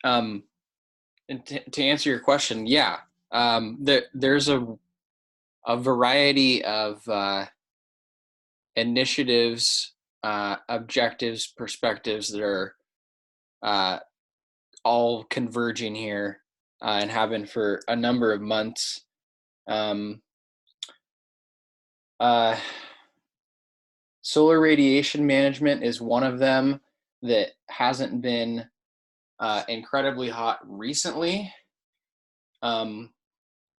Um, and to answer your question, yeah, there's a variety of initiatives, objectives, perspectives that are uh, all converging here and have been for a number of months. Um, uh, Solar radiation management is one of them that hasn't been incredibly hot recently, um,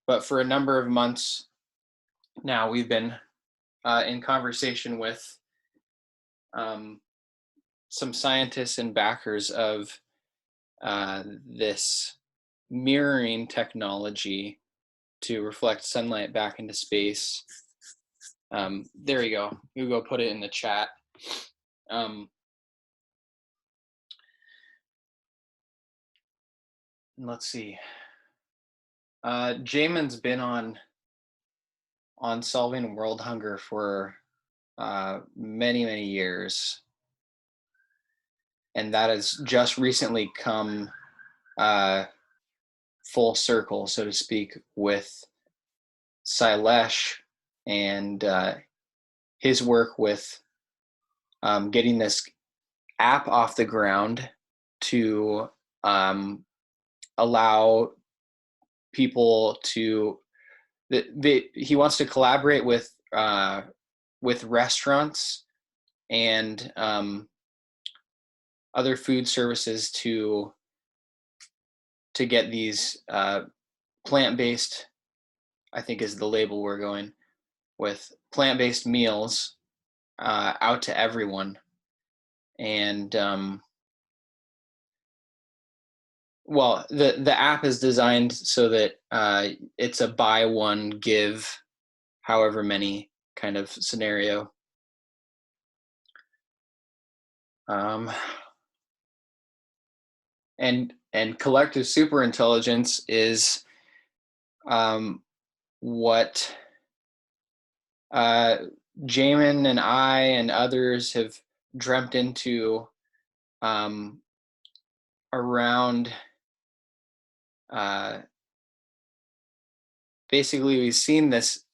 but for a number of months now, we've been in conversation with um, some scientists and backers of this mirroring technology to reflect sunlight back into space. There you go. You go put it in the chat. Um, let's see. Jamin's been on solving world hunger for many years, and that has just recently come full circle, so to speak, with Sailesh and his work with getting this app off the ground to allow people to. He wants to collaborate with restaurants and other food services to get these plant-based, I think is the label we're going with, plant-based meals out to everyone. And well, the app is designed so that it's a buy one give however many kind of scenario. Um, and collective superintelligence is what Jamin and I and others have dreamt into around basically we've seen this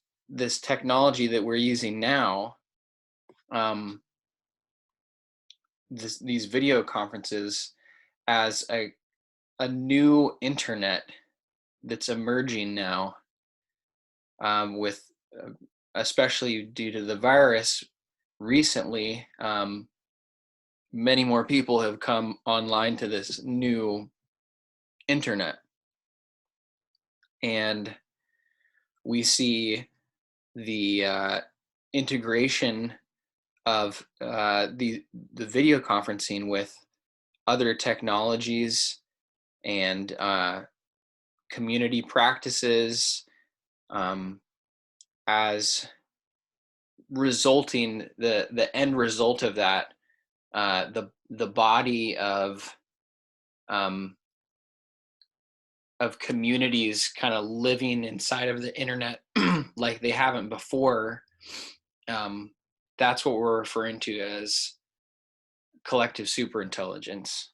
technology that we're using now, these video conferences, as a new internet that's emerging now, with especially due to the virus recently, many more people have come online to this new internet, and we see the integration of the video conferencing with other technologies and community practices, as resulting the end result of that, the body of communities kind of living inside of the internet like they haven't before. That's what we're referring to as collective superintelligence.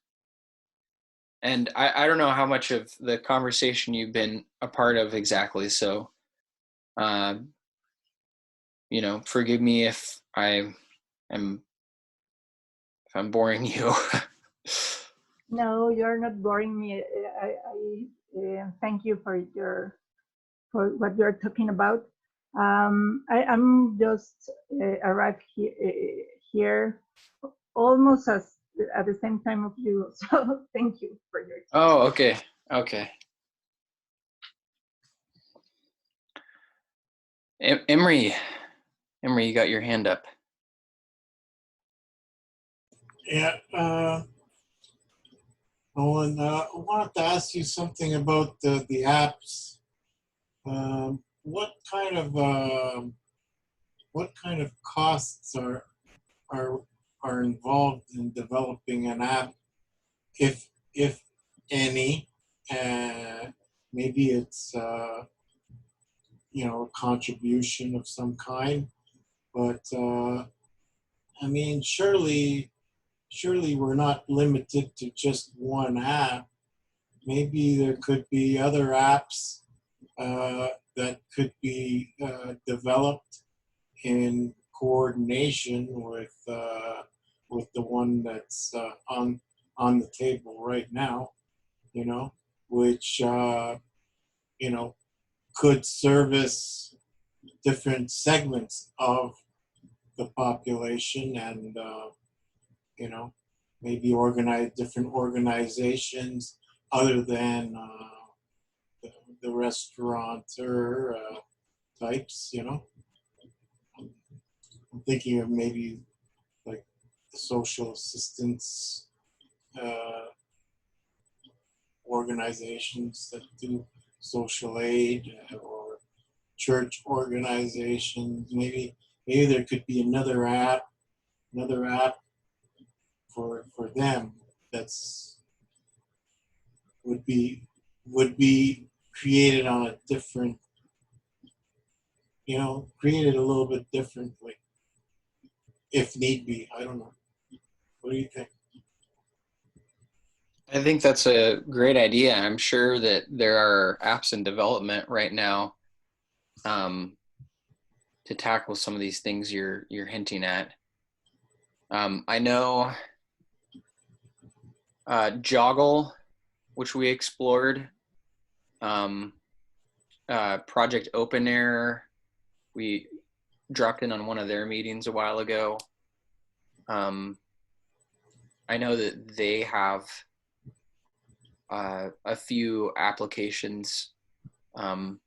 And I don't know how much of the conversation you've been a part of exactly, so forgive me if I'm boring you. No, you're not boring me. I thank you for what you're talking about. I'm just arrived here almost at the same time of you. So thank you for your time. Oh, okay. Emery, you got your hand up. Yeah, Owen, I wanted to ask you something about the apps. What kind of costs are involved in developing an app, if any? Maybe it's a contribution of some kind, but I mean, surely we're not limited to just one app. maybe there could be other apps that could be developed in coordination with the one that's on the table right now, you know, which you know, could service different segments of the population, and you know, maybe organize different organizations other than the restaurateur types, you know. I'm thinking of maybe like the social assistance uh, organizations that do social aid, or church organizations. Maybe there could be another app for them that's would be created on a different, you know, created a little bit differently if need be. I don't know. What do you think? I think that's a great idea. I'm sure that there are apps in development right now um, to tackle some of these things you're hinting at. I know Joggle, which we explored, um, Project Open Air, we dropped in on one of their meetings a while ago. I know that they have a few applications um,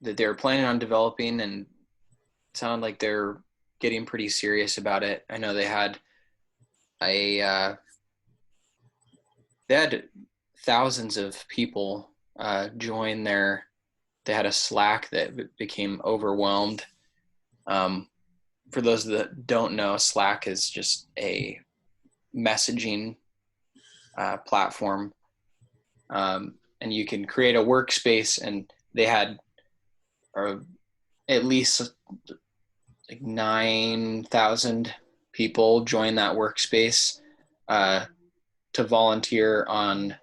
that they're planning on developing, and it sounded like they're getting pretty serious about it. I know a they had thousands of people join their. They had a Slack that became overwhelmed. For those that don't know, Slack is just a messaging platform, and you can create a workspace. And they had at least like 9,000 people join that workspace to volunteer on.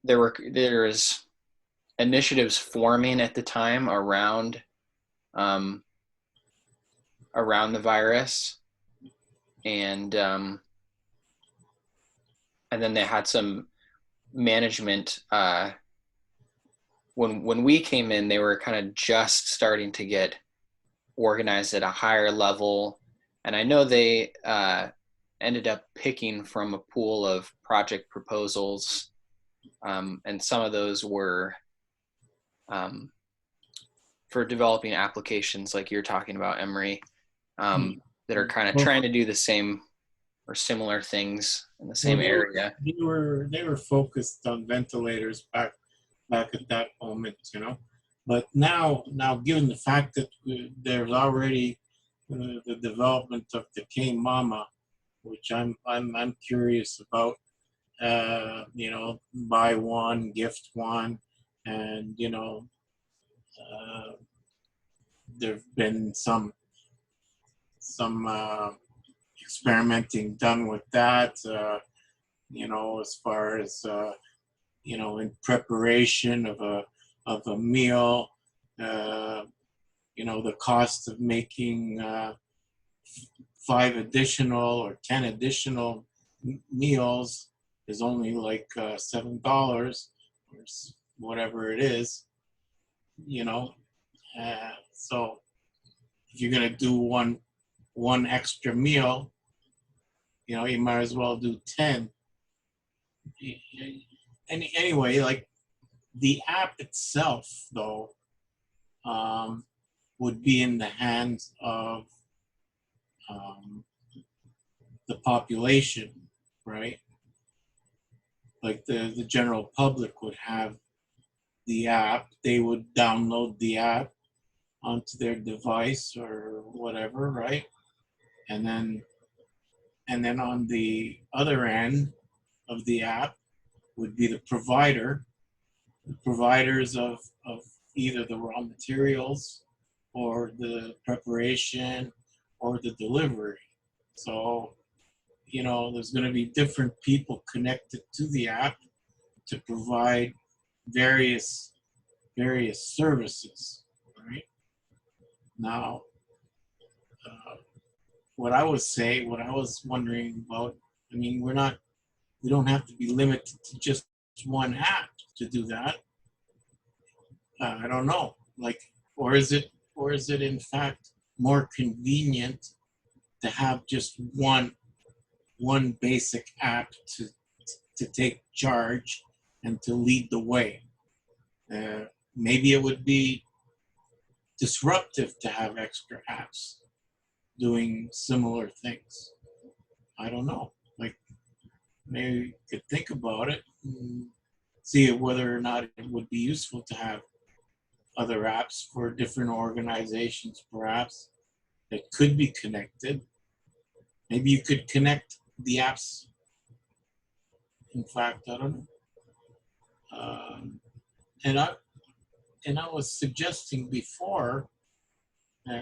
There is initiatives forming at the time around the virus, and then they had some management. When we came in, they were kind of just starting to get organized at a higher level, and I know they ended up picking from a pool of project proposals, and some of those were for developing applications like you're talking about, Emery, that are kind of trying to do the same or similar things in the same area. They were focused on ventilators back at that moment, you know. But now given the fact that there's already the development of the K Mama, which I'm curious about. You know, buy one, gift one, and you know, there've been some experimenting done with that. You know, as far as you know, in preparation of a meal, you know, the cost of making 5 additional or 10 additional meals is only like $7 or whatever it is, you know. So if you're gonna do one extra meal, you know, you might as well do 10. Anyway, like the app itself, though, would be in the hands of the population, right? Like the general public would have the app. They would download the app onto their device or whatever, right? And then on the other end of the app would be the providers of either the raw materials or the preparation or the delivery. So, there's going to be different people connected to the app to provide various services, right? Now, what I was wondering about, I mean, we don't have to be limited to just one app to do that. I don't know, like, or is it in fact more convenient to have just one basic app to take charge and to lead the way? Maybe it would be disruptive to have extra apps doing similar things. I don't know. Like, maybe you could think about it and see whether or not it would be useful to have other apps for different organizations, perhaps, that could be connected. Maybe you could connect the apps. In fact, I don't know. And I was suggesting before,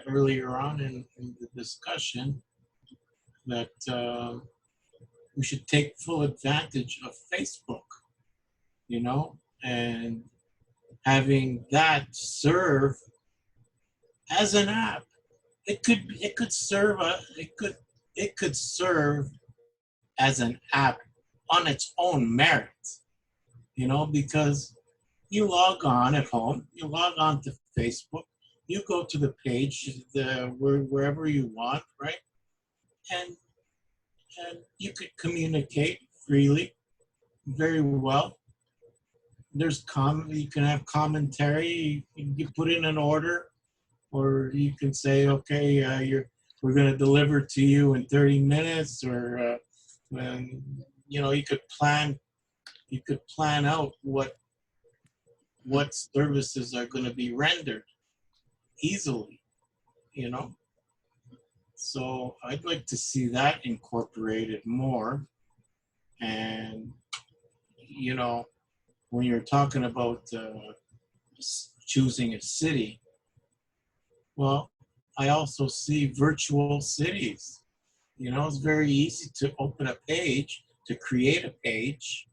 earlier on in the discussion, that we should take full advantage of Facebook, and having that serve as an app. It could serve as an app on its own merit, because you log on at home, you log on to Facebook, you go to the page wherever you want, right? And you could communicate freely, very well. You can have commentary. You put in an order, or you can say, okay, we're going to deliver to you in 30 minutes, or you could plan out what services are going to be rendered easily, So I'd like to see that incorporated more. And, when you're talking about choosing a city, well, I also see virtual cities. It's very easy to open a page, to create a page,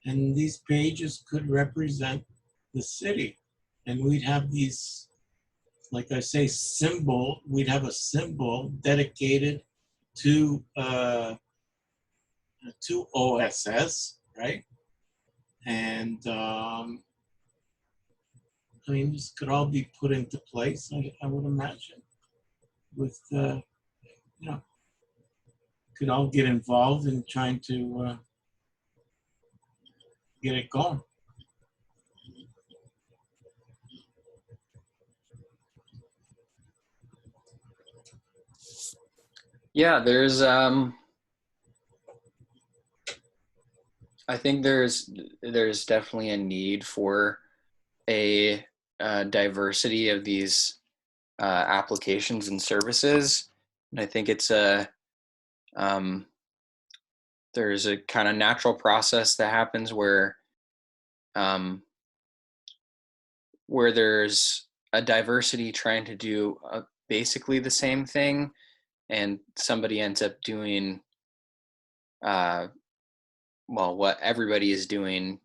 and these pages could represent the city. And we'd have these, like I say, we'd have a symbol dedicated to OSS, right? And this could all be put into place, I would imagine, with, could all get involved in trying to get it going. Yeah, I think there's definitely a need for a diversity of these applications and services, and I think it's there's a kind of natural process that happens where there's a diversity trying to do basically the same thing, and somebody ends up doing what everybody is doing,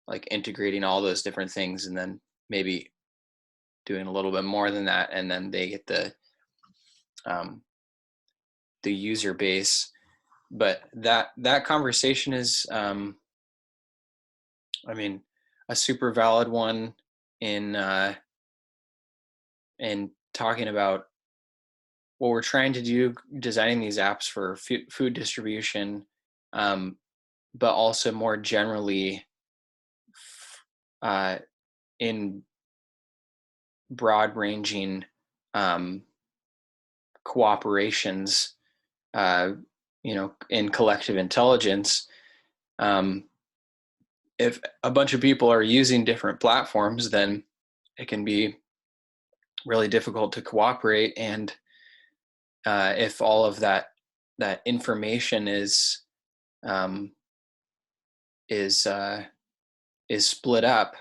like integrating all those different things, and then maybe doing a little bit more than that, and then they get the user base. But that conversation is a super valid one in talking about what we're trying to do, designing these apps for food distribution, but also more generally in broad-ranging cooperations, in collective intelligence. If a bunch of people are using different platforms, then it can be really difficult to cooperate. And if all of that information is split up,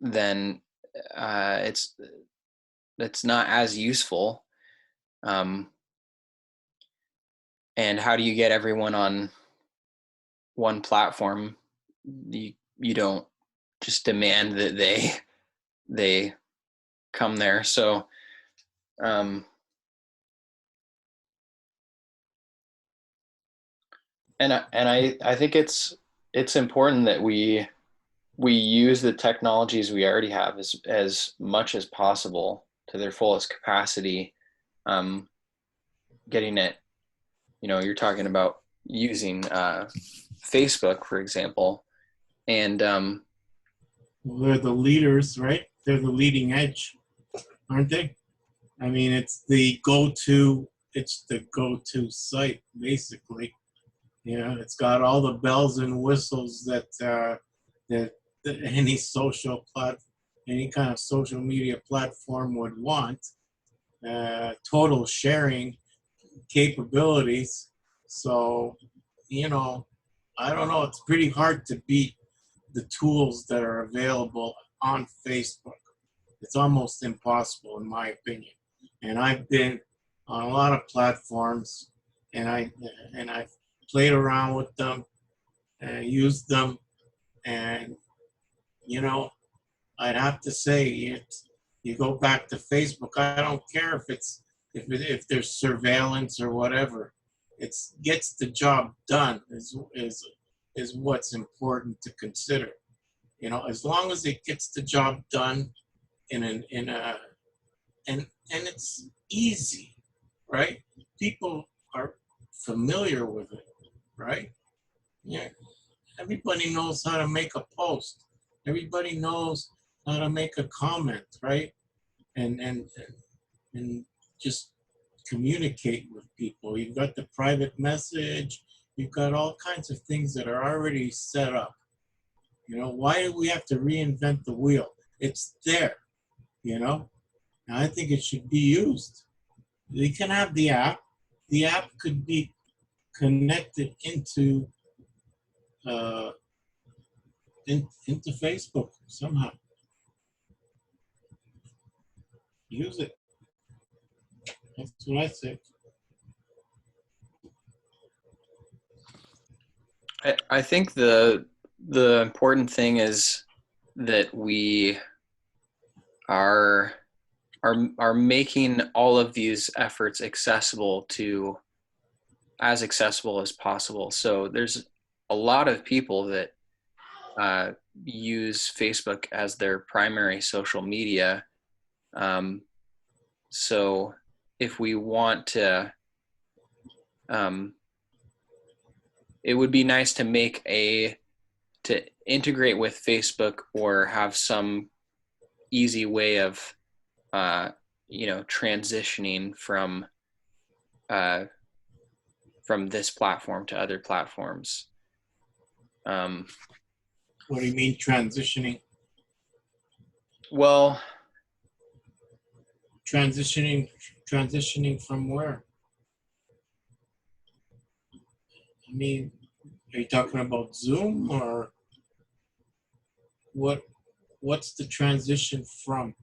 then it's not as useful. And how do you get everyone on one platform? You don't just demand that they come there. So um, I think it's important that we use the technologies we already have as much as possible to their fullest capacity. Getting it, you're talking about using Facebook, for example, and Well, they're the leaders, right? They're the leading edge, aren't they? I mean, it's the go-to site, basically. It's got all the bells and whistles that any kind of social media platform would want. Total sharing capabilities. So, I don't know. It's pretty hard to beat the tools that are available on Facebook. It's almost impossible, in my opinion. And I've been on a lot of platforms, and I've played around with them, used them, and you know, I'd have to say you go back to Facebook. I don't care if there's surveillance or whatever. It gets the job done is what's important to consider. As long as it gets the job done in an in a and it's easy, right? People are familiar with it, right? Yeah, everybody knows how to make a post. Everybody knows how to make a comment, right? And just communicate with people. You've got the private message. You've got all kinds of things that are already set up. Why do we have to reinvent the wheel? It's there, you know? And I think it should be used. We can have the app. The app could be connected uh, into Facebook somehow. Use it. That's what I think. I think the important thing is that we are are making all of these efforts as accessible as possible. So there's a lot of people that use Facebook as their primary social media. So if we want to, it would be nice to integrate with Facebook or have some easy way of, transitioning from this platform to other platforms. What do you mean transitioning? Well, transitioning from where? I mean, are you talking about Zoom or what? What's the transition from?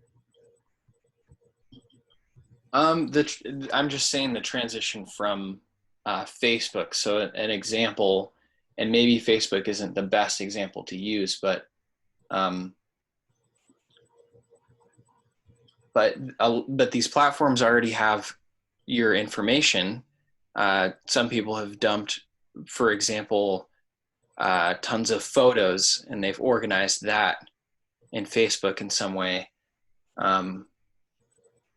I'm just saying the transition from Facebook. So an example, and maybe Facebook isn't the best example to use, but these platforms already have your information. Some people have dumped, for example, tons of photos, and they've organized that in Facebook in some way.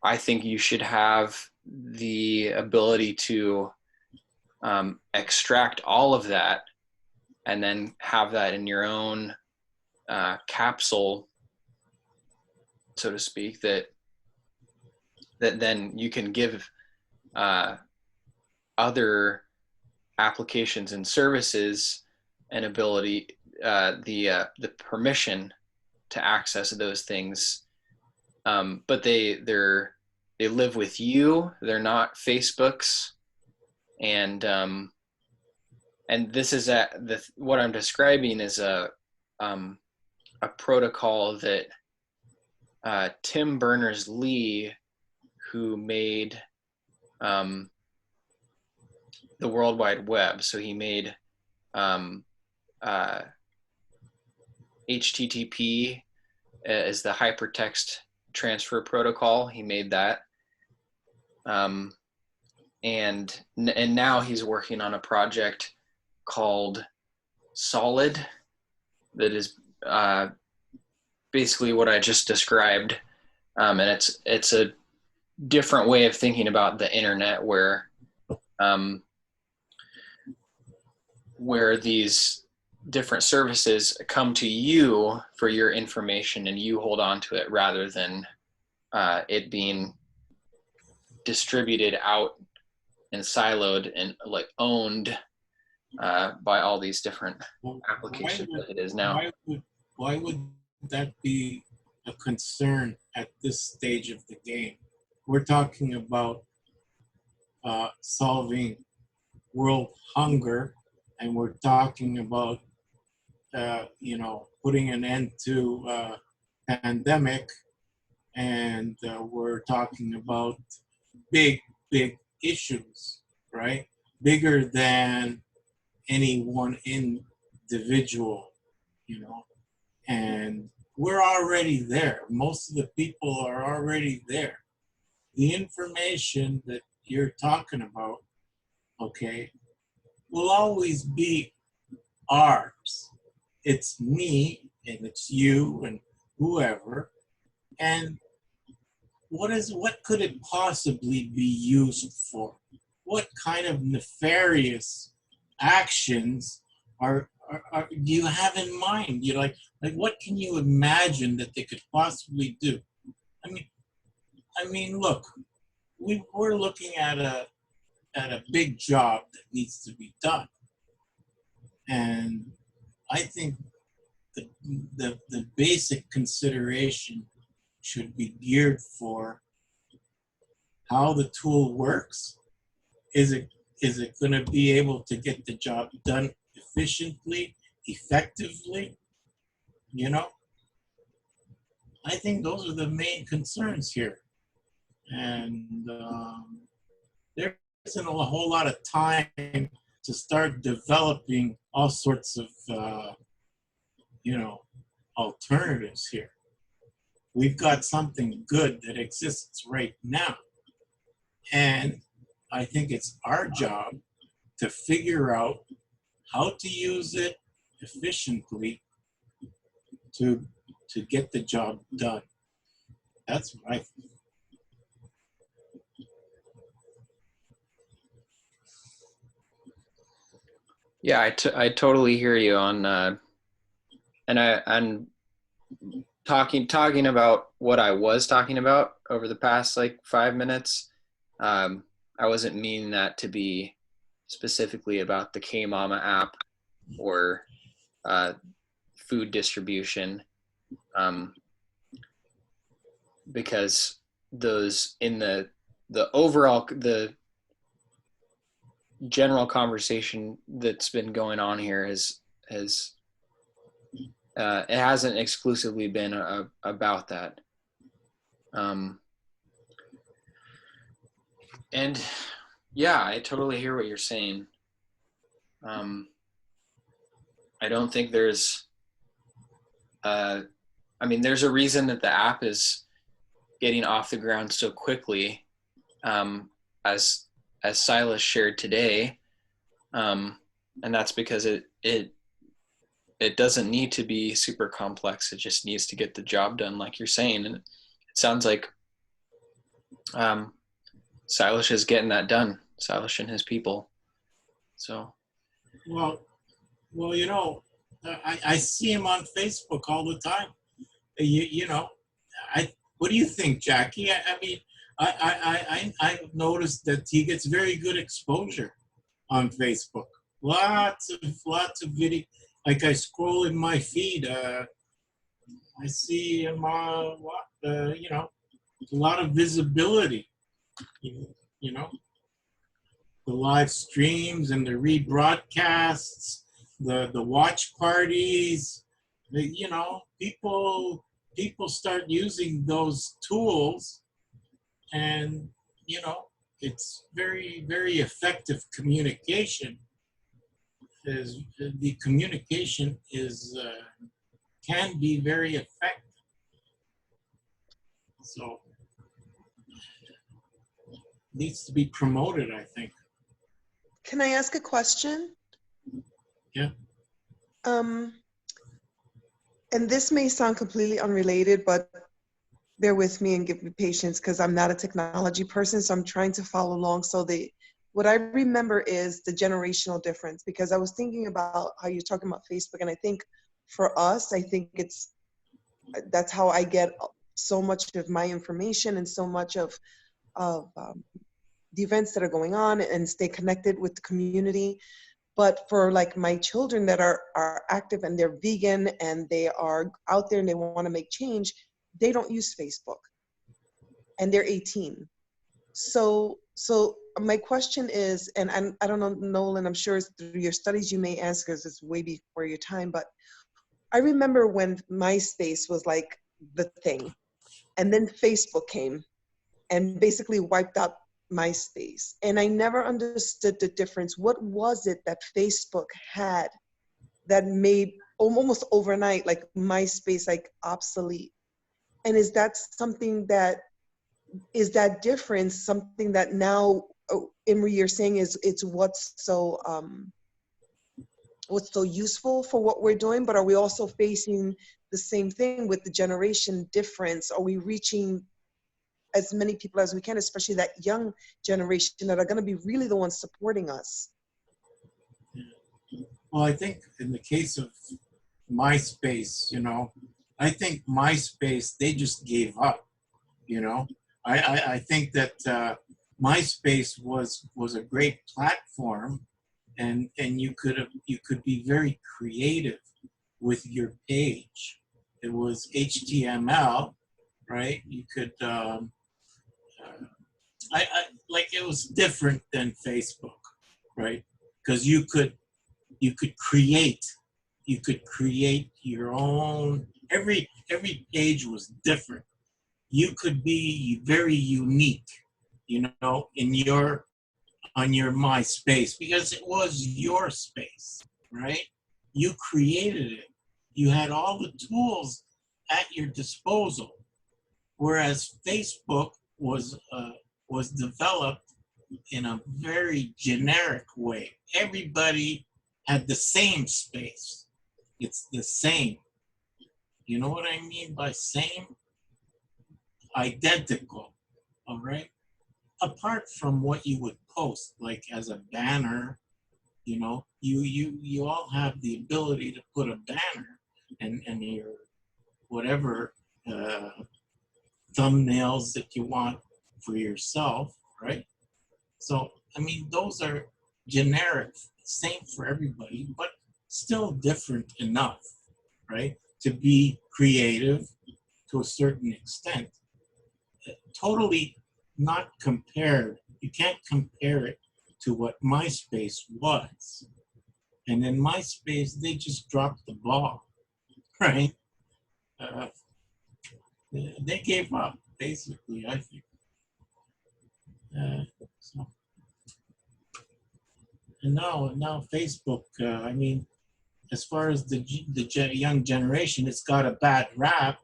I think you should have the ability to extract all of that and then have that in your own capsule, so to speak, that then you can give other applications and services an ability, the permission to access those things. But they live with you. They're not Facebook's, and this is what I'm describing is a protocol that Tim Berners-Lee, who made the World Wide Web. So he made HTTP as the hypertext transfer protocol. He made that. And now he's working on a project called Solid that is basically what I just described. And it's a different way of thinking about the internet where these different services come to you for your information and you hold on to it rather than it being distributed out and siloed and like owned by all these different applications that it is now. Why would that be a concern at this stage of the game? We're talking about solving world hunger, and we're talking about putting an end to pandemic, and we're talking about big issues, right? Bigger than any one individual, and we're already there. Most of the people are already there. The information that you're talking about, okay, will always be ours. It's me and it's you and whoever. And what could it possibly be used for? What kind of nefarious actions do you have in mind? You're like what can you imagine that they could possibly do? I mean, look, we're looking at a big job that needs to be done, and I think the basic consideration should be geared for how the tool works. Is it going to be able to get the job done efficiently, effectively? I think those are the main concerns here. And there isn't a whole lot of time to start developing all sorts of, alternatives here. We've got something good that exists right now. And I think it's our job to figure out how to use it efficiently to get the job done. That's what I think. Yeah, I totally hear you on, and I'm talking about what I was talking about over the past like 5 minutes. I wasn't meaning that to be specifically about the K-Mama app or food distribution, because those in the overall the general conversation that's been going on here has it hasn't exclusively been about that. And yeah, I totally hear what you're saying. I don't think there's there's a reason that the app is getting off the ground so quickly, as Silas shared today, and that's because it doesn't need to be super complex. It just needs to get the job done, like you're saying, and it sounds like Silas is getting that done. Silas and his people. So, well, I see him on Facebook all the time. What do you think, Jackie? I've noticed that he gets very good exposure on Facebook. Lots of video. Like I scroll in my feed, I see him. A lot of visibility. The live streams and the rebroadcasts, the watch parties. People start using those tools, and it's very, very effective communication. Is the communication is can be very effective. So needs to be promoted, I think. Can I ask a question? Yeah. And this may sound completely unrelated, but bear with me and give me patience because I'm not a technology person, so I'm trying to follow along. So what I remember is the generational difference, because I was thinking about how you're talking about Facebook, and I think for us, I think that's how I get so much of my information and so much of the events that are going on and stay connected with the community. But for like my children that are active and they're vegan and they are out there and they want to make change, they don't use Facebook and they're 18. So my question is, and I don't know, Nolan, I'm sure it's through your studies you may answer because it's way before your time, but I remember when MySpace was like the thing, and then Facebook came and basically wiped out MySpace. And I never understood the difference. What was it that Facebook had that made almost overnight, like MySpace, like obsolete? And is that something that, is that difference something that now, Imre, you're saying it's what's so useful for what we're doing, but are we also facing the same thing with the generation difference? Are we reaching as many people as we can, especially that young generation that are going to be really the ones supporting us? Well, I think in the case of MySpace, I think MySpace, they just gave up, I think that MySpace was a great platform, and you could be very creative with your page. It was HTML, right? You could like, it was different than Facebook, right? Because you could create your own. Every page was different. You could be very unique, on your MySpace, because it was your space, right? You created it. You had all the tools at your disposal, whereas Facebook was developed in a very generic way. Everybody had the same space. It's the same. You know what I mean by same? Identical, all right? Apart from what you would post, like as a banner, you all have the ability to put a banner and your whatever thumbnails that you want for yourself, right? So, I mean, those are generic, same for everybody, but still different enough, right? To be creative to a certain extent. Totally not compared. You can't compare it to what MySpace was. And in MySpace, they just dropped the ball, right? They gave up, basically, I think. So. And now Facebook, I mean, as far as the young generation, it's got a bad rap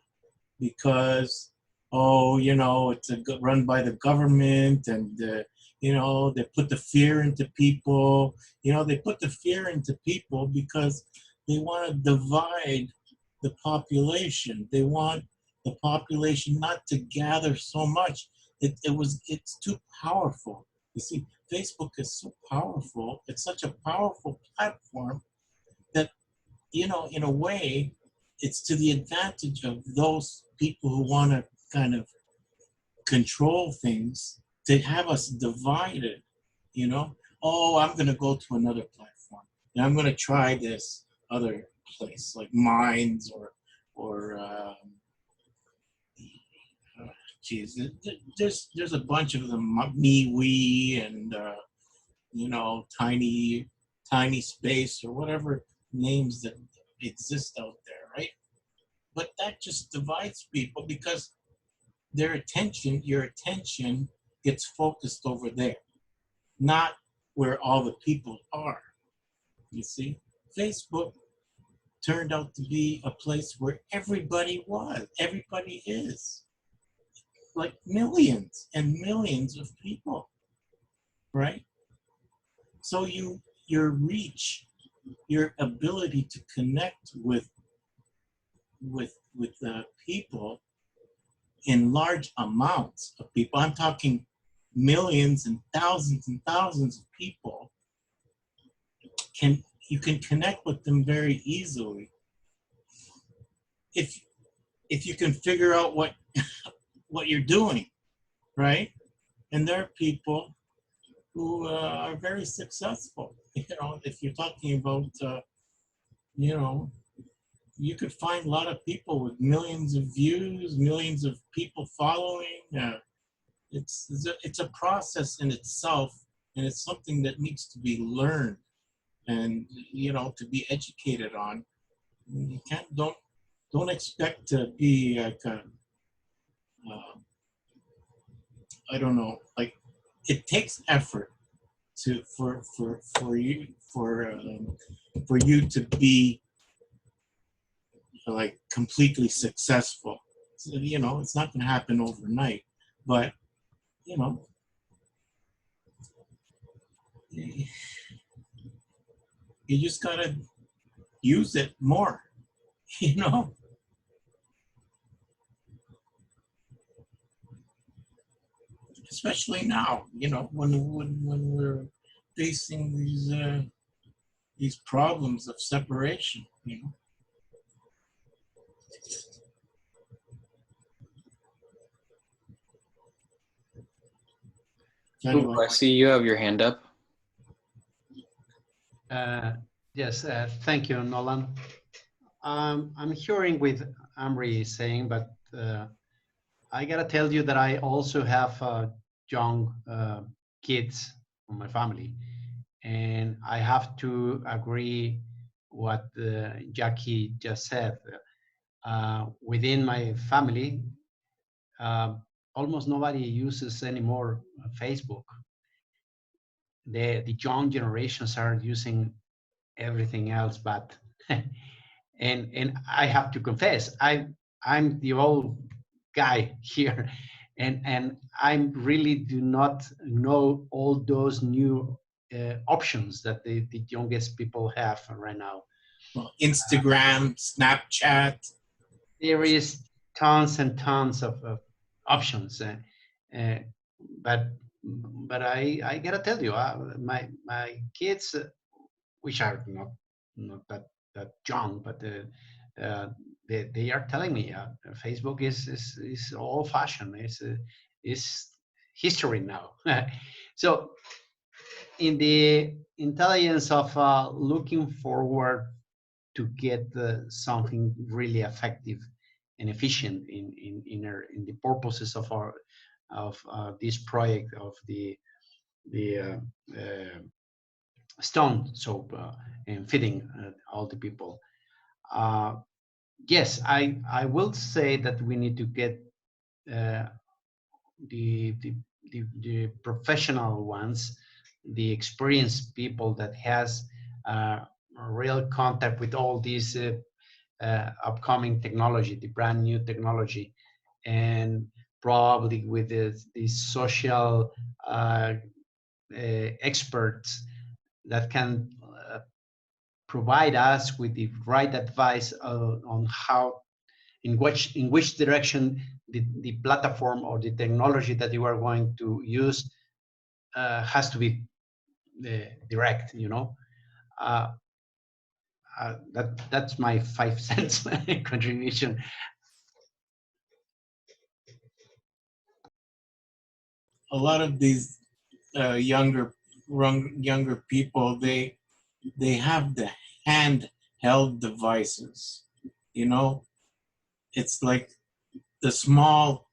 because, it's run by the government, and they put the fear into people. They put the fear into people because they want to divide the population. They want the population not to gather so much. It's too powerful. You see, Facebook is so powerful. It's such a powerful platform that, in a way, it's to the advantage of those people who want to kind of control things, to have us divided, Oh, I'm going to go to another platform, and I'm going to try this other place, like Minds or geez, there's a bunch of them, MeWe and Tiny Space, or whatever names that exist out there, right? But that just divides people because your attention gets focused over there, not where all the people are. You see, Facebook turned out to be a place where everybody is, like millions and millions of people, right? So your reach, your ability to connect with people in large amounts of people. I'm talking millions and thousands of people. You can connect with them very easily if you can figure out what what you're doing, right? And there are people who are very successful. You know, if you're talking about, you know, you could find a lot of people with millions of views, millions of people following. It's a process in itself, and it's something that needs to be learned and, you know, to be educated on. You don't expect to be like a, I don't know, like it takes effort for you to be like completely successful. So, you know, it's not going to happen overnight, but you know, you just gotta use it more, you know. Especially now, you know, when we're facing these problems of separation, you know. Ooh, I see you have your hand up. Yes, thank you, Nolan. I'm hearing with Amri saying, but I gotta tell you that I also have young kids in my family, and I have to agree what Jackie just said. Within my family, almost nobody uses anymore Facebook. The young generations are using everything else, but and I have to confess, I'm the old guy here, and I really do not know all those new options that the youngest people have right now. Well, Instagram, Snapchat. There is tons and tons of options, but I gotta tell you, my kids, which are not that young, but they are telling me Facebook is old fashioned. Is history now. So in the intelligence of looking forward to get something really effective and efficient in the purposes of our this project of the stone soap and feeding all the people. Yes, I will say that we need to get the professional ones, the experienced people that has real contact with all these upcoming technology, the brand new technology, and probably with the social experts that can provide us with the right advice on how, in which direction the platform or the technology that you are going to use has to be direct, you know. That's my 5 cents contribution. A lot of these younger people, they have the handheld devices, you know. It's like the small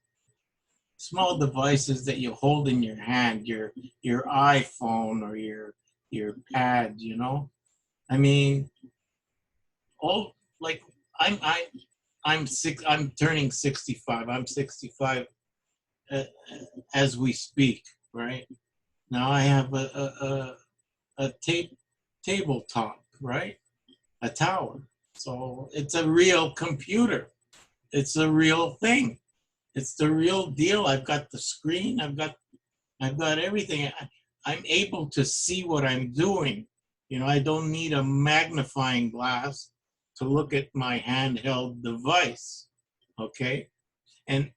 devices that you hold in your hand, your iPhone or your pad, you know. I mean, all like I'm turning 65. I'm 65. as we speak, right? Now I have a tabletop, right? A tower. So it's a real computer. It's a real thing. It's the real deal. I've got the screen. I've got everything. I'm able to see what I'm doing. You know, I don't need a magnifying glass to look at my handheld device. Okay, and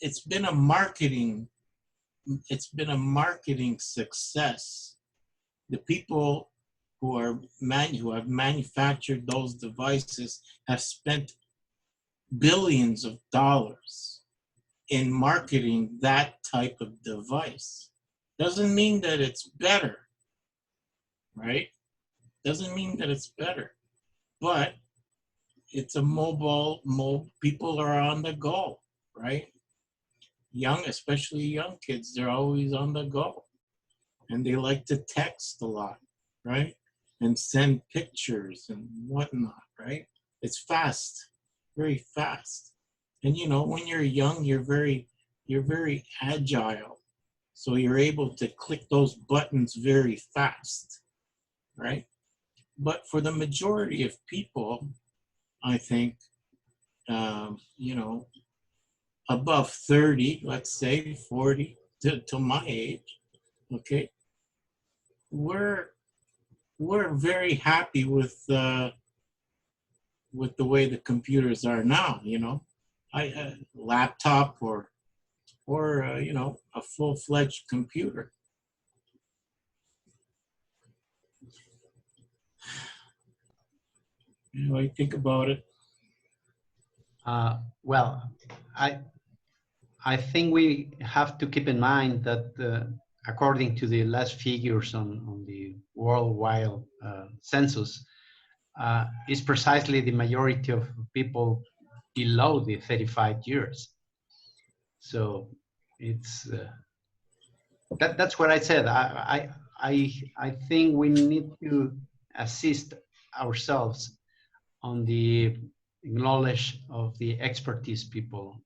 it's been a marketing success. The people who have manufactured those devices have spent billions of dollars in marketing that type of device. Doesn't mean that it's better, right? Doesn't mean that it's better, but it's a people are on the go, right? Especially young kids, they're always on the go. And they like to text a lot, right? And send pictures and whatnot, right? It's fast, very fast. And you know, when you're young, you're very agile. So you're able to click those buttons very fast, right? But for the majority of people, I think, you know, above 30, let's say 40 to my age, okay, we're very happy with the way the computers are now. You know, laptop or you know, a full-fledged computer. You know, I think about it. Well, I think we have to keep in mind that according to the last figures on the worldwide census, is precisely the majority of people below the 35 years. So it's that's what I said. I think we need to assist ourselves on the knowledge of the expertise people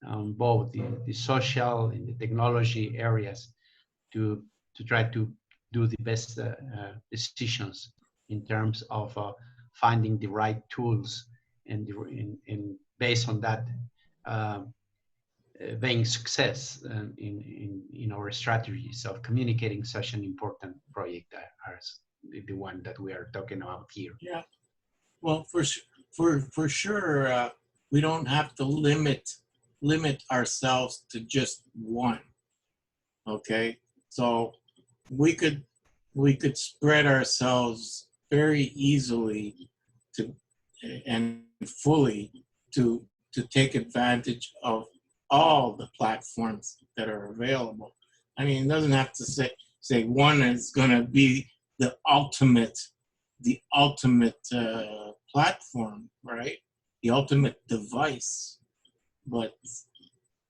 on both the social and the technology areas to try to do the best decisions in terms of finding the right tools and based on that being success in our strategies of communicating such an important project as the one that we are talking about here. Yeah. Well, for sure, we don't have to limit ourselves to just one. Okay, so we could spread ourselves very easily to and fully to take advantage of all the platforms that are available. I mean, it doesn't have to say one is going to be the ultimate platform, right? The ultimate device, but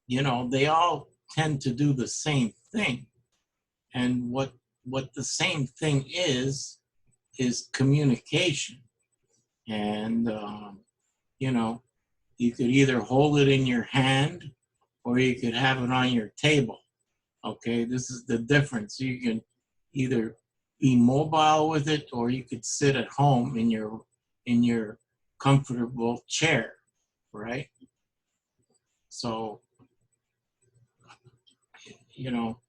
you know, they all tend to do the same thing. And what the same thing is communication. And you know, you could either hold it in your hand or you could have it on your table. Okay, this is the difference. You can either be mobile with it or you could sit at home in your comfortable chair, right? So, you know,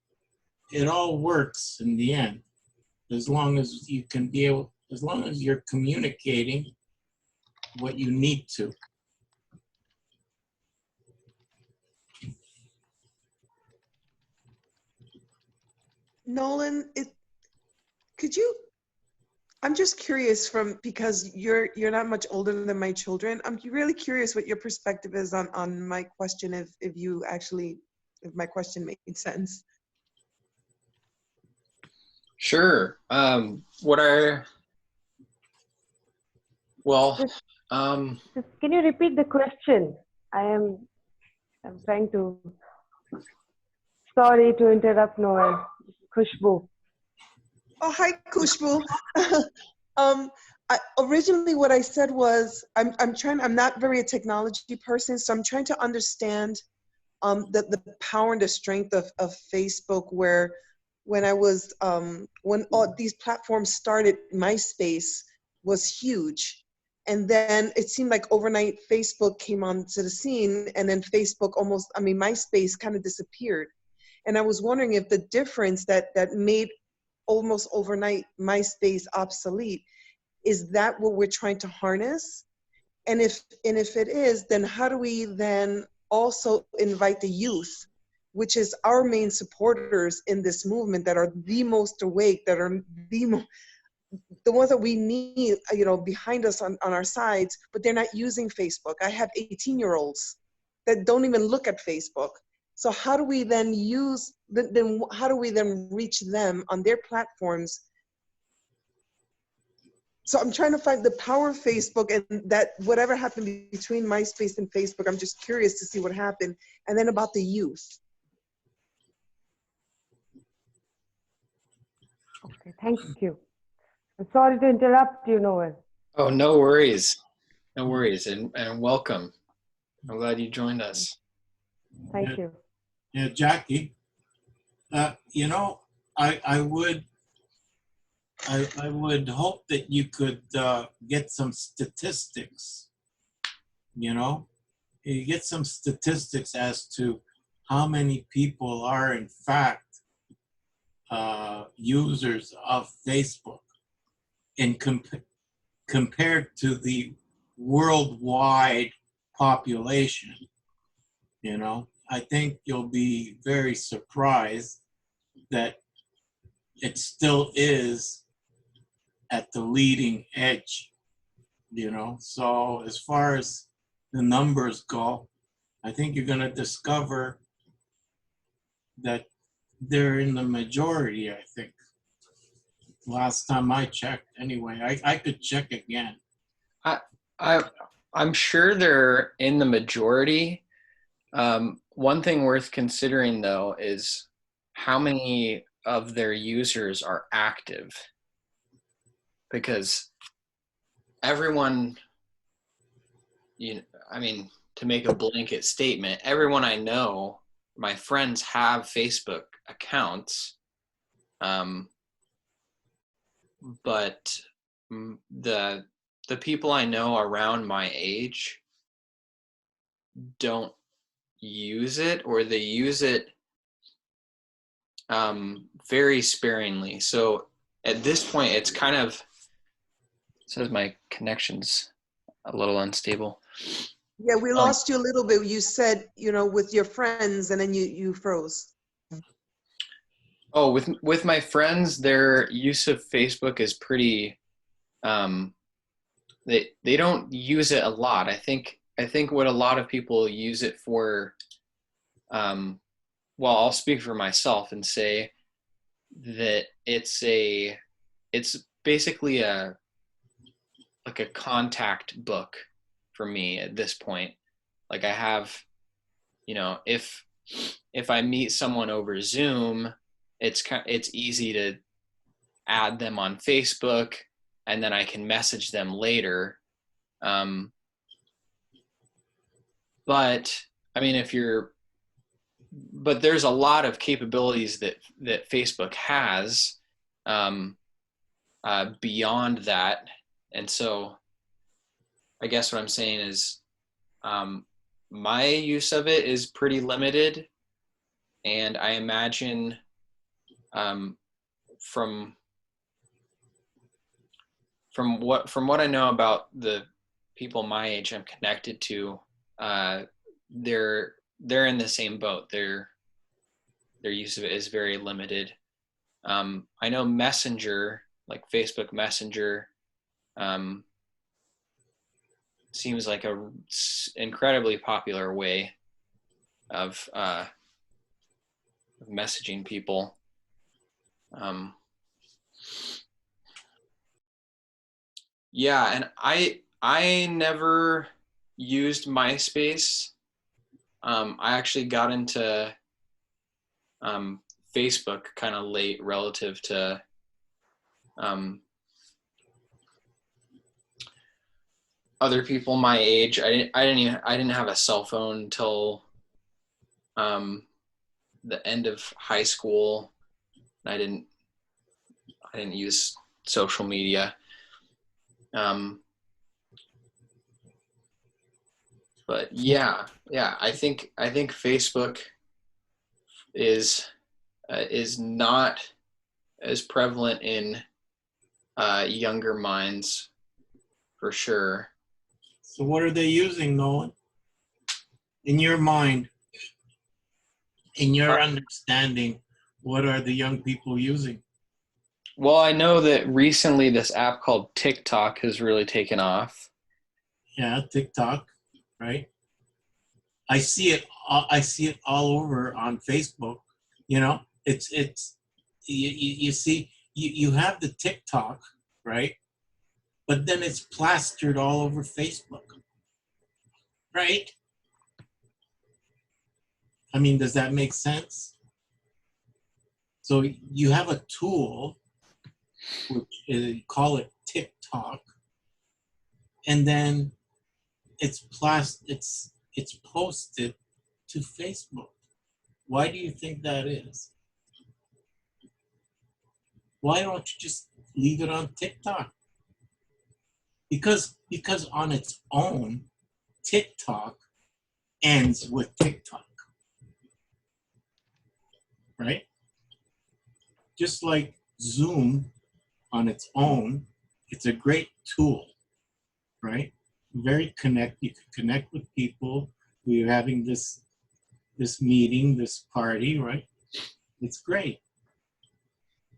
it all works in the end, as long as you can be able, as long as you're communicating what you need to. Nolan, could you, I'm just curious because you're not much older than my children. I'm really curious what your perspective is on my question, if my question made sense. Sure. Can you repeat the question? I'm trying to, sorry to interrupt, Noel. Khushbu. Oh, hi, Khushbu. Originally what I said was, I'm not very a technology person, so I'm trying to understand the power and the strength of Facebook, where when I was, when all these platforms started, MySpace was huge. And then it seemed like overnight Facebook came onto the scene, and then Facebook almost, I mean, MySpace kind of disappeared. And I was wondering if the difference that made almost overnight MySpace obsolete, is that what we're trying to harness? And if it is, then how do we then also invite the youth, which is our main supporters in this movement, that are the most awake, that are the ones that we need, you know, behind us on our sides, but they're not using Facebook. I have 18-year-olds that don't even look at Facebook. So how do we then how do we then reach them on their platforms? So I'm trying to find the power of Facebook, and that whatever happened between MySpace and Facebook, I'm just curious to see what happened. And then about the youth. Okay, thank you. I'm sorry to interrupt you, Noel. Oh, no worries. No worries. And welcome. I'm glad you joined us. Thank you. Yeah, Jackie, you know, I would hope that you could get some statistics, you know, you get some statistics as to how many people are in fact users of Facebook in compared to the worldwide population. You know, I think you'll be very surprised that it still is at the leading edge, you know. So as far as the numbers go, I think you're going to discover that they're in the majority, I think. Last time I checked, anyway. I could check again. I'm sure they're in the majority. One thing worth considering, though, is how many of their users are active. Because everyone, I mean, to make a blanket statement, everyone I know, my friends have Facebook accounts, but the people I know around my age don't use it, or they use it very sparingly. So at this point, it's kind of, says my connection's a little unstable. Yeah, we lost you a little bit. You said, you know, with your friends, and then you froze. Oh, with my friends, their use of Facebook is pretty. They don't use it a lot. I think what a lot of people use it for. Well, I'll speak for myself and say that it's basically like a contact book for me at this point. Like I have, you know, if I meet someone over Zoom, it's easy to add them on Facebook, and then I can message them later. But I mean, but there's a lot of capabilities that Facebook has beyond that, and so I guess what I'm saying is my use of it is pretty limited, and I imagine from what I know about the people my age I'm connected to, they're in the same boat. Their use of it is very limited. I know Messenger, like Facebook Messenger, seems like a incredibly popular way of messaging people. Yeah, and I never used MySpace. I actually got into Facebook kind of late relative to other people my age. I didn't have a cell phone until the end of high school. I didn't use social media. But yeah, I think Facebook is not as prevalent in younger minds, for sure. So what are they using, Nolan? In your mind, in your understanding, what are the young people using? Well, I know that recently this app called TikTok has really taken off. Yeah, TikTok, right? I see it all over on Facebook. You know, it's you see you have the TikTok, right? But then it's plastered all over Facebook, right? I mean, does that make sense? So you have a tool, which call it TikTok, and then it's posted to Facebook. Why do you think that is? Why don't you just leave it on TikTok? Because on its own, TikTok ends with TikTok, right? Just like Zoom on its own, it's a great tool, right? Very you can connect with people. We're having this meeting, this party, right? It's great.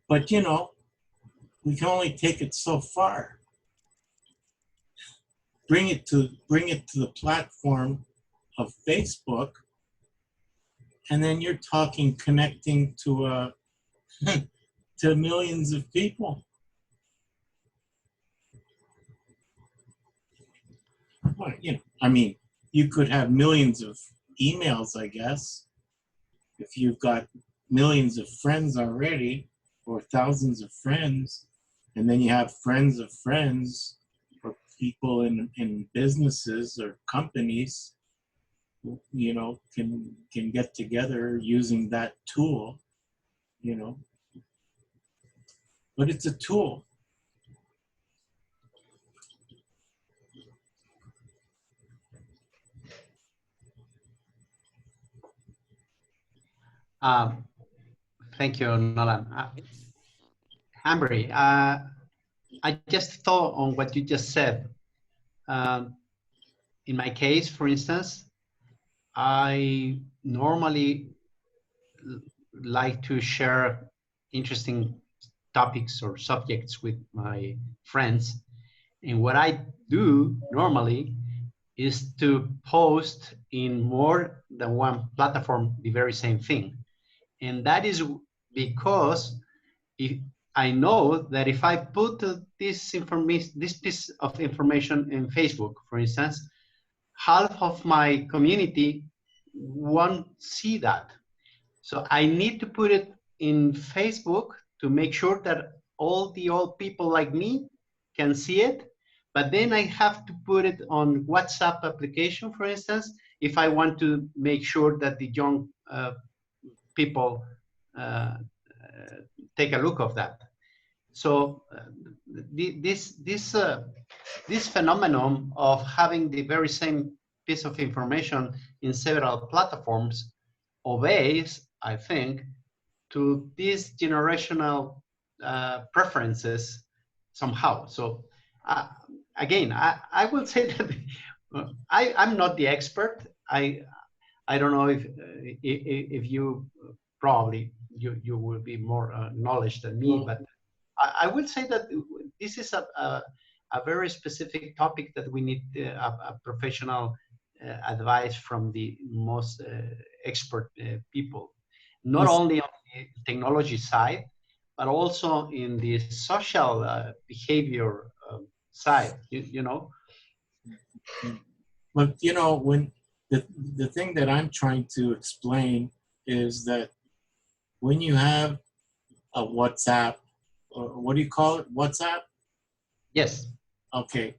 But you know, we can only take it so far. Bring it to the platform of Facebook, and then you're talking connecting to to millions of people. Well, you know, I mean, you could have millions of emails, I guess, if you've got millions of friends already, or thousands of friends, and then you have friends of friends, or people in businesses or companies, you know, can get together using that tool, you know. But it's a tool. Thank you, Nolan. Ambry, I just thought on what you just said. In my case, for instance, I normally like to share interesting topics or subjects with my friends. And what I do normally is to post in more than one platform the very same thing. And that is because I know that if I put this piece of information in Facebook, for instance, half of my community won't see that. So I need to put it in Facebook to make sure that all the old people like me can see it. But then I have to put it on WhatsApp application, for instance, if I want to make sure that the young people take a look of that. So this phenomenon of having the very same piece of information in several platforms obeys, I think, to these generational preferences somehow. So again, I will say that I'm not the expert. I don't know if you probably you will be more knowledge than me, but I would say that this is a very specific topic that we need a professional advice from the most expert people, not only on the technology side, but also in the social behavior side, you know. But you know, when the thing that I'm trying to explain is that when you have a WhatsApp, or what do you call it? WhatsApp? Yes. Okay.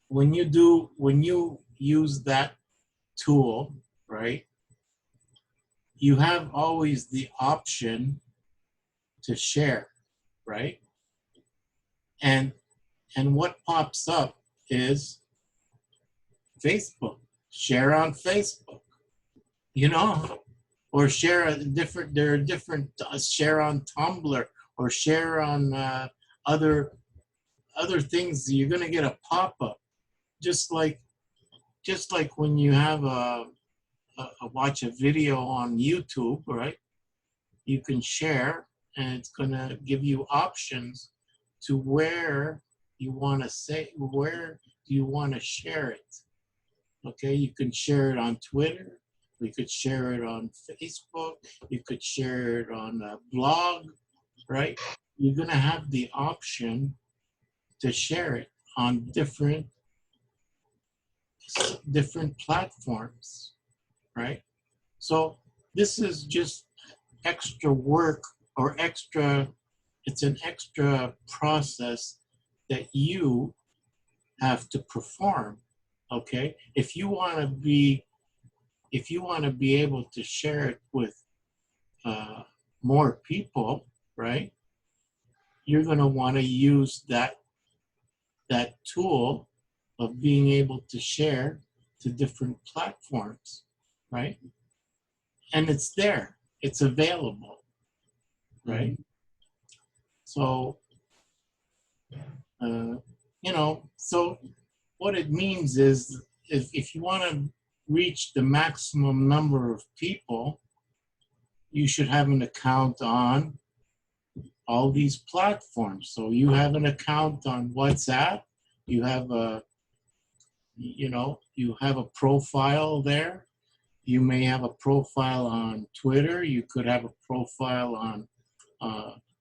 When you use that tool, right? you have always the option to share, right? And what pops up is Facebook. Share on Facebook, you know, or share a different. There are different share on Tumblr or share on other things. You're gonna get a pop up, just like when you have watch a video on YouTube, right? You can share, and it's gonna give you options to where you want to say, where do you want to share it. Okay, you can share it on Twitter, you could share it on Facebook, you could share it on a blog, right? You're gonna have the option to share it on different platforms, right? So this is just extra work or extra, it's an extra process that you have to perform, okay? If you want to be able to share it with more people, right? You're going to want to use that tool of being able to share to different platforms, right? And it's there, it's available, right? So, you know, so what it means is if you want to reach the maximum number of people, you should have an account on all these platforms. So you have an account on WhatsApp, you have a, you know, you have a profile there. You may have a profile on Twitter. You could have a profile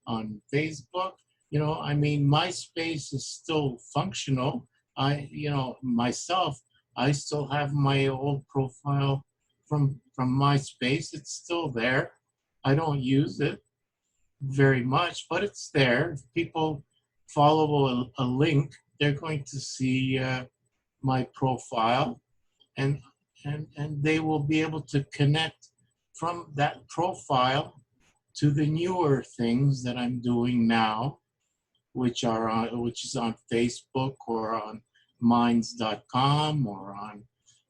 on Facebook. You know, I mean, MySpace is still functional. You know, myself, I still have my old profile from MySpace. It's still there. I don't use it very much, but it's there. If people follow a link, they're going to see my profile, and they will be able to connect from that profile to the newer things that I'm doing now, which is on Facebook or on minds.com or on,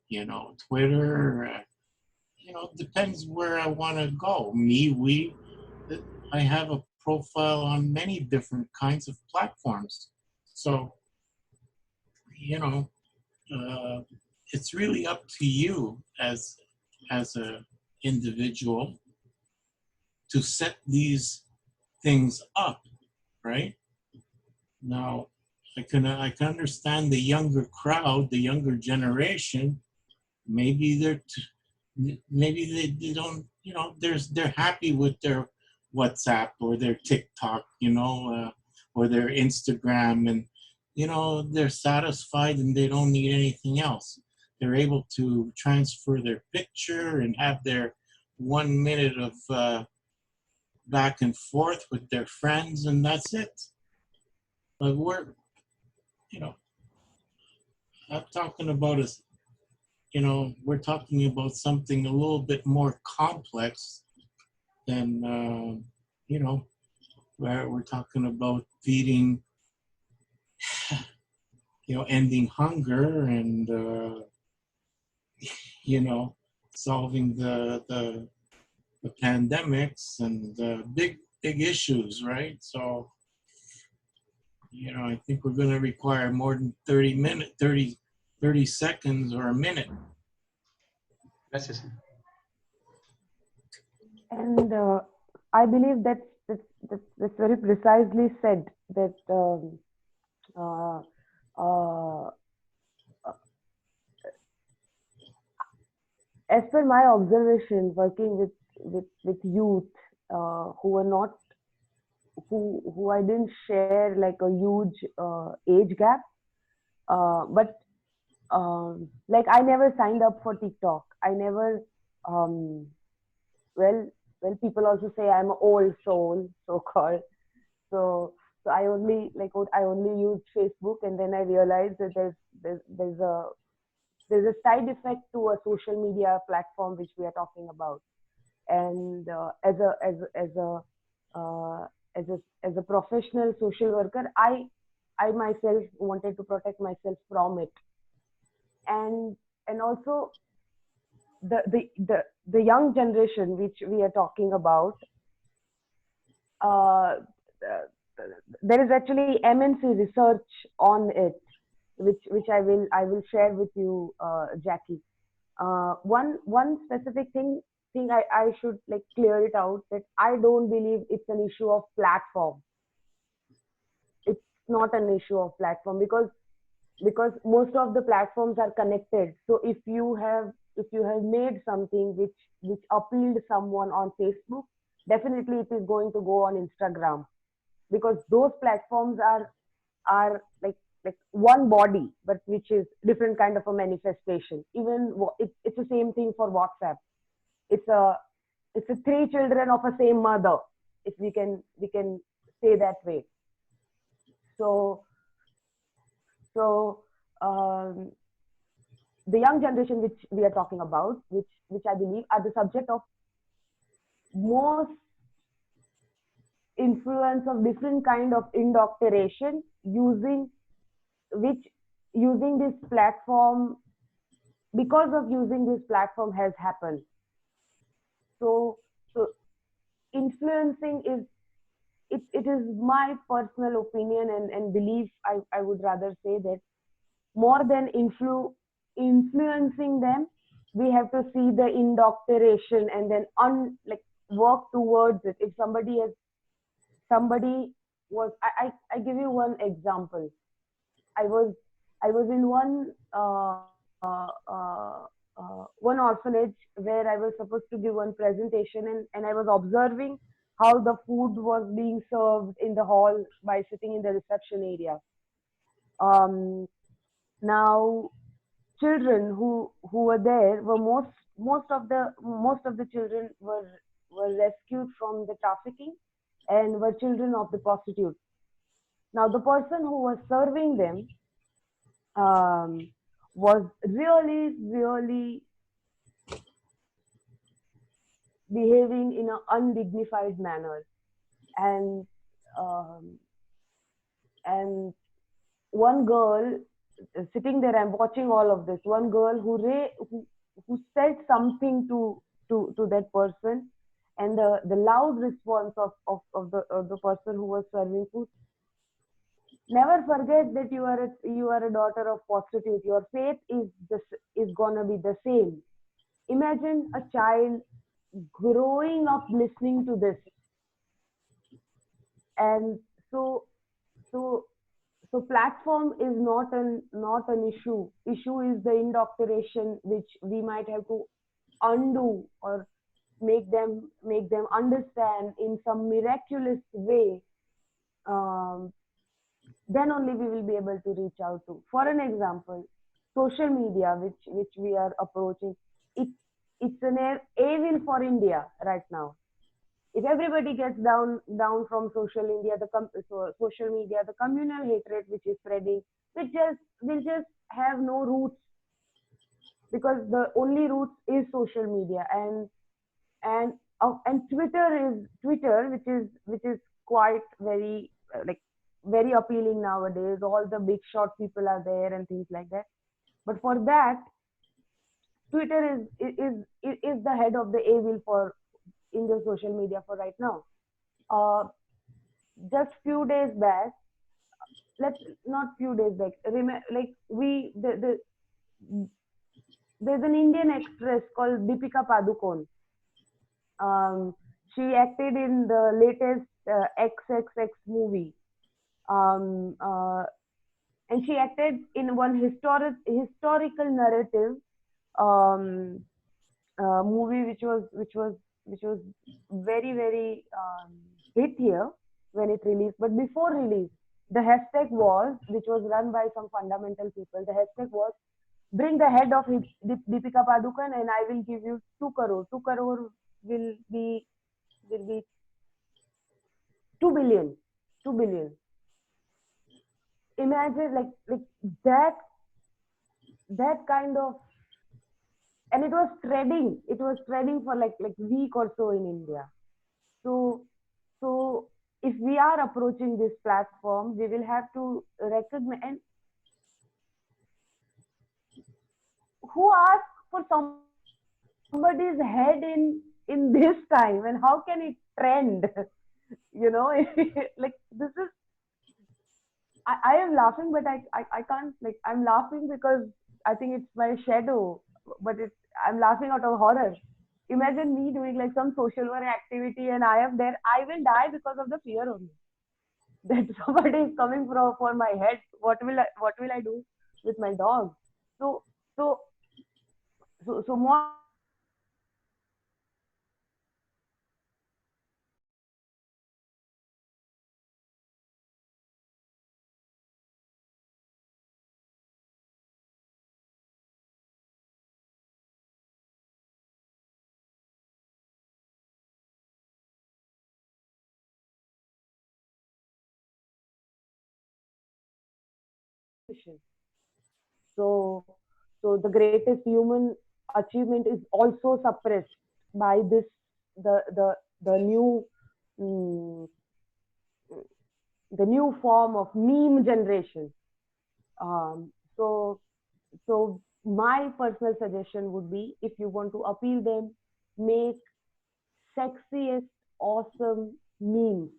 you know, Twitter. You know, depends where I want to go. I have a profile on many different kinds of platforms. So, you know, it's really up to you as a individual to set these things up, right? Now, I can understand the younger crowd, the younger generation. Maybe they don't, you know, they're happy with their WhatsApp or their TikTok, you know, or their Instagram, and you know, they're satisfied and they don't need anything else. They're able to transfer their picture and have their 1 minute of back and forth with their friends, and that's it. But you know, I'm talking about you know, we're talking about something a little bit more complex than, you know, where we're talking about feeding, you know, ending hunger and, you know, solving the pandemics and big issues, right? So, you know, I think we're going to require more than 30 seconds or a minute. Gracias. And I believe that's very precisely said that as per my observation, working with youth who are not who I didn't share like a huge age gap, but like I never signed up for TikTok. I never well people also say I'm an old soul, so called. So I only use Facebook, and then I realized that there's a side effect to a social media platform which we are talking about. And as a professional social worker, I myself wanted to protect myself from it. And also the young generation which we are talking about, uh, there is actually MNC research on it, which I will share with you, Jackie. One specific thing I should like clear it out, that I don't believe it's an issue of platform. It's not an issue of platform, because most of the platforms are connected. So if you have made something which appealed someone on Facebook, definitely it is going to go on Instagram, because those platforms are like one body, but which is different kind of a manifestation. Even it's the same thing for WhatsApp. It's a three children of a same mother, if we can say that way. So so um, the young generation which we are talking about, which I believe are the subject of most influence of different kind of indoctrination, which using this platform, because of using this platform has happened. So influencing is, it is my personal opinion and belief. I would rather say that more than influencing them, we have to see the indoctrination and then like work towards it. If somebody was, I give you one example. I was in one orphanage where I was supposed to give one presentation, and I was observing how the food was being served in the hall by sitting in the reception area. Um, Now, children who were there were most of the children were rescued from the trafficking and were children of the prostitutes. Now, the person who was serving them um, was really, really behaving in an undignified manner, and um, and one girl, sitting there and watching all of this, one girl who said something to that person, and the loud response of the person who was serving food: never forget that you are a daughter of prostitute. Your fate is gonna be the same. Imagine a child growing up listening to this. And so so so platform is not an issue is the indoctrination, which we might have to undo, or make them understand in some miraculous way. um, then only we will be able to reach out to. For an example, social media, which we are approaching, it it's an evil for India right now. If everybody gets down from social media, the communal hatred which is spreading will just have no roots, because the only roots is social media. And Twitter, which is quite very like very appealing nowadays. All the big shot people are there and things like that. But for that, Twitter is the head of the evil for in the social media for right now. uh, just few days back, let's not few days back, like there's an Indian actress called Deepika Padukone. um, she acted in the latest XXX movie. um, uh, and she acted in one historical narrative um, movie, which was very, very hit here when it released. But before release, the hashtag was, which was run by some fundamental people, the hashtag was, bring the head of Deepika Padukone and I will give you 2 crore. 2 crore will be 2 billion. 2 billion. Imagine like that kind of and it was trending. It was trending for like week or so in India. So if we are approaching this platform, we will have to recognize, and who asked for somebody's head in this time, and how can it trend? You know, like this is. I am laughing, but I can't, like, I'm laughing because I think it's my shadow, but I'm laughing out of horror. Imagine me doing like some social work activity and I am there. I will die because of the fear only. That somebody is coming for my head. What will I do with my dog? So so so more efficient. So so the greatest human achievement is also suppressed by this the new mm, the new form of meme generation. Um, so so my personal suggestion would be, if you want to appeal them, make sexiest awesome memes.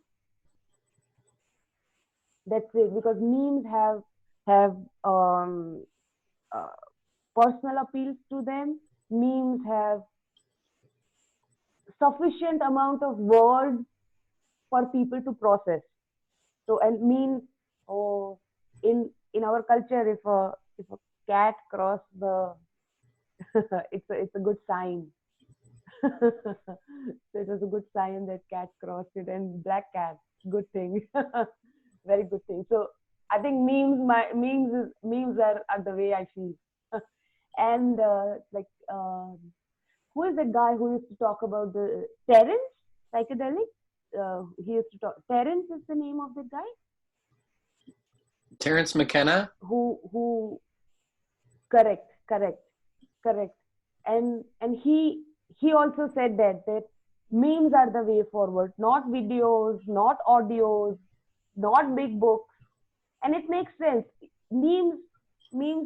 That's it, because memes have uh, personal appeals to them. Memes have sufficient amount of words for people to process. So, and memes, oh, in our culture, if a cat cross the it's a good sign. So it was a good sign that cat crossed it, and black cat, good thing. Very good thing. So I think memes are the way I feel. And like who is the guy who used to talk about the Terence psychedelic? He used to talk. Terence is the name of the guy Terence McKenna. who correct, correct, correct. And he also said that memes are the way forward, not videos, not audios, not big books. And it makes sense. Memes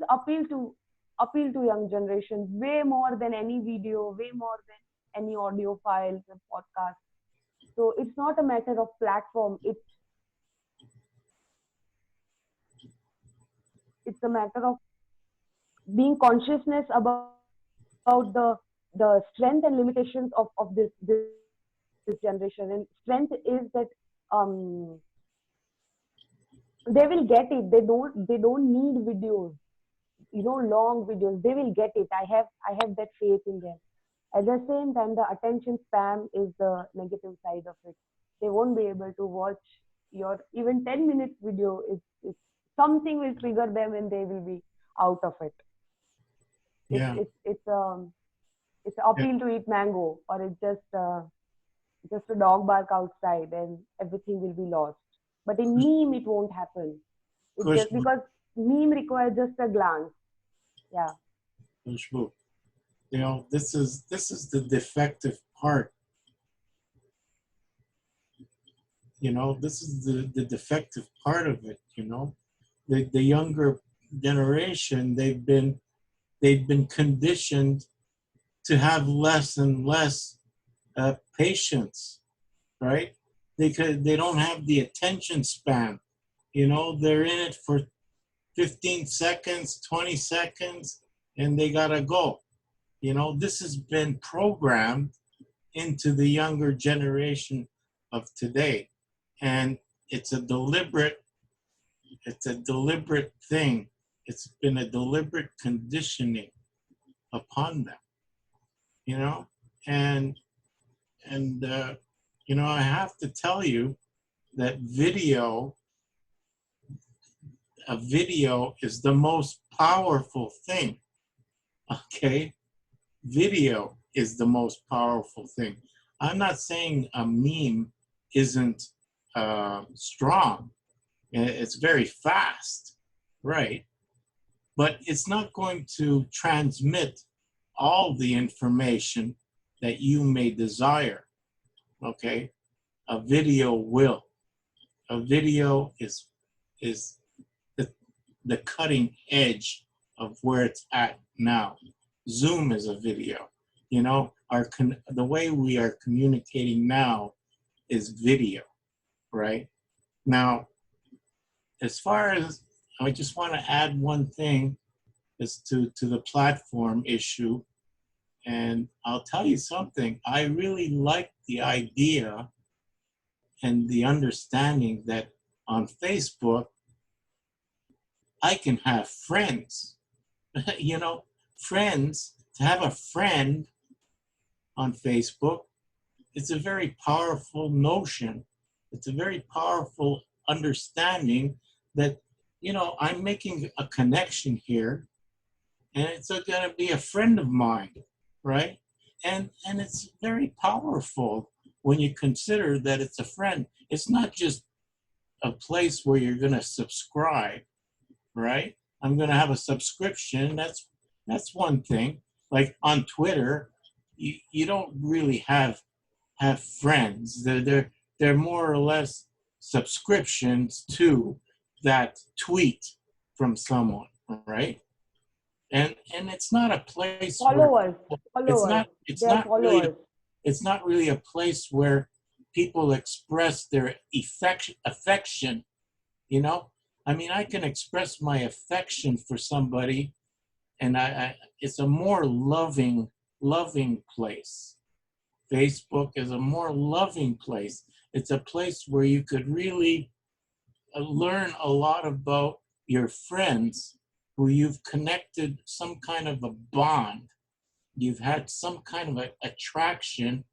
appeal to young generation way more than any video, way more than any audio files and podcasts. So it's not a matter of platform. It's a matter of being consciousness about the strength and limitations of this generation. And strength is that um, they will get it. They don't need videos, long videos. They will get it. I have that faith in them. At the same time, the attention spam is the negative side of it. They won't be able to watch your even 10 minutes video. It's something will trigger them and they will be out of it. Yeah. It's appeal to eat mango, or it's just a dog bark outside and everything will be lost. But in meme, it won't happen. It's just because meme requires just a glance. Yeah. Khushbu, this is the defective part. This is the defective part of it. The younger generation, they've been conditioned to have less and less patience, right? They don't have the attention span. They're in it for 15 seconds, 20 seconds, and they gotta go. This has been programmed into the younger generation of today. And it's a deliberate thing. It's been a deliberate conditioning upon them, and I have to tell you that a video is the most powerful thing. Okay, video is the most powerful thing. I'm not saying a meme isn't strong. It's very fast, right? But it's not going to transmit all the information that you may desire. Okay, a video will. A video is the cutting edge of where it's at now. Zoom is a video. You know, the way we are communicating now is video, right? Now, as far as, I just want to add one thing as to the platform issue. And I'll tell you something, I really like the idea and the understanding that on Facebook, I can have friends. You know, friends, to have a friend on Facebook, it's a very powerful notion. It's a very powerful understanding that, you know, I'm making a connection here, and it's going to be a friend of mine, right? And it's very powerful when you consider that it's a friend. It's not just a place where you're going to subscribe, right? I'm going to have a subscription. That's one thing. Like on Twitter, you don't really have friends. They're more or less subscriptions to that tweet from someone, right? And it's not a place where Followers. Followers. it's They are not really followers. it's not really a place where people express their affection, you know? I mean, I can express my affection for somebody, and it's a more loving place. Facebook is a more loving place. It's a place where you could really learn a lot about your friends who you've connected some kind of a bond. You've had some kind of attraction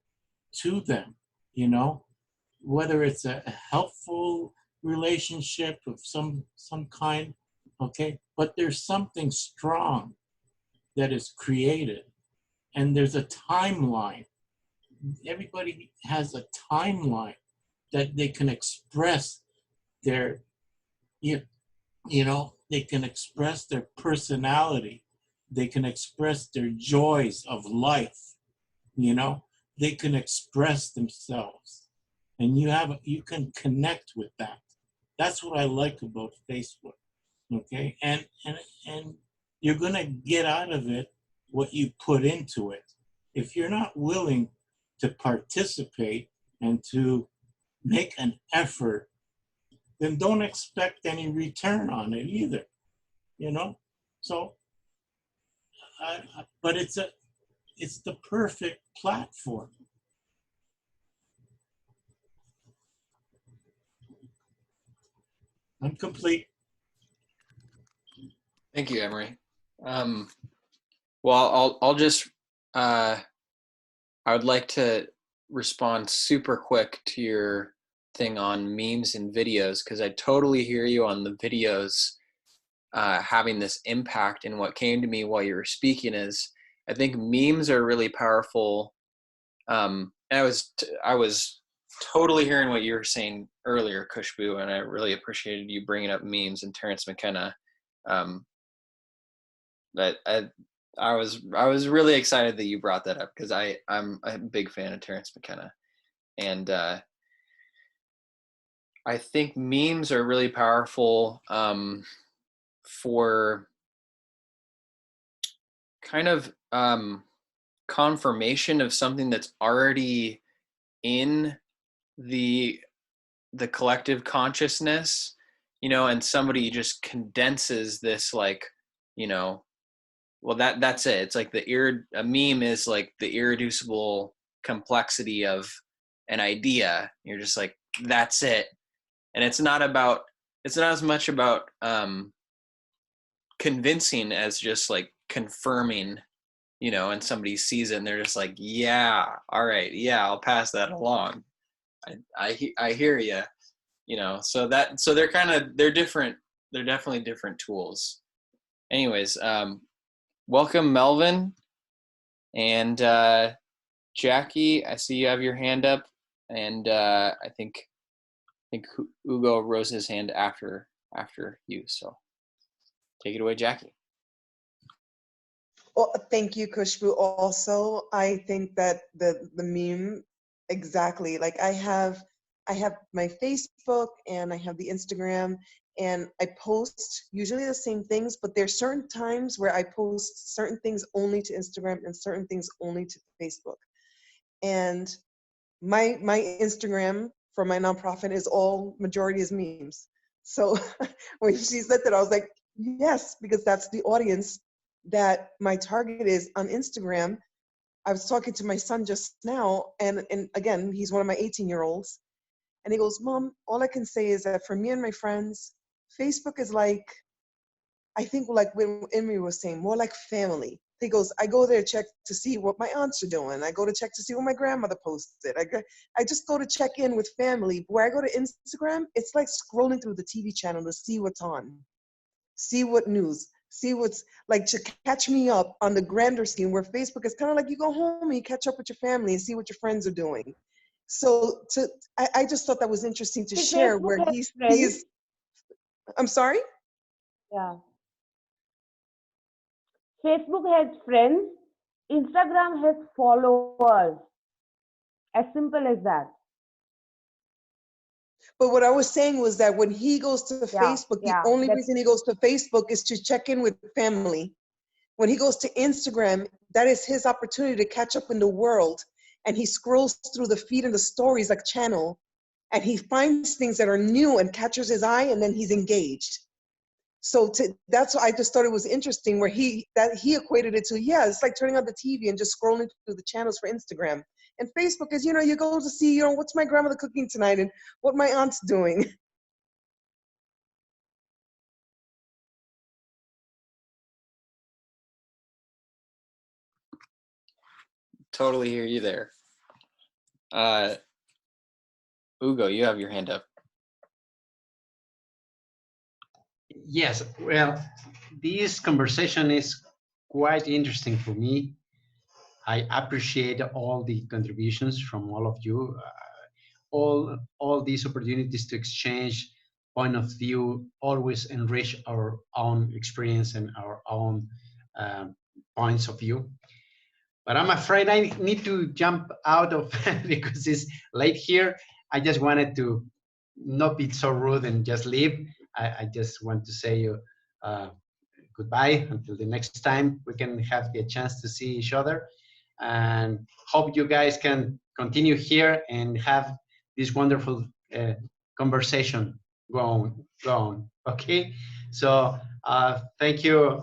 to them, you know, whether it's a helpful relationship of some kind, okay? But there's something strong that is created, and there's a timeline. Everybody has a timeline that they can express their, you know, they can express their personality. They can express their joys of life, you know. They can express themselves, and you can connect with that. That's what I like about Facebook, okay? And you're gonna get out of it what you put into it. If you're not willing to participate and to make an effort, then don't expect any return on it either, you know? So, but it's the perfect platform. I'm complete. Thank you, Emery. Well, I'll just I would like to respond super quick to your thing on memes and videos, because I totally hear you on the videos having this impact. And what came to me while you were speaking is, I think memes are really powerful. And I was totally hearing what you were saying earlier, Kushbu, and I really appreciated you bringing up memes and Terence McKenna. But I was really excited that you brought that up, because I'm a big fan of Terence McKenna, and I think memes are really powerful for kind of confirmation of something that's already in the collective consciousness, you know, and somebody just condenses this, like, you know, well, that's it. It's like a meme is like the irreducible complexity of an idea. You're just like, that's it. And it's not as much about convincing as just like confirming, you know, and somebody sees it and they're just like, yeah, all right, yeah, I'll pass that along. I hear you, you know. So they're different. They're definitely different tools. Anyways, welcome, Melvin, and Jackie. I see you have your hand up, and I think Ugo rose his hand after you. So take it away, Jackie. Well, thank you, Kushbu. Also, I think that the meme exactly like I have my Facebook and I have the Instagram, and I post usually the same things, but there's certain times where I post certain things only to Instagram and certain things only to Facebook. And my Instagram for my nonprofit is all majority is memes. So when she said that, I was like, yes, because that's the audience that my target is on Instagram. I was talking to my son just now, and again, he's one of my 18-year-olds, and he goes, Mom, all I can say is that for me and my friends, Facebook is like, I think like when Emery was saying, more like family. He goes, I go there to check to see what my aunts are doing. I go to check to see what my grandmother posted. I just go to check in with family. Where I go to Instagram, it's like scrolling through the TV channel to see what's on, see what news, see what's like to catch me up on the grander scheme where Facebook is kind of like you go home and you catch up with your family and see what your friends are doing. So I just thought that was interesting to See, share Facebook where has he friends. sees, I'm sorry? Yeah. Facebook has friends. Instagram has followers. As simple as that. But what I was saying was that when he goes to Yeah, Facebook, the yeah. only That's reason he goes to Facebook is to check in with family. When he goes to Instagram, that is his opportunity to catch up in the world. And he scrolls through the feed and the stories like channel, and he finds things that are new and catches his eye, and then he's engaged. So that's why I just thought it was interesting where he equated it to, yeah, it's like turning on the TV and just scrolling through the channels for Instagram. And Facebook is, you go to see, what's my grandmother cooking tonight and what my aunt's doing. Totally hear you there. Ugo, you have your hand up. Yes, well, this conversation is quite interesting for me. I appreciate all the contributions from all of you, all these opportunities to exchange point of view always enrich our own experience and our own points of view. But I'm afraid I need to jump out of because it's late here. I just wanted to not be so rude and just leave. I just want to say you goodbye until the next time we can have the chance to see each other, and hope you guys can continue here and have this wonderful conversation go on. Okay, so thank you,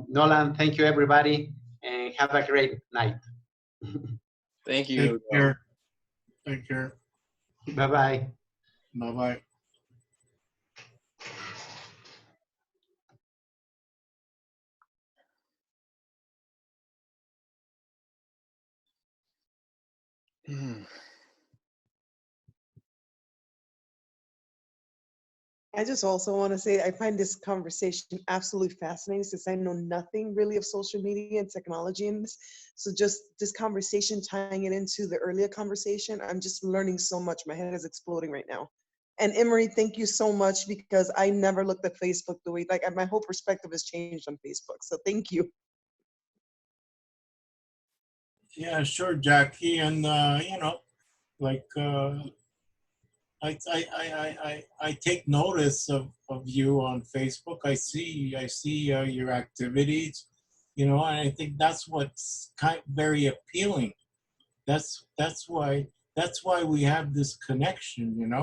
Nolan. Thank you, everybody, and have a great night. Thank you, Take Ugo. care. Take care. Bye bye. Bye-bye. I just also want to say I find this conversation absolutely fascinating since I know nothing really of social media and technology in this. So just this conversation, tying it into the earlier conversation, I'm just learning so much. My head is exploding right now. And Emery, thank you so much because I never looked at Facebook the way, like my whole perspective has changed on Facebook. So thank you. Yeah, sure, Jackie. And, like, I take notice of you on Facebook. I see your activities, and I think that's what's very appealing. That's why we have this connection.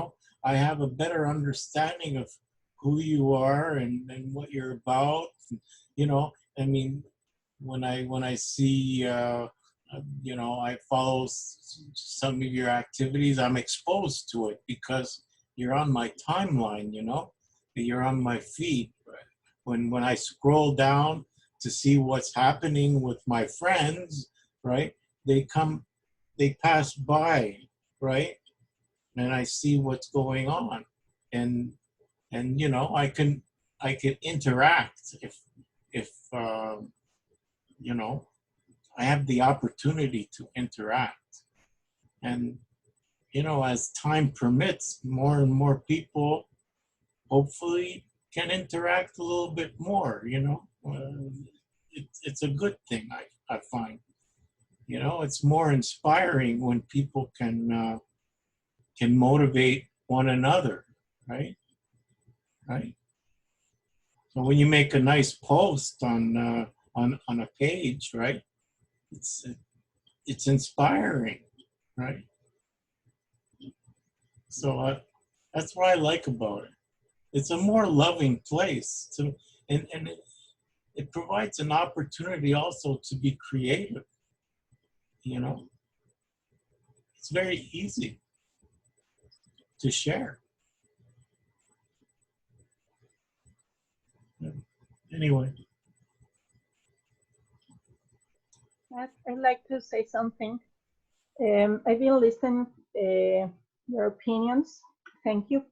I have a better understanding of who you are and what you're about. I mean, when I see I follow some of your activities. I'm exposed to it because you're on my timeline. You're on my feed. When I scroll down to see what's happening with my friends, right? They pass by, right? And I see what's going on, and I can interact if I have the opportunity to interact. And, as time permits, more and more people hopefully can interact a little bit more. it's a good thing, I find. You know, it's more inspiring when people can motivate one another, right? Right. So when you make a nice post on a page, right? It's inspiring, right? So that's what I like about it. It's a more loving place to, and it provides an opportunity also to be creative. You know, it's very easy to share. Anyway, I'd like to say something. I've been listening your opinions. Thank you.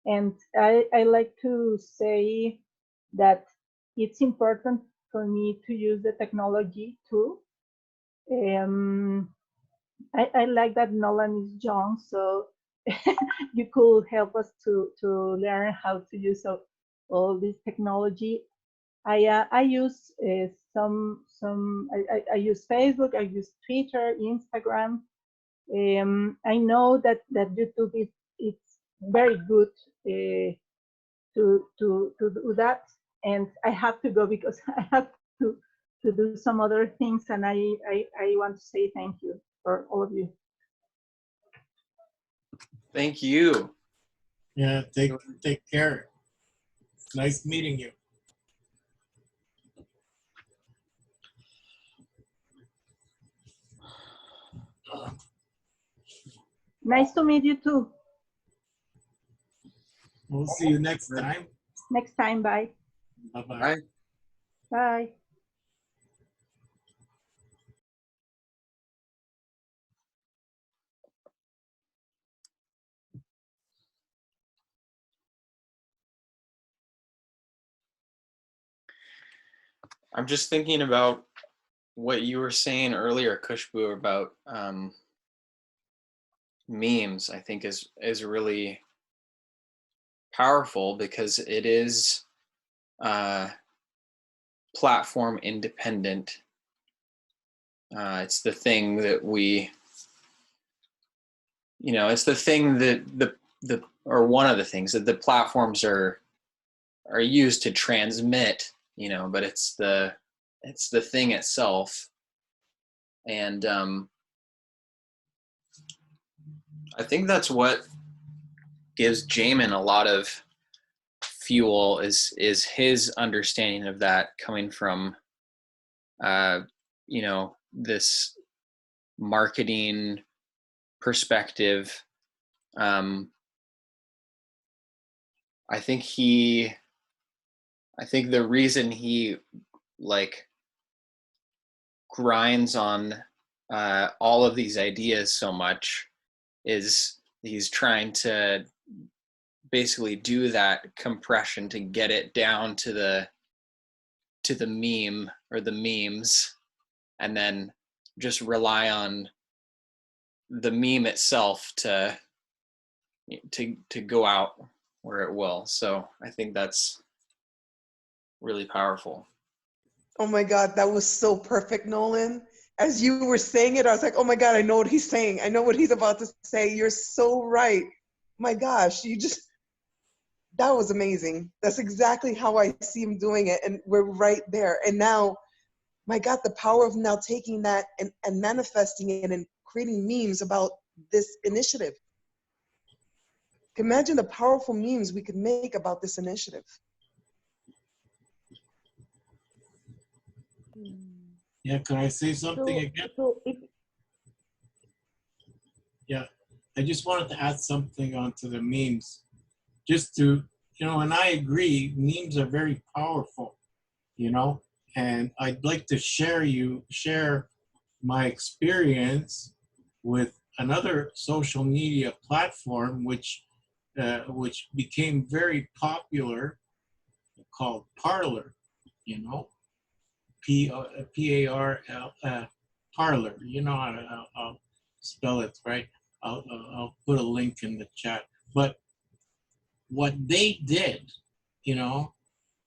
And I like to say that it's important for me to use the technology too. I like that Nolan is young, so you could help us to learn how to use all this technology. I use I use Facebook, I use Twitter, Instagram. I know that YouTube it's very good to do that, and I have to go because I have to do some other things, and I want to say thank you for all of you. Thank you. yeah, take care. It's nice meeting you. Nice to meet you too. We'll see you next time. Next time, bye. Bye-bye. Bye. Bye. I'm just thinking about what you were saying earlier, Kushbu, about memes. I think is really powerful because it is platform independent. It's the thing that we, it's the thing that or one of the things that the platforms are used to transmit, but it's the thing itself. And I think that's what gives Jamin a lot of fuel is his understanding of that coming from this marketing perspective. I think the reason he grinds on all of these ideas so much is he's trying to basically do that compression to get it down to the meme or the memes, and then just rely on the meme itself to go out where it will. So I think that's really powerful. Oh my God, that was so perfect, Nolan. As you were saying it, I was like, oh my God, I know what he's saying. I know what he's about to say. You're so right. My gosh, that was amazing. That's exactly how I see him doing it. And we're right there. And now, my God, the power of now taking that and manifesting it and creating memes about this initiative. Imagine the powerful memes we could make about this initiative. Yeah, can I say something again? Yeah, I just wanted to add something onto the memes. Just to, and I agree, memes are very powerful, and I'd like to share my experience with another social media platform which became very popular, called Parler, P-A-R-L, Parler. I'll spell it right. I'll put a link in the chat. But what they did,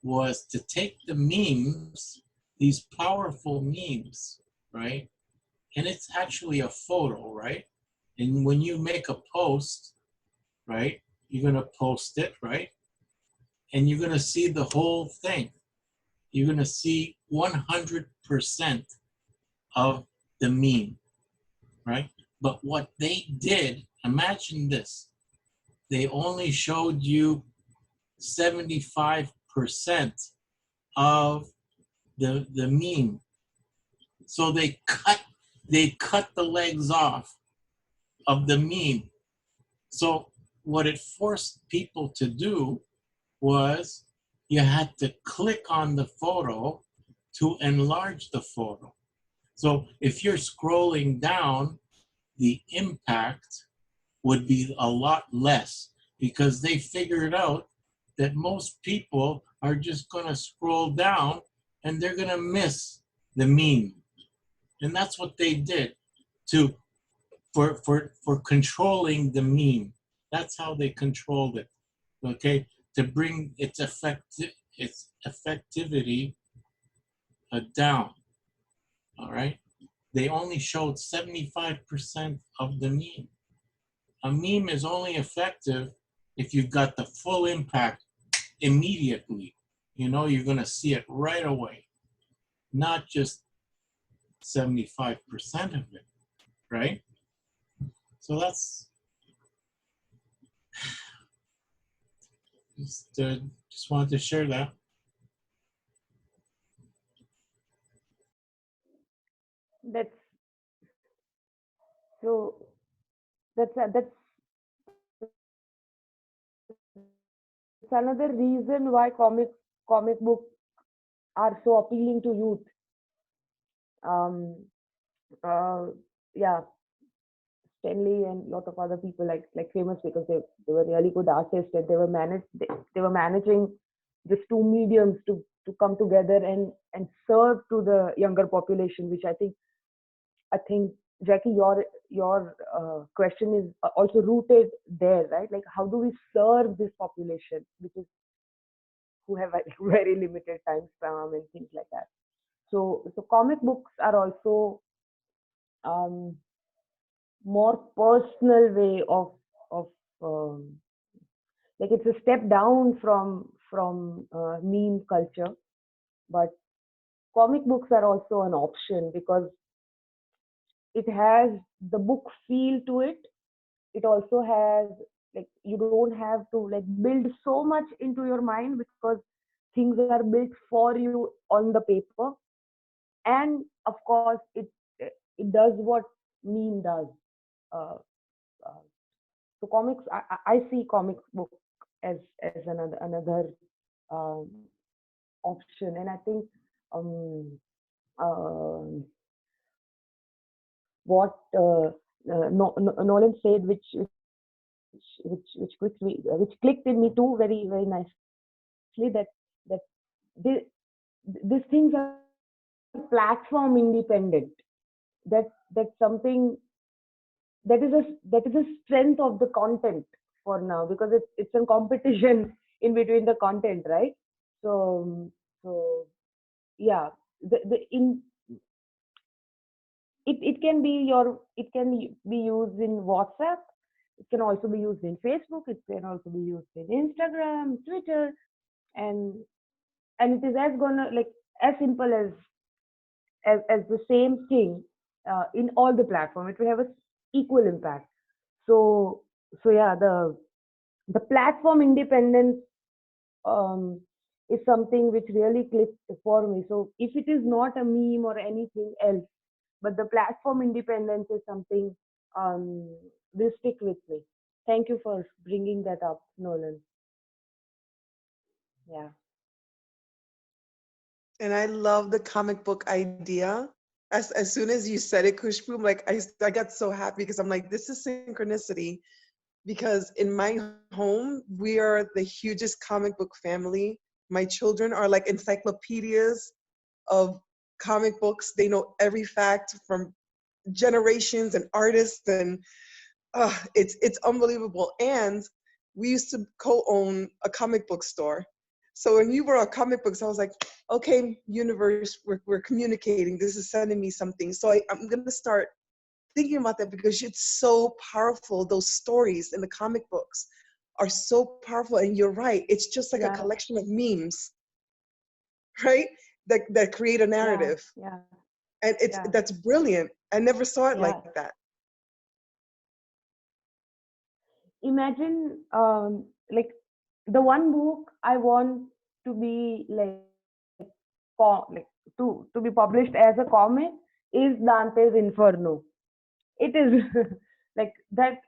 was to take the memes these powerful memes, right? And it's actually a photo, right? And when you make a post, right, you're going to post it, right? And you're going to see the whole thing. You're going to see 100% of the meme, right? But what they did, imagine this, they only showed you 75% of the meme. So they cut the legs off of the meme. So what it forced people to do was you had to click on the photo to enlarge the photo. So if you're scrolling down, the impact would be a lot less because they figured out that most people are just going to scroll down and they're going to miss the meme. And that's what they did to for controlling the meme. That's how they controlled it. Okay, to bring its effectivity down. All right, they only showed 75% of the meme. A meme is only effective if you've got the full impact immediately. You know, you're going to see it right away, not just 75% of it, right? So that's just wanted to share that. That's so. That's another reason why comic books are so appealing to youth. Um, uh, yeah, Stanley and a lot of other people like famous because they were really good artists and they were managing these two mediums to come together and serve to the younger population, which I think Jackie, your question is also rooted there, right? Like, how do we serve this population, which is who have like, very limited time span and things like that. So comic books are also um, more personal way of um, like it's a step down from meme culture, but comic books are also an option because it has the book feel to it. It also has like you don't have to like build so much into your mind because things are built for you on the paper, and of course it does what meme does. uh, uh, so comics, I see comic book as another um, option, and I think um, uh, what Nolan said, which clicked in me too very very nicely, that they, these things are platform independent. That's something that is a strength of the content for now, because it's a competition in between the content, right? So yeah, the in it can be it can be used in WhatsApp. It can also be used in Facebook. It can also be used in Instagram, Twitter, and it is as gonna like as simple as the same thing in all the platform. It will have a equal impact. So yeah, the platform independence um, is something which really clicked for me. So if it is not a meme or anything else, but the platform independence is something um, will stick with me. Thank you for bringing that up, Nolan. Yeah. And I love the comic book idea. As soon as you said it, Kushbu, I'm like I got so happy because I'm like, this is synchronicity. Because in my home, we are the hugest comic book family. My children are like encyclopedias of comic books. They know every fact from generations and artists, and it's unbelievable. And we used to co-own a comic book store. So when you were on comic books, I was like, okay, universe, we're communicating. This is sending me something. So I'm going to start thinking about that because it's so powerful. Those stories in the comic books are so powerful. And you're right. It's just like a Yeah. collection of memes, right? That create a narrative. Yeah. And Yeah. that's brilliant. I never saw it Yeah. like that. Imagine, like the one book I want to be like, like to be published as a comic is Dante's Inferno. It is like that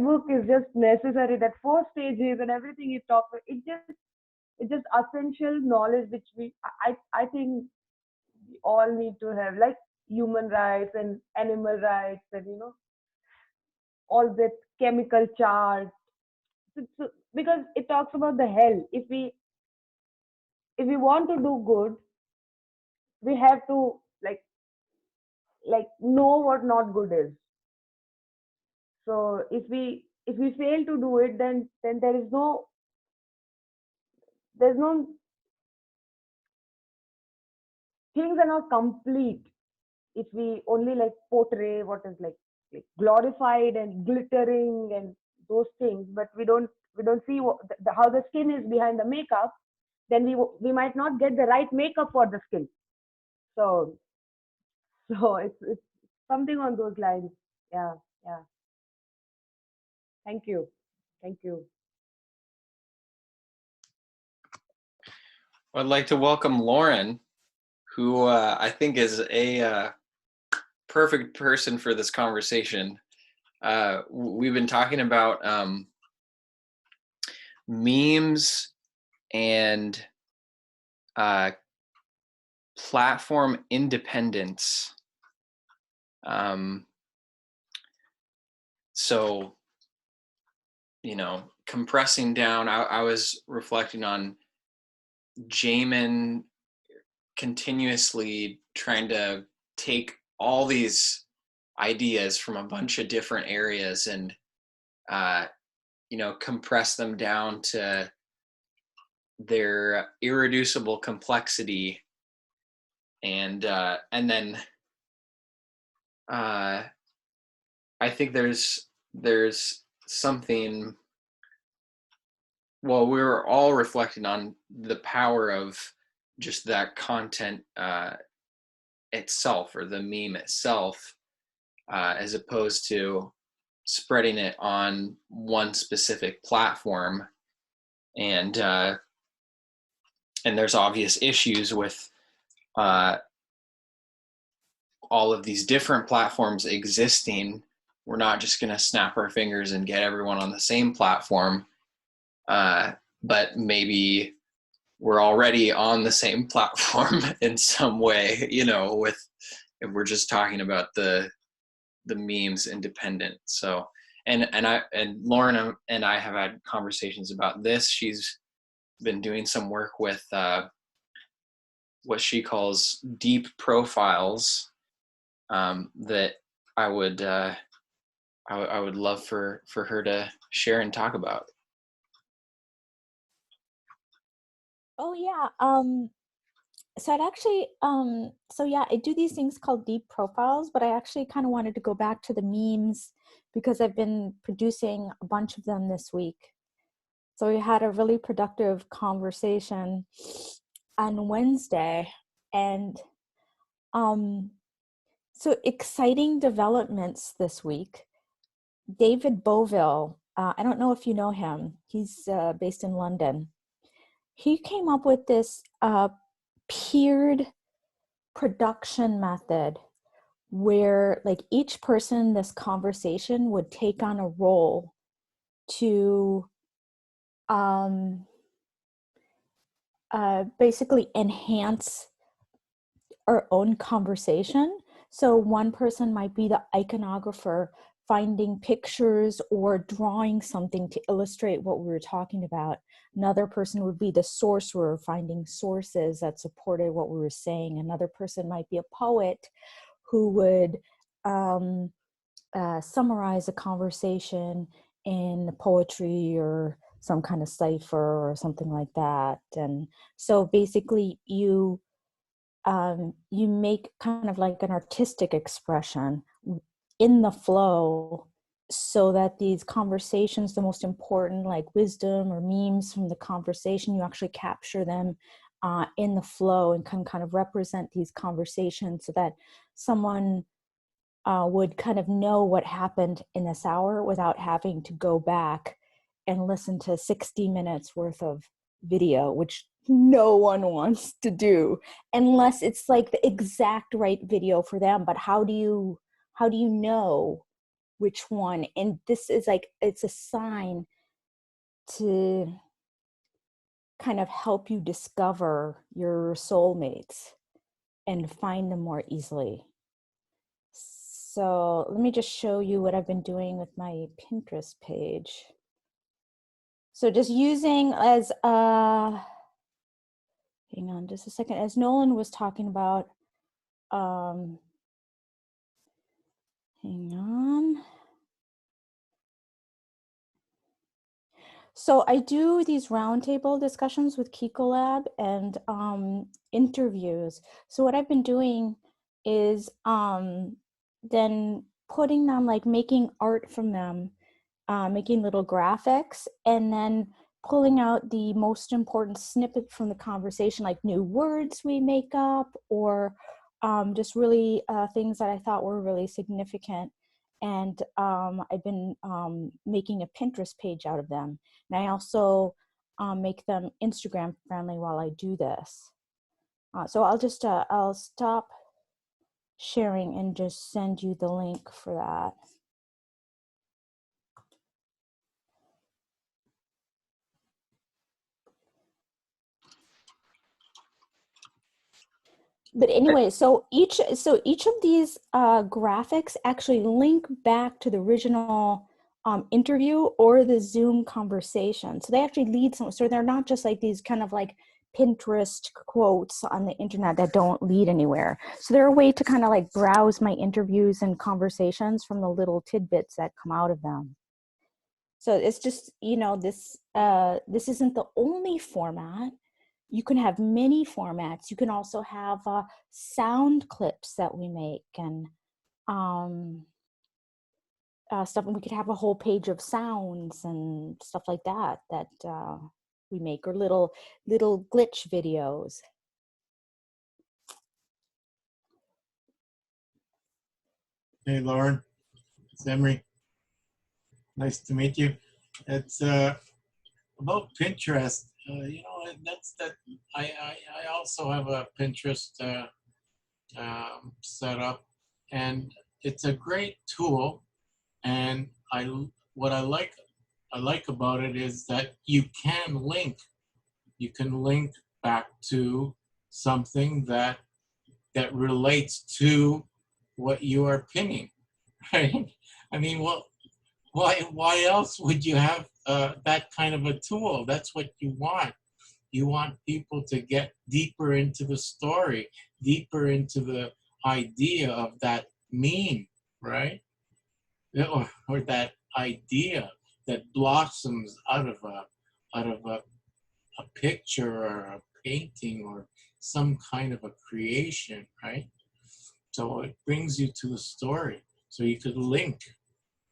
book is just necessary. That 4 stages and everything you talk about, it's just essential knowledge which I think we all need to have, like human rights and animal rights, and all that chemical charge. Because it talks about the hell. If we want to do good, we have to know what not good is. So if we fail to do it, then there's no things are not complete if we only like portray what is like glorified and glittering and those things, but we don't see how the skin is behind the makeup. Then we might not get the right makeup for the skin. So it's something on those lines. Yeah, yeah. Thank you, thank you. I'd like to welcome Lauren, who I think is a perfect person for this conversation. We've been talking about memes and platform independence. So, compressing down, I was reflecting on Jamin continuously trying to take all these ideas from a bunch of different areas and compress them down to their irreducible complexity, and then I think there's something. Well, we were all reflecting on the power of just that content itself, or the meme itself, as opposed to spreading it on one specific platform. And there's obvious issues with all of these different platforms existing. We're not just going to snap our fingers and get everyone on the same platform, but maybe we're already on the same platform in some way, if we're just talking about the memes independent. So, and Lauren and I have had conversations about this. She's been doing some work with what she calls deep profiles, that I would love for her to share and talk about. Oh yeah. So I'd actually, so yeah, I do these things called deep profiles, but I actually kind of wanted to go back to the memes because I've been producing a bunch of them this week. So we had a really productive conversation on Wednesday, and so exciting developments this week. David Boville, I don't know if you know him. He's based in London. He came up with this peered production method where like each person in this conversation would take on a role to basically enhance our own conversation. So one person might be the iconographer, finding pictures or drawing something to illustrate what we were talking about. Another person would be the sorcerer, finding sources that supported what we were saying. Another person might be a poet who would summarize a conversation in poetry or some kind of cipher or something like that. And so basically you make kind of like an artistic expression in the flow, so that these conversations, the most important like wisdom or memes from the conversation, you actually capture them in the flow and can kind of represent these conversations, so that someone would kind of know what happened in this hour without having to go back and listen to 60 minutes worth of video, which no one wants to do unless it's like the exact right video for them. But how do you know which one? And this is like, it's a sign to kind of help you discover your soulmates and find them more easily. So let me just show you what I've been doing with my Pinterest page. So just using as hang on just a second, as Nolan was talking about, hang on. So I do these roundtable discussions with Kikolab and interviews. So what I've been doing is then putting them, like making art from them, making little graphics, and then pulling out the most important snippet from the conversation, like new words we make up, or just really things that I thought were really significant. And I've been making a Pinterest page out of them. And I also make them Instagram friendly while I do this. So I'll just, I'll stop sharing and just send you the link for that. But anyway, so each of these graphics actually link back to the original interview or the Zoom conversation. So they actually lead some, so they're not just like these kind of like Pinterest quotes on the internet that don't lead anywhere. So they're a way to kind of like browse my interviews and conversations from the little tidbits that come out of them. So it's just, you know, this isn't the only format. You can have many formats. You can also have sound clips that we make, and stuff. And we could have a whole page of sounds and stuff like that we make, or little glitch videos. Hey, Lauren, it's Emery. Nice to meet you. It's about Pinterest. You know, that's that. I also have a Pinterest set up, and it's a great tool. And what I like about it is that you can link. You can link back to something that relates to what you are pinning, right? I mean, well, why else would you have that kind of a tool? That's what you want. You want people to get deeper into the story, deeper into the idea of that meme, right? Or that idea that blossoms out of a picture or a painting or some kind of a creation, right? So it brings you to the story. So you could link.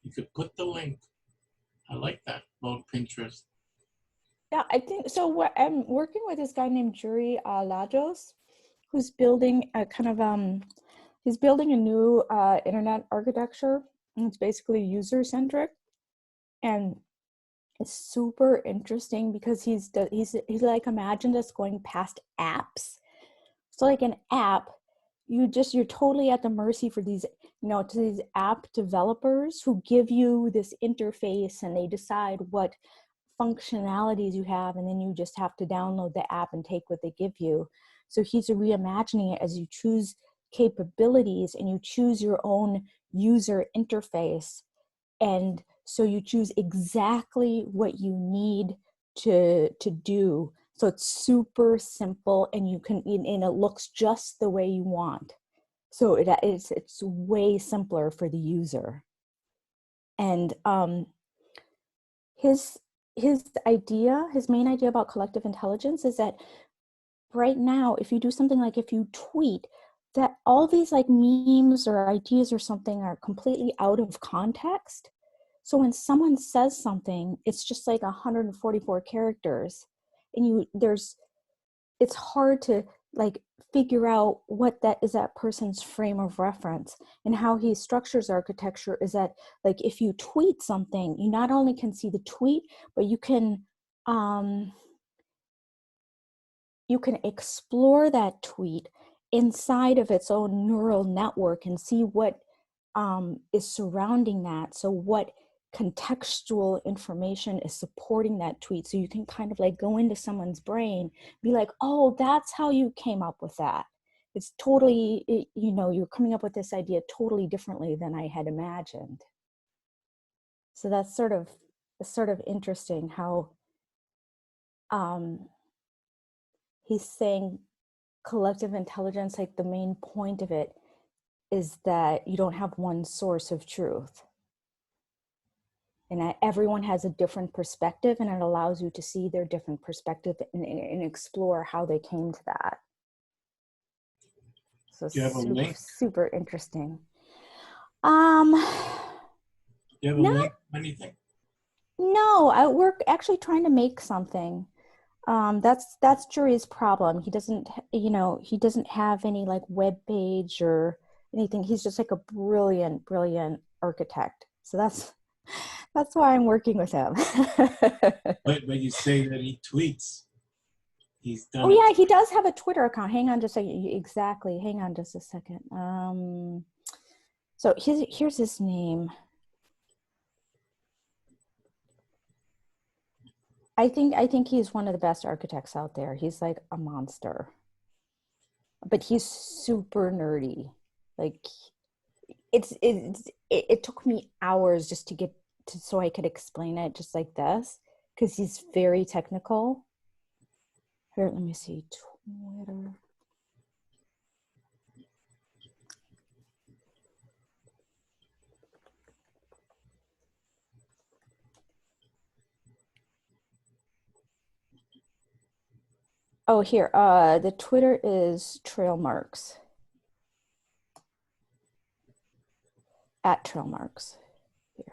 You could put the link. I like that about Pinterest. Yeah, I think so. What I'm working with this guy named Yuri Lajos, who's building a kind of he's building a new internet architecture, and it's basically user centric, and it's super interesting because he's like imagined us going past apps. So like an app, you're totally at the mercy for these, you know, to these app developers who give you this interface and they decide what functionalities you have, and then you just have to download the app and take what they give you. So he's reimagining it as you choose capabilities and you choose your own user interface. And so you choose exactly what you need to do. So it's super simple, and you can, and it looks just the way you want. So it's way simpler for the user. And his his main idea about collective intelligence is that right now, if you do something like if you tweet, that all these like memes or ideas or something are completely out of context. So when someone says something, it's just like 144 characters, and it's hard to like figure out what that person's frame of reference. And how he structures architecture is that like if you tweet something, you not only can see the tweet, but you can explore that tweet inside of its own neural network and see what is surrounding that. So what contextual information is supporting that tweet. So you can kind of like go into someone's brain, be like, oh, that's how you came up with that. It's totally, you know, you're coming up with this idea totally differently than I had imagined. So that's sort of interesting how he's saying collective intelligence, like the main point of it is that you don't have one source of truth. And that everyone has a different perspective, and it allows you to see their different perspective and explore how they came to that. So Do you have a link? super interesting. Do you have a No. link? Anything? No, we're actually trying to make something. That's Jury's problem. He doesn't, you know, he doesn't have any like web page or anything. He's just like a brilliant architect. So that's why I'm working with him. But you say that he tweets. He's done. Oh yeah, he does have a Twitter account. Hang on just a second. Exactly. Hang on just a second. So here's his name. I think he's one of the best architects out there. He's like a monster, but he's super nerdy. Like it took me hours just to get to, so I could explain it just like this, because he's very technical. Here, let me see, Twitter. Oh, here, the Twitter is Trailmarks. At Trailmarks. Here.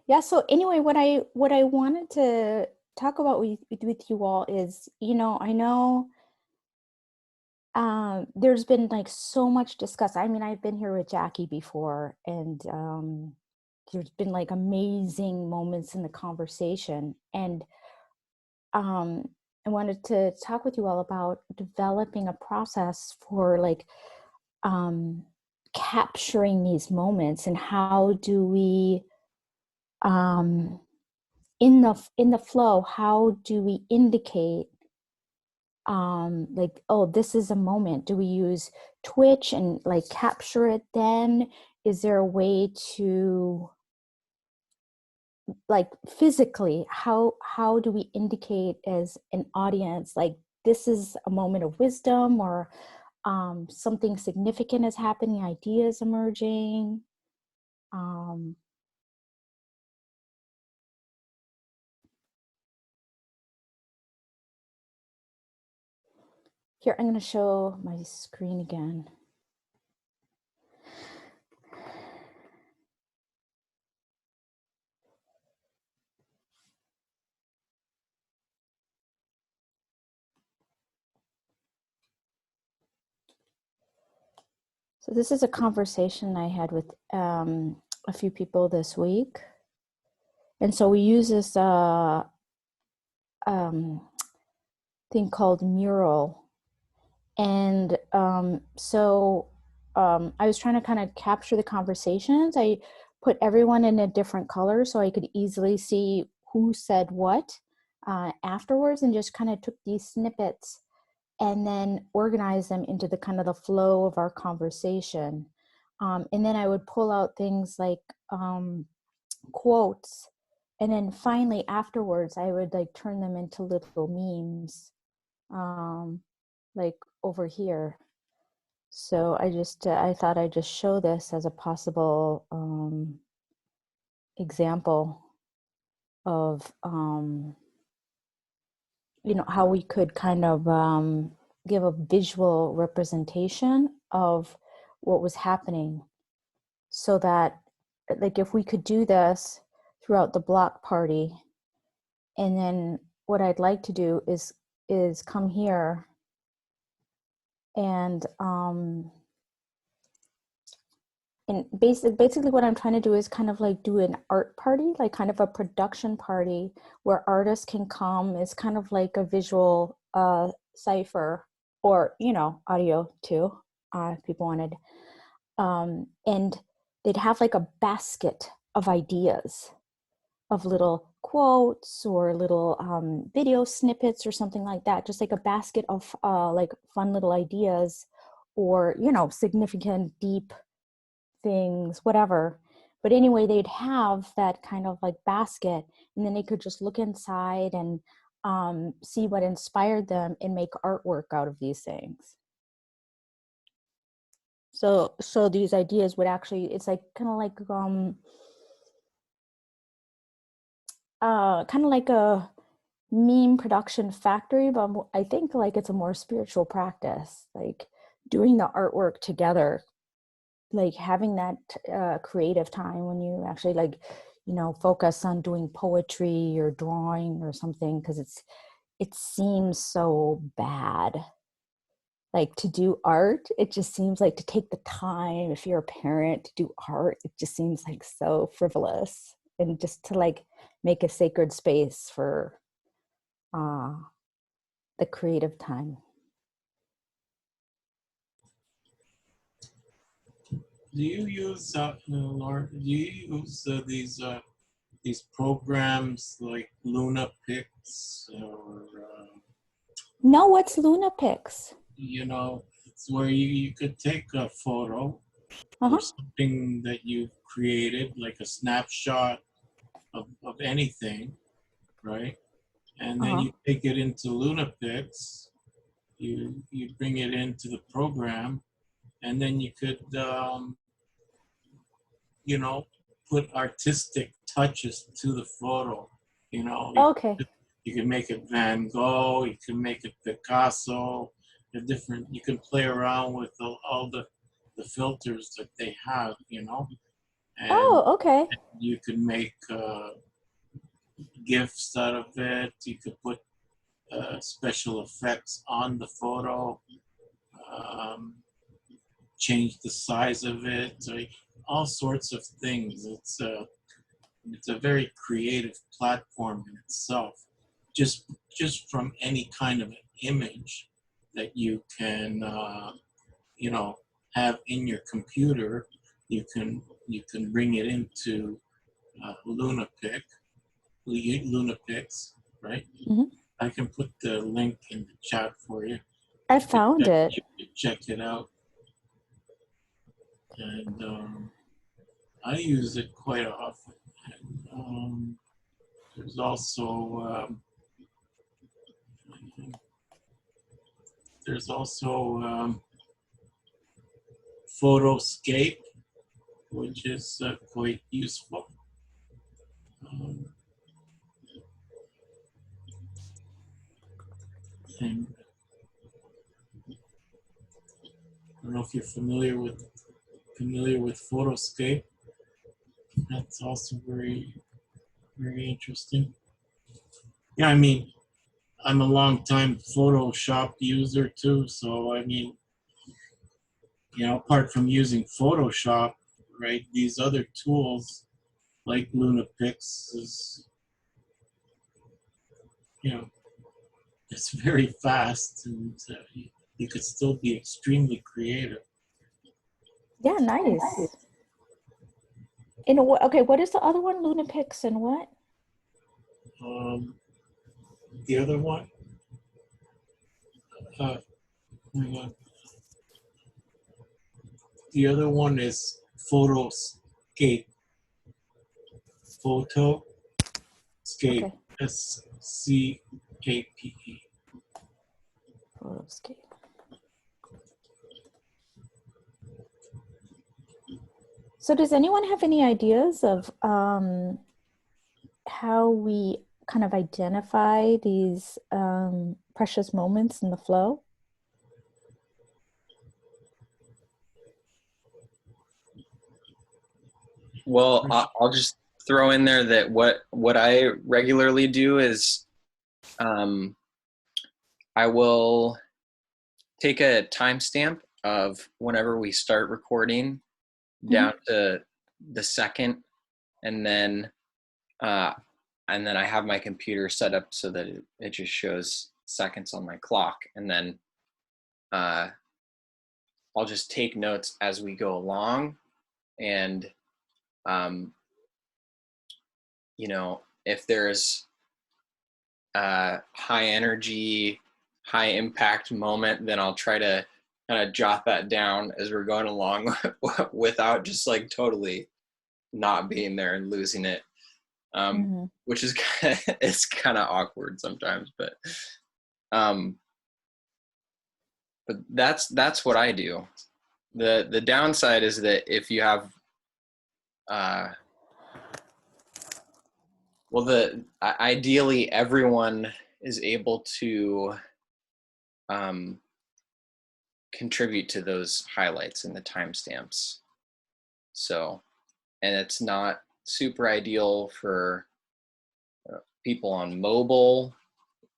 Yeah, so anyway, what I wanted to talk about with you all is, you know, I know there's been like so much discussed. I mean, I've been here with Jackie before, and there's been like amazing moments in the conversation. And I wanted to talk with you all about developing a process for like capturing these moments, and how do we in the flow, how do we indicate like, oh, this is a moment? Do we use Twitch and like capture it then? Is there a way to like physically, how do we indicate as an audience, like this is a moment of wisdom, or something significant is happening, ideas emerging? Here, I'm going to show my screen again. So this is a conversation I had with a few people this week. And so we use this thing called Mural. And so I was trying to kind of capture the conversations. I put everyone in a different color so I could easily see who said what afterwards, and just kind of took these snippets and then organize them into the kind of the flow of our conversation. And then I would pull out things like quotes, and then finally afterwards I would like turn them into little memes, like over here. So I thought I'd just show this as a possible example of how we could kind of give a visual representation of what was happening, so that like if we could do this throughout the block party, and then what I'd like to do is come here and basically what I'm trying to do is kind of like do an art party, like kind of a production party where artists can come. It's kind of like a visual cipher, or audio too, if people wanted. And they'd have like a basket of ideas, of little quotes or little video snippets or something like that, just like a basket of like fun little ideas, or significant deep things, whatever. But anyway, they'd have that kind of like basket, and then they could just look inside and see what inspired them and make artwork out of these things. So these ideas would actually, it's like kind of like a meme production factory, but I think like it's a more spiritual practice, like doing the artwork together, like having that creative time when you actually like focus on doing poetry or drawing or something, because it seems so bad, like to do art. It just seems like to take the time, if you're a parent, to do art, it just seems like so frivolous, and just to like make a sacred space for the creative time. Do you use, Laura, do you use these programs like LunaPix or, No, what's LunaPix? it's where you could take a photo or something that you've created, like a snapshot of anything, right? And then you take it into LunaPix, you bring it into the program, and then you could, put artistic touches to the photo. Okay. You can make it Van Gogh, you can make it Picasso, you can play around with all the filters that they have, and Okay. you can make gifts out of it. You could put special effects on the photo, change the size of it, all sorts of things. It's a very creative platform in itself. Just from any kind of an image that you can have in your computer, you can bring it into LunaPix, right? Mm-hmm. I can put the link in the chat for you. I found it. You can check it out. And I use it quite often. And, there's also Photoscape, which is quite useful. And I don't know if you're familiar with Photoscape. That's also very, very interesting. Yeah, I mean, I'm a long-time Photoshop user too, so I mean, apart from using Photoshop, right, these other tools like LunaPix is, it's very fast, and you could still be extremely creative. Yeah, nice. Okay, what is the other one? LunaPix and what? The other one, Hang on. The other one is Photoscape. Photoscape. Okay. SCAPE. Photoscape. So does anyone have any ideas of how we kind of identify these precious moments in the flow? Well, I'll just throw in there that what I regularly do is I will take a timestamp of whenever we start recording down to the second, and then I have my computer set up so that it just shows seconds on my clock, and then I'll just take notes as we go along, and you know, if there's a high energy, high impact moment, then I'll try to kind of jot that down as we're going along without just like totally not being there and losing it. Which is it's kind of awkward sometimes, but that's what I do. The downside is that if you have ideally everyone is able to contribute to those highlights in the timestamps. So, and it's not super ideal for people on mobile,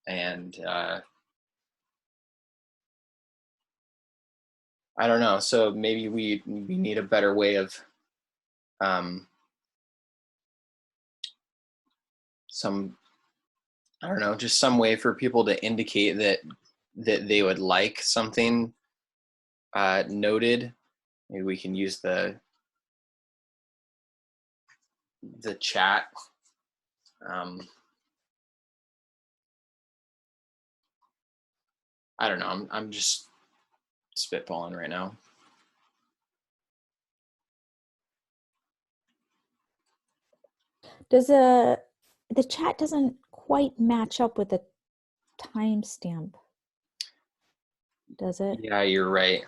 and I don't know. So maybe we need a better way of just some way for people to indicate that they would like something noted. Maybe we can use the chat. I don't know. I'm just spitballing right now. The chat doesn't quite match up with the timestamp, does it? Yeah, you're right.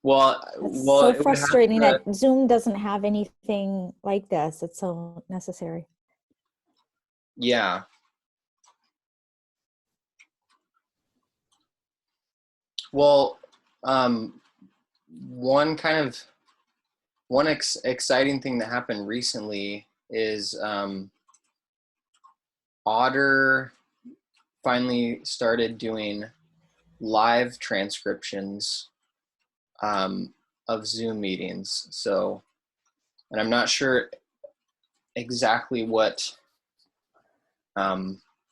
Well, It's well, so it would have frustrating to- that Zoom doesn't have anything like this. It's so necessary. Yeah. Well, one exciting thing that happened recently is Otter finally started doing live transcriptions of Zoom meetings. So, and I'm not sure exactly what.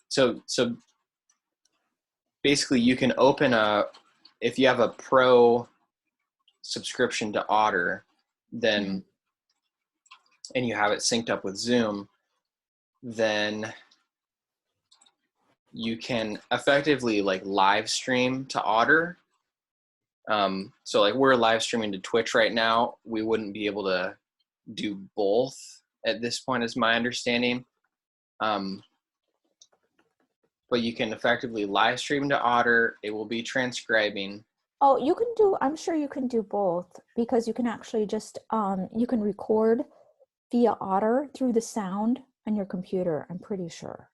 So basically, you can open if you have a pro subscription to Otter, then and you have it synced up with Zoom, then you can effectively like live stream to Otter. So like we're live streaming to Twitch right now. We wouldn't be able to do both at this point, is my understanding. But you can effectively live stream to Otter. It will be transcribing. Oh, I'm sure you can do both, because you can actually just, you can record via Otter through the sound on your computer, I'm pretty sure.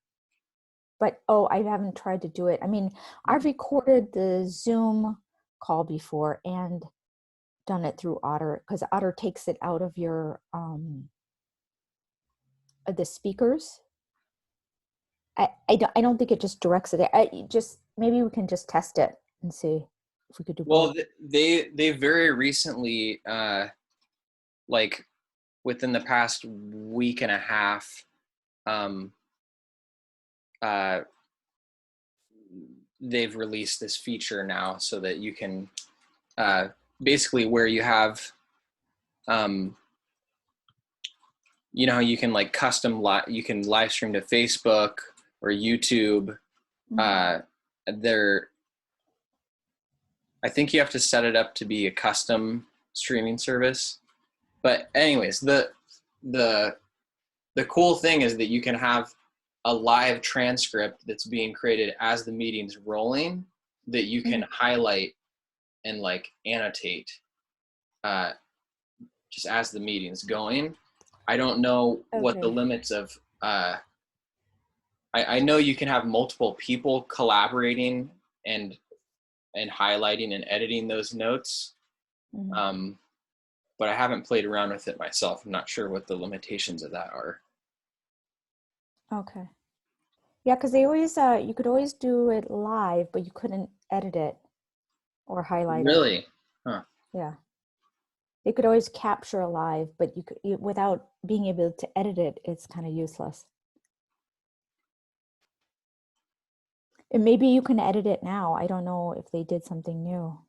But, I haven't tried to do it. I mean, I've recorded the Zoom call before and done it through Otter, because Otter takes it out of your, the speakers. I don't think it just directs it. Maybe we can just test it and see if we could do both. Well, they very recently, like within the past week and a half, they've released this feature now so that you can basically where you have, you know, you can like you can live stream to Facebook or YouTube. I think you have to set it up to be a custom streaming service. But anyways, the cool thing is that you can have a live transcript that's being created as the meeting's rolling that you can highlight and like annotate just as the meeting's going. I don't know what the Okay. limits of I know you can have multiple people collaborating and highlighting and editing those notes. Mhm. But I haven't played around with it myself. I'm not sure what the limitations of that are. Okay. Yeah, because they always you could always do it live, but you couldn't edit it or highlight it. Really? Huh. Yeah. They could always capture a live, but without being able to edit it, it's kind of useless. And maybe you can edit it now. I don't know if they did something new.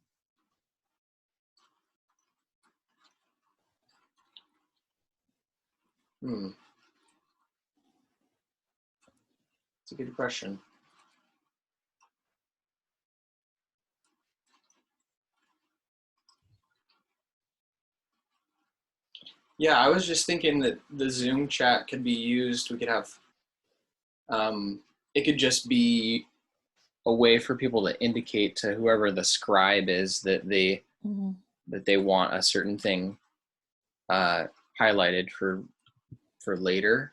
Hmm. It's a good question. Yeah, I was just thinking that the Zoom chat could be used. We could have, it could just be a way for people to indicate to whoever the scribe is that they want a certain thing highlighted for later.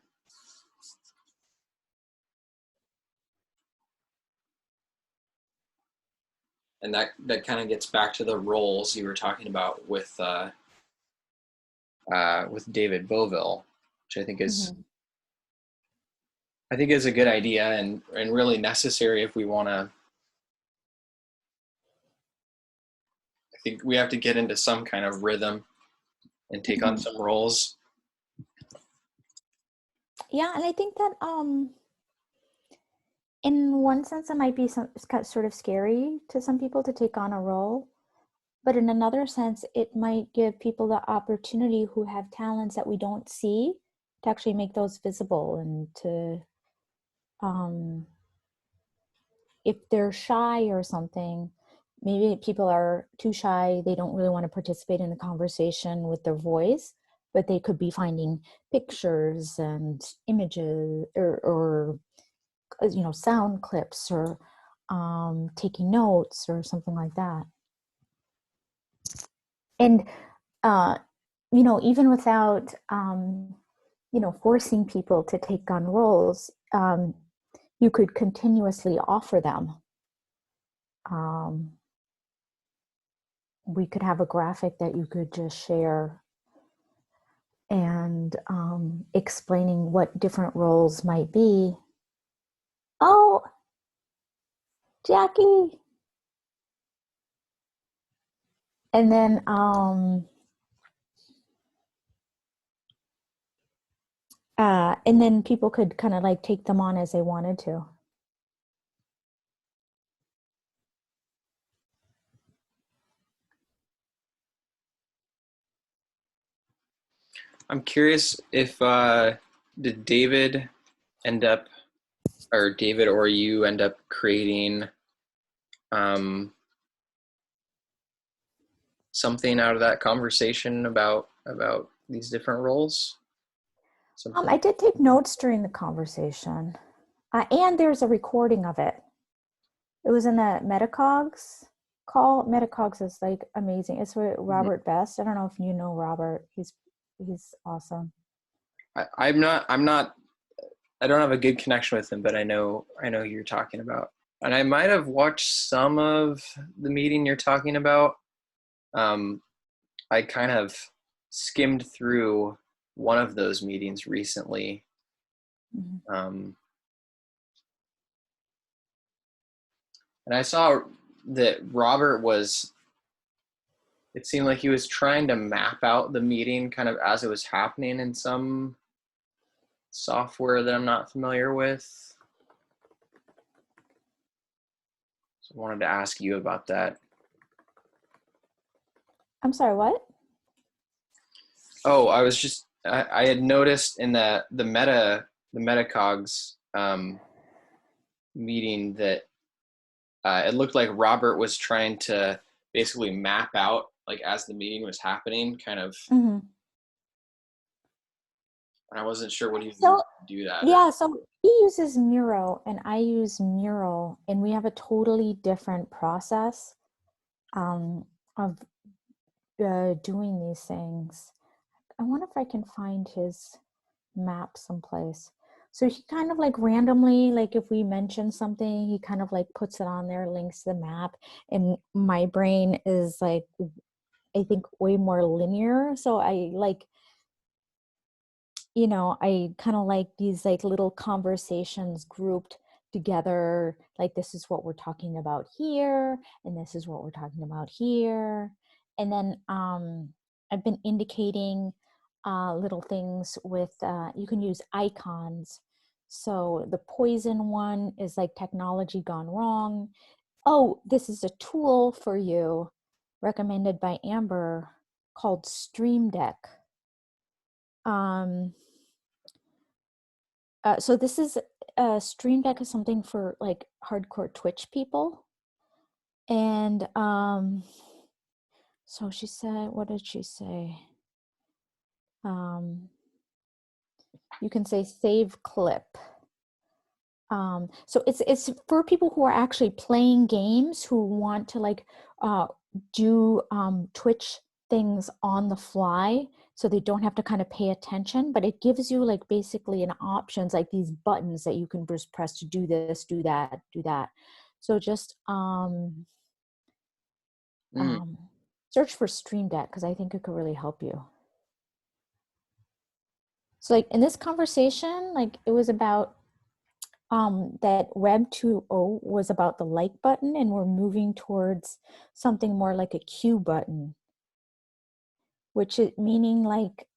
And that kind of gets back to the roles you were talking about with David Boville, which I think is a good idea and really necessary if we want to. I think we have to get into some kind of rhythm and take on some roles. Yeah, and I think that in one sense it might be sort of scary to some people to take on a role, but in another sense it might give people the opportunity who have talents that we don't see to actually make those visible, and to if they're shy or something, maybe people are too shy, they don't really want to participate in the conversation with their voice, but they could be finding pictures and images or sound clips, or taking notes or something like that. And even without forcing people to take on roles, you could continuously offer them. We could have a graphic that you could just share, and explaining what different roles might be. Oh, Jackie. And then people could kind of like take them on as they wanted to. I'm curious if did David or you end up creating something out of that conversation about these different roles? I did take notes during the conversation, and there's a recording of it. It was in the Metacogs call. Metacogs is like amazing. It's with Robert Best. I don't know if you know Robert. He's awesome. I don't have a good connection with him, but I know who you're talking about. And I might have watched some of the meeting you're talking about. I kind of skimmed through one of those meetings recently. And I saw that Robert it seemed like he was trying to map out the meeting kind of as it was happening in some software that I'm not familiar with. So I wanted to ask you about that. I'm sorry, what? Oh, I had noticed in the Metacogs meeting that it looked like Robert was trying to basically map out, like as the meeting was happening, kind of. Hmm. And I wasn't sure what he was So using to do that. yeah, so he uses Miro and I use Mural, and we have a totally different process of doing these things. I wonder if I can find his map someplace. So he kind of like randomly, like if we mention something, he kind of like puts it on there, links to the map. And my brain is like, I think way more linear. So I like, I kind of like these like little conversations grouped together. Like this is what we're talking about here, and this is what we're talking about here. And then I've been indicating little things with, you can use icons. So the poison one is like technology gone wrong. Oh, this is a tool for you recommended by Amber called Stream Deck. So this is Stream Deck is something for like hardcore Twitch people. And so she said, what did she say? You can say save clip. So it's for people who are actually playing games, who want to like do Twitch things on the fly, so they don't have to kind of pay attention, but it gives you like basically an options, like these buttons that you can just press to do this, do that, do that. So just search for Stream Deck, because I think it could really help you. So like in this conversation, like it was about that Web 2.0 was about the like button, and we're moving towards something more like a Q button, which is meaning like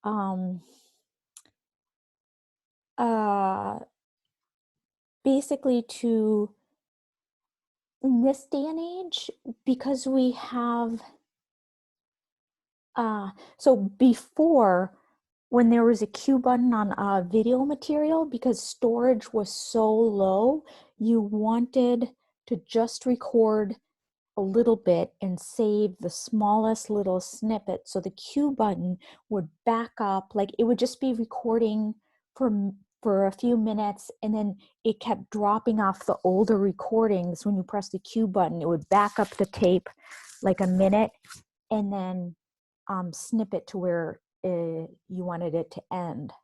basically to, in this day and age, because we have so before, when there was a Q button on video material, because storage was so low, you wanted to just record a little bit and save the smallest little snippet. So the Q button would back up, like it would just be recording for a few minutes, and then it kept dropping off the older recordings. When you press the Q button, it would back up the tape like a minute, and then snip it to where you wanted it to end.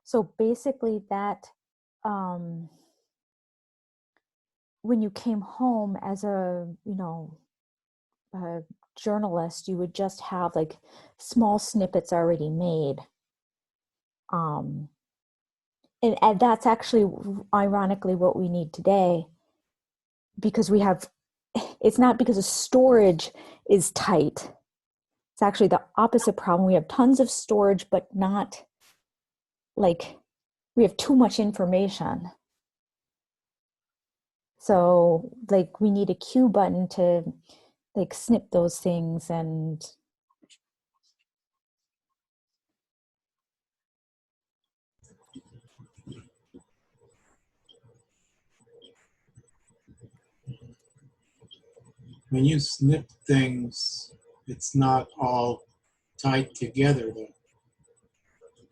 So basically that when you came home as a journalist, you would just have like small snippets already made. And that's actually ironically what we need today, because we have, it's not because the storage is tight. It's actually the opposite problem. We have tons of storage, but not like, we have too much information. So like we need a Q button to like snip those things. And When you snip things, it's not all tied together though.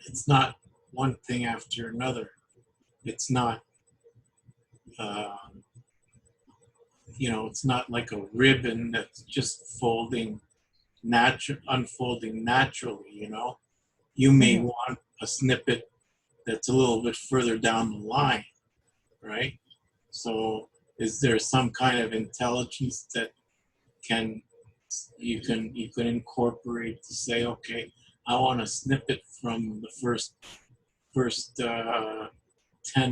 It's not one thing after another. It's not, it's not like a ribbon that's just unfolding naturally, You may want a snippet that's a little bit further down the line, right? So is there some kind of intelligence that you can incorporate to say, okay, I want a snippet from the first 10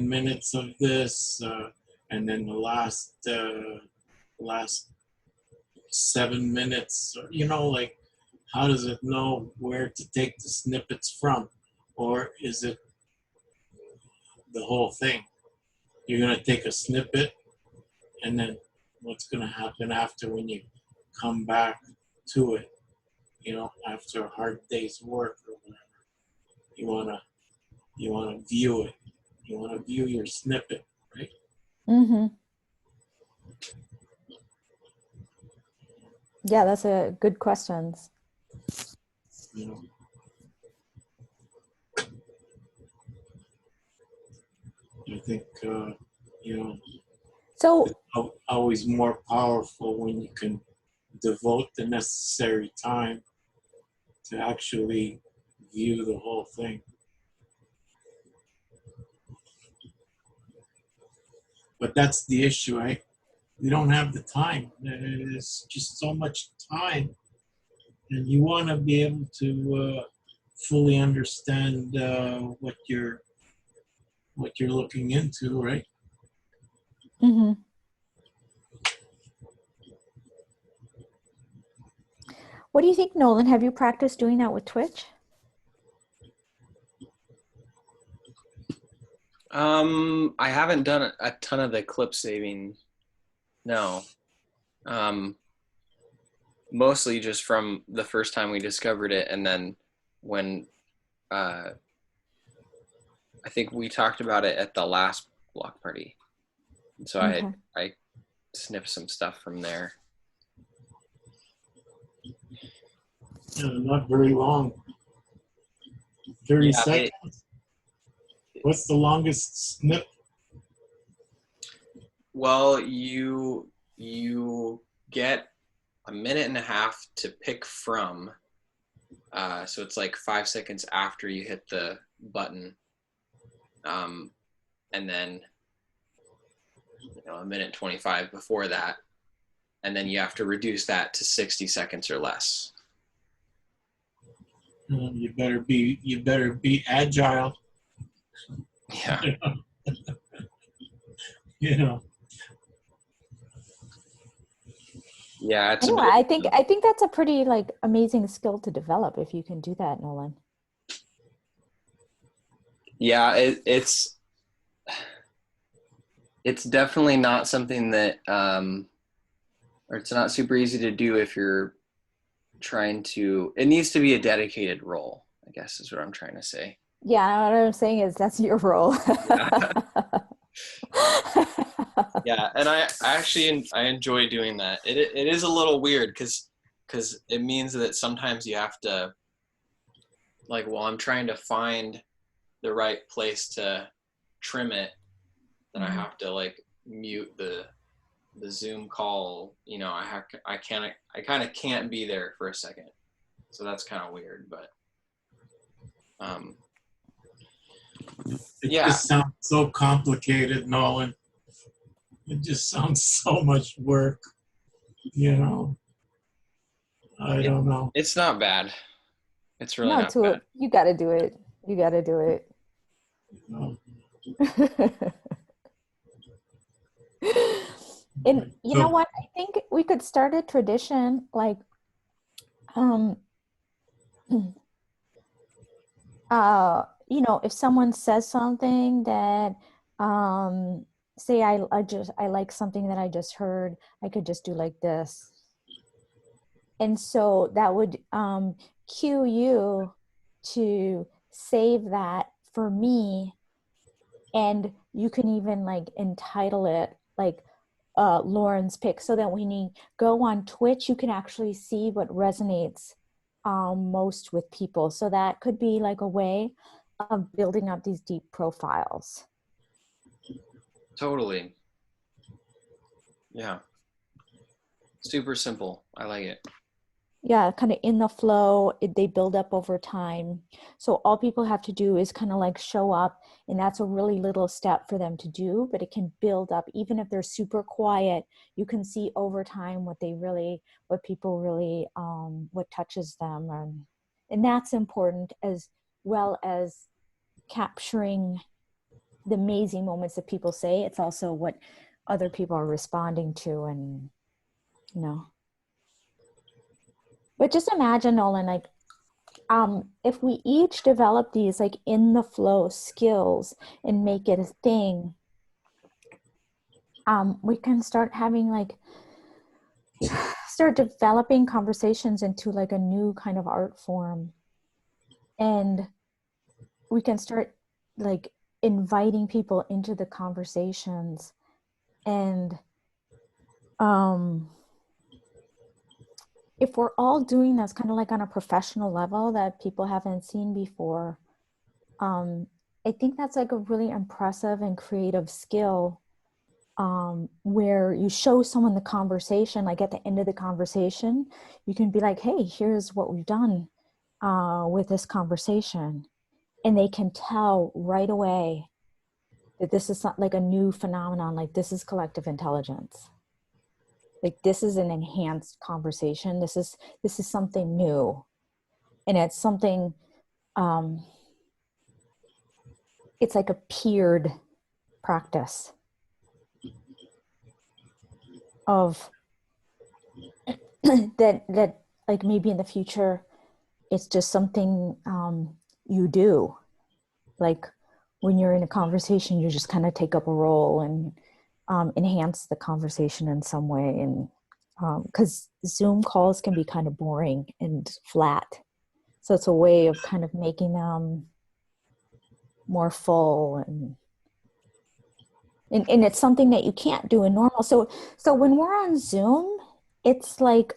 minutes of this, and then the last 7 minutes, like how does it know where to take the snippets from? Or is it the whole thing? You're going to take a snippet, and then what's going to happen after, when you come back to it, after a hard day's work or whatever, you want to view it. You want to view your snippet, right? mm-hmm. Yeah, that's a good question. You know, I think you know, So, it's always more powerful when you can devote the necessary time to actually view the whole thing. But that's the issue. We don't have the time. There's just so much time, and you want to be able to fully understand what you're looking into, right? mhm. What do you think, Nolan? Have you practiced doing that with Twitch? I haven't done a ton of the clip saving. No. Mostly just from the first time we discovered it, and then when I think we talked about it at the last block party. And so Okay. I sniffed some stuff from there. Not very long. 30 Yeah, seconds. What's the longest snip? Well, you get a minute and a half to pick from. So it's like 5 seconds after you hit the button, and then a minute 25 before that, and then you have to reduce that to 60 seconds or less. You better be agile. Yeah. You know. Yeah, it's Anyway, a bit, I think that's a pretty like amazing skill to develop if you can do that, Nolan. yeah, it's definitely not something that or it's not super easy to do if you're trying to. It needs to be a dedicated role, I guess is what I'm trying to say. Yeah, what I'm saying is that's your role. Yeah, and I actually I enjoy doing that. It is a little weird because it means that sometimes you have to, like, while I'm trying to find the right place to trim it, then I have to like mute the Zoom call. I kind of can't be there for a second, so that's kind of weird. But It yeah, just sounds so complicated, Nolan. It just sounds so much work. I don't know. it's not bad. It's really No, not bad. you got to do it. You got to do it. No. And you know So, what? I think we could start a tradition like um if someone says something that say I like something that I just heard, I could just do like this. And so that would cue you to save that for me, and you can even like entitle it like Lauren's pick, so that when you go on Twitch, you can actually see what resonates most with people. So that could be like a way of building up these deep profiles. Totally. Yeah. Super simple. I like it. Yeah, kind of in the flow, they build up over time. So all people have to do is kind of like show up, and that's a really little step for them to do, but it can build up. Even if they're super quiet, you can see over time what people really, what touches them. And that's important, as well as capturing the amazing moments that people say. It's also what other people are responding to, and, you know. But just imagine, Nolan, like if we each develop these like in the flow skills and make it a thing, we can start developing conversations into like a new kind of art form, and we can start like inviting people into the conversations, and if we're all doing this kind of like on a professional level that people haven't seen before, I think that's like a really impressive and creative skill, where you show someone the conversation, like at the end of the conversation, you can be like, hey, here's what we've done with this conversation. And they can tell right away that this is not like a new phenomenon, like this is collective intelligence. Like this is an enhanced conversation. This is something new. And it's something, it's like a peered practice of that like maybe in the future it's just something you do, like when you're in a conversation you just kind of take up a role and enhance the conversation in some way. And because Zoom calls can be kind of boring and flat, so it's a way of kind of making them more full, and it's something that you can't do in normal. So when we're on Zoom, it's like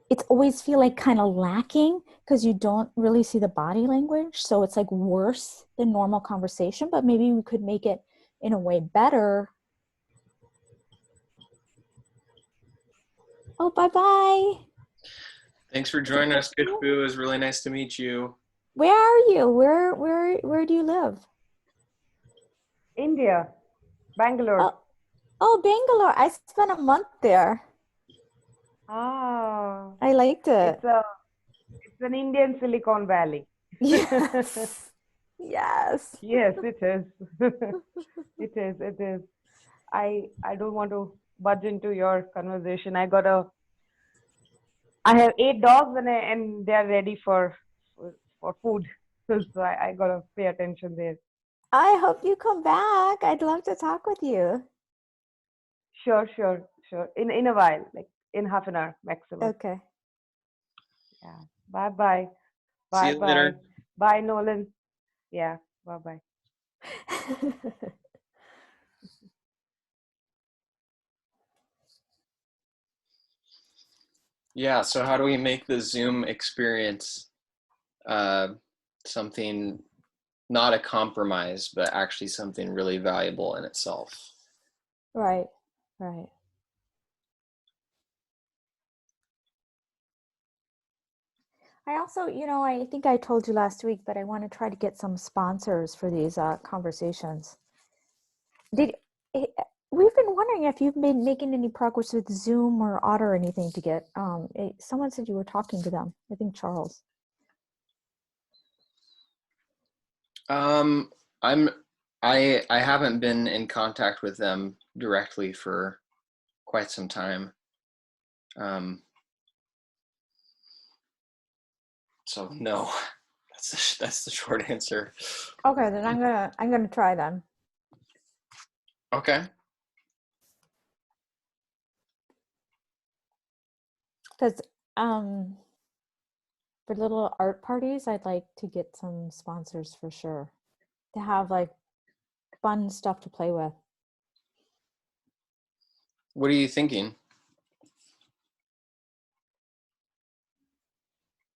it's always feel like kind of lacking because you don't really see the body language. So it's like worse than normal conversation, but maybe we could make it in a way better. Oh, bye-bye. Thanks for joining us, Kushbu. It was really nice to meet you. Where are you? Where do you live? India, Bangalore. Oh, Bangalore. I spent a month there. Ah, I liked it. it's an Indian Silicon Valley. Yes. Yes. Yes, it is. It is. It is. I don't want to budge into your conversation. I have 8 dogs and they're ready for food. So I gotta pay attention there. I hope you come back. I'd love to talk with you. Sure. In a while, like in half an hour maximum. Okay. Yeah. Bye. See you later. Bye, Nolan. Yeah. Bye. Yeah, so how do we make the Zoom experience something, not a compromise, but actually something really valuable in itself? Right. I also, I think I told you last week, but I want to try to get some sponsors for these conversations. We've been wondering if you've been making any progress with Zoom or Otter or anything to get, someone said you were talking to them. I think Charles. I haven't been in contact with them directly for quite some time. So no, that's the short answer. Okay, then I'm gonna try them. Okay. Because for little art parties, I'd like to get some sponsors for sure, to have like fun stuff to play with. What are you thinking?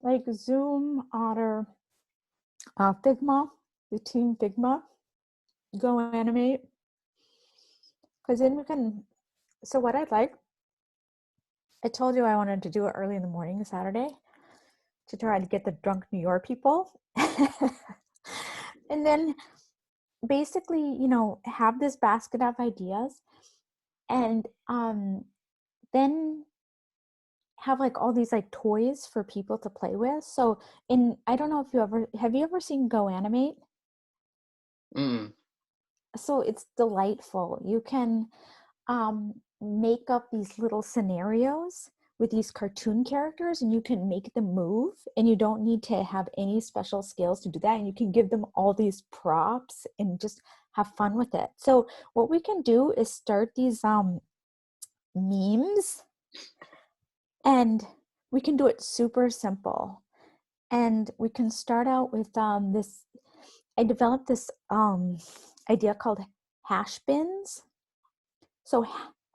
Like Zoom, Otter, Figma, the team Figma, Go Animate. Because then we can, so what I'd like, I told you I wanted to do it early in the morning, Saturday, to try to get the drunk New York people. And then basically, have this basket of ideas, and then have like all these like toys for people to play with. So I don't know if have you ever seen Go Animate? So it's delightful. You can make up these little scenarios with these cartoon characters, and you can make them move, and you don't need to have any special skills to do that, and you can give them all these props and just have fun with it. So what we can do is start these memes, and we can do it super simple. And we can start out with this. I developed this idea called hash bins. So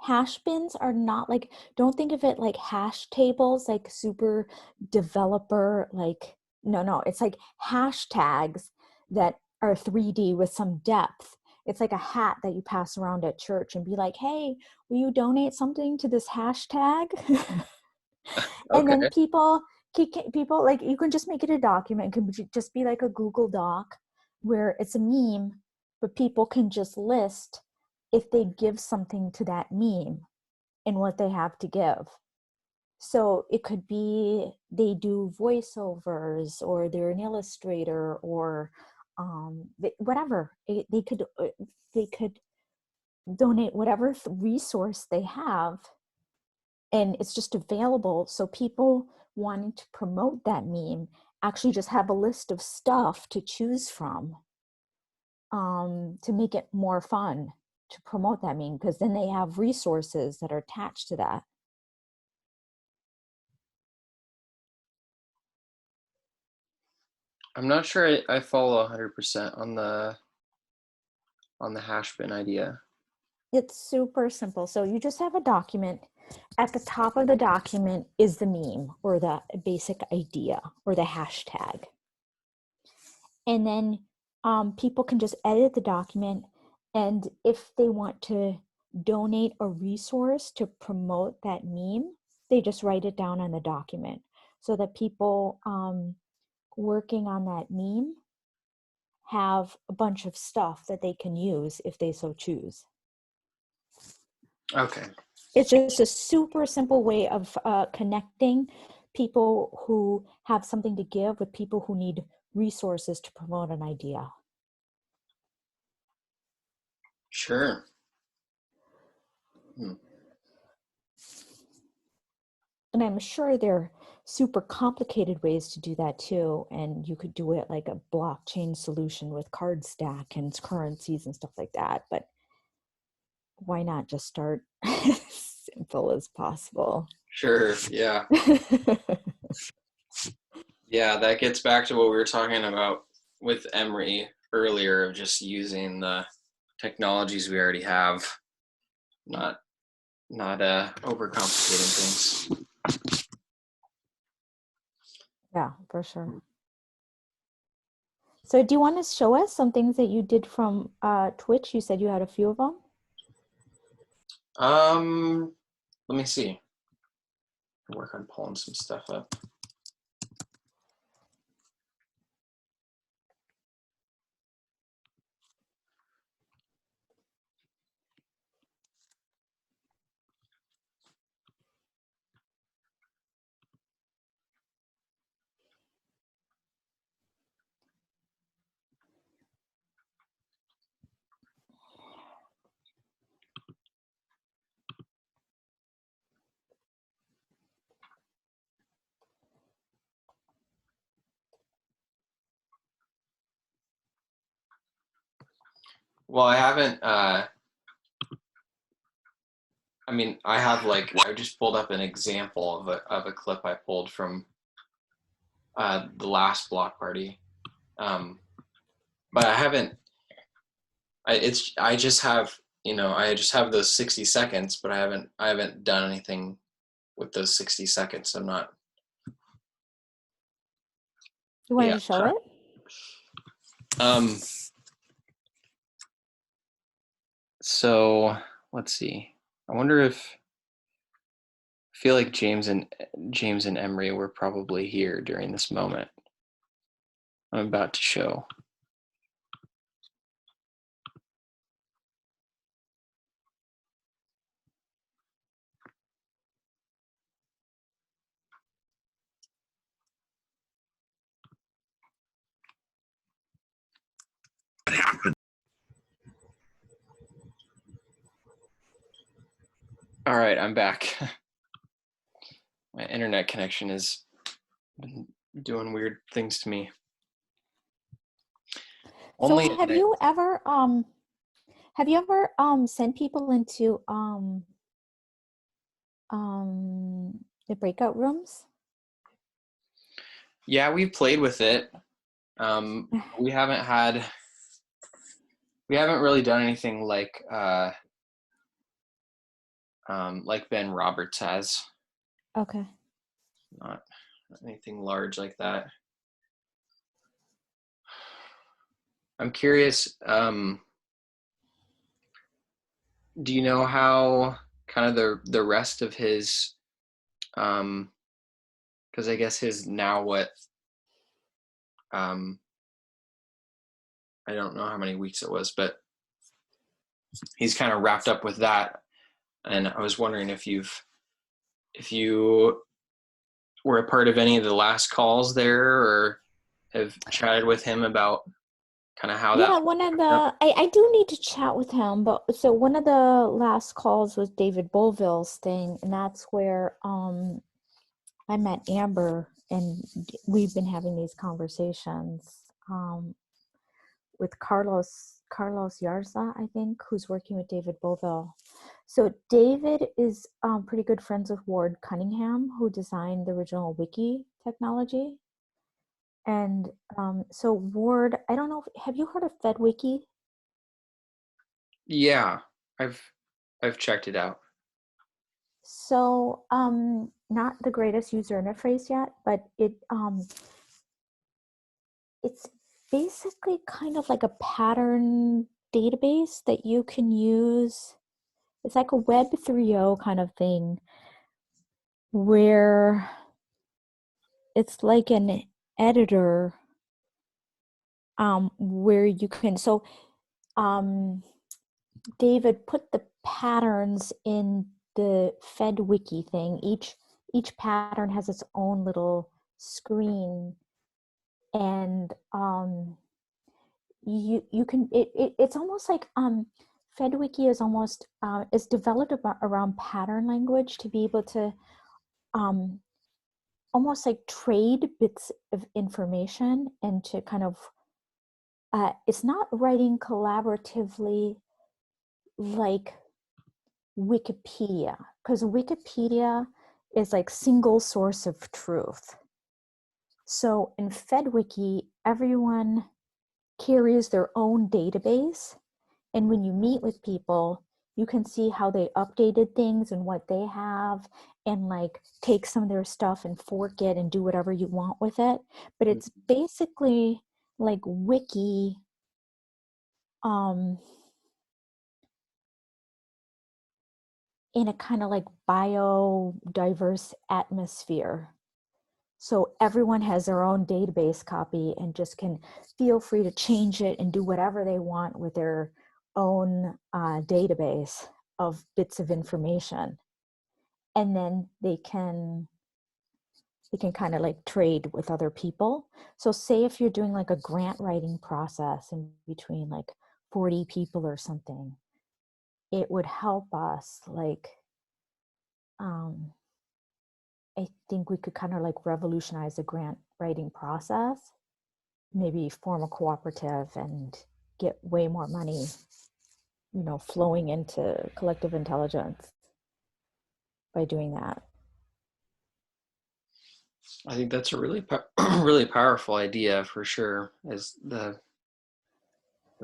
hash bins are not like, don't think of it like hash tables, like super developer, like, no, it's like hashtags that are 3D with some depth. It's like a hat that you pass around at church and be like, hey, will you donate something to this hashtag? And then Okay. people like, you can just make it a document. It can just be like a Google Doc where it's a meme, but people can just list if they give something to that meme and what they have to give. So it could be they do voiceovers, or they're an illustrator, or whatever. They could donate whatever resource they have, and it's just available. So people wanting to promote that meme actually just have a list of stuff to choose from, to make it more fun to promote that meme, because then they have resources that are attached to that. I'm not sure I follow 100% on the hash bin idea. It's super simple. So you just have a document. At the top of the document is the meme, or the basic idea, or the hashtag. And then people can just edit the document. And if they want to donate a resource to promote that meme, they just write it down on the document, so that people working on that meme have a bunch of stuff that they can use if they so choose. Okay. It's just a super simple way of connecting people who have something to give with people who need resources to promote an idea. Sure. And I'm sure there are super complicated ways to do that too. And you could do it like a blockchain solution with Cardstack and currencies and stuff like that. But why not just start as simple as possible? Sure. Yeah. Yeah, that gets back to what we were talking about with Emory earlier, of just using the technologies we already have, not overcomplicating things. Yeah, for sure. So do you want to show us some things that you did from Twitch? You said you had a few of them. Let me see. Work on pulling some stuff up. Well, I haven't, I mean, I have like, I just pulled up an example of a clip I pulled from the last block party. But I haven't, I just have, I just have those 60 seconds, but I haven't done anything with those 60 seconds. I'm not. You want Yeah. to show it? So let's see. I wonder if, I feel like James and Emory were probably here during this moment I'm about to show. All right, I'm back. My internet connection has been doing weird things to me. So have you ever sent people into the breakout rooms? Yeah, we played with it. We haven't really done anything like like Ben Roberts has, Okay. not anything large like that. I'm curious, do you know how kind of the rest of his, because I guess his now what, I don't know how many weeks it was, but he's kind of wrapped up with that. And I was wondering if you were a part of any of the last calls there, or have chatted with him about kind of how that. Yeah, one of the I do need to chat with him, but so one of the last calls was David Boville's thing, and that's where I met Amber, and we've been having these conversations with Carlos Yarza, I think, who's working with David Boville. So David is pretty good friends with Ward Cunningham, who designed the original wiki technology. And so Ward, I don't know, have you heard of FedWiki? Yeah, I've checked it out. So not the greatest user interface yet, but it's basically kind of like a pattern database that you can use. It's like a Web 3.0 kind of thing where it's like an editor where you can, so David put the patterns in the FedWiki thing. Each pattern has its own little screen, and you can it's almost like FedWiki is almost is developed around pattern language to be able to almost like trade bits of information and to kind of it's not writing collaboratively like Wikipedia, because Wikipedia is like single source of truth. So in FedWiki, everyone carries their own database. And when you meet with people, you can see how they updated things and what they have, and like take some of their stuff and fork it and do whatever you want with it. But it's basically like Wiki in a kind of like biodiverse atmosphere. So everyone has their own database copy and just can feel free to change it and do whatever they want with their own database of bits of information. And then they can kind of like trade with other people. So say if you're doing like a grant writing process in between like 40 people or something, it would help us like, I think we could kind of like revolutionize the grant writing process, maybe form a cooperative and get way more money, flowing into collective intelligence by doing that. I think that's a really really powerful idea for sure, as the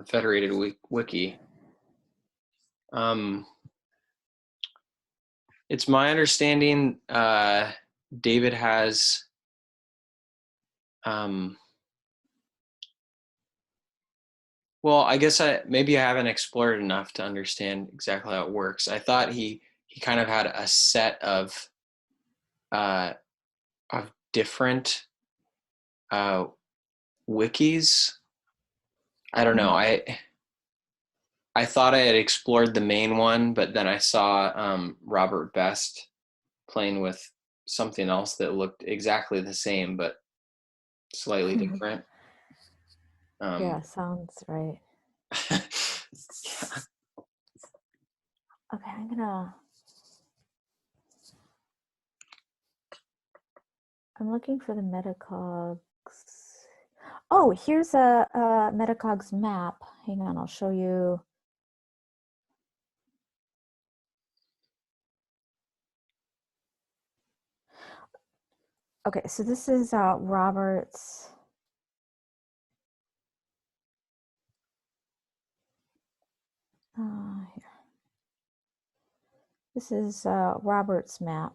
federated wiki. It's my understanding David has well, I guess maybe I haven't explored enough to understand exactly how it works. I thought he kind of had a set of different wikis. I don't know. I thought I had explored the main one, but then I saw Robert Best playing with something else that looked exactly the same but slightly different. Yeah, sounds right. Yeah. Okay, I'm looking for the Metacogs. Oh, here's a Metacogs map. Hang on, I'll show you. Okay, so this is Robert's. Here. This is Robert's map.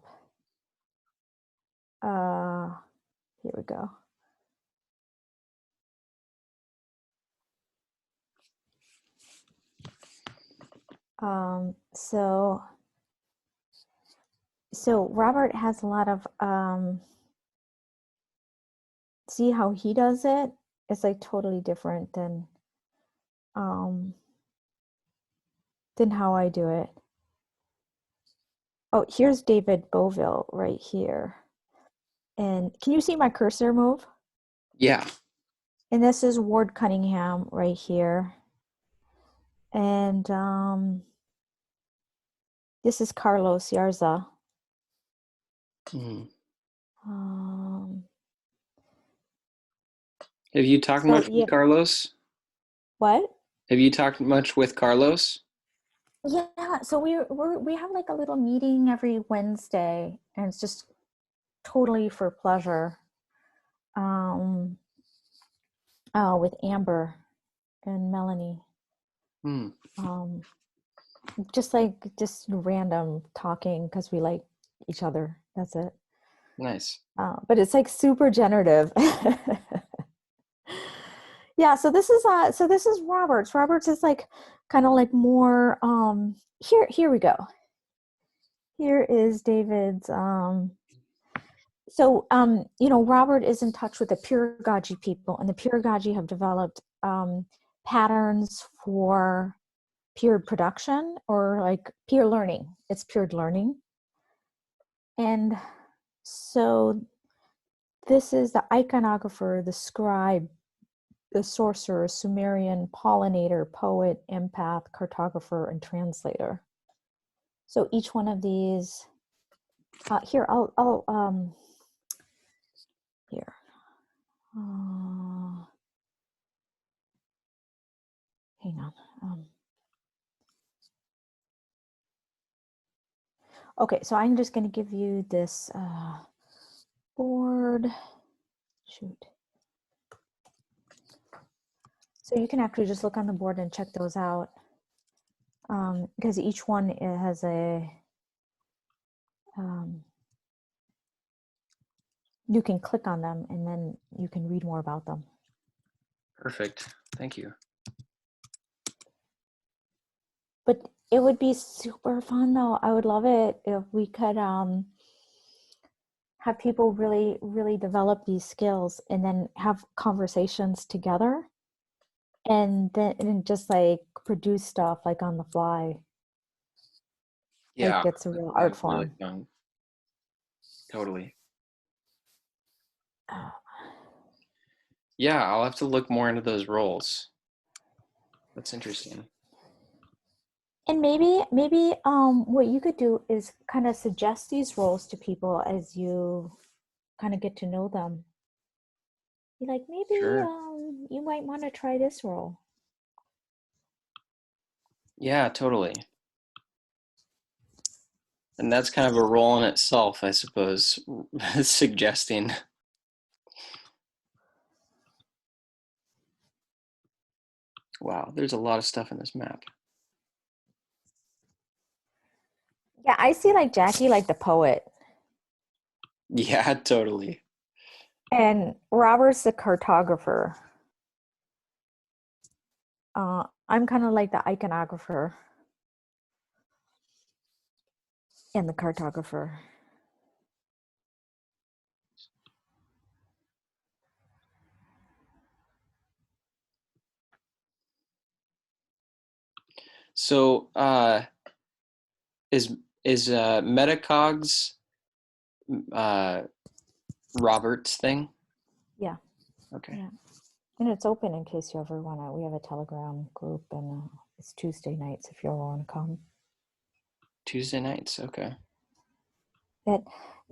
Here we go. So Robert has a lot of, see how he does it? It's like totally different than how I do it. Oh, here's David Boville right here. And can you see my cursor move? Yeah. And this is Ward Cunningham right here. And this is Carlos Yarza. Mhm. Um, Have you talked so much yeah, with Carlos? what? Have you talked much with Carlos? Yeah, so we have like a little meeting every Wednesday, and it's just totally for pleasure. With Amber and Melanie. Hmm. Just random talking because we like each other. That's it. Nice. But it's like super generative. Yeah, so this is Roberts. Roberts is like kind of like more here we go. Here is David's Robert is in touch with the Pedagogy people, and the Pedagogy have developed patterns for peer production or like peer learning. It's peer learning. And so this is the iconographer, the scribe, the sorcerer, Sumerian, pollinator, poet, empath, cartographer, and translator. So each one of these, here, here. Hang on. Okay, so I'm just going to give you this board. Shoot. So you can actually just look on the board and check those out, because each one has a, you can click on them and then you can read more about them. Perfect. Thank you. But it would be super fun though. I would love it if we could have people really, really develop these skills and then have conversations together and then just like produce stuff like on the fly. Yeah. Like it's a real That'd art be really form. fun. Totally. Yeah, I'll have to look more into those roles. That's interesting. And maybe what you could do is kind of suggest these roles to people as you kind of get to know them. Be like, maybe Sure. you might want to try this role. Yeah, totally. And that's kind of a role in itself, I suppose, suggesting. Wow, there's a lot of stuff in this map. Yeah, I see like Jackie like the poet. Yeah, totally. And Robert's the cartographer. I'm kind of like the iconographer and the cartographer. So, is Metacogs Robert's thing? Yeah. Okay. Yeah. And it's open in case you ever want to. We have a Telegram group, and it's Tuesday nights if you ever want to come. Tuesday nights. Okay. At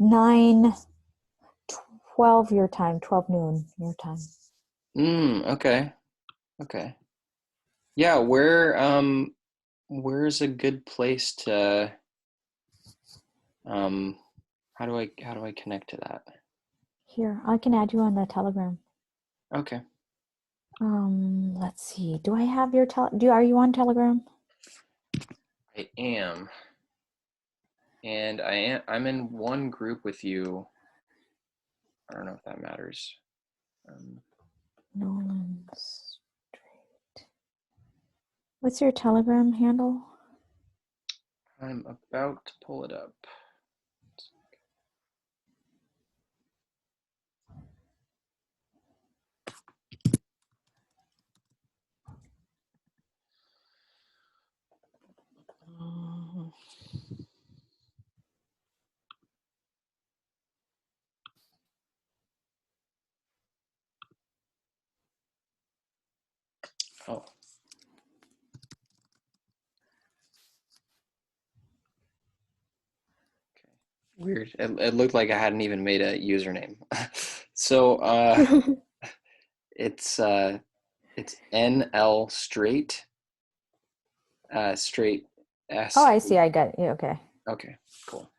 9:12 your time, 12 noon your time. Okay. Okay. Yeah, where's a good place to how do I connect to that? Here, I can add you on the Telegram. Okay. Let's see. Do I have your are you on Telegram? I am. and I'm in one group with you. I don't know if that matters. Nolan Straight. What's your Telegram handle? I'm about to pull it up. Oh. Okay. Weird. It looked like I hadn't even made a username. So it's NL Straight. Straight S. Oh, I see. I got you. Okay. Okay, cool.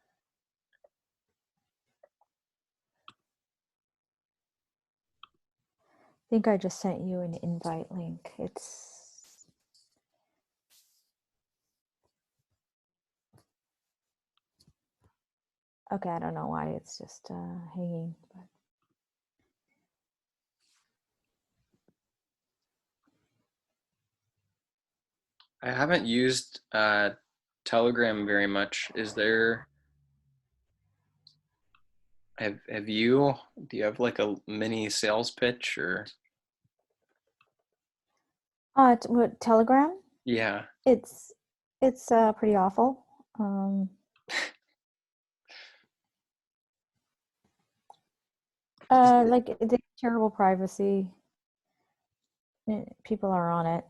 I think I just sent you an invite link. It's okay. I don't know why it's just hanging. But I haven't used Telegram very much. Is there? Have you? Do you have like a mini sales pitch or? what Telegram? Yeah. It's pretty awful. Like they have terrible privacy. People are on it.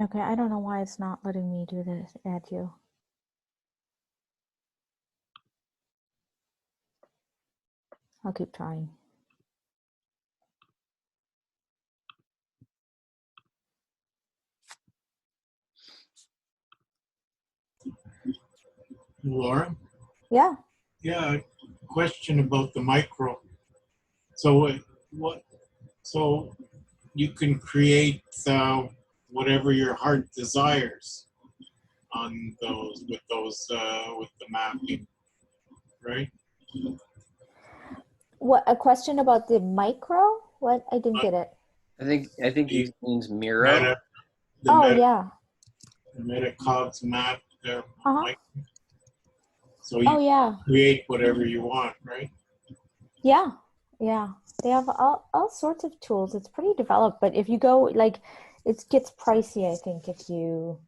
Okay, I don't know why it's not letting me do this. Add you. I'll keep trying. Laura? Yeah. Yeah, question about the micro. So so you can create whatever your heart desires on those with the mapping, right? What, a question about the micro? What? I didn't get it. I think he means Miro. Meta, the Oh, meta, yeah. the MetaCogs map. Uh-huh. So you Oh, yeah. create whatever you want, right? Yeah. Yeah. They have all sorts of tools. It's pretty developed, but if you go, like, it gets pricey, I think, if you,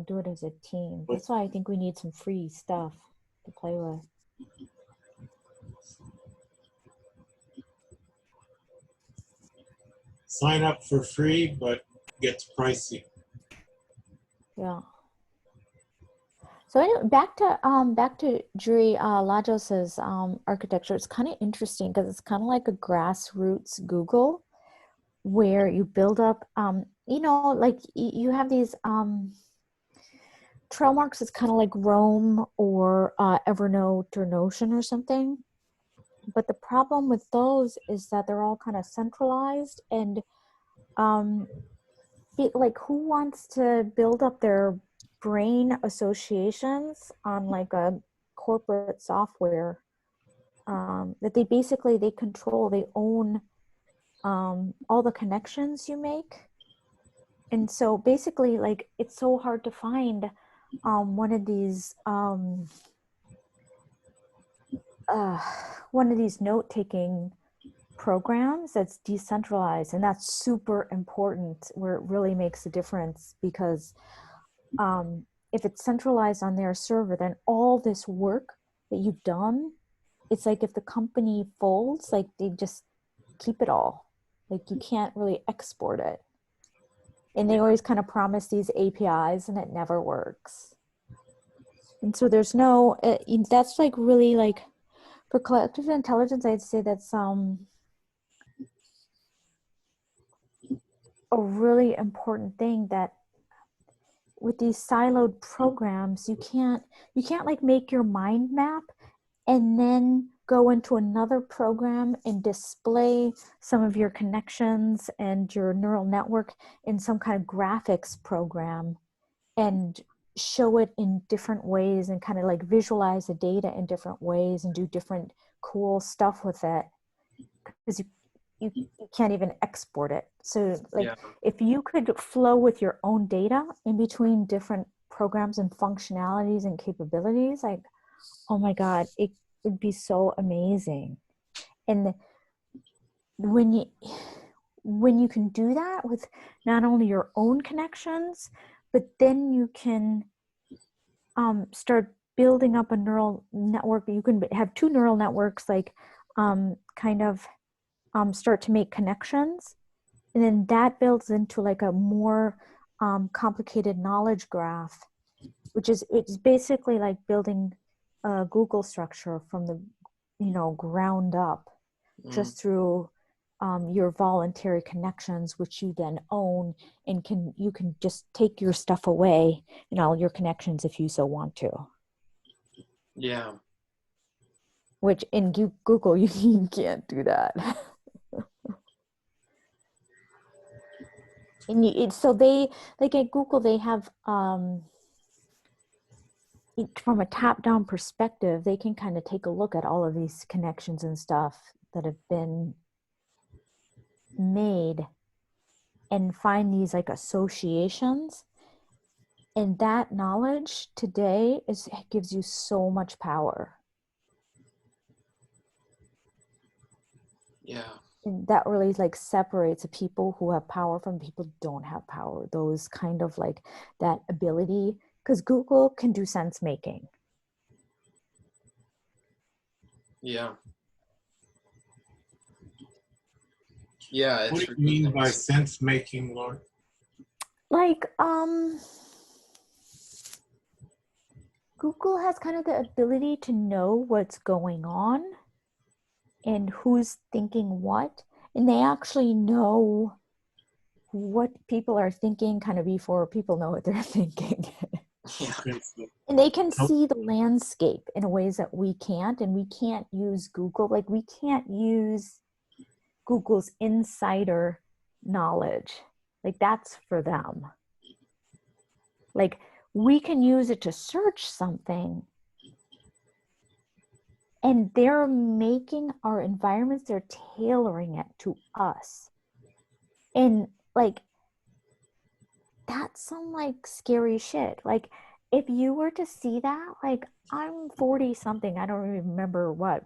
do it as a team. That's why I think we need some free stuff to play with. Sign up for free, but gets pricey. Yeah. So anyway, back to Jiri Lajos's architecture. It's kind of interesting because it's kind of like a grassroots Google, where you build up, like you have these trail marks. It's kind of like Roam or Evernote or Notion or something. But the problem with those is that they're all kind of centralized, and like, who wants to build up their brain associations on like a corporate software that they control, they own all the connections you make. And so basically, like, it's so hard to find one of these note-taking programs that's decentralized, and that's super important, where it really makes a difference, because if it's centralized on their server, then all this work that you've done, it's like if the company folds, like they just keep it all. Like you can't really export it. And they always kind of promise these APIs and it never works. And so there's no, that's like really like, for collective intelligence, I'd say that's a really important thing, that with these siloed programs, you can't like make your mind map and then go into another program and display some of your connections and your neural network in some kind of graphics program and show it in different ways and kind of like visualize the data in different ways and do different cool stuff with it, because you can't even export it. So like, Yeah. if you could flow with your own data in between different programs and functionalities and capabilities, like, oh my God, it would be so amazing. And when you can do that with not only your own connections, but then you can start building up a neural network. You can have two neural networks, like kind of start to make connections, and then that builds into like a more complicated knowledge graph, which is, it's basically like building a Google structure from the ground up, just through your voluntary connections, which you then own, and you can just take your stuff away and all your connections if you so want to. Yeah. Which in Google you can't do that. And so they, like at Google, they have from a top-down perspective, they can kind of take a look at all of these connections and stuff that have been made and find these like associations. And that knowledge today gives you so much power. Yeah. And that really like separates the people who have power from people who don't have power. Those kind of like that ability, because Google can do sense making. Yeah. Yeah. What It's do you mean by ridiculous. sense making, Lord? Like Google has kind of the ability to know what's going on and who's thinking what, and they actually know what people are thinking kind of before people know what they're thinking. Yeah. Okay, so And they can Nope. see the landscape in ways that we can't, and we can't use Google. Like, we can't use Google's insider knowledge. Like, that's for them. Like, we can use it to search something, and they're making our environments, they're tailoring it to us. And like, that's some like scary shit. Like, if you were to see that, like, I'm 40 something, I don't even remember what,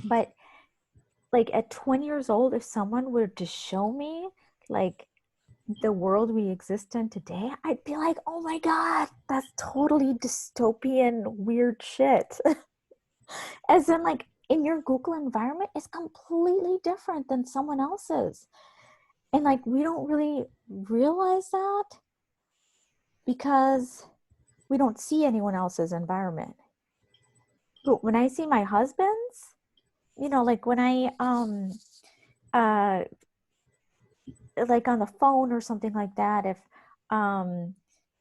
but like at 20 years old, if someone were to show me like the world we exist in today, I'd be like, oh my God, that's totally dystopian weird shit. As in, like, in your Google environment is completely different than someone else's. And like, we don't really realize that because we don't see anyone else's environment. But when I see my husband's, like when I like on the phone or something like that, if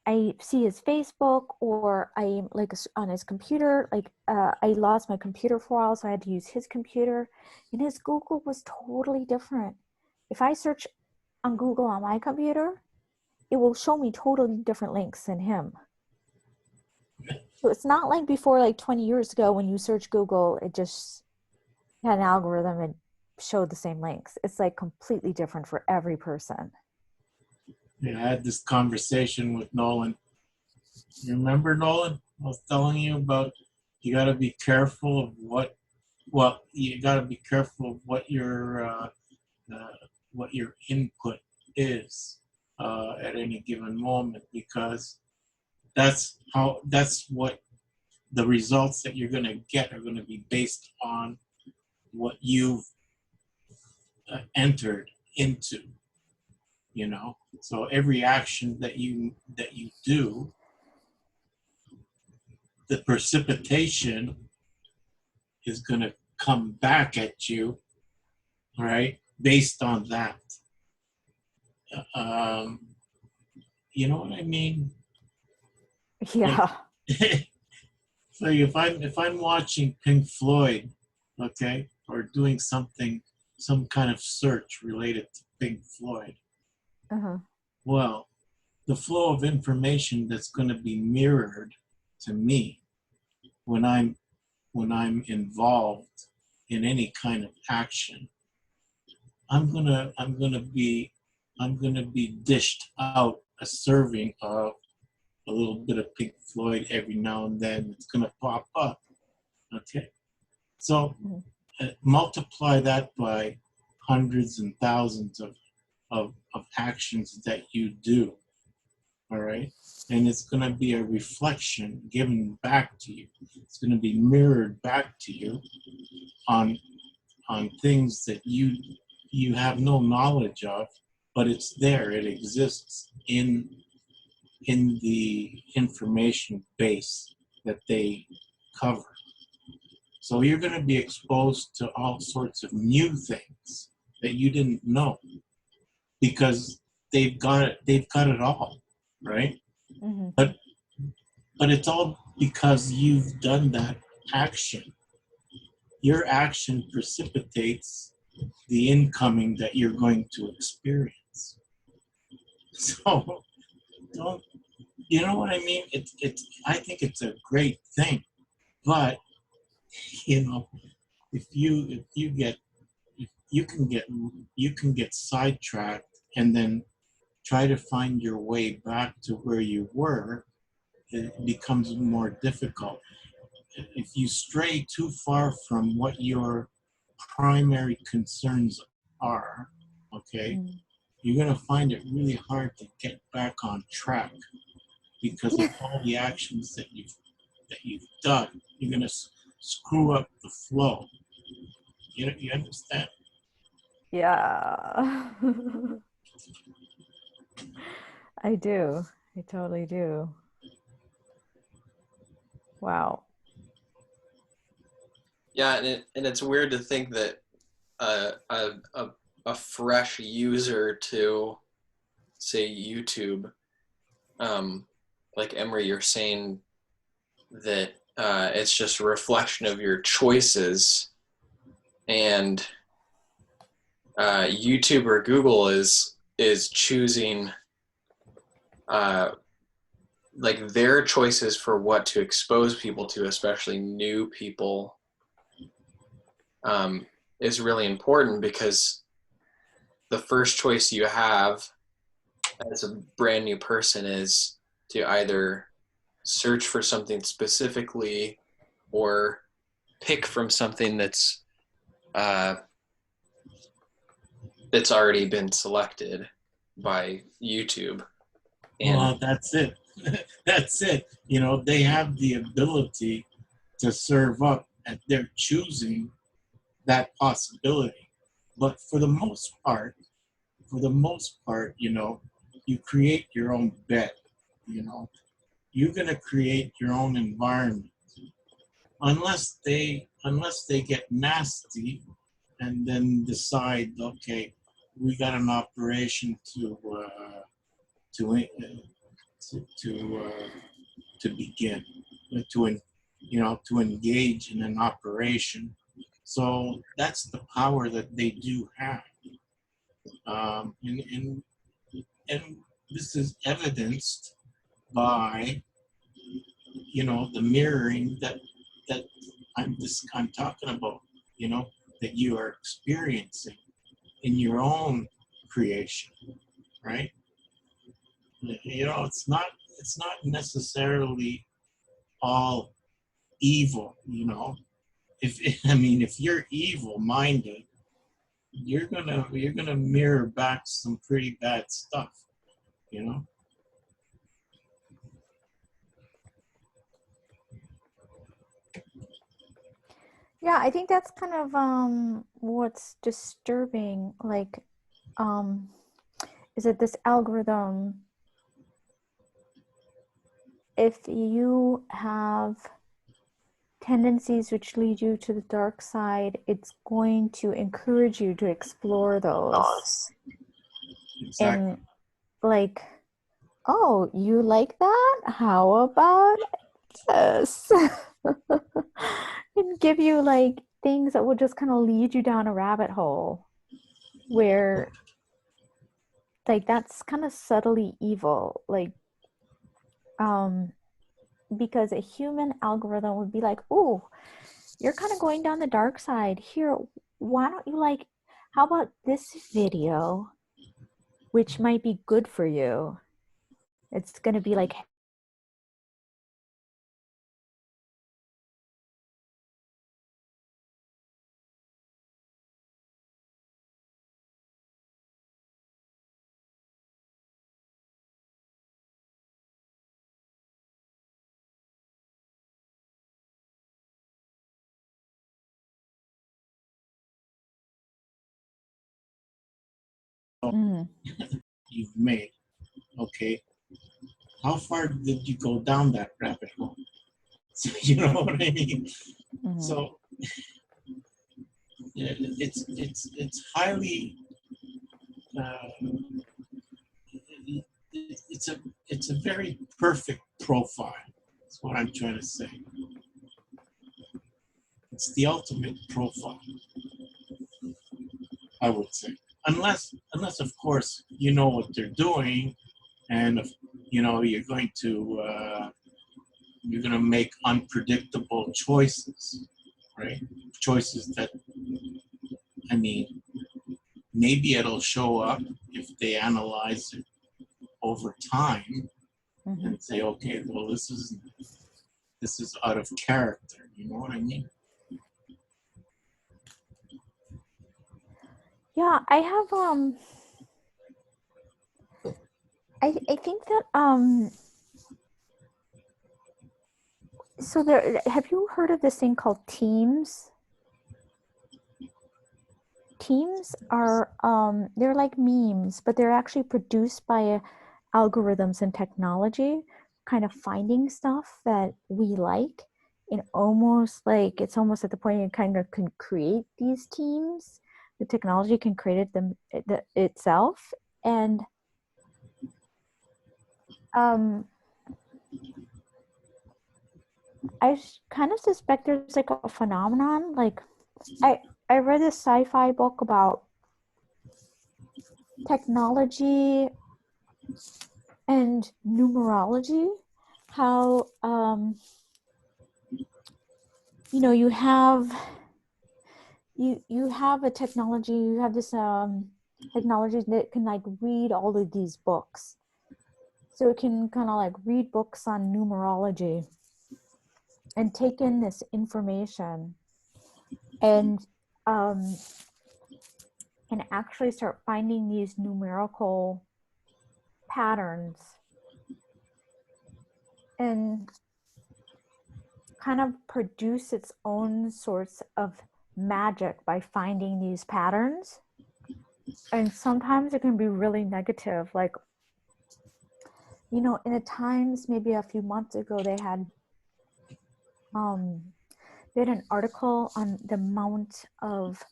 I see his Facebook, or I like on his computer, like I lost my computer for a while, so I had to use his computer, and his Google was totally different. If I search on Google on my computer, it will show me totally different links than him. So it's not like before, like 20 years ago, when you search Google, it just had an algorithm and showed the same links. It's like completely different for every person. yeah, I had this conversation with Nolan. You remember, Nolan? I was telling you about you got to be careful of you got to be careful of what your input is at any given moment, because that's what the results that you're going to get are going to be based on what you've entered into, so every action that you do, the precipitation is going to come back at you, right, based on that. You know what I mean? Yeah. So if I'm watching Pink Floyd okay, or doing something, some kind of search related to Pink Floyd. Uh-huh. Well, the flow of information that's going to be mirrored to me when I'm involved in any kind of action, I'm gonna be dished out a serving of a little bit of Pink Floyd every now and then. It's gonna pop up. Okay, so Mhm. multiply that by hundreds and thousands of actions that you do. All right, and it's gonna be a reflection given back to you. It's gonna be mirrored back to you on things that you have no knowledge of, but it's there. It exists in the information base that they cover. So you're going to be exposed to all sorts of new things that you didn't know because they've got it. They've got it all, right? Mm-hmm. But it's all because you've done that action. Your action precipitates the incoming that you're going to experience. So don't, you know what I mean? I think it's a great thing, but you know, if you get, if you can get sidetracked and then try to find your way back to where you were, it becomes more difficult. If you stray too far from what your primary concerns are, okay, Mm. you're going to find it really hard to get back on track because of all the actions that you've done. You're going to screw up the flow. You understand? Yeah. I do. I totally do. Wow. Yeah, and it's weird to think that a fresh user to, say, YouTube, like Emery, you're saying that it's just a reflection of your choices, and YouTube or Google is choosing like their choices for what to expose people to, especially new people, is really important, because the first choice you have as a brand new person is to either search for something specifically or pick from something that's already been selected by YouTube. And Well, that's it. That's it. You know, they have the ability to serve up at their choosing that possibility. But for the most part, you know, you create your own bed, you know. You're gonna create your own environment. Unless they get nasty and then decide, okay, we got an operation to to begin, to engage in an operation. So that's the power that they do have, and this is evidenced by the mirroring that I'm talking about. That you are experiencing in your own creation, right? It's not necessarily all evil. If you're evil minded, you're gonna mirror back some pretty bad stuff, you know. Yeah, I think that's kind of what's disturbing. Like, is it this algorithm? If you have tendencies which lead you to the dark side, it's going to encourage you to explore those. Exactly. And like, oh, you like that? How about this? And give you like things that will just kind of lead you down a rabbit hole where like that's kind of subtly evil, like because a human algorithm would be like, oh, you're kind of going down the dark side here, why don't you like, how about this video which might be good for you? It's going to be like, mm, You've made. Okay. How far did you go down that rabbit hole? So, you know what I mean? mm, So yeah, it's highly it's a very perfect profile. That's what I'm trying to say. It's the ultimate profile, I would say. Unless of course you know what they're doing, and if, you know you're gonna make unpredictable choices, right? Choices that, I mean, maybe it'll show up if they analyze it over time mhm. and say, okay, well, this is out of character. You know what I mean? Yeah, I have I think that so there, have you heard of this thing called teams? Teams are they're like memes, but they're actually produced by algorithms and technology, kind of finding stuff that we like, and almost like it's almost at the point you kind of can create these teams. The technology can create itself, and um, I kind of suspect there's like a phenomenon. Like I read a sci-fi book about technology and numerology, how you know you have a technology, you have this technology that can like read all of these books, so it can kind of like read books on numerology and take in this information and um can actually start finding these numerical patterns and kind of produce its own sorts of magic by finding these patterns. And sometimes it can be really negative. Like, you know, in the Times, maybe a few months ago, they had an article on the amount of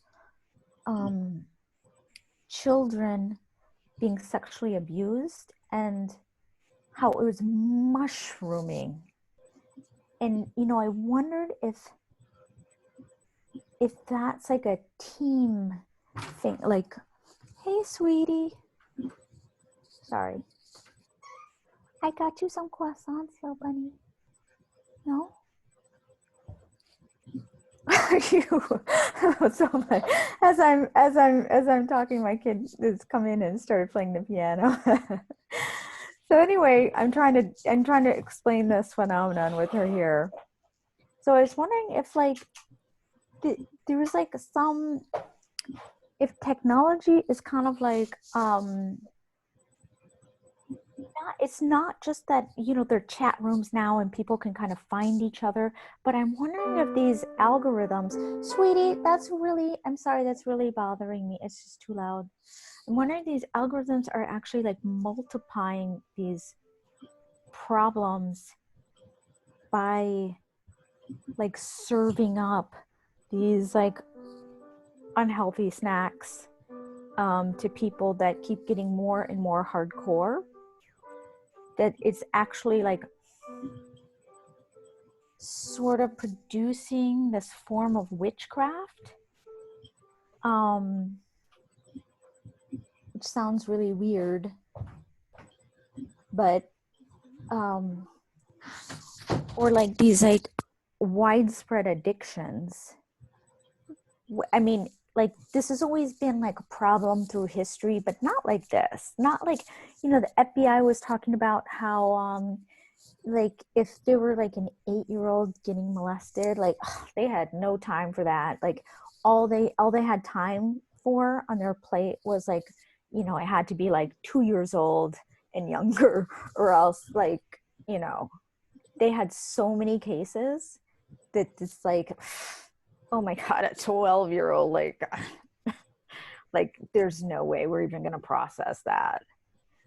children being sexually abused and how it was mushrooming. And, you know, I wondered if that's like a team thing, like, hey, sweetie. Sorry. I got you some croissants, little bunny. No? You so much. As I'm talking, my kid has come in and started playing the piano. So anyway, I'm trying to explain this phenomenon with her here. So I was wondering if like there was like if technology is kind of like it's not just that, you know, there are chat rooms now and people can kind of find each other, but I'm wondering if these algorithms, sweetie, I'm sorry, that's really bothering me. It's just too loud. I'm wondering if these algorithms are actually like multiplying these problems by like serving up these like unhealthy snacks to people that keep getting more and more hardcore, that it's actually like sort of producing this form of witchcraft, which sounds really weird, but or like these like widespread addictions. I mean, like this has always been like a problem through history, but not like this. Not like, you know, the FBI was talking about how like if there were like an 8-year-old getting molested, like they had no time for that. Like all they had time for on their plate was like, you know, it had to be like 2 years old and younger, or else like, you know, they had so many cases that it's like, oh my God, a 12-year-old, like there's no way we're even gonna process that.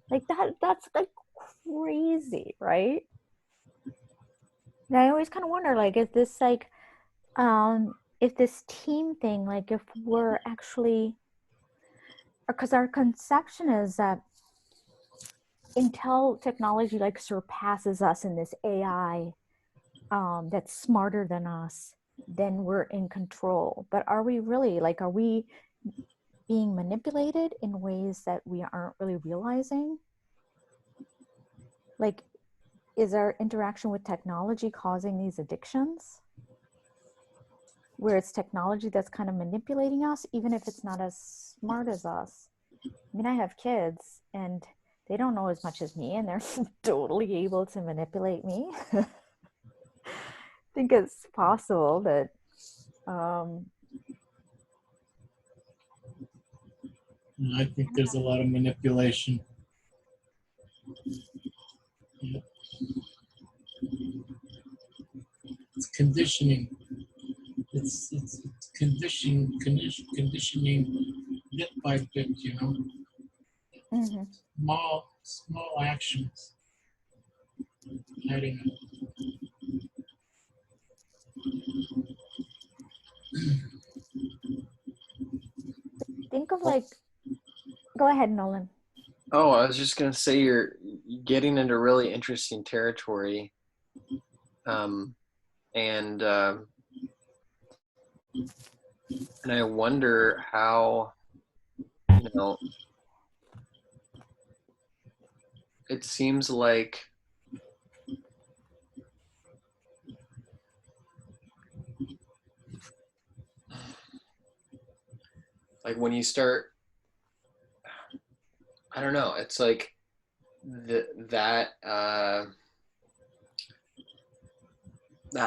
Like that's like crazy, right? And I always kind of wonder, like, is this like, if this team thing, like if we're actually, because our conception is that until technology like surpasses us in this AI that's smarter than us, then we're in control. But are we really, like, are we being manipulated in ways that we aren't really realizing? Like, is our interaction with technology causing these addictions? Where it's technology that's kind of manipulating us, even if it's not as smart as us. I mean, I have kids and they don't know as much as me, and they're totally able to manipulate me. I think it's possible that I think there's a lot of manipulation. Yeah. It's conditioning. It's conditioning bit by bit, you know. Small actions. Adding up. think of like, go ahead, Nolan. Oh, I was just gonna say you're getting into really interesting territory, and I wonder how, you know, it seems like when you start, I don't know, it's like that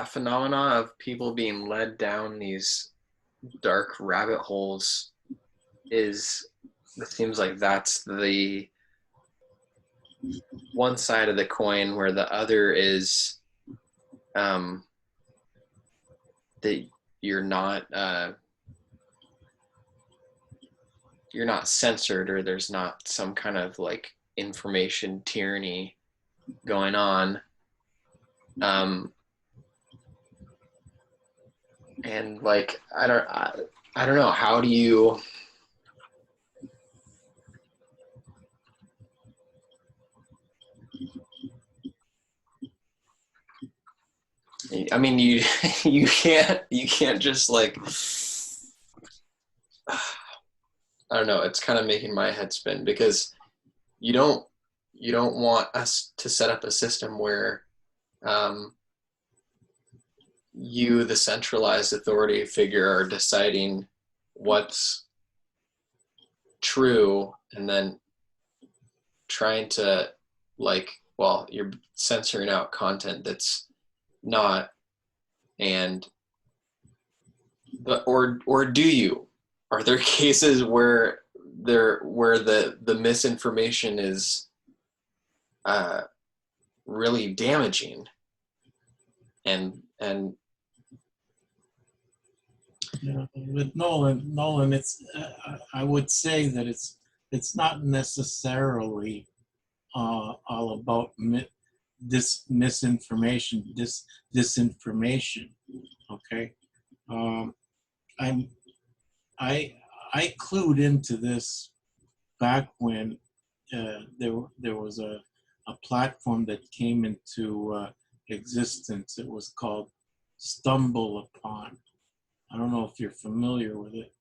phenomenon of people being led down these dark rabbit holes it seems like that's the one side of the coin, where the other is that you're not censored, or there's not some kind of like information tyranny going on. And like I don't know, how do you, I mean, you you can't just like, I don't know, it's kind of making my head spin, because you don't want us to set up a system where you, the centralized authority figure, are deciding what's true, and then trying to, like, well, you're censoring out content that's not, and but or do you, are there cases where the misinformation is really damaging, and Yeah, with Nolan, it's I would say that it's not necessarily all about this misinformation, disinformation. Okay, I clued into this back when there was a platform that came into existence. It was called stumble upon. I don't know if you're familiar with it,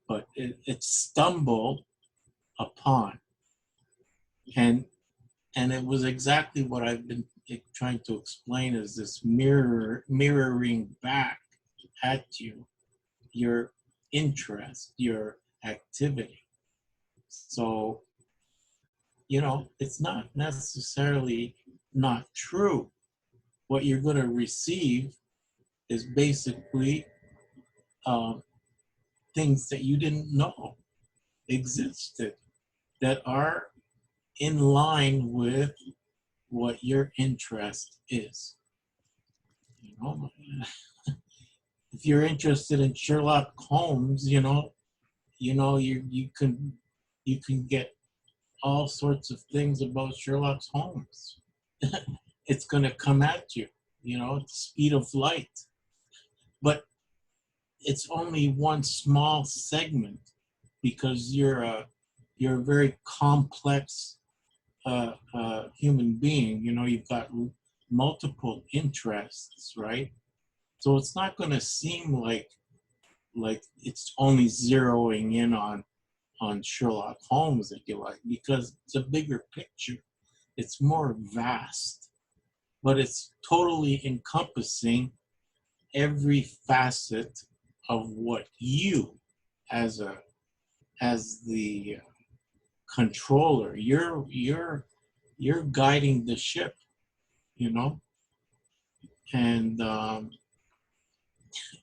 but it's stumble upon. And it was exactly what I've been trying to explain, is this mirroring back at you your interest, your activity. So, it's not necessarily not true. What you're going to receive is basically things that you didn't know existed, that are in line with what your interest is. If you're interested in Sherlock Holmes, you can get all sorts of things about Sherlock Holmes. It's going to come at you, at the speed of light. But it's only one small segment, because you're a very complex human being. You've got multiple interests, right? So it's not going to seem like it's only zeroing in on Sherlock Holmes that you like, because it's a bigger picture. It's more vast, but it's totally encompassing every facet of what you, as the controller, you're guiding the ship, and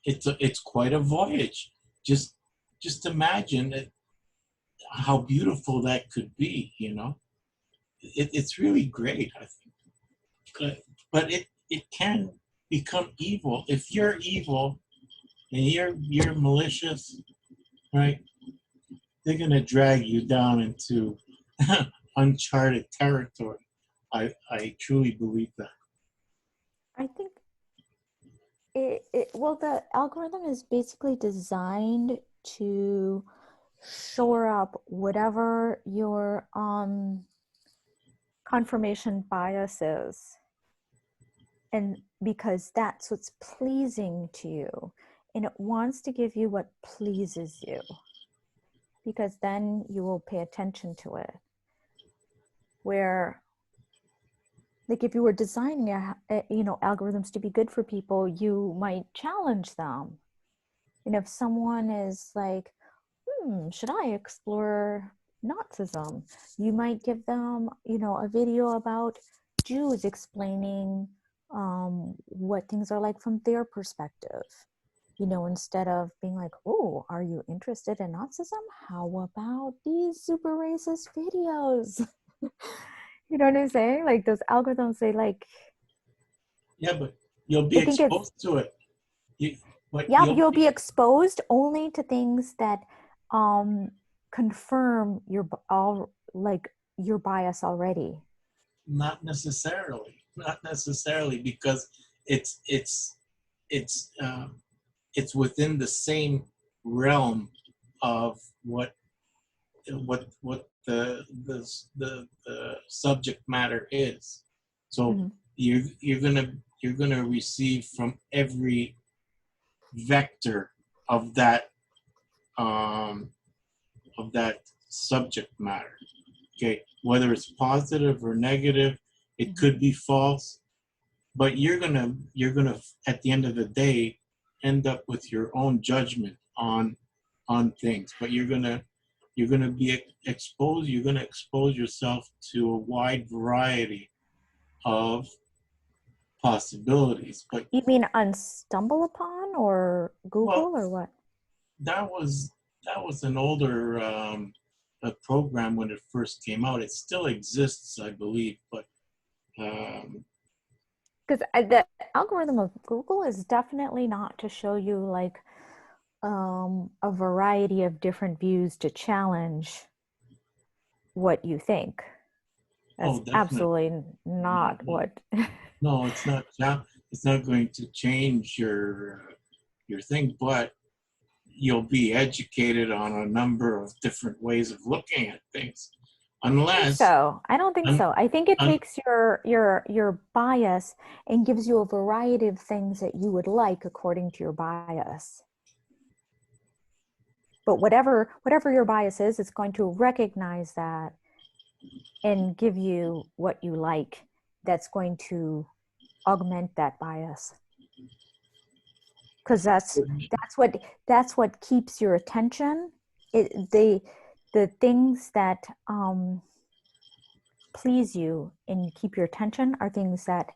it's quite a voyage. Just imagine how beautiful that could be. It's really great, I think. But it can become evil. If you're evil and you're malicious, right? They're gonna drag you down into uncharted territory. I truly believe that. I think well, the algorithm is basically designed to shore up whatever your confirmation bias is, and because that's what's pleasing to you, and it wants to give you what pleases you, because then you will pay attention to it. Where, like, if you were designing algorithms to be good for people, you might challenge them. And if someone is like, should I explore Nazism? You might give them, a video about Jews explaining what things are like from their perspective. Instead of being like, oh, are you interested in Nazism? How about these super racist videos? You know what I'm saying? Like, those algorithms, they like... Yeah, but you'll be exposed to it. You'll be exposed only to things that confirm your bias already. Not necessarily, because it's within the same realm of what the subject matter is. So you're gonna receive from every vector of that subject matter. Okay, whether it's positive or negative, it could be false, but you're gonna at the end of the day end up with your own judgment on things. But you're gonna be exposed. You're gonna expose yourself to a wide variety of possibilities. But you mean on StumbleUpon or Google, or what? That was an older a program when it first came out. It still exists, I believe, but because the algorithm of Google is definitely not to show you like a variety of different views to challenge what you think. That's absolutely not what. No, it's not. It's not going to change your thing, but you'll be educated on a number of different ways of looking at things. Unless, So I don't think un- so. I think it un- takes your bias and gives you a variety of things that you would like according to your bias. But whatever your bias is, it's going to recognize that and give you what you like. That's going to augment that bias. Because that's what keeps your attention. The things that please you and keep your attention are things that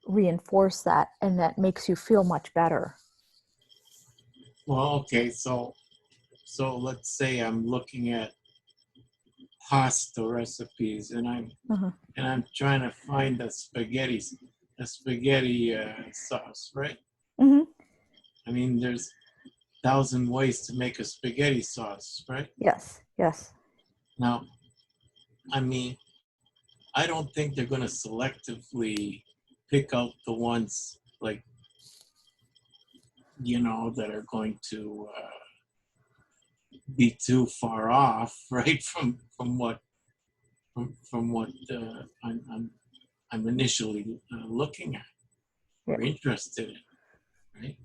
reinforce that and that makes you feel much better. well, okay, so let's say I'm looking at pasta recipes and I'm trying to find a spaghetti sauce, right? Mm-hmm. I mean, there's 1,000 ways to make a spaghetti sauce, right? Yes. Now, I mean, I don't think they're going to selectively pick out the ones like, that are going to be too far off, right, from what I'm initially looking at or interested in, right?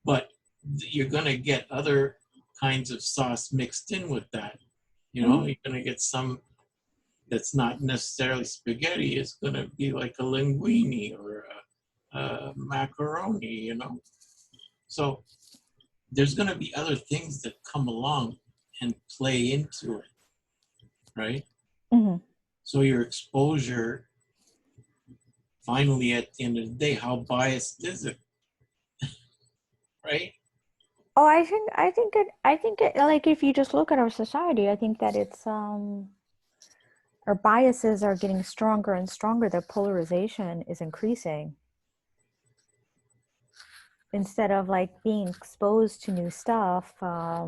But you're going to get other kinds of sauce mixed in with that. You're going to get some that's not necessarily spaghetti. It's going to be like a linguine or a macaroni, So there's going to be other things that come along and play into it, right? Mm-hmm. So your exposure, finally, at the end of the day, how biased is it, right? Oh, I think it like if you just look at our society, I think that it's our biases are getting stronger and stronger. The polarization is increasing. Instead of like being exposed to new stuff, I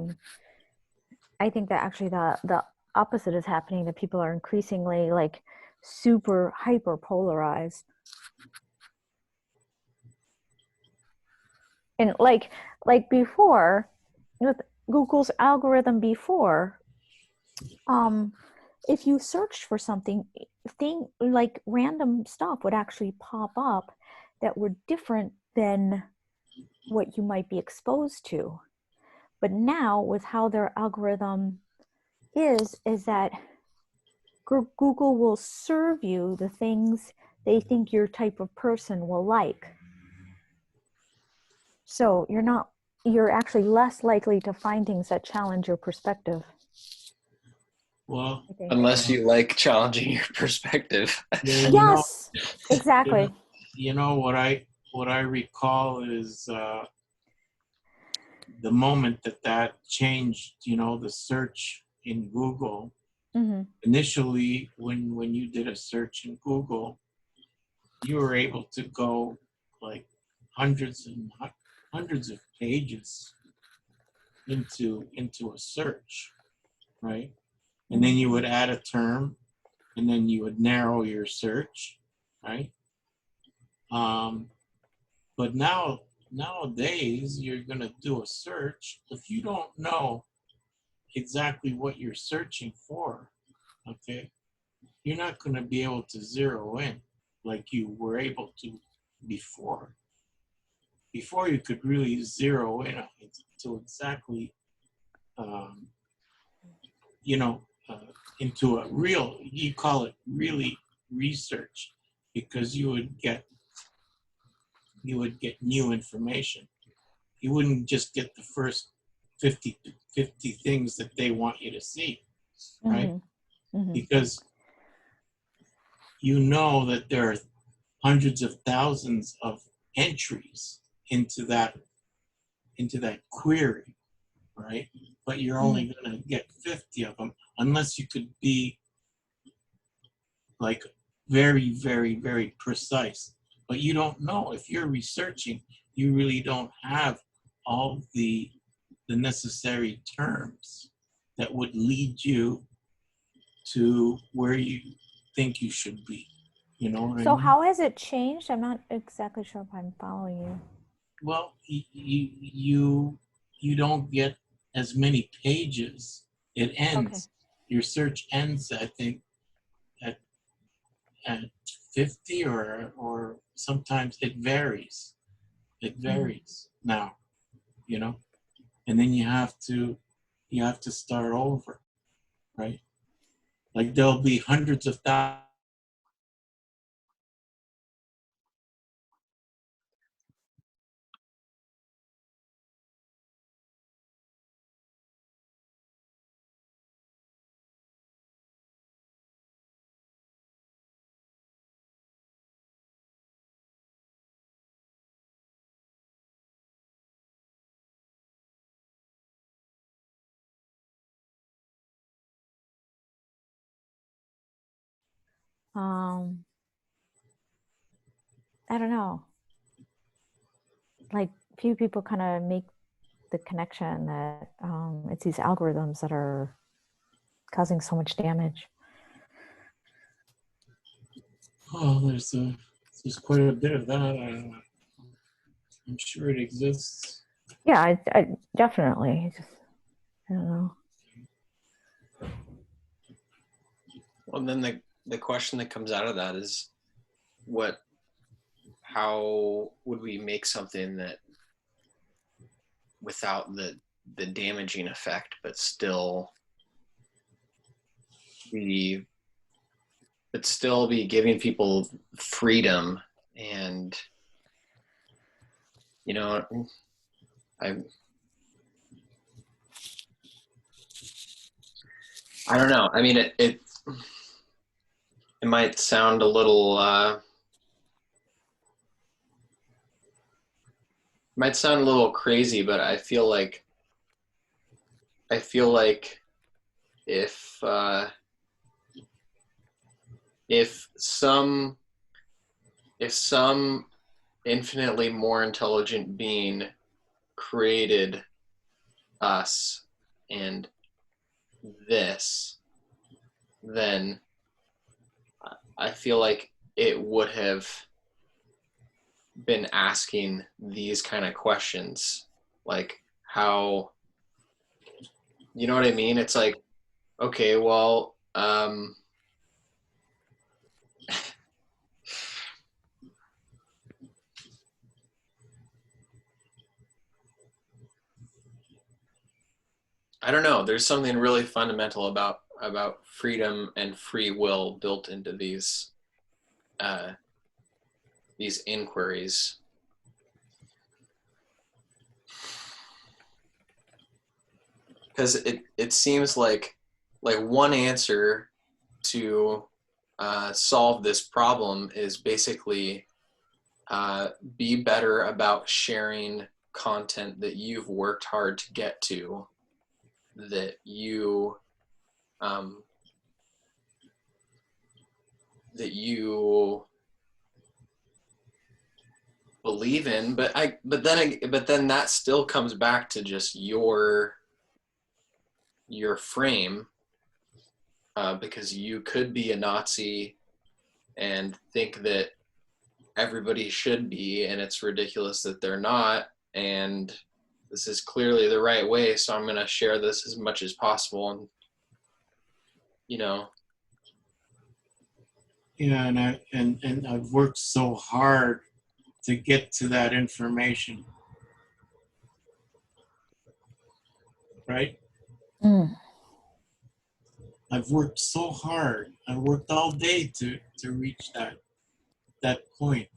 think that actually the opposite is happening, that people are increasingly like super hyper polarized. And like before, with Google's algorithm before, if you searched for something, like random stuff would actually pop up that were different than what you might be exposed to. But now with how their algorithm is that Google will serve you the things they think your type of person will like. So you're actually less likely to find things that challenge your perspective. Well, I think. Unless you like challenging your perspective. yeah, Yes, exactly. What I recall is the moment that changed, the search in Google. Mm-hmm. Initially, when you did a search in Google, you were able to go like hundreds and hundreds of pages into a search, right? And then you would add a term, and then you would narrow your search, right? But nowadays, you're going to do a search. If you don't know exactly what you're searching for, okay, you're not going to be able to zero in like you were able to before. Before, you could really zero in to exactly, into a real, you call it really research, because you would get new information. You wouldn't just get the first 50 things that they want you to see, right? Mm-hmm. Mm-hmm. Because you know that there are hundreds of thousands of entries into that query, right? But you're only going to get 50 of them, unless you could be like very, very, very precise. But you don't know. If you're researching, you really don't have all the necessary terms that would lead you to where you think you should be. You know what I So mean? how has it changed? I'm not exactly sure if I'm following you. Well, you don't get as many pages. It ends. Okay. Your search ends, I think, at 50, or sometimes it varies. It varies now, you know, and then you have to start over, right? Like there'll be hundreds of thousands. I don't know. Like few people kind of make the connection that it's these algorithms that are causing so much damage. Oh, there's quite a bit of that. I'm sure it exists. Yeah, I definitely. Just, I don't know. Well, then the question that comes out of that is, how would we make something that without the damaging effect, but still be giving people freedom? And you know, I don't know. I mean, it might sound a little crazy, but I feel like if some infinitely more intelligent being created us and this, then I feel like it would have been asking these kind of questions, like how, you know what I mean? It's like, okay, well, I don't know. There's something really fundamental about freedom and free will built into these inquiries. Because it seems like one answer to solve this problem is basically be better about sharing content that you've worked hard to get to, that you believe in, but then that still comes back to just your frame, because you could be a Nazi and think that everybody should be, and it's ridiculous that they're not, and this is clearly the right way, so I'm going to share this as much as possible. And Yeah, and I've worked so hard to get to that information, right? I've worked so hard. I worked all day to reach that point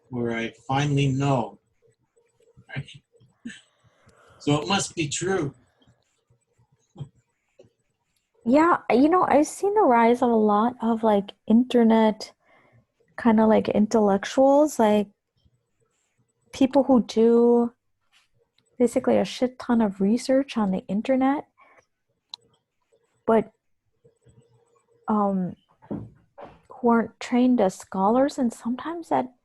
where I finally know. Right? So it must be true. Yeah, I've seen the rise of a lot of like internet kind of like intellectuals, like people who do basically a shit ton of research on the internet, but who aren't trained as scholars, and sometimes that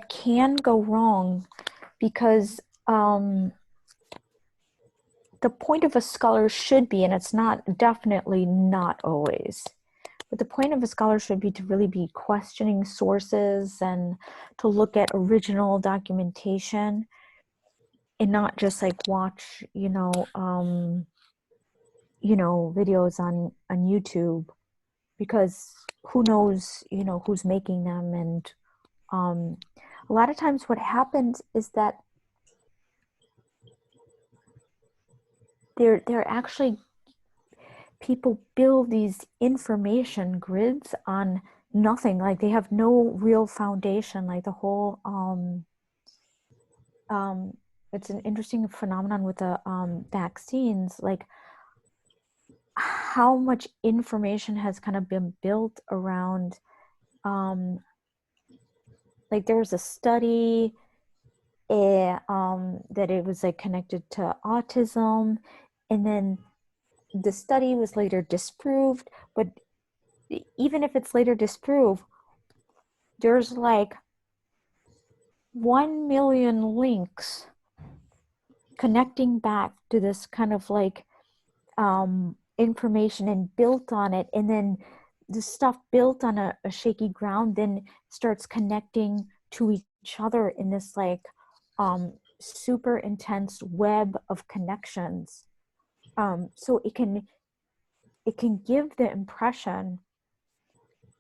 can go wrong, because the point of a scholar should be, and it's not, definitely not always, but the point of a scholar should be to really be questioning sources and to look at original documentation and not just like watch, videos on YouTube, because who knows, who's making them. And a lot of times what happens is that they're actually, people build these information grids on nothing. Like, they have no real foundation. Like the whole it's an interesting phenomenon with the vaccines, like how much information has kind of been built around, like there was a study that it was like connected to autism, and then the study was later disproved. But even if it's later disproved, there's like 1 million links connecting back to this kind of like information and built on it. And then the stuff built on a shaky ground then starts connecting to each other in this like super intense web of connections. So it can give the impression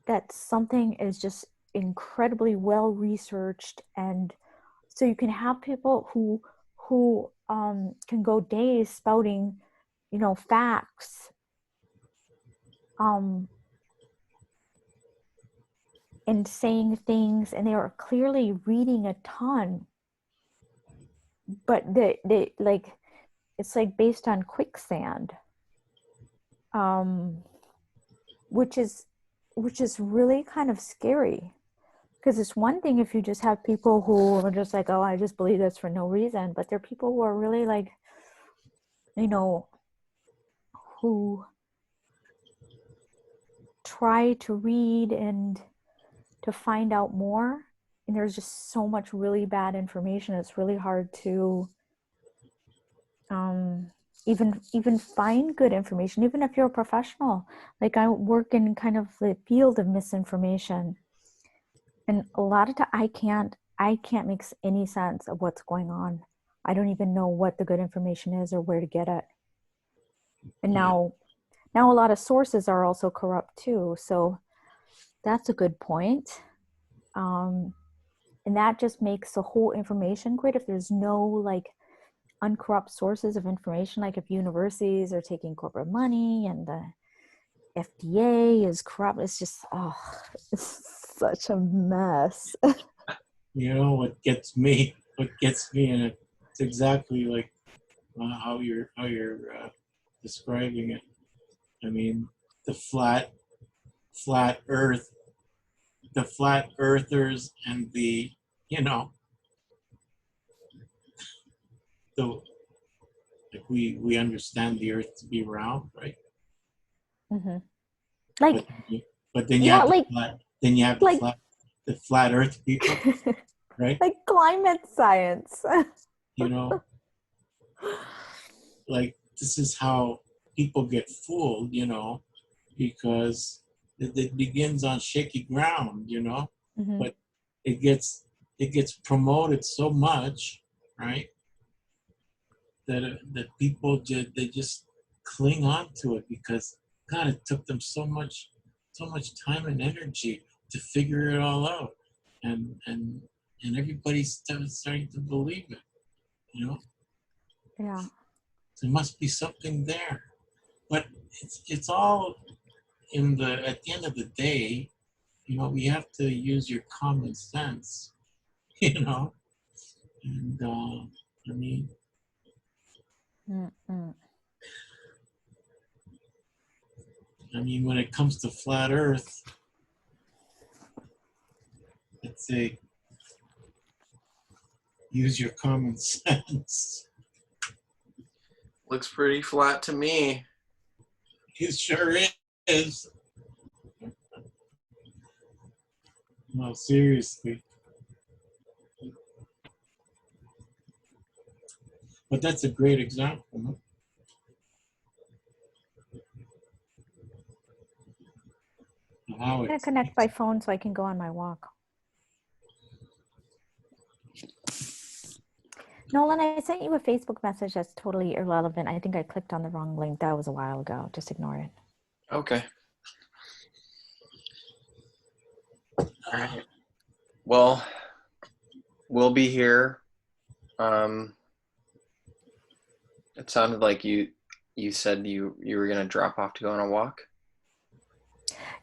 that something is just incredibly well researched. And so you can have people who can go days spouting facts and saying things, and they are clearly reading a ton, but they like, it's like based on quicksand, which is really kind of scary. Because it's one thing if you just have people who are just like, oh, I just believe this for no reason. But there are people who are really like, who try to read and to find out more. And there's just so much really bad information. It's really hard to even find good information, even if you're a professional. Like, I work in kind of the field of misinformation. And a lot of time I can't make any sense of what's going on. I don't even know what the good information is or where to get it. And now a lot of sources are also corrupt too. So that's a good point. And that just makes the whole information grid, if there's no like uncorrupt sources of information, like if universities are taking corporate money and the FDA is corrupt, it's just, it's such a mess. What gets me, and it's exactly like how you're describing it. I mean, the flat Earth, the flat earthers, and the like we understand the Earth to be round, right? Mm-hmm. Like, but then you yeah, have like, the flat Earth people, right? like climate science. Like, this is how people get fooled, because it begins on shaky ground, Mm-hmm. but it gets promoted so much, right? That people just cling on to it because, God, it took them so much time and energy to figure it all out, and everybody's starting to believe it, Yeah. There must be something there, but it's all at the end of the day, we have to use your common sense, and I mean, Mm-mm. when it comes to flat Earth, let's say, use your common sense. Looks pretty flat to me. It sure is. No, seriously. But that's a great example. Huh? I'm gonna connect by phone so I can go on my walk. Nolan, I sent you a Facebook message that's totally irrelevant. I think I clicked on the wrong link. That was a while ago. Just ignore it. Okay. All right. Well, we'll be here. It sounded like you said you were gonna drop off to go on a walk.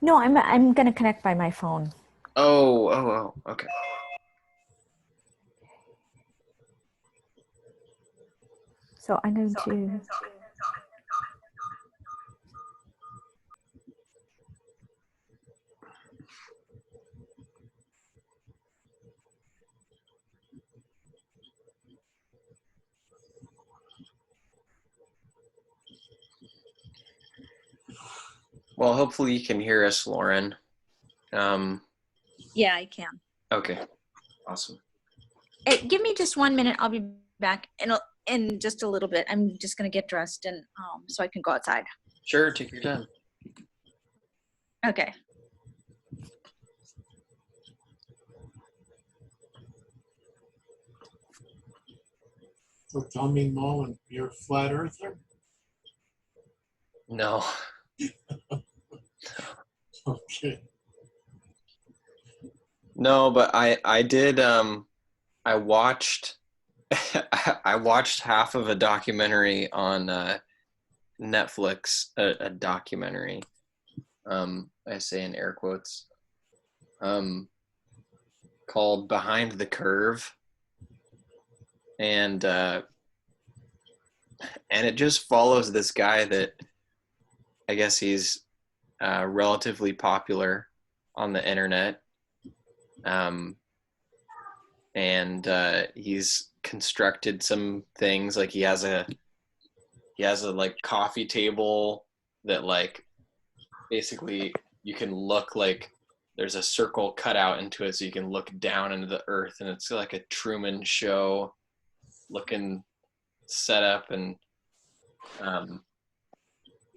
No, I'm gonna connect by my phone. Oh, okay. So I'm going to. Well, hopefully you can hear us, Lauren. Yeah, I can. Okay. Awesome. Hey, give me just 1 minute. I'll be back in just a little bit. I'm just gonna get dressed and so I can go outside. Sure, take your time. Okay. So tell me, Mo, you're a flat earther? No. Okay. No, but I did I watched I watched half of a documentary on Netflix, a documentary. I say in air quotes. Called Behind the Curve. And it just follows this guy that I guess he's relatively popular on the internet. And he's constructed some things, like he has a like coffee table that like basically you can look, like there's a circle cut out into it so you can look down into the earth, and it's like a Truman Show looking setup, and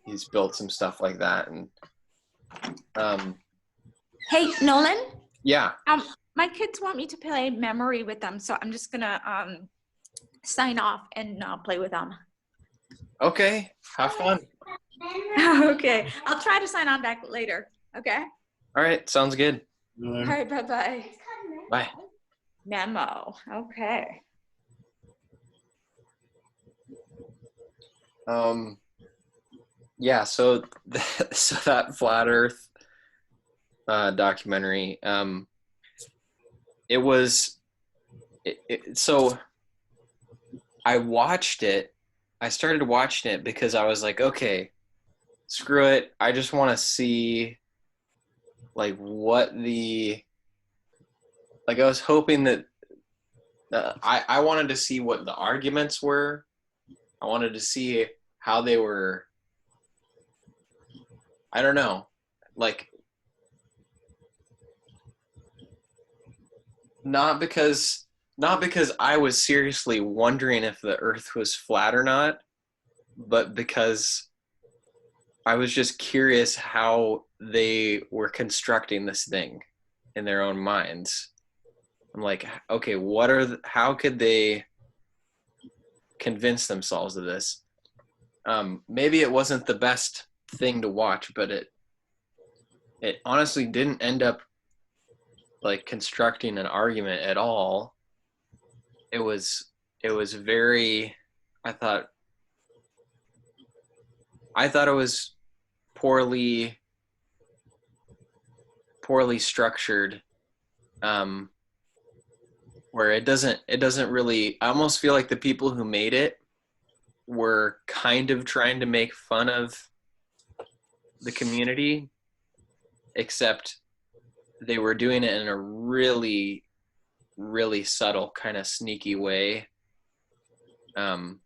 he's built some stuff like that. And Hey, Nolan. yeah. My kids want me to play memory with them, so I'm just gonna sign off and play with them. Okay, have fun. Okay, I'll try to sign on back later. Okay. All right, sounds good. All right. Bye. Bye. Memo. Okay. Yeah, so so that Flat Earth documentary, so I watched it. I started watching it because I was like, okay, screw it. I just want to see like what I was hoping that I wanted to see what the arguments were. I wanted to see how they were, I don't know, like, not because I was seriously wondering if the earth was flat or not, but because I was just curious how they were constructing this thing in their own minds. I'm like, okay, how could they convince themselves of this? Maybe it wasn't the best thing to watch, but it honestly didn't end up like constructing an argument at all. It was very, I thought it was poorly structured, where it doesn't really, I almost feel like the people who made it were kind of trying to make fun of the community, except they were doing it in a really, really subtle, kind of sneaky way. But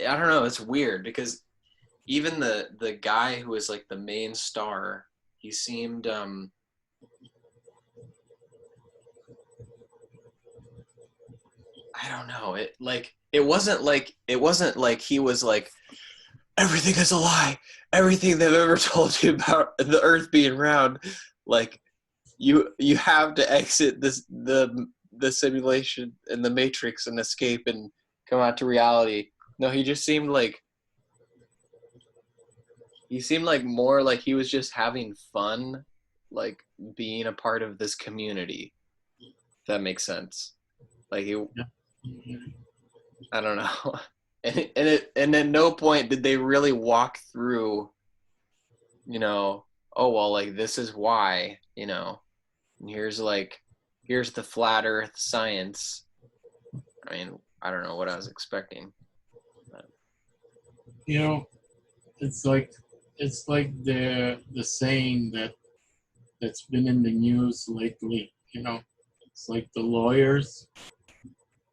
I don't know, it's weird because even the guy who was like the main star, he seemed I don't know, it wasn't like he was like, everything is a lie, everything they've ever told you about the earth being round. Like, you have to exit the the simulation and the matrix and escape and come out to reality. No, he just seemed like more like he was just having fun, like being a part of this community. If that makes sense. Like he, I don't know. And at no point did they really walk through, you know, oh well, like this is why, you know, and here's the flat earth science. I mean, I don't know what I was expecting. You know, it's like the saying that's been in the news lately. You know, it's like the lawyers,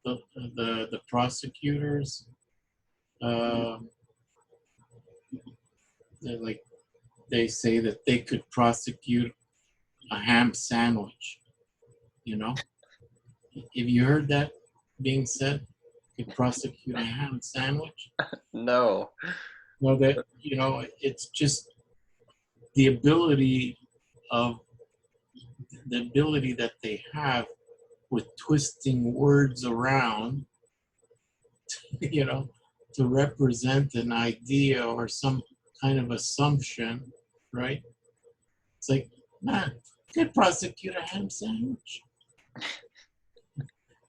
the prosecutors, they say that they could prosecute a ham sandwich. You know, have you heard that being said? Could prosecute a ham sandwich? No. No, that, you know, it's just the ability that they have with twisting words around, you know, to represent an idea or some kind of assumption, right? It's like, man, could prosecute a ham sandwich,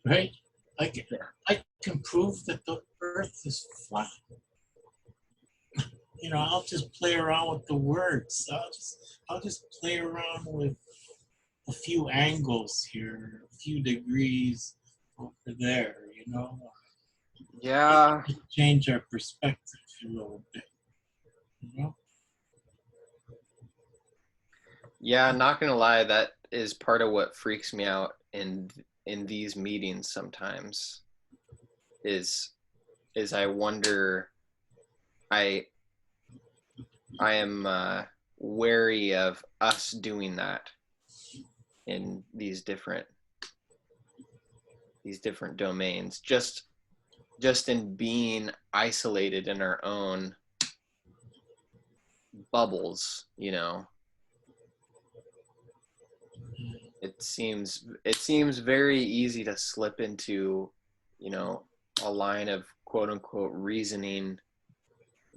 right? I can prove that the earth is flat. You know, I'll just play around with the words. I'll just play around with a few angles here, a few degrees over there, you know. Yeah. Change our perspective a little bit, you know. Yeah, not gonna lie, that is part of what freaks me out in these meetings sometimes. Is I wonder, I am wary of us doing that in these different domains, just in being isolated in our own bubbles, you know. It seems very easy to slip into, you know, a line of quote unquote reasoning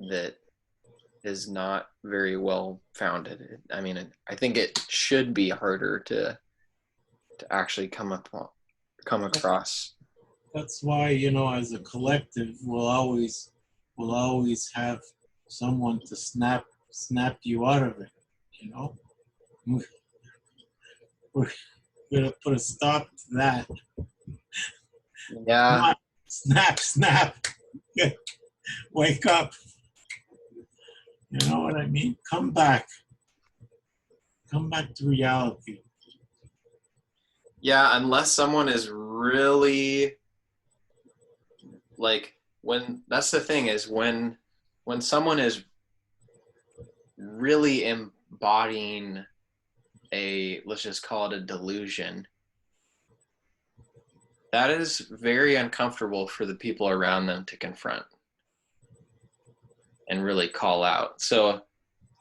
that is not very well founded. I mean, I think it should be harder to actually come across. That's why, you know, as a collective, we'll always have someone to snap you out of it, you know. We're gonna put a stop to that. Yeah. Come on, snap. Wake up. You know what I mean? Come back to reality. Yeah, unless someone is really like, when that's the thing, is when someone is really embodying a, let's just call it a delusion, that is very uncomfortable for the people around them to confront and really call out. So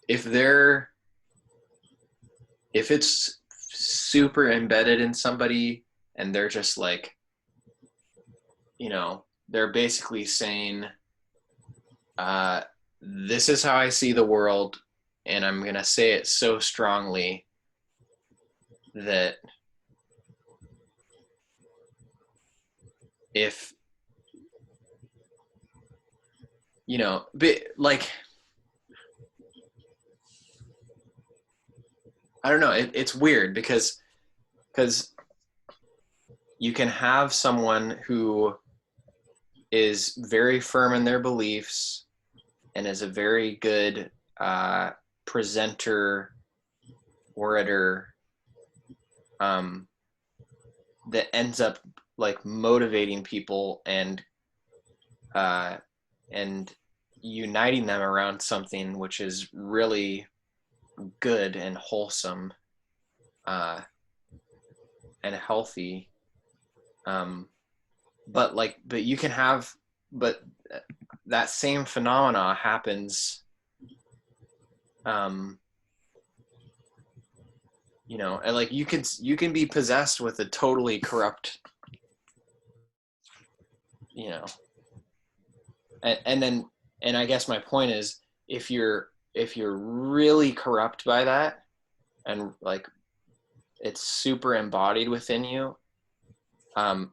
if it's super embedded in somebody and they're just like, you know, they're basically saying, this is how I see the world, and I'm going to say it so strongly that if, you know, like, I don't know, it's weird because you can have someone who is very firm in their beliefs and is a very good presenter, orator, that ends up like motivating people and uniting them around something which is really good and wholesome and healthy. But you can have, but that same phenomena happens, you know, and like you can be possessed with a totally corrupt you know, and then, and I guess my point is, if you're really corrupt by that, and like it's super embodied within you, and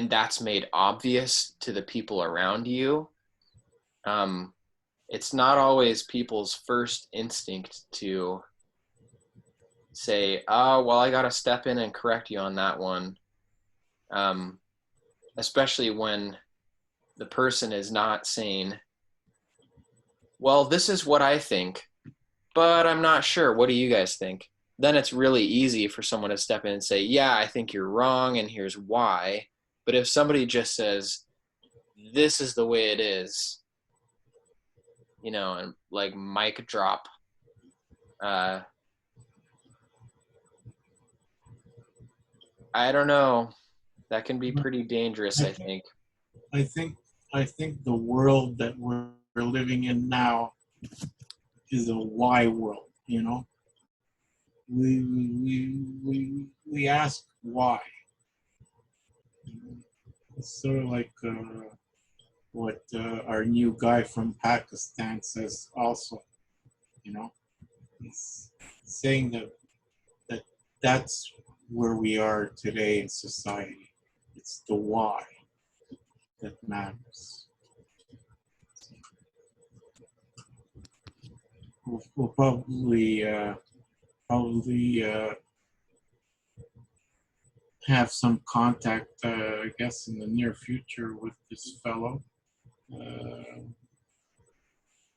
that's made obvious to the people around you, it's not always people's first instinct to say, oh, well, I got to step in and correct you on that one. Especially when the person is not saying, well, this is what I think, but I'm not sure. What do you guys think? Then it's really easy for someone to step in and say, yeah, I think you're wrong, and here's why. But if somebody just says, this is the way it is, you know, and like mic drop, I don't know. That can be pretty dangerous, I think. I think the world that we're living in now is a why world, you know. We ask why. It's sort of like what our new guy from Pakistan says also, you know. He's saying that that's where we are today in society. It's the why that matters. We'll probably have some contact, I guess, in the near future with this fellow.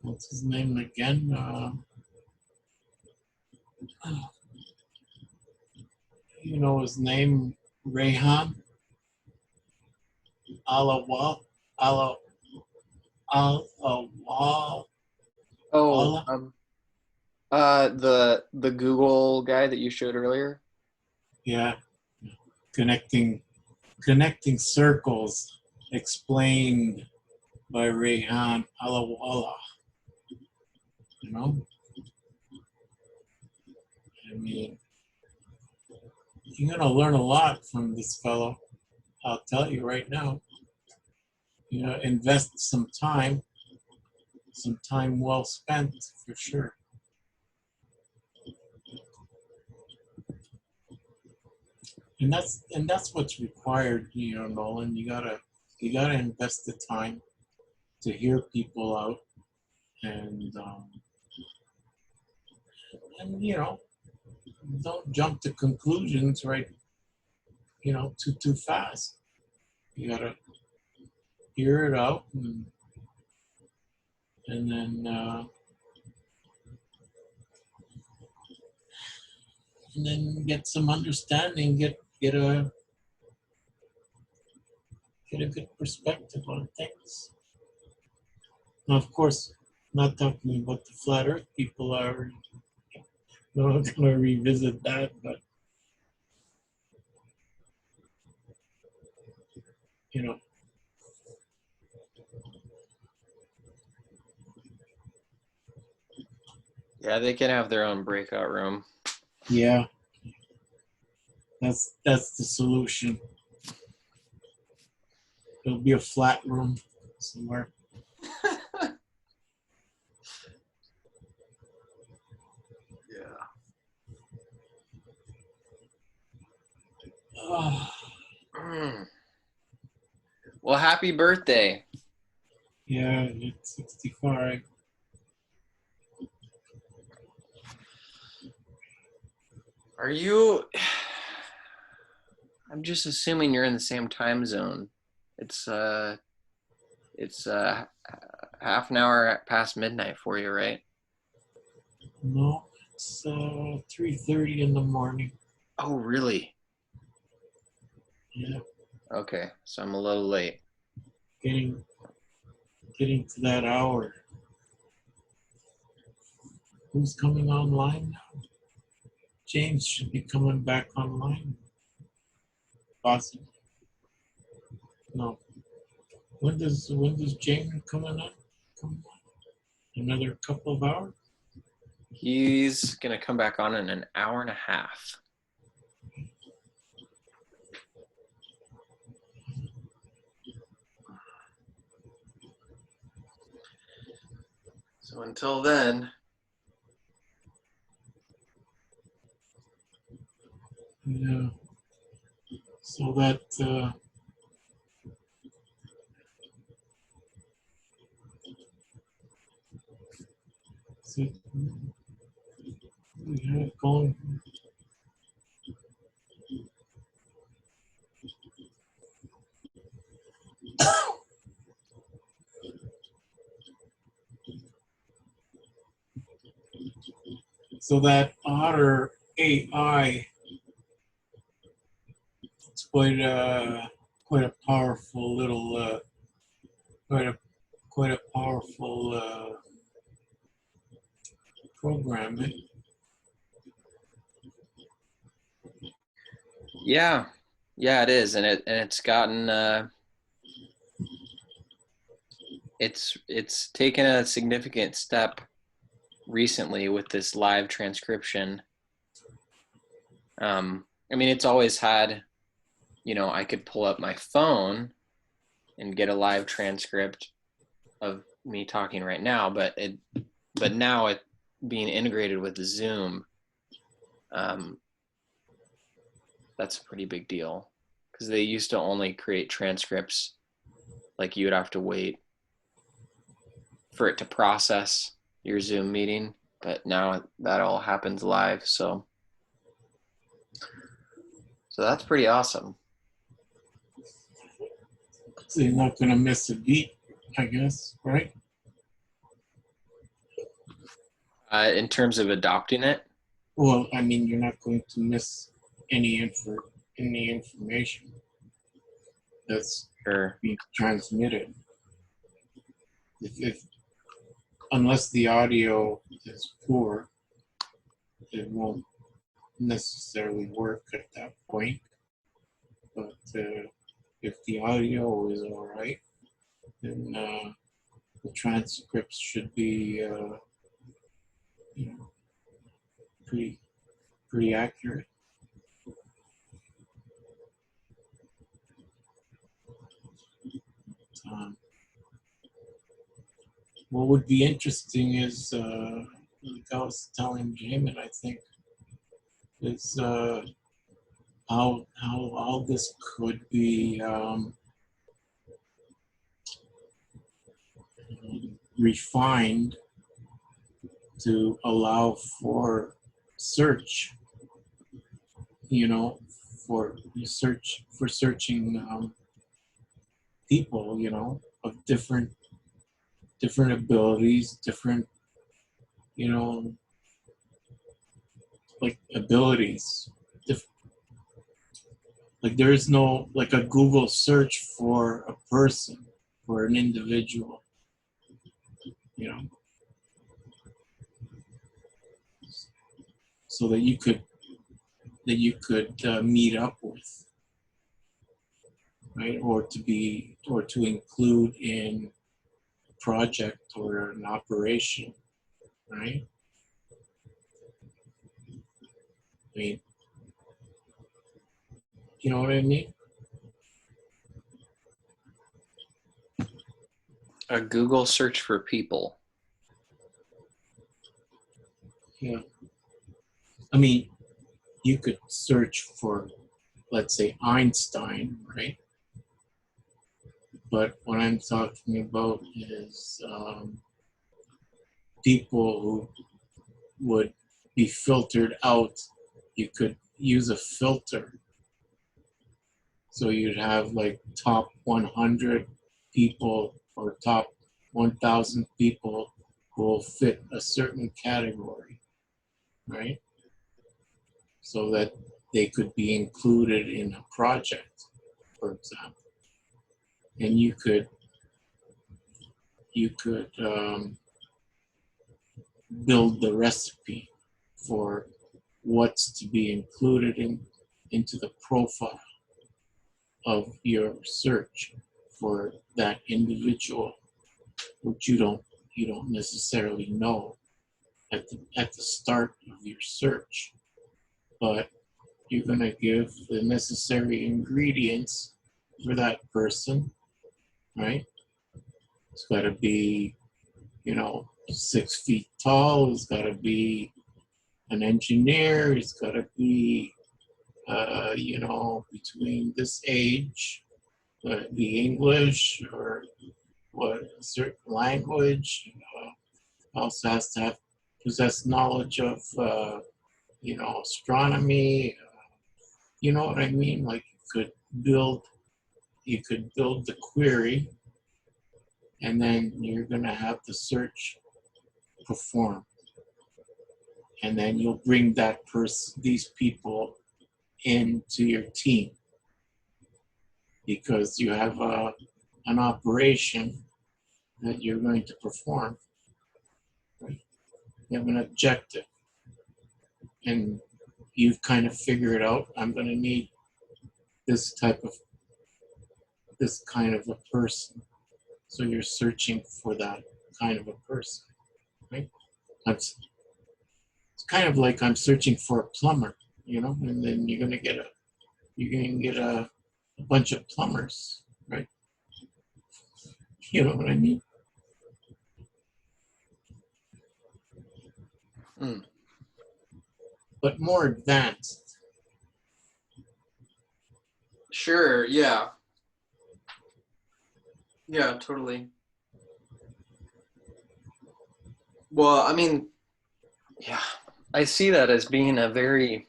What's his name again? You know his name, Rehan Alawal. Alawal. Oh, the Google guy that you showed earlier. Yeah, connecting circles, explained by Rehan Alawala. You know, I mean, you're gonna learn a lot from this fellow. I'll tell you right now. You know, invest some time well spent for sure. And that's what's required, you know, Nolan. You gotta invest the time to hear people out, and you know, don't jump to conclusions, right? You know, too fast. You gotta hear it out, and then get some understanding, get a good perspective on things. Now, of course, not talking about the flat Earth people are not going to revisit that, but you know, Yeah, they can have their own breakout room. yeah, that's the solution. It'll be a flat room somewhere. Yeah. Well, happy birthday. Yeah, it's 65. Are you? I'm just assuming you're in the same time zone. It's half an hour past midnight for you, right? No, it's 3:30 in the morning. Oh, really? Yeah, Okay, so I'm a little late. getting to that hour. Who's coming online now? James should be coming back online. Possibly. No. When does James come on? Another couple of hours? He's gonna come back on in an hour and a half. So until then, Yeah. So that so, yeah, going. So that Otter AI, it's quite a powerful little quite a quite a powerful program. yeah, yeah, it is, and it's gotten it's taken a significant step recently with this live transcription. I mean, it's always had, you know, I could pull up my phone and get a live transcript of me talking right now, but now it being integrated with Zoom, that's a pretty big deal, because they used to only create transcripts, like you would have to wait for it to process your Zoom meeting, but now that all happens live. So that's pretty awesome. So you're not gonna miss a beat, I guess, right? In terms of adopting it, Well, I mean, you're not going to miss any information that's or being transmitted. If unless the audio is poor, it won't necessarily work at that point. But if the audio is all right, then the transcripts should be, you know, pretty accurate. Um, what would be interesting is, like I was telling Jamin, I think, is how all this could be refined to allow for search, you know, for searching people, you know, of different abilities, different, you know, like abilities. Like there is no like a Google search for a person, for an individual, you know, so that you could meet up with, right, or to include in a project or an operation, right? I mean, you know what I mean? a Google search for people. Yeah. I mean, you could search for, let's say, Einstein, right? But what I'm talking about is people who would be filtered out. You could use a filter. So you'd have like top 100 people or top 1,000 people who will fit a certain category, right? So that they could be included in a project, for example. And you could build the recipe for what's to be included into the profile of your search for that individual, which you don't necessarily know at the start of your search, but you're going to give the necessary ingredients for that person, right? It's got to be, you know, 6 feet tall. He's got to be an engineer. He's got to be, between this age, be English or what, a certain language. Also has to possess knowledge of, astronomy. You know what I mean? Like you could build the query, and then you're going to have the search perform. And then you'll bring these people into your team because you have an operation that you're going to perform. Right? You have an objective, and you've kind of figured out, I'm going to need this kind of a person. So you're searching for that kind of a person, right? It's kind of like I'm searching for a plumber, and then you're gonna get a bunch of plumbers, right? You know what I mean? Mm. But more advanced. Sure. Yeah. Yeah. Totally. Well, I mean, yeah, I see that as being a very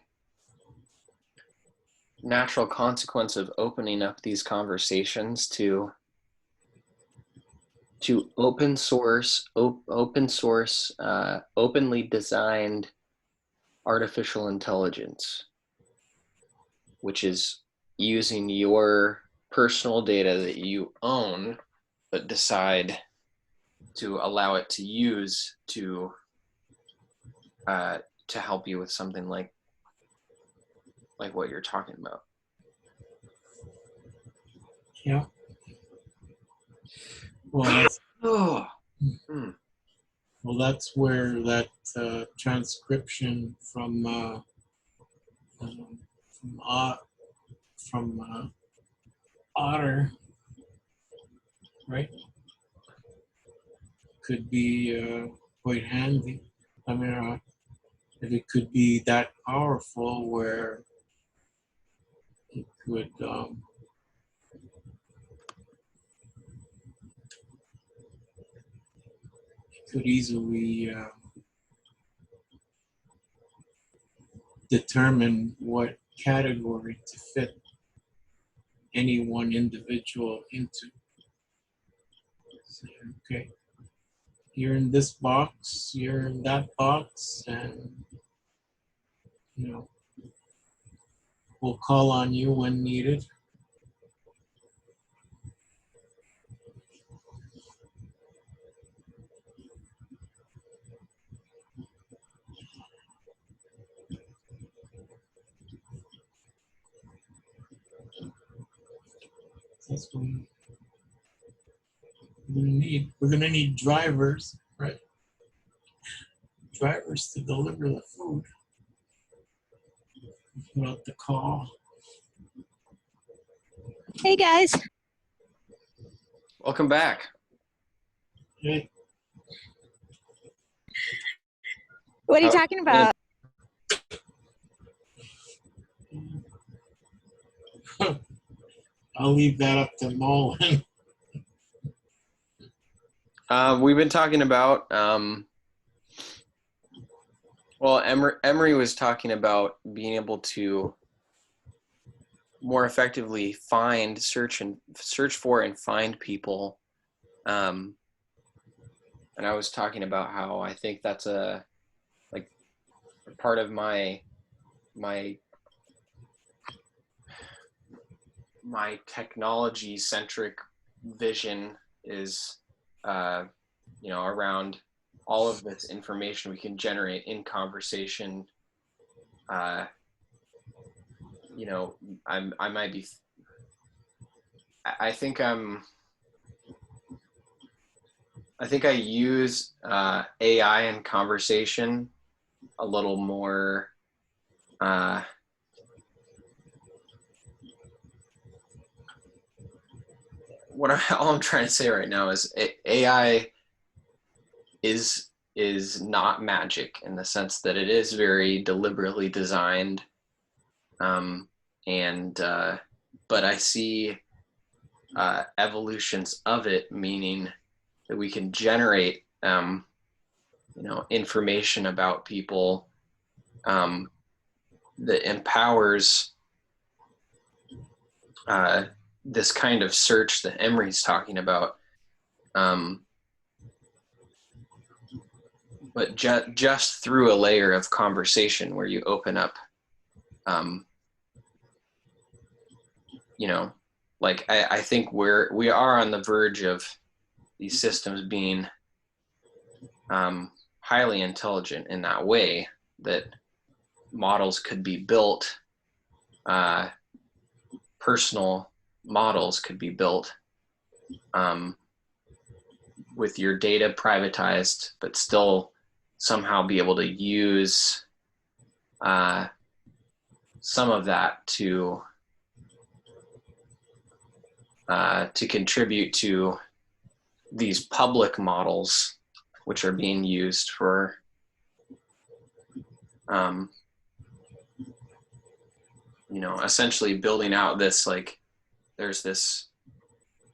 natural consequence of opening up these conversations to open source, openly designed artificial intelligence, which is using your personal data that you own, but decide to allow it to use to help you with something like what you're talking about. Yeah. Well, Oh. well, that's where that transcription from Otter, right, could be quite handy. I mean, if it could be that powerful where it could easily determine what category to fit any one individual into. So, okay, you're in this box, you're in that box, and we'll call on you when needed. That's what we're gonna need drivers, right? Drivers to deliver the food. Put out the call. Hey guys. Welcome back. Okay. What are you talking about? I'll leave that up to Nolan. We've been talking about, Emery was talking about being able to more effectively search for and find people. And I was talking about how I think that's a part of my technology centric vision is around all of this information we can generate in conversation. I think I use AI in conversation a little more all I'm trying to say right now is AI is is not magic in the sense that it is very deliberately designed. But I see evolutions of it, meaning that we can generate, information about people that empowers this kind of search that Emery's talking about. But just through a layer of conversation where you open up, like I think we are on the verge of these systems being highly intelligent in that way, that models could be built, personal models could be built with your data privatized, but still somehow be able to use some of that to contribute to these public models, which are being used for essentially building out this, like, there's this,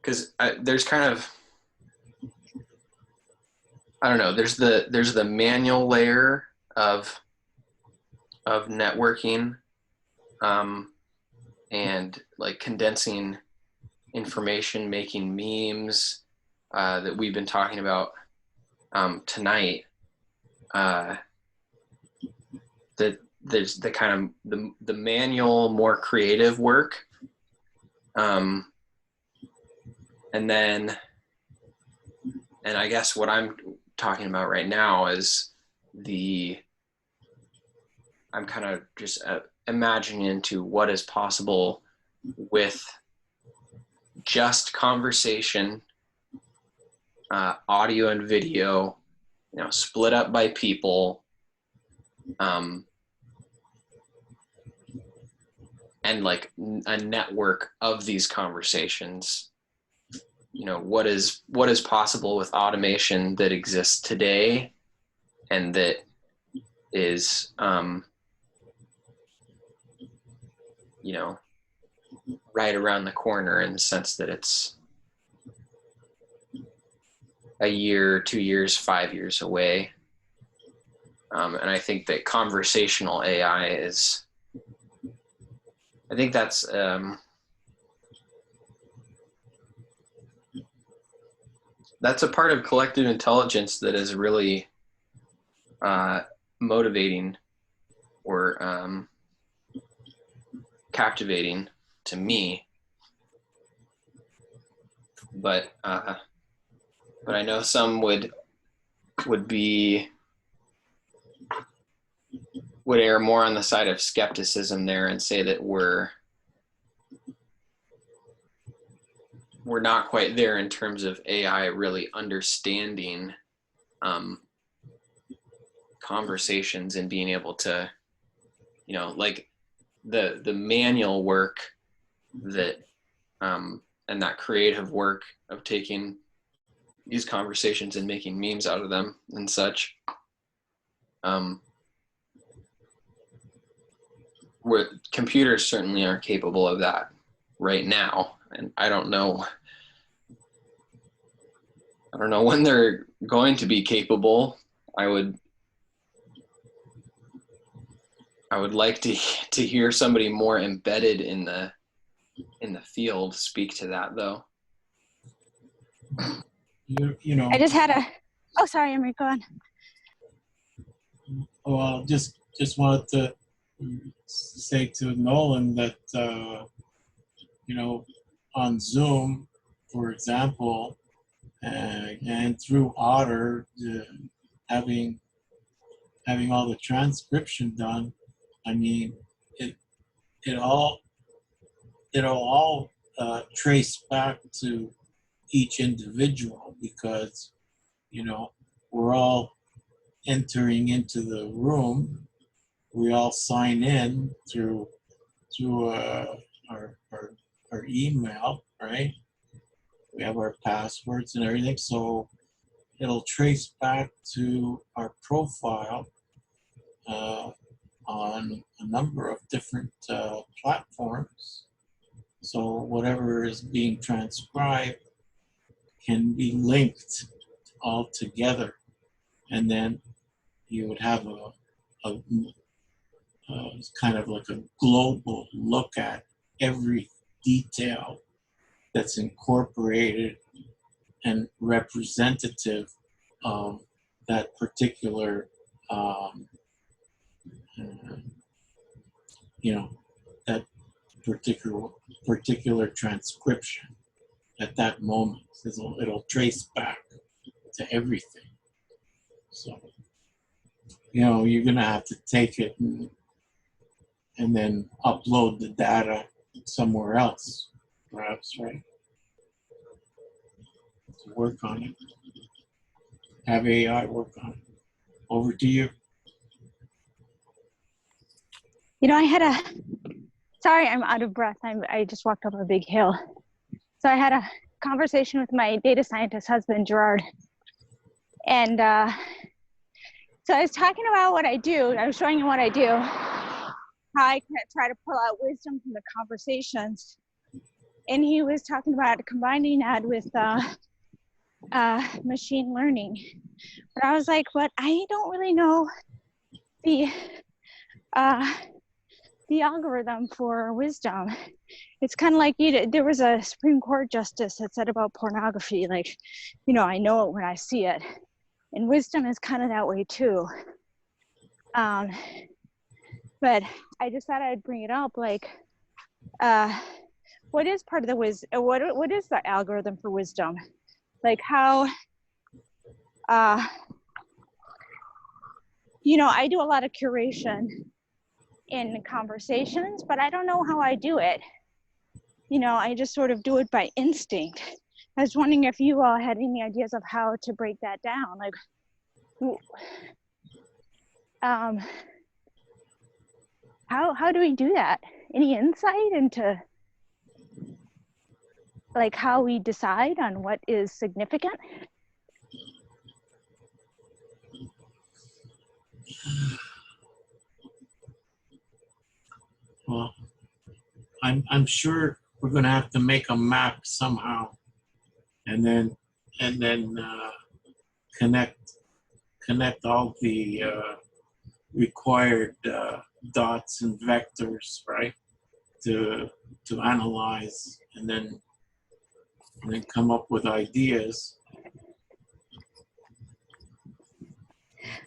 because there's kind of, I don't know, there's the manual layer of networking, and like condensing information, making memes that we've been talking about tonight. That there's the kind of the manual, more creative work, and I guess what I'm talking about right now is I'm kind of just imagining into what is possible with just conversation, audio and video, split up by people, and like a network of these conversations. What is possible with automation that exists today, and that is right around the corner, in the sense that it's a year, 2 years, 5 years away. And I think that conversational AI is, I think that's a part of collective intelligence that is really motivating or captivating to me. But I know some would err more on the side of skepticism there and say that we're not quite there in terms of AI really understanding conversations and being able to, like the manual work that and that creative work of taking these conversations and making memes out of them and such, where computers certainly aren't capable of that right now. And I don't know when they're going to be capable. I would like to hear somebody more embedded in the field speak to that, though. I just had oh, sorry, Emery, go on. Well, just wanted to say to Nolan that on Zoom, for example, and through Otter, having all the transcription done, I mean, it'll all trace back to each individual, because we're all entering into the room. We all sign in through our email, right? We have our passwords and everything. So it'll trace back to our profile on a number of different platforms. So whatever is being transcribed can be linked all together, and then you would have a kind of like a global look at every detail that's incorporated and representative of that particular, you know, that particular transcription at that moment. It'll trace back to everything. So, you know, you're gonna have to take it and then upload the data somewhere else, perhaps, right? To work on it. Have AI work on it. Over to you. You know, sorry, I'm out of breath. I just walked up a big hill. So I had a conversation with my data scientist husband, Gerard. And so I was talking about what I do. I was showing him what I do, how I can try to pull out wisdom from the conversations. And he was talking about combining that with machine learning. But I was like, but I don't really know the algorithm for wisdom. It's kind of like there was a Supreme Court justice that said about pornography, like, you know, I know it when I see it. And wisdom is kind of that way too. But I just thought I'd bring it up, like, what is part of the wisdom? What is the algorithm for wisdom? Like how, you know, I do a lot of curation in conversations, but I don't know how I do it. You know, I just sort of do it by instinct. I was wondering if you all had any ideas of how to break that down. Like, how do we do that? Any insight into like how we decide on what is significant? Well, I'm sure we're going to have to make a map somehow, and then connect all the required dots and vectors, right? To analyze, and then come up with ideas.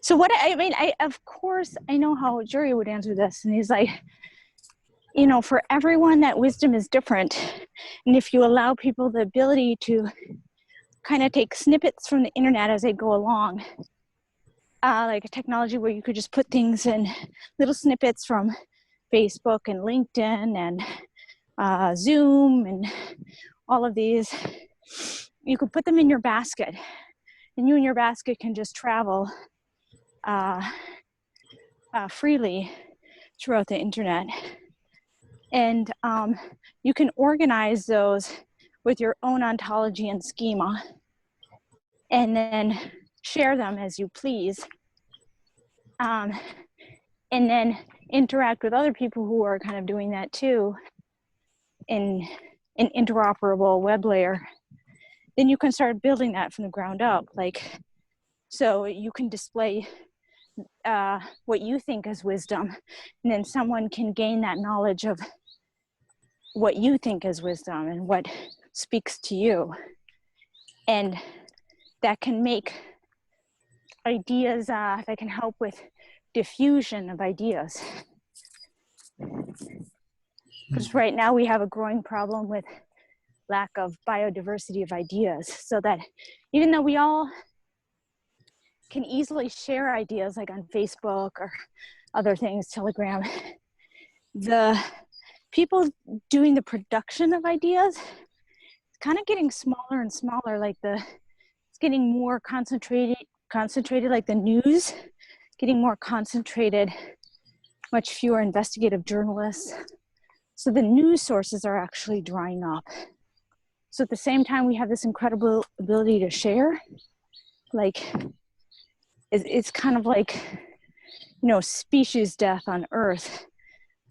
So what I mean, of course I know how Jerry would answer this, and he's like, you know, for everyone that wisdom is different, and if you allow people the ability to kind of take snippets from the internet as they go along, like a technology where you could just put things in little snippets from Facebook and LinkedIn and Zoom and all of these, you could put them in your basket, and you and your basket can just travel freely throughout the internet. And you can organize those with your own ontology and schema, and then share them as you please. And then interact with other people who are kind of doing that too in an interoperable web layer. Then you can start building that from the ground up. Like, so you can display what you think is wisdom, and then someone can gain that knowledge of what you think is wisdom and what speaks to you. And that can make ideas, that can help with diffusion of ideas. Because right now we have a growing problem with lack of biodiversity of ideas, so that even though we all can easily share ideas like on Facebook or other things, Telegram, the people doing the production of ideas is kind of getting smaller and smaller. Like it's getting more concentrated like the news, getting more concentrated, much fewer investigative journalists. So the news sources are actually drying up. So at the same time, we have this incredible ability to share. like it's kind of like, you know, species death on Earth.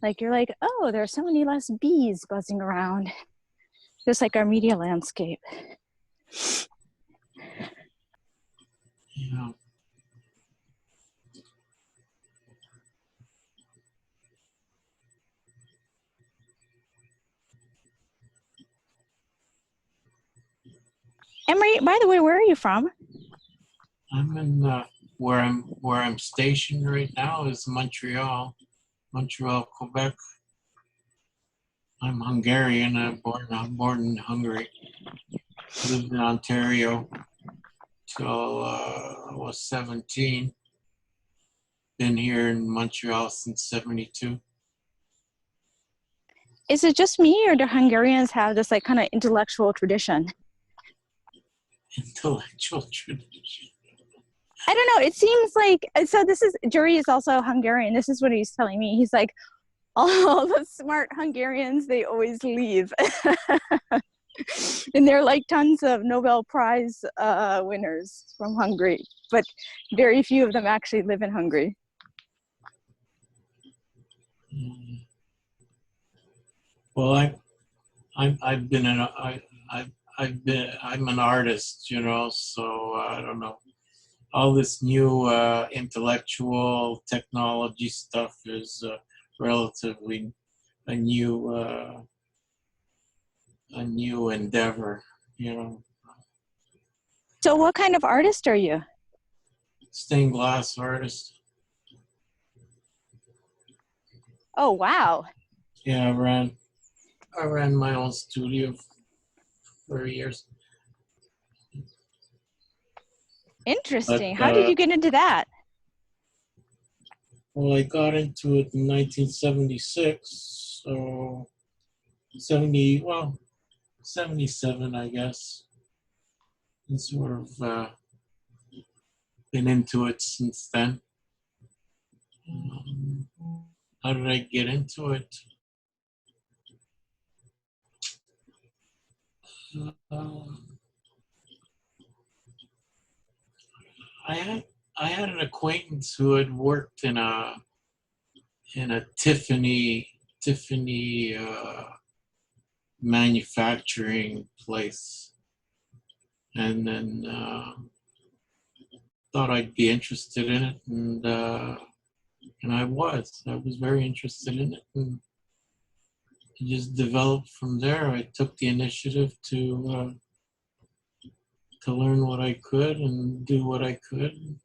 Like you're like, oh, there are so many less bees buzzing around, just like our media landscape. Yeah. Emery, by the way, where are you from? I'm in where I'm stationed right now is Montreal, Quebec. I'm Hungarian. I'm born in Hungary. Lived in Ontario till I was 17. Been here in Montreal since '72. Is it just me, or do Hungarians have this like kind of intellectual tradition? Intellectual tradition. I don't know. It seems like, so this is, Jury is also Hungarian. This is what he's telling me. He's like, all the smart Hungarians, they always leave. And there are like tons of Nobel Prize winners from Hungary, but very few of them actually live in Hungary. Well, I've been I'm an artist, you know, so I don't know. All this new intellectual technology stuff is relatively a new endeavor, you know. So what kind of artist are you? Stained glass artist. Oh, wow. Yeah, I ran my own studio for years. Interesting. But, How did you get into that? Well, I got into it in 1976, so 77, I guess. And sort of been into it since then. How did I get into it? I had an acquaintance who had worked in a Tiffany manufacturing place, and then thought I'd be interested in it, and I was very interested in it, and it just developed from there. I took the initiative to learn what I could and do what I could,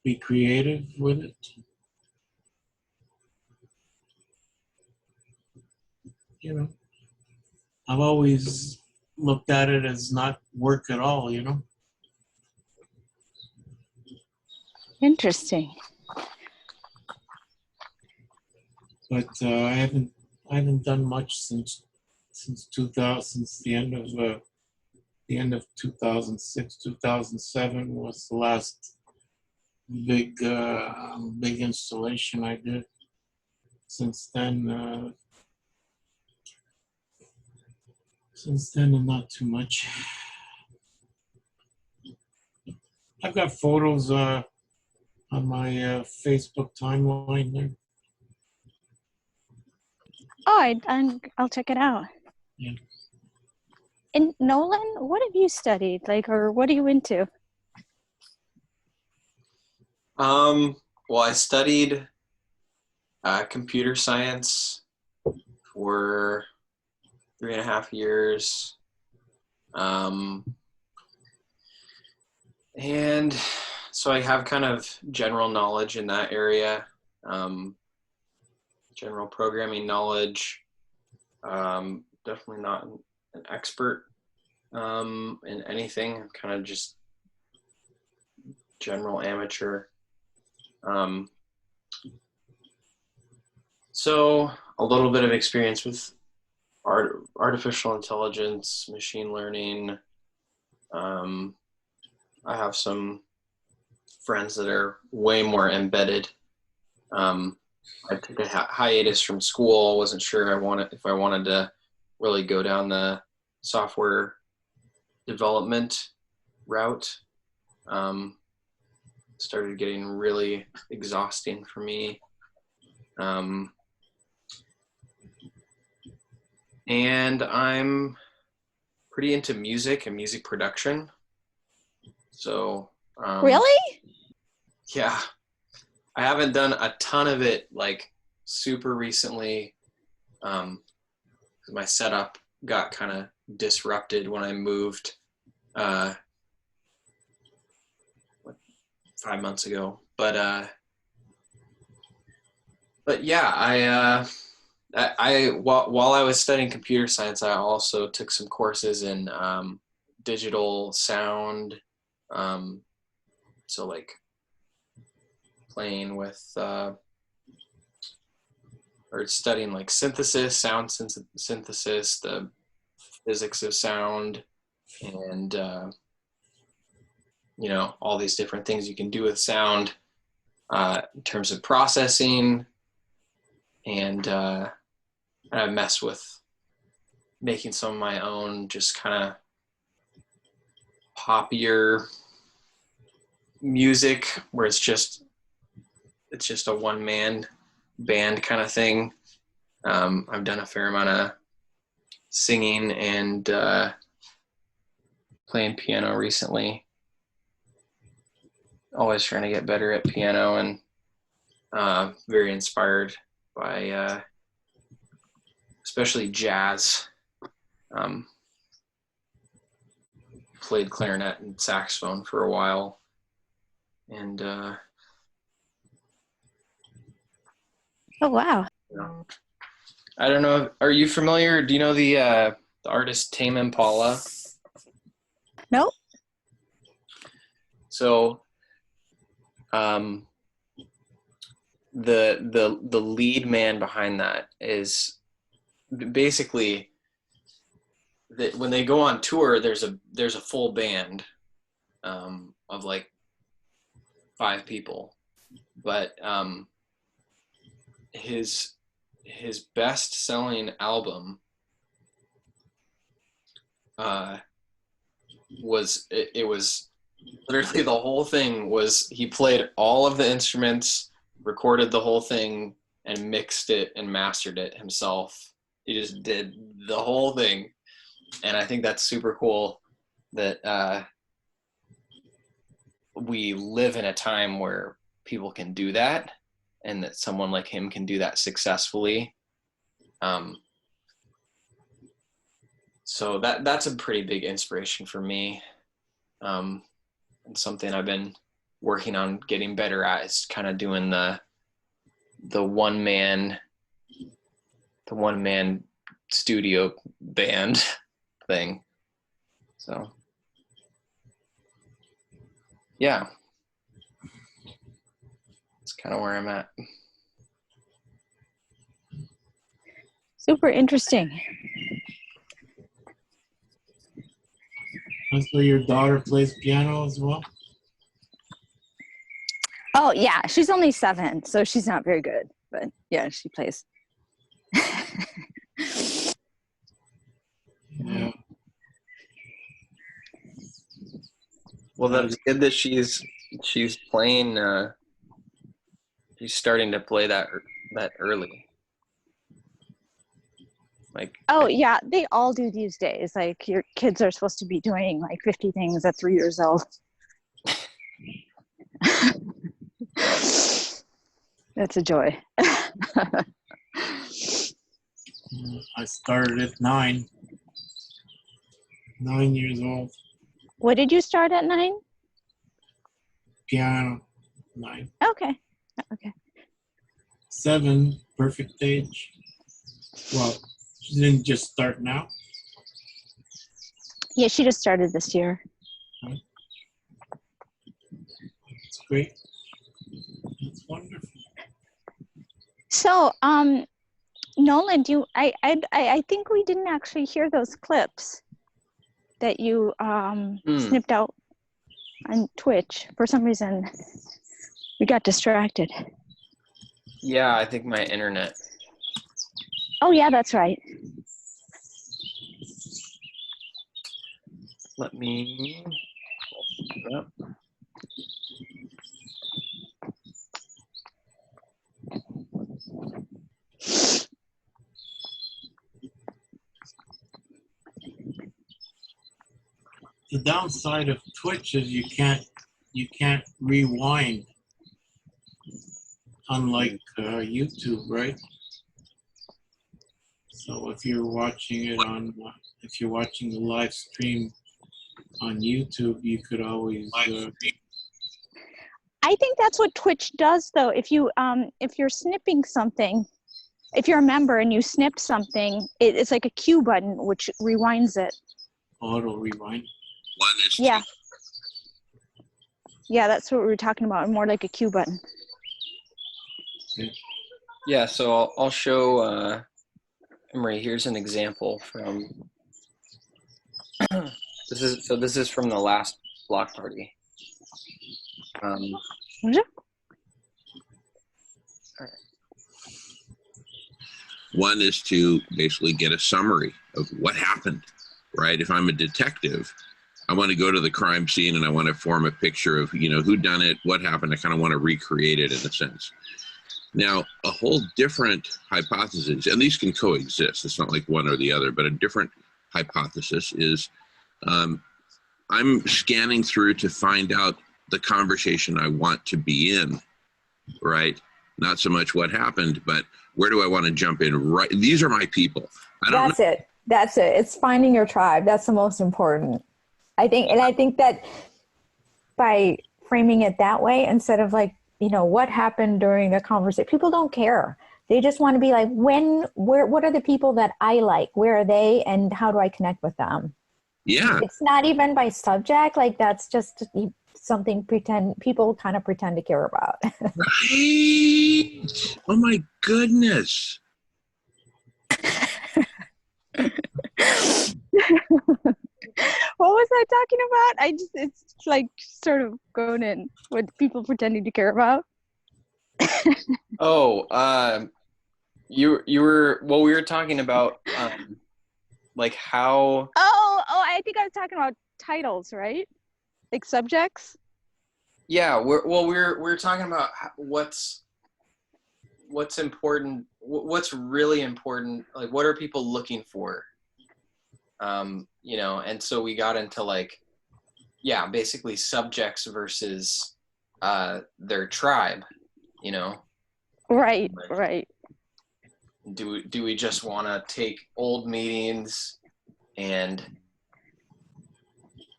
be creative with it. You know, I've always looked at it as not work at all, you know. Interesting. But I haven't done much since 2000, since the end of 2006. 2007 was the last big installation I did. Since then, not too much. I've got photos on my Facebook timeline there. Oh, I'll check it out. Yeah. And Nolan, what have you studied? Like, or what are you into? Well, I studied computer science for 3.5 years. And so I have kind of general knowledge in that area, general programming knowledge. Definitely not an expert in anything. I'm kind of just general amateur. So a little bit of experience with artificial intelligence, machine learning. I have some friends that are way more embedded. I took a hiatus from school. Wasn't sure if I wanted to really go down the software development route. started getting really exhausting for me. And I'm pretty into music and music production. So, Really? yeah, I haven't done a ton of it like super recently. 'Cause my setup got kind of disrupted when I moved 5 months ago. But yeah, while I was studying computer science, I also took some courses in digital sound. So like playing with or studying like synthesis, sound synthesis, the physics of sound, and you know, all these different things you can do with sound in terms of processing. And I mess with making some of my own just kind of poppier music where it's just a one-man band kind of thing. I've done a fair amount of singing and playing piano recently. Always trying to get better at piano, and very inspired by especially jazz. Played clarinet and saxophone for a while, and Oh, wow. you know, I don't know. Are you familiar? Do you know the artist Tame Impala? Nope. So, the lead man behind that is basically that when they go on tour, there's a full band of like 5 people, but his best-selling album was literally the whole thing was he played all of the instruments, recorded the whole thing, and mixed it and mastered it himself. He just did the whole thing, and I think that's super cool that we live in a time where people can do that, and that someone like him can do that successfully. So that's a pretty big inspiration for me, and something I've been working on getting better at is kind of doing the one man studio band thing. So yeah, that's kind of where I'm at. Super interesting. And so your daughter plays piano as well? Oh, yeah. She's only 7, so she's not very good. But yeah, she plays. Yeah. Well, that's good that she's playing. She's starting to play that early. Like, Oh, yeah. They all do these days. Like, your kids are supposed to be doing like 50 things at 3 years old. That's a joy. I started at 9 years old. What did you start at 9? Piano, 9. Okay. Okay. 7, perfect age. Well, she didn't just start now. Yeah, she just started this year. It's great. It's wonderful. So, Nolan, I think we didn't actually hear those clips that you snipped out on Twitch. For some reason, we got distracted. yeah, I think my internet. Oh, yeah, that's right. Let me. the downside of Twitch is you can't rewind, unlike YouTube, right? So if you're watching it on, if you're watching the live stream on YouTube, you could always. I think that's what Twitch does, though. If you're snipping something, if you're a member and you snip something, it's like a Q button which rewinds it. Auto rewind. Yeah. Yeah, that's what we were talking about. More like a Q button. Yeah, so I'll show Emery. Here's an example from this is from the last block party. One is to basically get a summary of what happened, right? If I'm a detective, I want to go to the crime scene and I want to form a picture of, who done it, what happened. I kind of want to recreate it in a sense. Now, a whole different hypothesis, and these can coexist. It's not like one or the other, but a different hypothesis is I'm scanning through to find out the conversation I want to be in, right? Not so much what happened, but where do I want to jump in? Right. These are my people. That's it. It's finding your tribe. That's the most important. I think that by framing it that way, instead of like, what happened during the conversation, people don't care. They just want to be like, what are the people that I like? Where are they? And how do I connect with them? Yeah. It's not even by subject. Like that's just something people kind of pretend to care about. Right. Oh my goodness. What was I talking about? It's like sort of going in with people pretending to care about. We were talking about like how. I think I was talking about titles, right? Like subjects. Yeah, we're talking about what's important, what's really important, like what are people looking for, and so we got into like, yeah, basically subjects versus their tribe, Right. Like, right. Do we just want to take old meetings and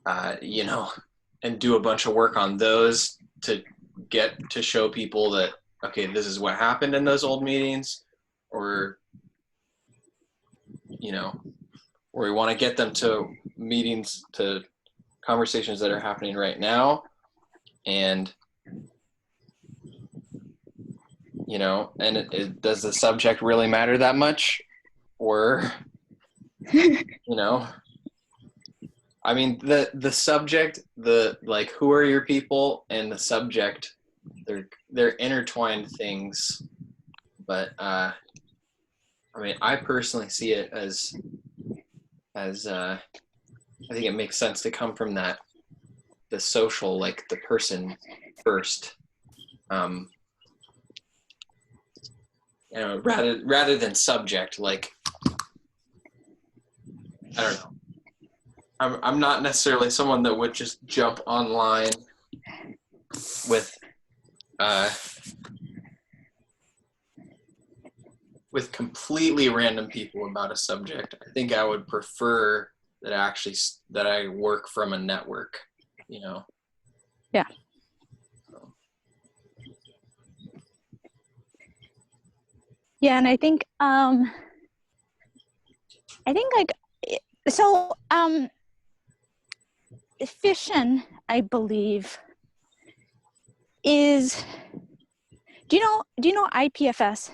and do a bunch of work on those to get to show people that, okay, this is what happened in those old meetings, or or we want to get them to meetings, to conversations that are happening right now, and does the subject really matter that much, or I mean, the subject, who are your people, and the subject, they're intertwined things. But I mean, I personally see it as I think it makes sense to come from the social, like the person first, rather than subject. Like, I don't know. I'm not necessarily someone that would just jump online with completely random people about a subject. I think I would prefer that I work from a network, Yeah. Yeah, and I think fission, I believe, is. Do you know IPFS?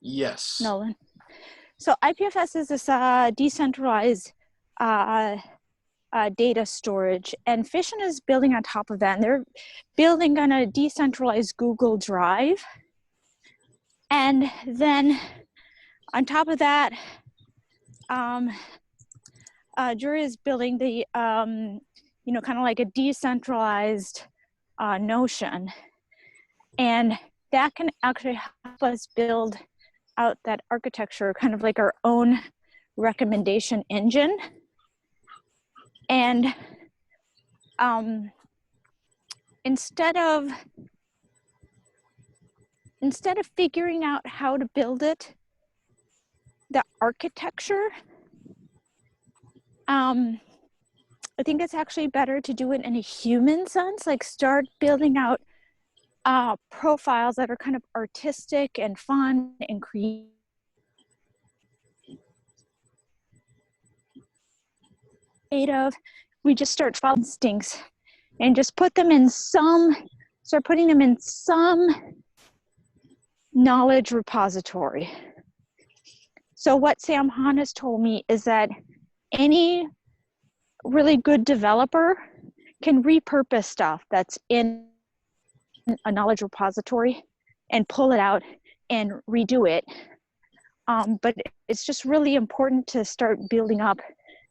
Yes. Nolan. So IPFS is this decentralized data storage, and Fission is building on top of that. And they're building on a decentralized Google Drive, and then on top of that, Jury is building the kind of like a decentralized Notion, and that can actually help us build out that architecture, kind of like our own recommendation engine. And instead of figuring out how to build it, the architecture, I think it's actually better to do it in a human sense, like start building out profiles that are kind of artistic and fun and creative. We just start following instincts and just start putting them in some knowledge repository. So what Sam Hahn has told me is that any really good developer can repurpose stuff that's in a knowledge repository and pull it out and redo it. But it's just really important to start building up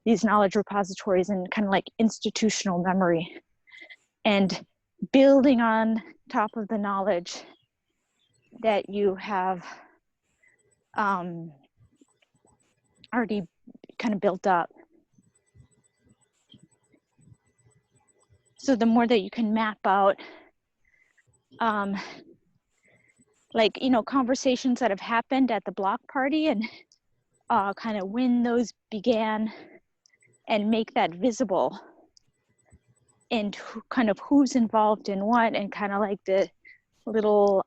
these knowledge repositories and kind of like institutional memory and building on top of the knowledge that you have already kind of built up. So the more that you can map out like, you know, conversations that have happened at the block party and kind of when those began and make that visible and kind of who's involved in what and kind of like the little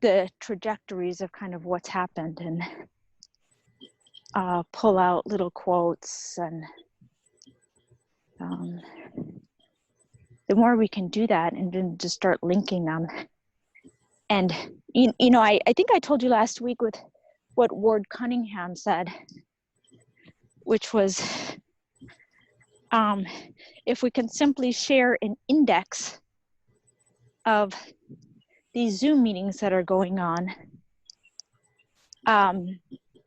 the trajectories of kind of what's happened and pull out little quotes and the more we can do that and then just start linking them. And, you know, I think I told you last week with what Ward Cunningham said, which was, if we can simply share an index of these Zoom meetings that are going on,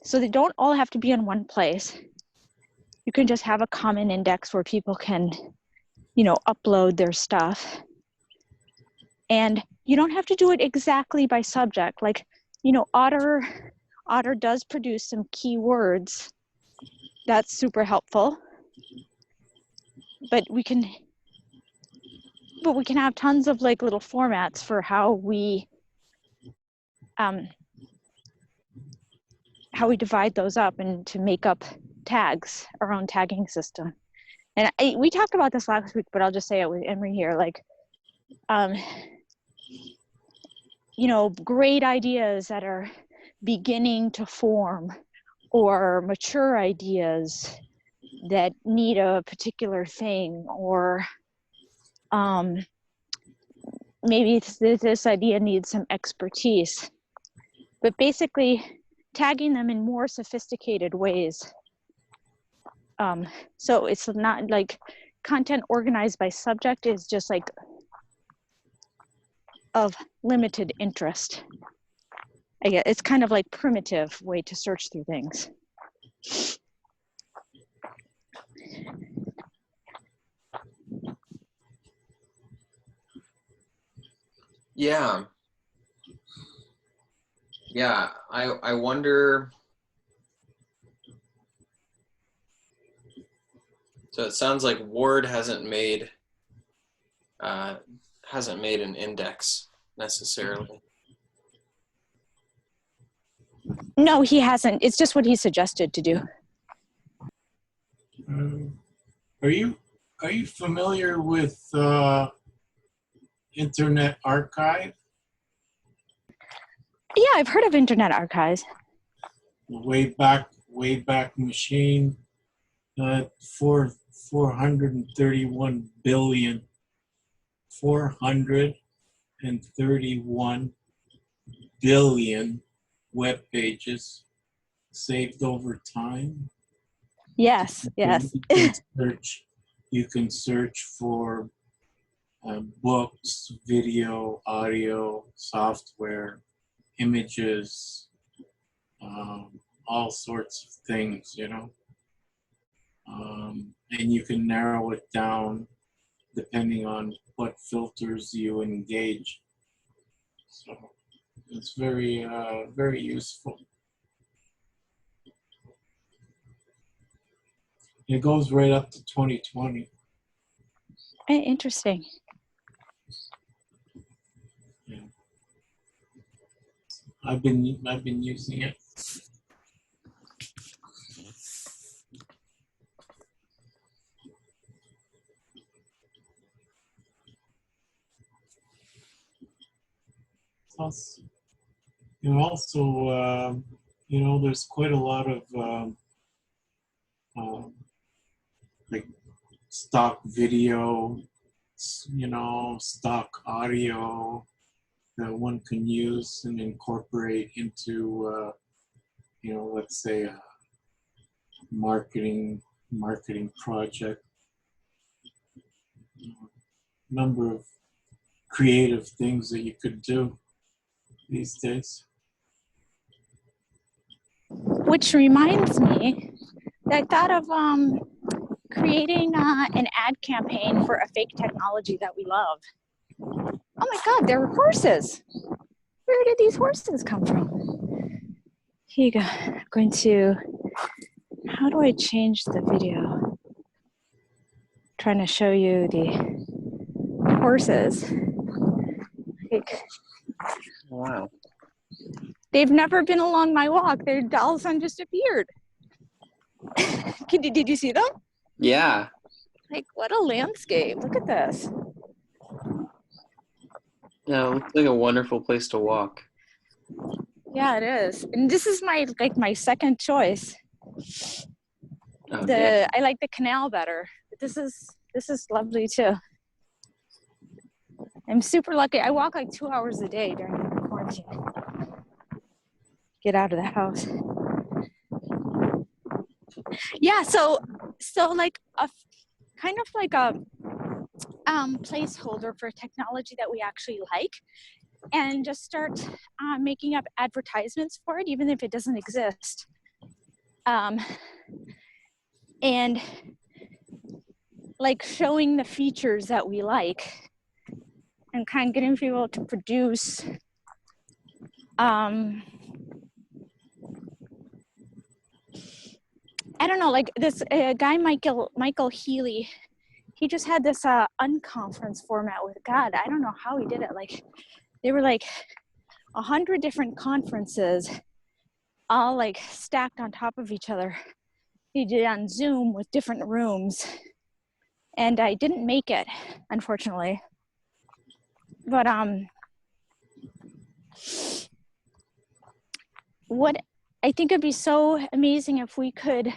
so they don't all have to be in one place. You can just have a common index where people can, you know, upload their stuff. And you don't have to do it exactly by subject. Like, you know, Otter does produce some keywords. That's super helpful. But we can have tons of like little formats for how we divide those up and to make up tags, our own tagging system. And we talked about this last week, but I'll just say it with Emery here. Like, you know, great ideas that are beginning to form or mature ideas that need a particular thing, or maybe this idea needs some expertise. But basically, tagging them in more sophisticated ways. So it's not like content organized by subject is just like of limited interest. I guess it's kind of like primitive way to search through things. Yeah. Yeah, I wonder. So it sounds like Ward hasn't made an index necessarily. No, he hasn't. It's just what he suggested to do. Are you familiar with Internet Archive? Yeah, I've heard of Internet Archives. Wayback Machine, 431 billion web pages saved over time. Yes, yes. You can search for books, video, audio, software, images, all sorts of things, you know. And you can narrow it down depending on what filters you engage. So it's very, very useful. It goes right up to 2020. Interesting. Yeah. I've been using it. Plus, also, there's quite a lot of like stock video, stock audio that one can use and incorporate into, let's say a marketing project. Number of creative things that you could do these days. Which reminds me that I thought of creating an ad campaign for a fake technology that we love. Oh my God, there were horses. Where did these horses come from? Here you go. I'm going to, how do I change the video? Trying to show you the horses. Like, Wow. they've never been along my walk. They're all of a sudden just appeared. Did you see them? Yeah. Like, what a landscape. Look at this. Yeah, it looks like a wonderful place to walk. Yeah, it is. And this is my second choice. Oh, damn. I like the canal better. But this is lovely too. I'm super lucky. I walk like 2 hours a day during the quarantine. Get out of the house. Yeah, so like a kind of like a placeholder for technology that we actually like, and just start making up advertisements for it, even if it doesn't exist. And like showing the features that we like, and kind of getting people to produce I don't know, like this guy Michael Healy, he just had this unconference format with God. I don't know how he did it. Like they were like 100 different conferences, all like stacked on top of each other. He did it on Zoom with different rooms, and I didn't make it, unfortunately. But what I think it'd be so amazing if we could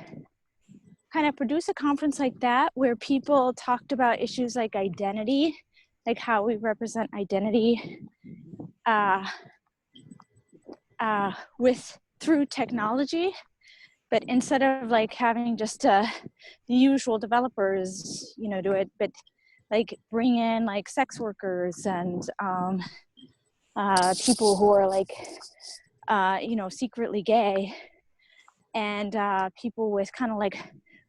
kind of produce a conference like that where people talked about issues like identity, like how we represent identity through technology, but instead of like having just the usual developers, do it, but like bring in like sex workers and people who are like secretly gay, and people with kind of like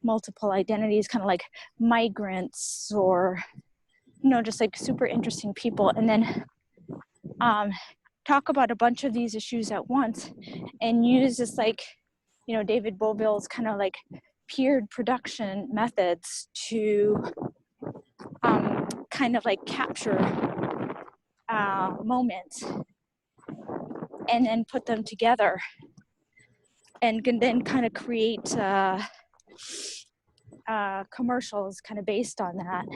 multiple identities, kind of like migrants, or just like super interesting people, and then talk about a bunch of these issues at once, and use this like David Boville's kind of like peered production methods to kind of like capture moments and then put them together, and can then kind of create commercials kind of based on that.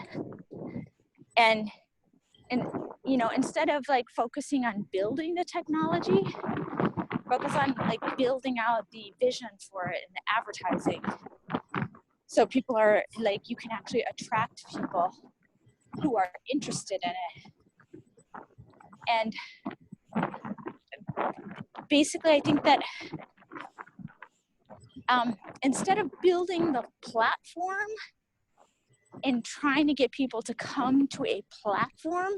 And instead of like focusing on building the technology, focus on like building out the vision for it and the advertising. So people are like, you can actually attract people who are interested in it. And basically, I think that instead of building the platform and trying to get people to come to a platform,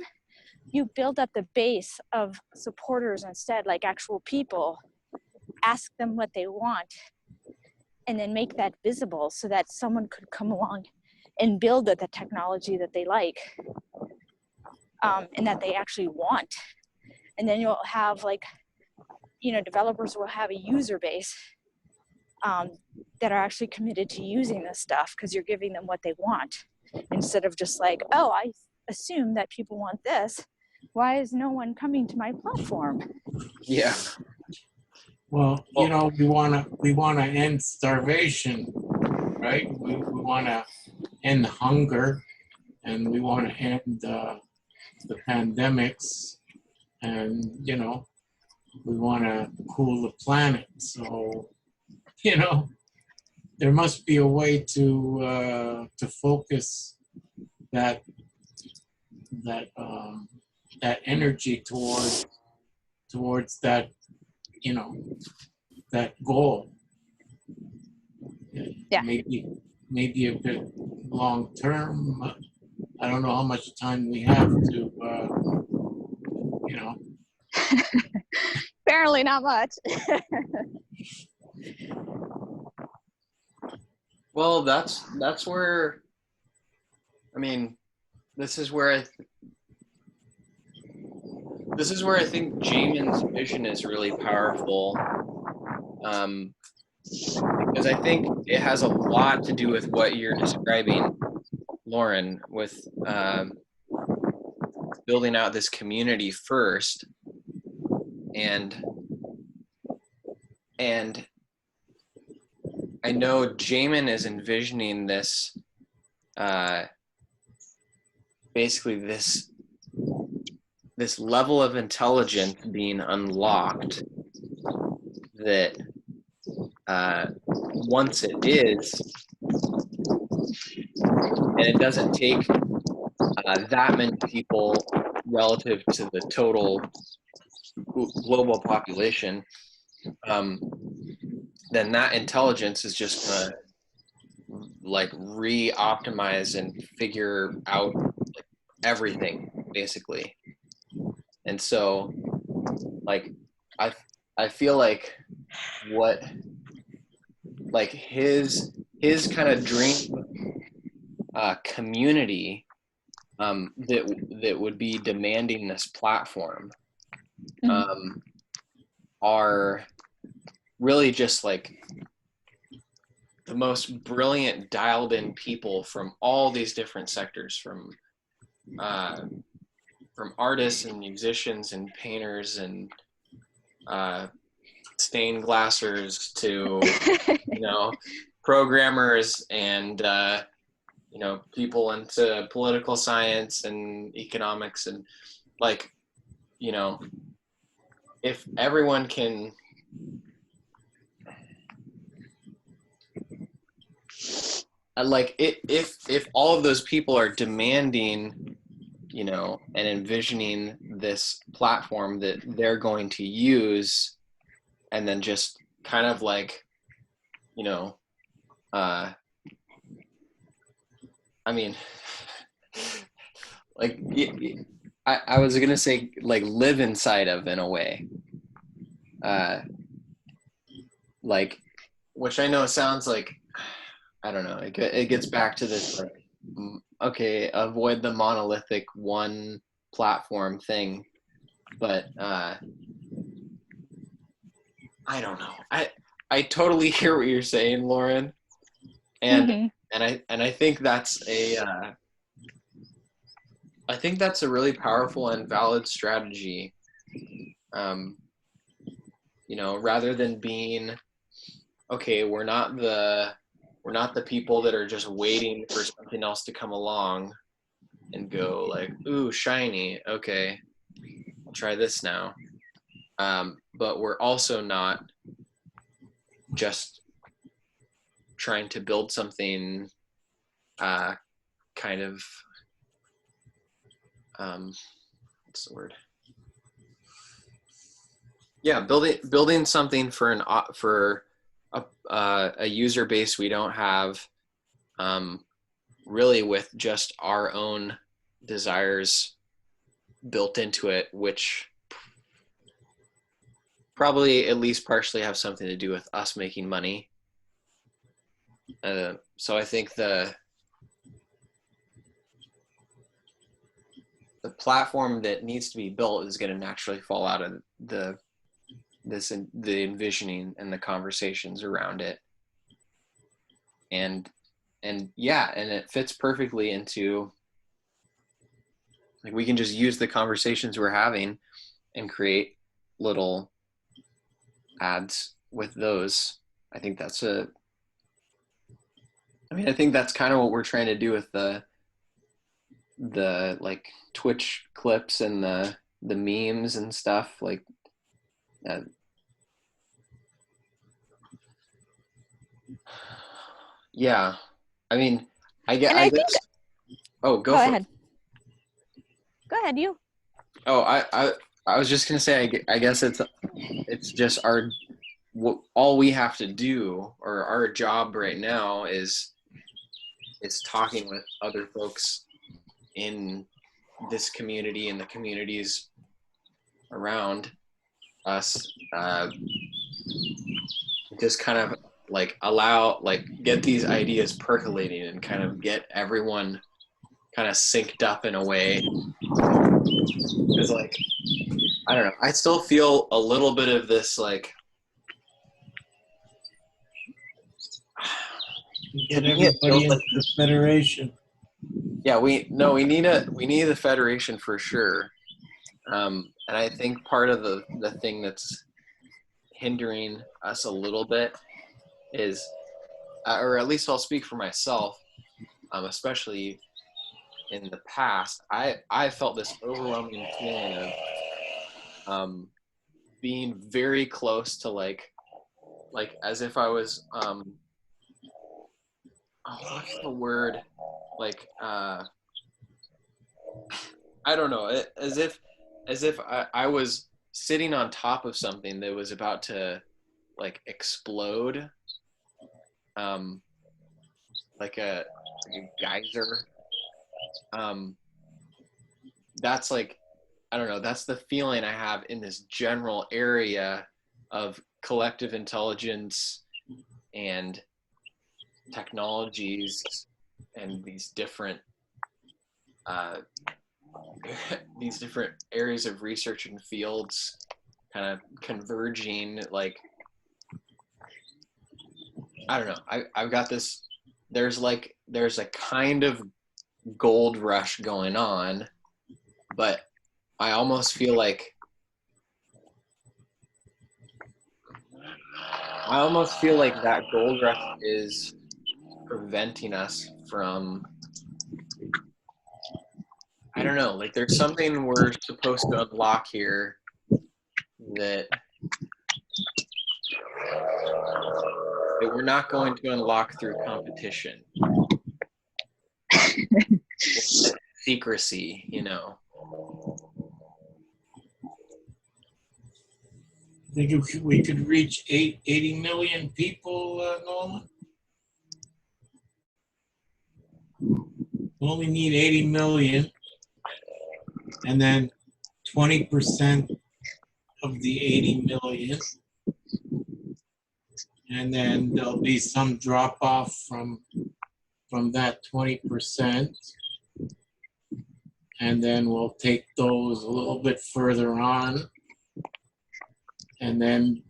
you build up the base of supporters instead, like actual people. Ask them what they want, and then make that visible so that someone could come along and build the technology that they like, and that they actually want. And then you'll have like, developers will have a user base, that are actually committed to using this stuff, because you're giving them what they want instead of just like, oh, I assume that people want this. Why is no one coming to my platform? Yeah. Well, you know, we wanna end starvation, right? We wanna end hunger, and we wanna end the pandemics, and you know, we wanna cool the planet. So, you know, there must be a way to focus that that energy towards that, you know, that goal. Yeah. Maybe a bit long term. I don't know how much time we have to, you know. Apparently not much. Well, that's where, I mean, this is where I think Jamin's vision is really powerful, because I think it has a lot to do with what you're describing, Lauren, with building out this community first, and I know Jamin is envisioning this, basically this level of intelligence being unlocked that once it is, and it doesn't take that many people relative to the total global population, then that intelligence is just gonna like re-optimize and figure out like everything basically. And so like I feel like what like his kind of dream community that would be demanding this platform are really just like the most brilliant dialed in people from all these different sectors, from artists and musicians and painters and stained glassers to you know, programmers and you know, people into political science and economics, and like, you know, if everyone can like if all of those people are demanding, you know, and envisioning this platform that they're going to use, and then just kind of like, you know, I mean, like I was gonna say like live inside of, in a way, like, which I know sounds like, I don't know, it gets back to this like, okay, avoid the monolithic one platform thing, but I don't know, I totally hear what you're saying, Lauren, and I think that's a really powerful and valid strategy. You know, rather than being, okay, we're not the people that are just waiting for something else to come along and go like, ooh, shiny, okay, I'll try this now. But we're also not just trying to build something kind of what's the word? Yeah, building something for a user base we don't have, really, with just our own desires built into it, which probably at least partially have something to do with us making money. So I think the platform that needs to be built is going to naturally fall out of the envisioning and the conversations around it. and yeah, and it fits perfectly into, like, we can just use the conversations we're having and create little ads with those. I think that's I think that's kind of what we're trying to do with the like Twitch clips and the memes and stuff like that. Yeah, I mean, I guess. Oh, go for ahead. it. Go ahead, you. Oh, I was just gonna say, I guess it's just all we have to do, or our job right now is talking with other folks in this community and the communities around us. Just kind of like get these ideas percolating and kind of get everyone kind of synced up in a way. Because, like, I don't know, I still feel a little bit of this, like, Get everybody into the federation. Yeah, we need the federation for sure. And I think part of the thing that's hindering us a little bit is, or at least I'll speak for myself, especially in the past, I felt this overwhelming feeling of being very close to like as if I was what's the word, like I don't know, as if I was sitting on top of something that was about to like explode, like a geyser. That's like, I don't know, that's the feeling I have in this general area of collective intelligence and technologies and these different areas of research and fields kind of converging. Like, I don't know, I've got this, there's a kind of gold rush going on, but I almost feel like that gold rush is preventing us from, I don't know, like there's something we're supposed to unlock here that we're not going to unlock through competition. Secrecy, you know. I think if we could reach 80 million people, Nolan. We only need 80 million, and then 20% of the 80 million, and then there'll be some drop off from that 20%, and then we'll take those a little bit further on, and then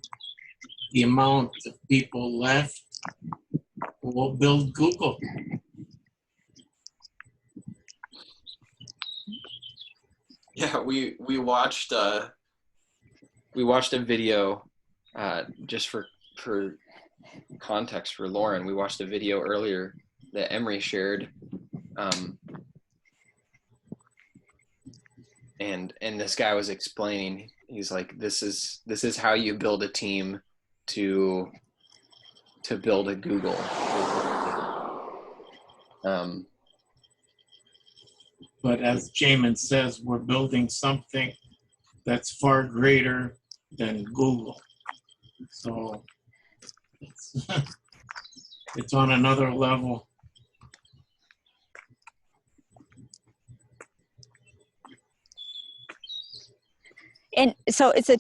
the amount of people left, we'll build Google. Yeah, we watched a video, just for context for Lauren. We watched a video earlier that Emery shared, and this guy was explaining. He's like, this is how you build a team to build a Google. But as Jamin says, we're building something that's far greater than Google. So it's on another level. And so it's the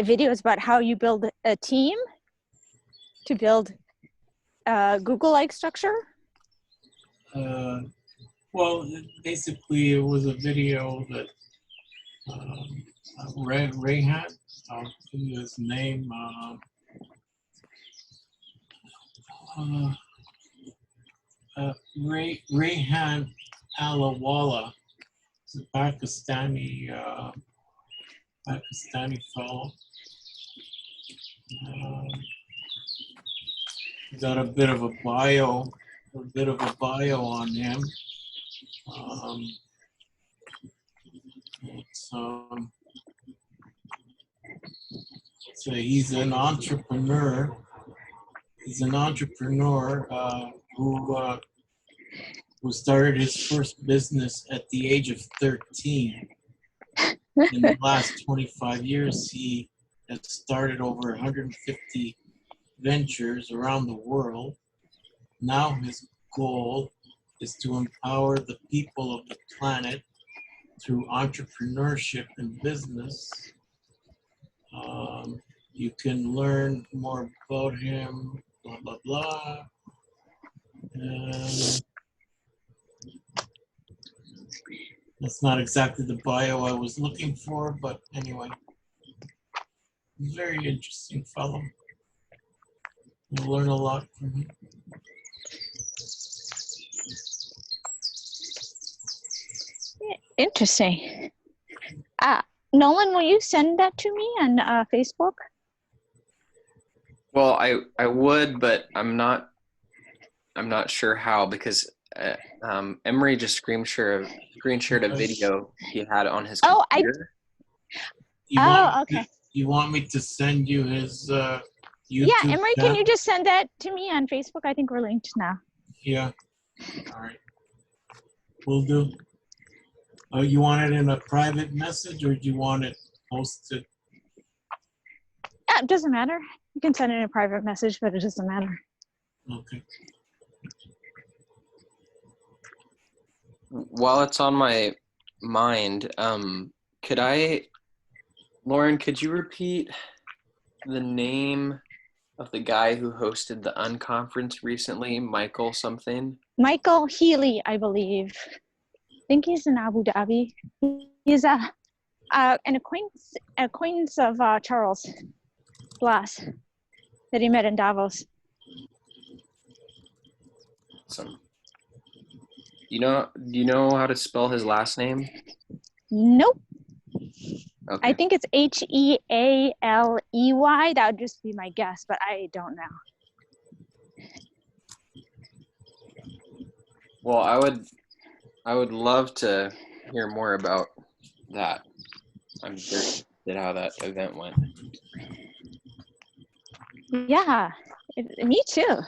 video is about how you build a team to build a Google-like structure. Well, basically, it was a video that Ray had. I'll give you his name. Rehan Alawala. He's a Pakistani fellow. Got a bit of a bio on him. So he's an entrepreneur. Who started his first business at the age of 13. In the last 25 years, he has started over 150 ventures around the world. Now his goal is to empower the people of the planet through entrepreneurship and business. You can learn more about him, blah, blah, blah. That's not exactly the bio I was looking for, but anyway. Very interesting fellow. You'll learn a lot from him. Interesting. Nolan, will you send that to me on Facebook? Well, I would, but I'm not sure how, because Emery just screen shared a video he had on his computer. Okay. You want me to send you his YouTube Yeah, Emery, channel? can you just send that to me on Facebook? I think we're linked now. Yeah. All right. Will do. You want it in a private message, or do you want it posted? Yeah, it doesn't matter. You can send it in a private message, but it doesn't matter. Okay. While it's on my mind, Lauren, could you repeat the name of the guy who hosted the Unconference recently? Michael something? Michael Healy, I believe. I think he's in Abu Dhabi. He's an acquaintance of Charles Glass that he met in Davos. Awesome. Do you know how to spell his last name? Nope. Okay. I think it's Healey. That would just be my guess, but I don't know. Well, I would love to hear more about that. I'm very interested how that event went. Yeah, me too.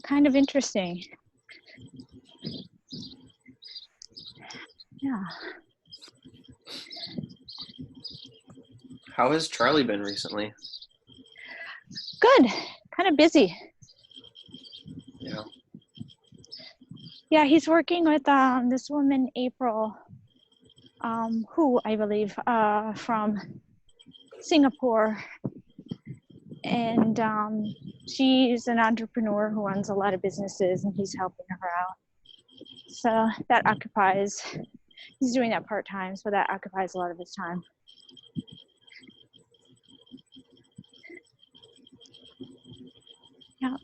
Kind of interesting. Yeah. How has Charlie been recently? Good. Kind of busy. Yeah. Yeah, he's working with this woman, April, who I believe from Singapore. And she's an entrepreneur who runs a lot of businesses, and he's helping her out. So that occupies, he's doing that part-time, so that occupies a lot of his time. Yeah.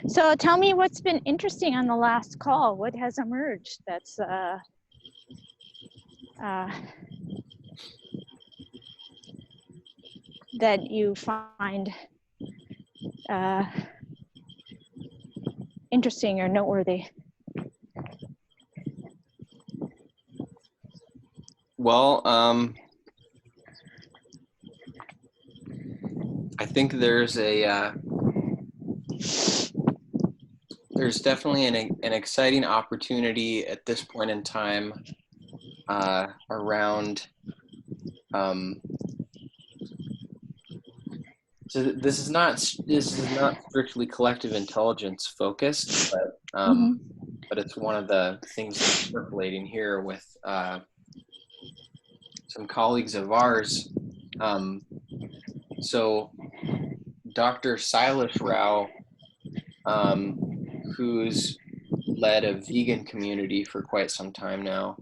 So tell me what's been interesting on the last call. What has emerged that's that you find interesting or noteworthy? Well, I think there's definitely an exciting opportunity at this point in time around. So this is not strictly collective intelligence focused, but it's one of the things that's percolating here with some colleagues of ours. So Dr. Silas Rao, who's led a vegan community for quite some time now,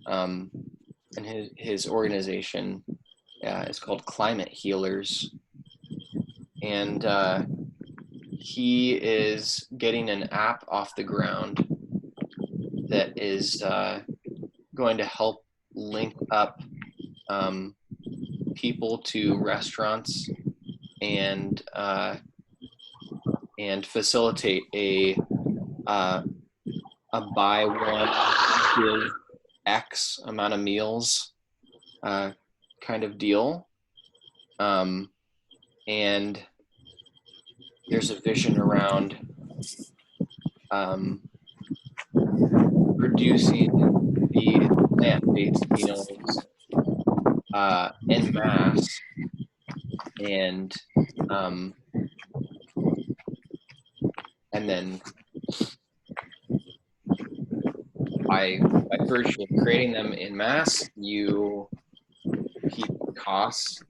and his organization is called Climate Healers. And he is getting an app off the ground that is going to help link up people to restaurants and facilitate a buy one give X amount of meals kind of deal. And there's a vision around producing the plant-based meals en masse, and then by virtue of creating them in mass, you keep costs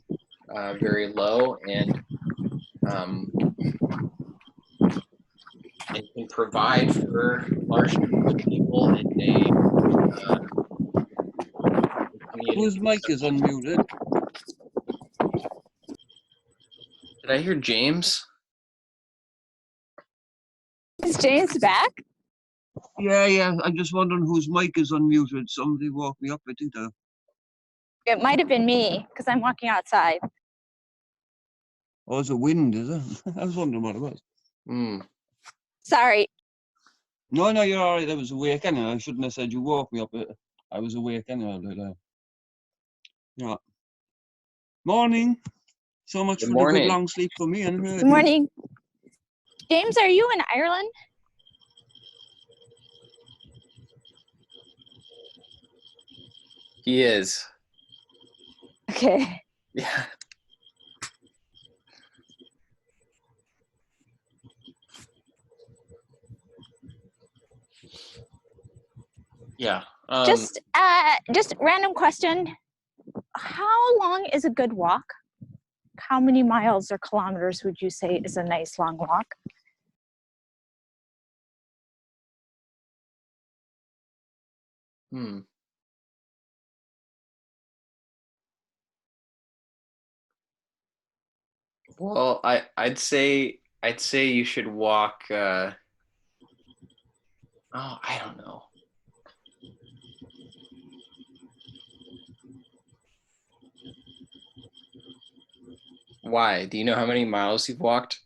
very low, and can provide for large numbers of people in a community. Whose mic is unmuted? Did I hear James? Is James back? Yeah. I'm just wondering whose mic is unmuted. Somebody woke me up, I think. It might have been me because I'm walking outside. Oh, it's a wind, is it? I was wondering what it was. Sorry. No, you're all right. I was awake anyway. I shouldn't have said you woke me up. I was awake anyway. Yeah. Morning. So much Good for morning. the good long sleep for me. Anyway. Good morning. James, are you in Ireland? He is. Okay. Yeah. Yeah. Just random question. How long is a good walk? How many miles or kilometers would you say is a nice long walk? Well, I'd say you should walk. I don't know. Why? Do you know how many miles you've walked?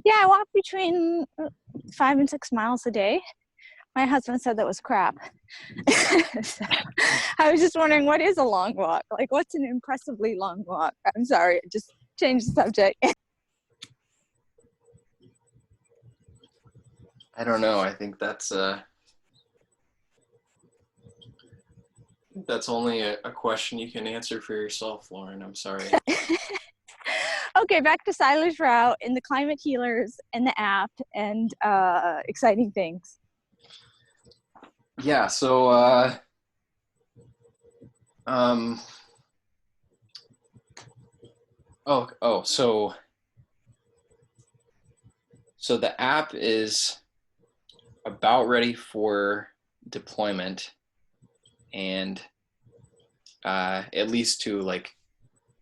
Yeah, I walk between 5 and 6 miles a day. My husband said that was crap. So, I was just wondering, what is a long walk? Like, what's an impressively long walk? I'm sorry, just change the subject. I don't know. I think that's only a question you can answer for yourself, Lauren. I'm sorry. Okay, back to Silas Route and the Climate Healers and the app and exciting things. Yeah, so so the app is about ready for deployment, and at least to like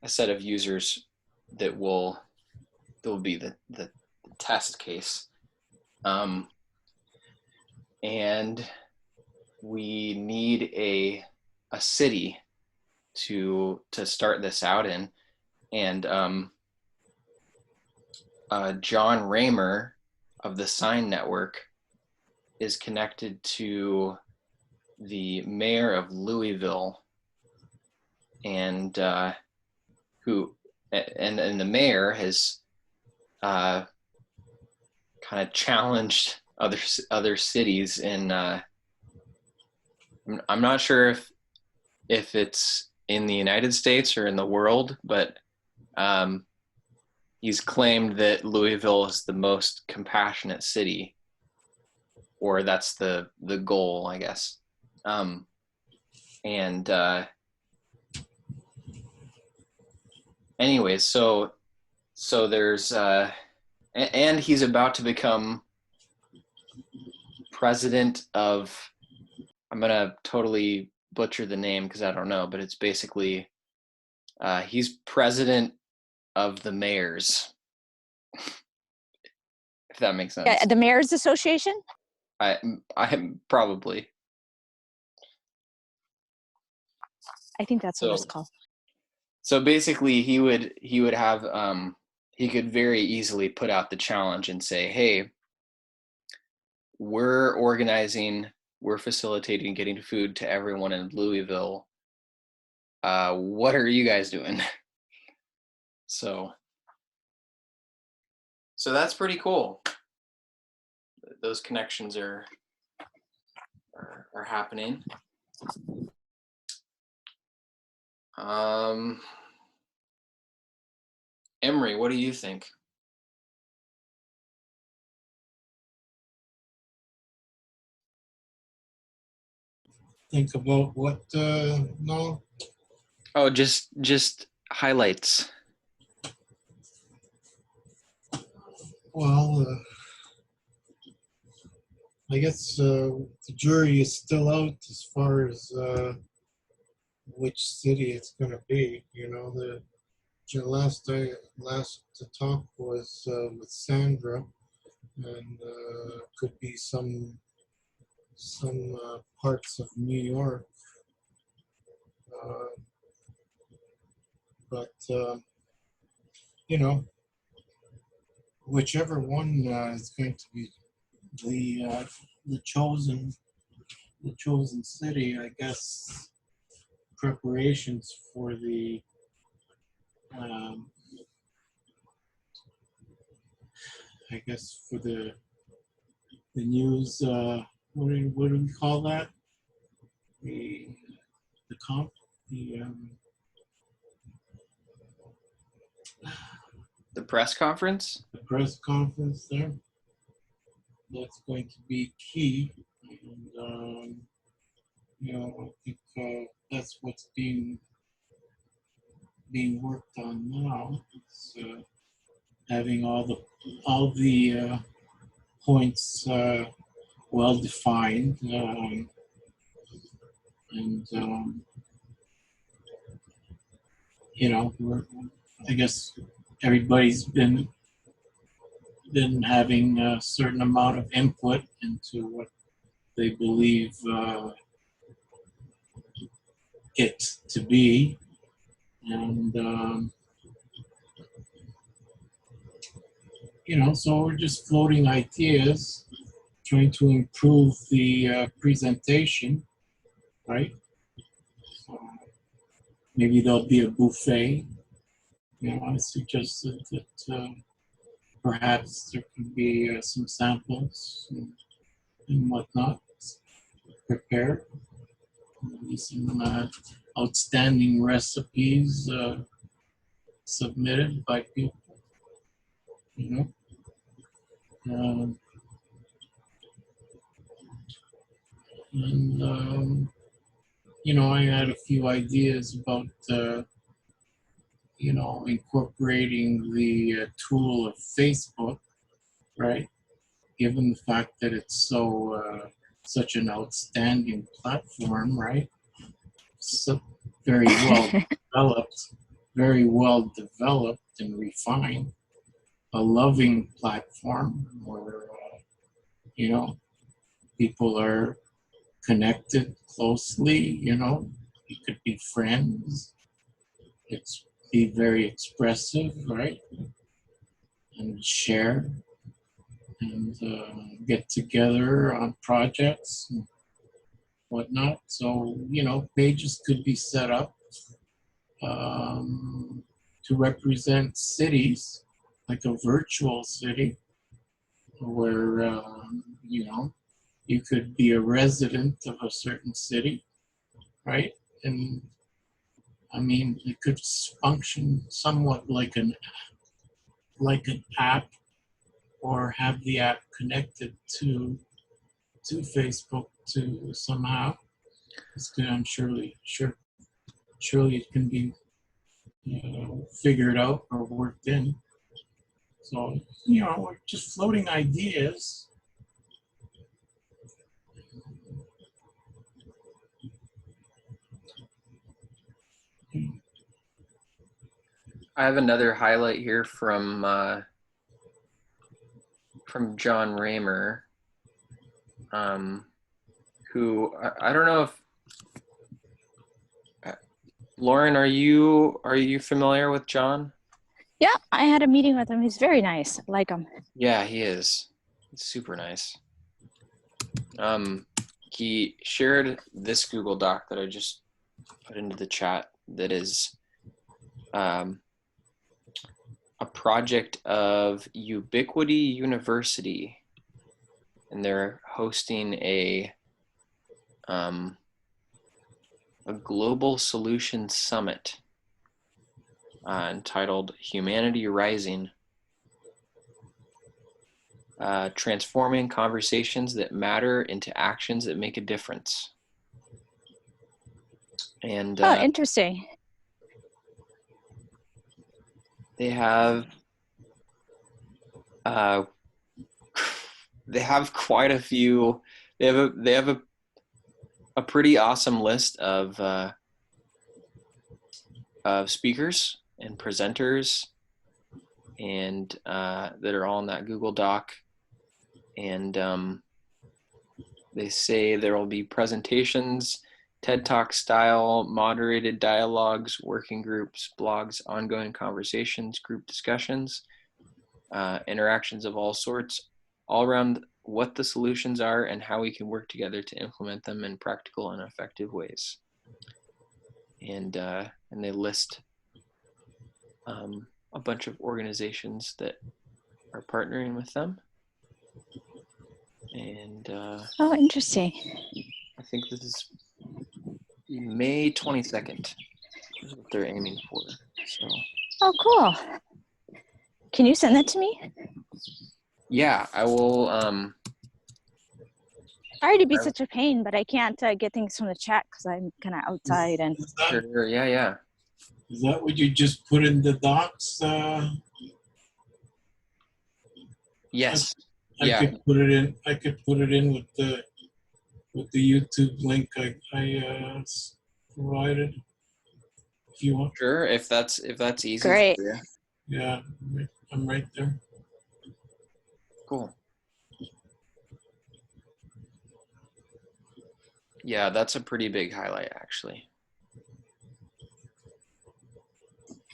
a set of users that will be the test case, and we need a city to start this out in, and John Raymer of the Sign Network is connected to the mayor of Louisville, and the mayor has kind of challenged other cities in. I'm not sure if it's in the United States or in the world, but he's claimed that Louisville is the most compassionate city, or that's the goal, I guess. Anyways, so there's and he's about to become president of, I'm gonna totally butcher the name because I don't know, but it's basically he's president of the mayors. if that makes sense. Yeah, the Mayor's Association? I probably. I think that's what it's So called. so basically he would have he could very easily put out the challenge and say, hey, we're organizing, we're facilitating getting food to everyone in Louisville. What are you guys doing? So that's pretty cool. Those connections are happening. Emery, what do you think? Think about what, no? Oh, just highlights. Well, I guess the jury is still out as far as which city it's going to be. You know, the last talk was with Sandra, and could be some parts of New York, but you know, whichever one is going to be the chosen city, I guess. Preparations for the I guess for the news, what do we call that? The comp, The press conference? the press conference there. That's going to be key, and you know, I think that's what's being worked on now. It's having all the points well defined, and you know, I guess everybody's been having a certain amount of input into what they believe it to be, and you know, so we're just floating ideas, trying to improve the presentation, right? So maybe there'll be a buffet. You know, I suggested that perhaps there could be some samples and whatnot prepared. Maybe some outstanding recipes submitted by people, you know. And you know, I had a few ideas about you know, incorporating the tool of Facebook, right? Given the fact that it's so such an outstanding platform, right? So very well developed and refined. A loving platform where you know, people are connected closely. You know, you could be friends. Be very expressive, right? And share and get together on projects and whatnot. So, you know, pages could be set up to represent cities, like a virtual city, where, you know, you could be a resident of a certain city, right? And I mean, it could function somewhat like an app, or have the app connected to Facebook to somehow. It's going surely it can be figured out or worked in. So, you know, we're just floating ideas. I have another highlight here from from John Raymer, who I don't know if Lauren, are you familiar with John? Yeah, I had a meeting with him. He's very nice. I like him. Yeah, he is. He's super nice. He shared this Google Doc that I just put into the chat that is a project of Ubiquity University, and they're hosting a global solutions summit entitled Humanity Rising, transforming conversations that matter into actions that make a difference. And Oh, interesting. they have quite a few. They have a pretty awesome list of speakers and presenters, and that are all in that Google Doc. And they say there will be presentations, TED Talk style, moderated dialogues, working groups, blogs, ongoing conversations, group discussions, interactions of all sorts, all around what the solutions are and how we can work together to implement them in practical and effective ways. And they list a bunch of organizations that are partnering with them. And Oh, interesting. I think this is May 22nd is what they're aiming for. So Oh, cool. Can you send that to me? yeah, I will. Sorry to be such a pain, but I can't get things from the chat because I'm kind of outside. And Sure, yeah. Is that what you just put in the docs? Yes. I could put it in. I could put it in with the YouTube link I provided. If you want. Sure, if that's easy. Great. For you. Yeah, I'm right there. Cool. Yeah, that's a pretty big highlight, actually.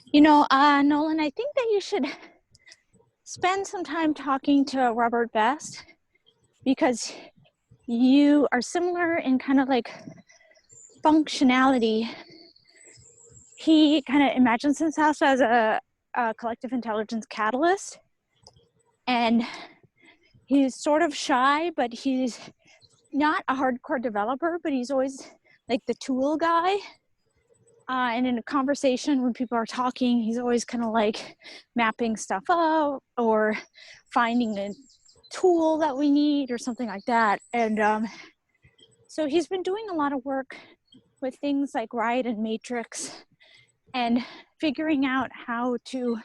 You know, Nolan, I think that you should spend some time talking to Robert Best, because you are similar in kind of like functionality. He kind of imagines himself as a collective intelligence catalyst, and he's sort of shy, but he's not a hardcore developer, but he's always like the tool guy. And in a conversation when people are talking, he's always kind of like mapping stuff out or finding a tool that we need or something like that. And so he's been doing a lot of work with things like Riot and Matrix and figuring out how to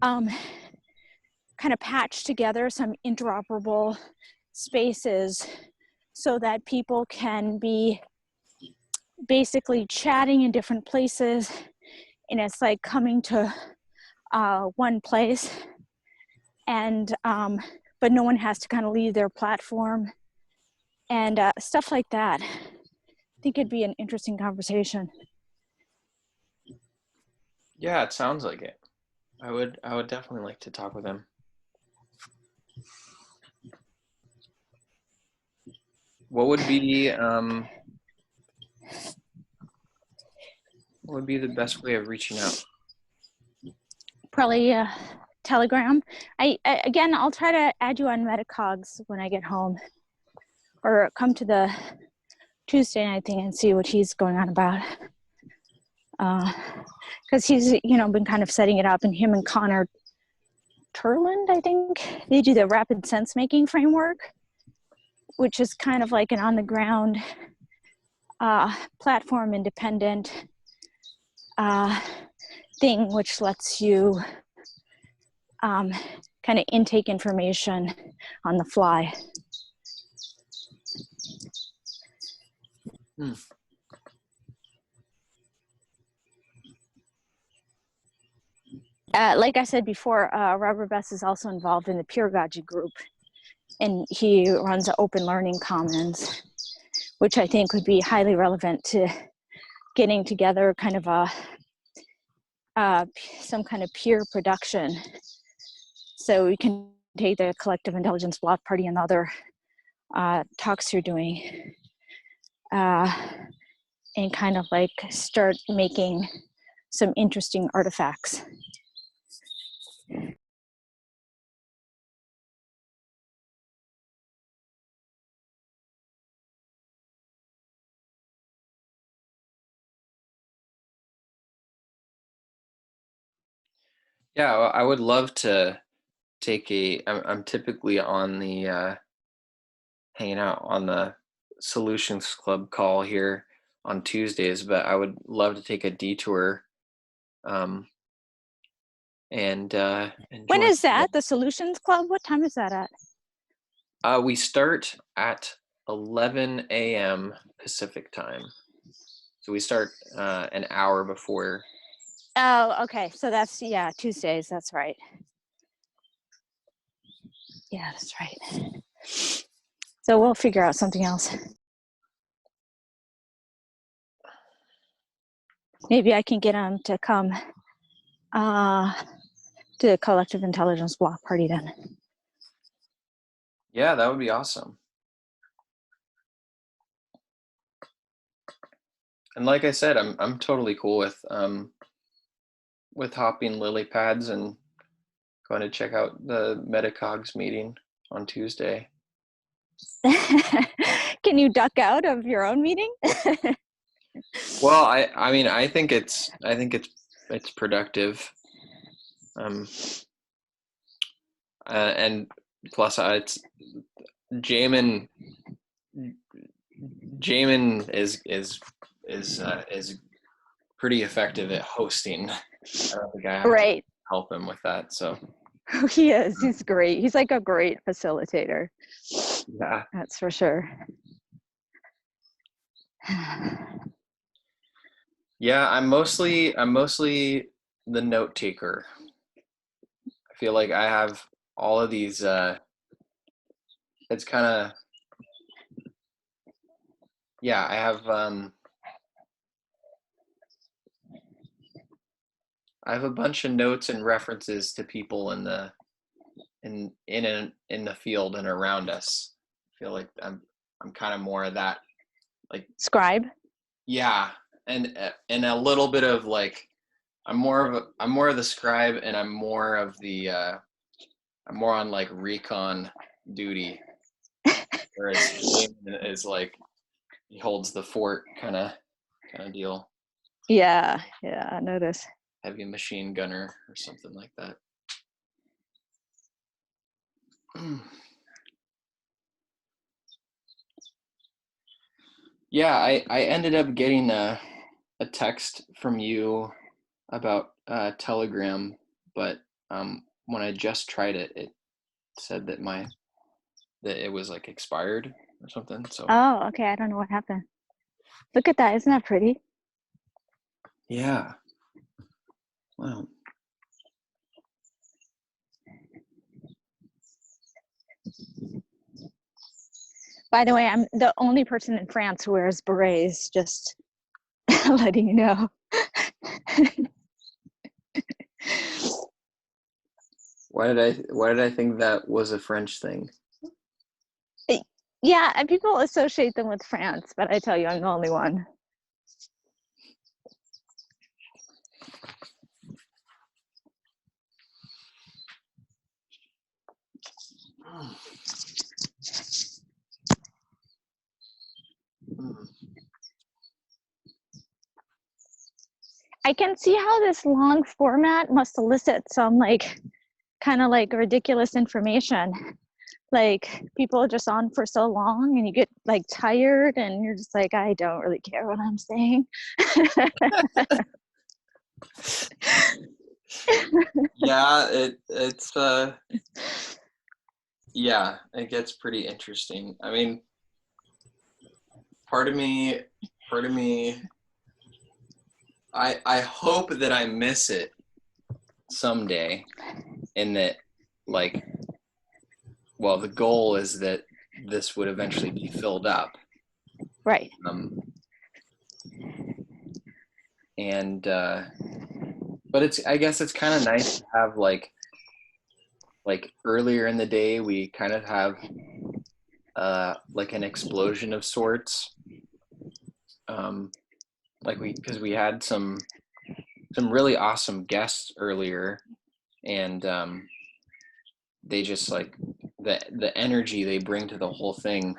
kind of patch together some interoperable spaces so that people can be basically chatting in different places, and it's like coming to one place, and but no one has to kind of leave their platform and stuff like that. I think it'd be an interesting conversation. Yeah, it sounds like it. I would definitely like to talk with him. What would be the best way of reaching out? Probably Telegram. Again, I'll try to add you on Metacogs when I get home, or come to the Tuesday night thing and see what he's going on about. Because he's, been kind of setting it up, and him and Connor Turland, I think, they do the rapid sense making framework, which is kind of like an on the ground platform independent thing, which lets you kind of intake information on the fly. Like I said before, Robert Best is also involved in the Peergogy group, and he runs an open learning commons, which I think would be highly relevant to getting together kind of some kind of peer production. So we can take the Collective Intelligence Block Party and other talks you're doing and kind of like start making some interesting artifacts. Yeah, well, I would love to take I'm typically on the hanging out on the Solutions Club call here on Tuesdays, but I would love to take a detour and When join. is that? The Solutions Club? What time is that at? We start at 11 a.m. Pacific time. So we start an hour before. Oh, okay. So that's, yeah, Tuesdays. That's right. Yeah, that's right. So we'll figure out something else. Maybe I can get them to come to the Collective Intelligence Block Party then. Yeah, that would be awesome. And like I said, I'm totally cool with hopping lily pads and going to check out the Metacogs meeting on Tuesday. Can you duck out of your own meeting? Well, I mean, I think it's productive. And plus it's Jamin is pretty effective at hosting. I don't think I have Right. to help him with that. So He is. He's great. He's like a great facilitator. yeah. That's for sure. Yeah, I'm mostly the note taker. I feel like I have all of these it's kind of, yeah, I have a bunch of notes and references to people in the field and around us. I feel like I'm kind of more of that, like Scribe. Yeah, and a little bit of like I'm more of the scribe, and I'm more of the I'm more on like recon duty, whereas Jamin is like he holds the fort kind of deal. Yeah, I notice. Heavy machine gunner or something like that. Yeah, I ended up getting a text from you about Telegram, but when I just tried it, it said that it was like expired or something. So Oh, okay. I don't know what happened. Look at that. Isn't that pretty? yeah. Wow. By the way, I'm the only person in France who wears berets, just letting you know. Why did I think that was a French thing? Yeah, and people associate them with France, but I tell you, I'm the only one. I can see how this long format must elicit some like kind of like ridiculous information. Like people are just on for so long and you get like tired and you're just like, I don't really care what I'm saying. Yeah, it's yeah, it gets pretty interesting. I mean, part of me I hope that I miss it someday, and that like, well, the goal is that this would eventually be filled up. Right. And but I guess it's kind of nice to have like earlier in the day we kind of have like an explosion of sorts, because we had some really awesome guests earlier, and they just like the energy they bring to the whole thing,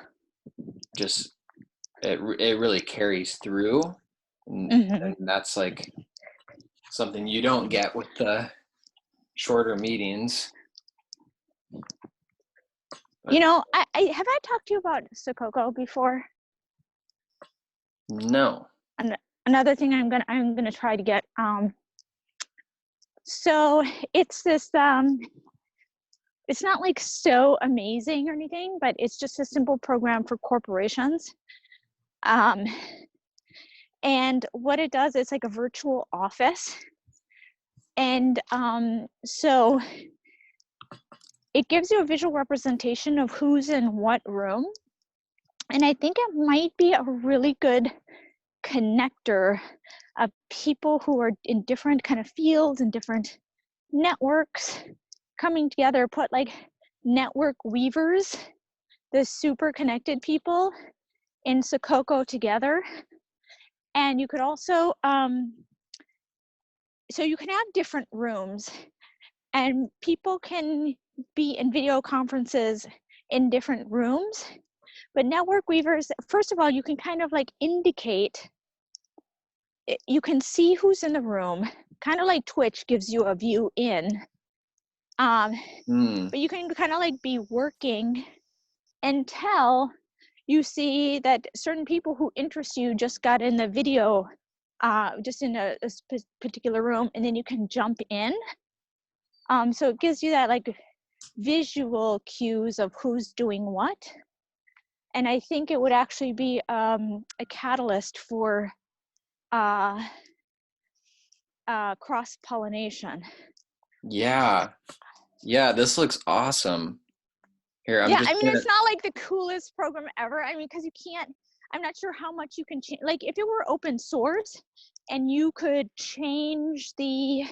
just it really carries through, and that's like something you don't get with the shorter meetings. You know, I have I talked to you about Sococo before? No. Another thing I'm gonna try to get. So it's this. It's not like so amazing or anything, but it's just a simple program for corporations. And what it does, it's like a virtual office. And so it gives you a visual representation of who's in what room. And I think it might be a really good connector of people who are in different kind of fields and different networks coming together, put like network weavers, the super connected people in Sococo together. And you could also, so you can have different rooms and people can be in video conferences in different rooms. But network weavers, first of all, you can kind of like indicate, you can see who's in the room, kind of like Twitch gives you a view in. But you can kind of like be working until you see that certain people who interest you just got in the video, just in a particular room, and then you can jump in. So it gives you that like visual cues of who's doing what. And I think it would actually be a catalyst for cross-pollination. Yeah, this looks awesome. Here, Yeah, I mean, it's not like the coolest program ever. I mean, because you can't, I'm not sure how much you can change. Like if it were open source and you could change you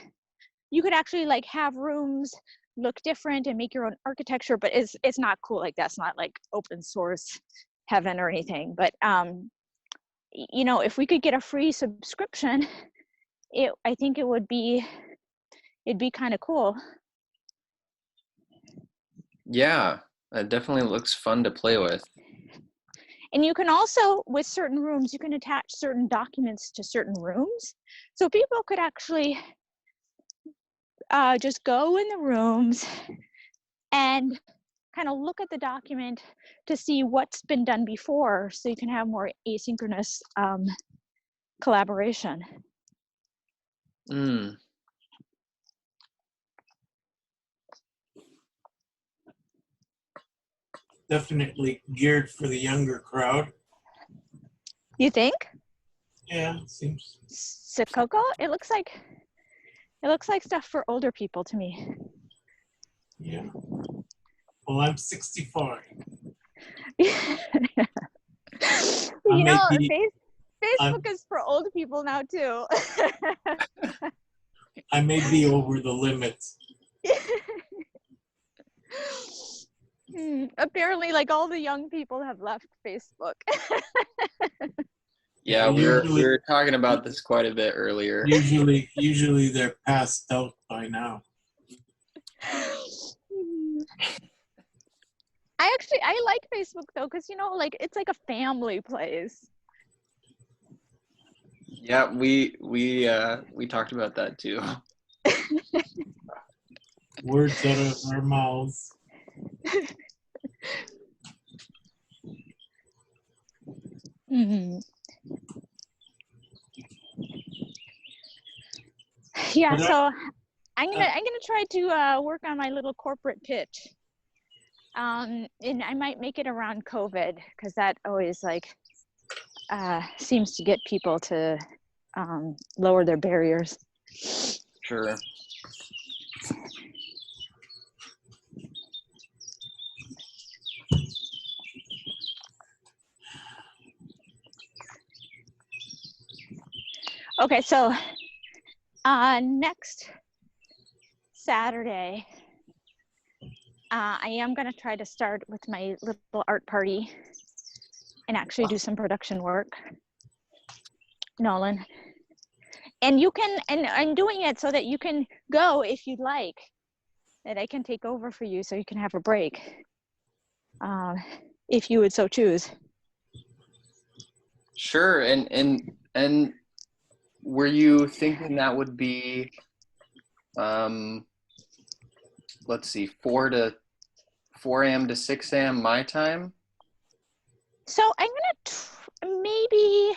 could actually like have rooms look different and make your own architecture, but it's not cool. Like that's not like open source heaven or anything. But you know, if we could get a free subscription, I think it'd be kind of cool. Yeah, it definitely looks fun to play with. And you can also, with certain rooms, you can attach certain documents to certain rooms. So people could actually just go in the rooms and kind of look at the document to see what's been done before, so you can have more asynchronous collaboration. Definitely geared for the younger crowd. You think? Yeah, it seems. Sococo? It looks like stuff for older people to me. Yeah. Well, I'm 65. You know, Facebook is for old people now too. I may be over the limit. Apparently, like all the young people have left Facebook. Yeah, we were talking about this quite a bit earlier. Usually they're passed out by now. I like Facebook though, because you know, like it's like a family place. Yeah, we talked about that too. Words out of our mouths. Yeah, so I'm gonna try to work on my little corporate pitch, and I might make it around COVID, because that always like seems to get people to lower their barriers. Sure. Okay, so next Saturday, I am going to try to start with my little art party and actually do some production work, Nolan. And you can, and I'm doing it so that you can go if you'd like, that I can take over for you so you can have a break, if you would so choose. Sure. And were you thinking that would be, let's see, 4 a.m. to 6 a.m. my time? So I'm gonna maybe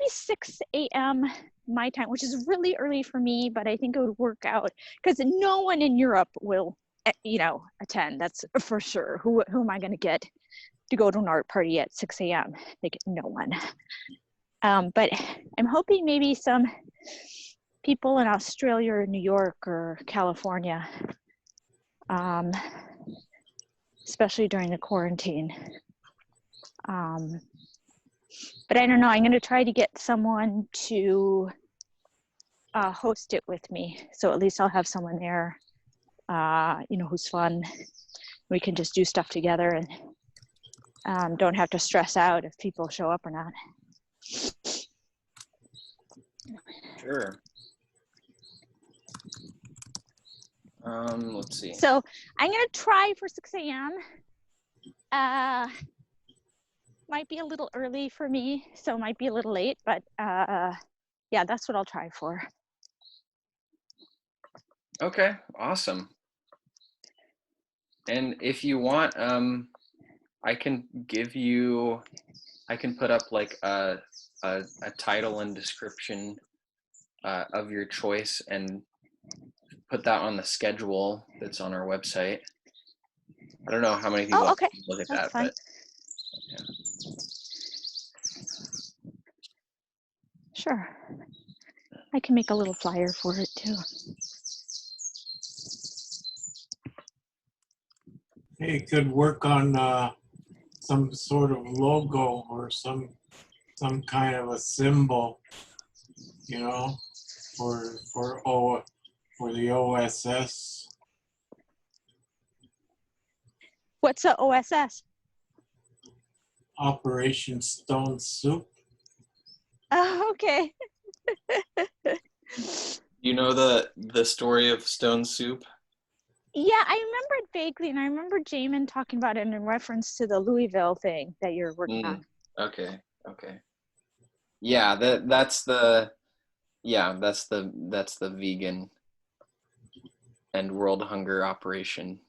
6 a.m. my time, which is really early for me, but I think it would work out because no one in Europe will, attend. That's for sure. Who am I gonna get to go to an art party at 6 a.m.? Like no one. But I'm hoping maybe some people in Australia or New York or California, especially during the quarantine. But I don't know, I'm gonna try to get someone to host it with me. So at least I'll have someone there, who's fun. We can just do stuff together and don't have to stress out if people show up or not. Sure. Let's see. So I'm gonna try for 6 a.m. Might be a little early for me, so might be a little late, but yeah, that's what I'll try for. Okay, awesome. And if you want, I can put up like a title and description of your choice and put that on the schedule that's on our website. I don't know how many people okay. look at That's that, fine. but yeah. Sure. I can make a little flyer for it too. Hey, could work on some sort of logo or some kind of a symbol, for the OSS. What's a OSS? Operation Stone Soup. Oh, okay. You know the story of Stone Soup? Yeah, I remember it vaguely, and I remember Jamin talking about it in reference to the Louisville thing that you're working on. Okay. Yeah, that's the vegan and world hunger operation.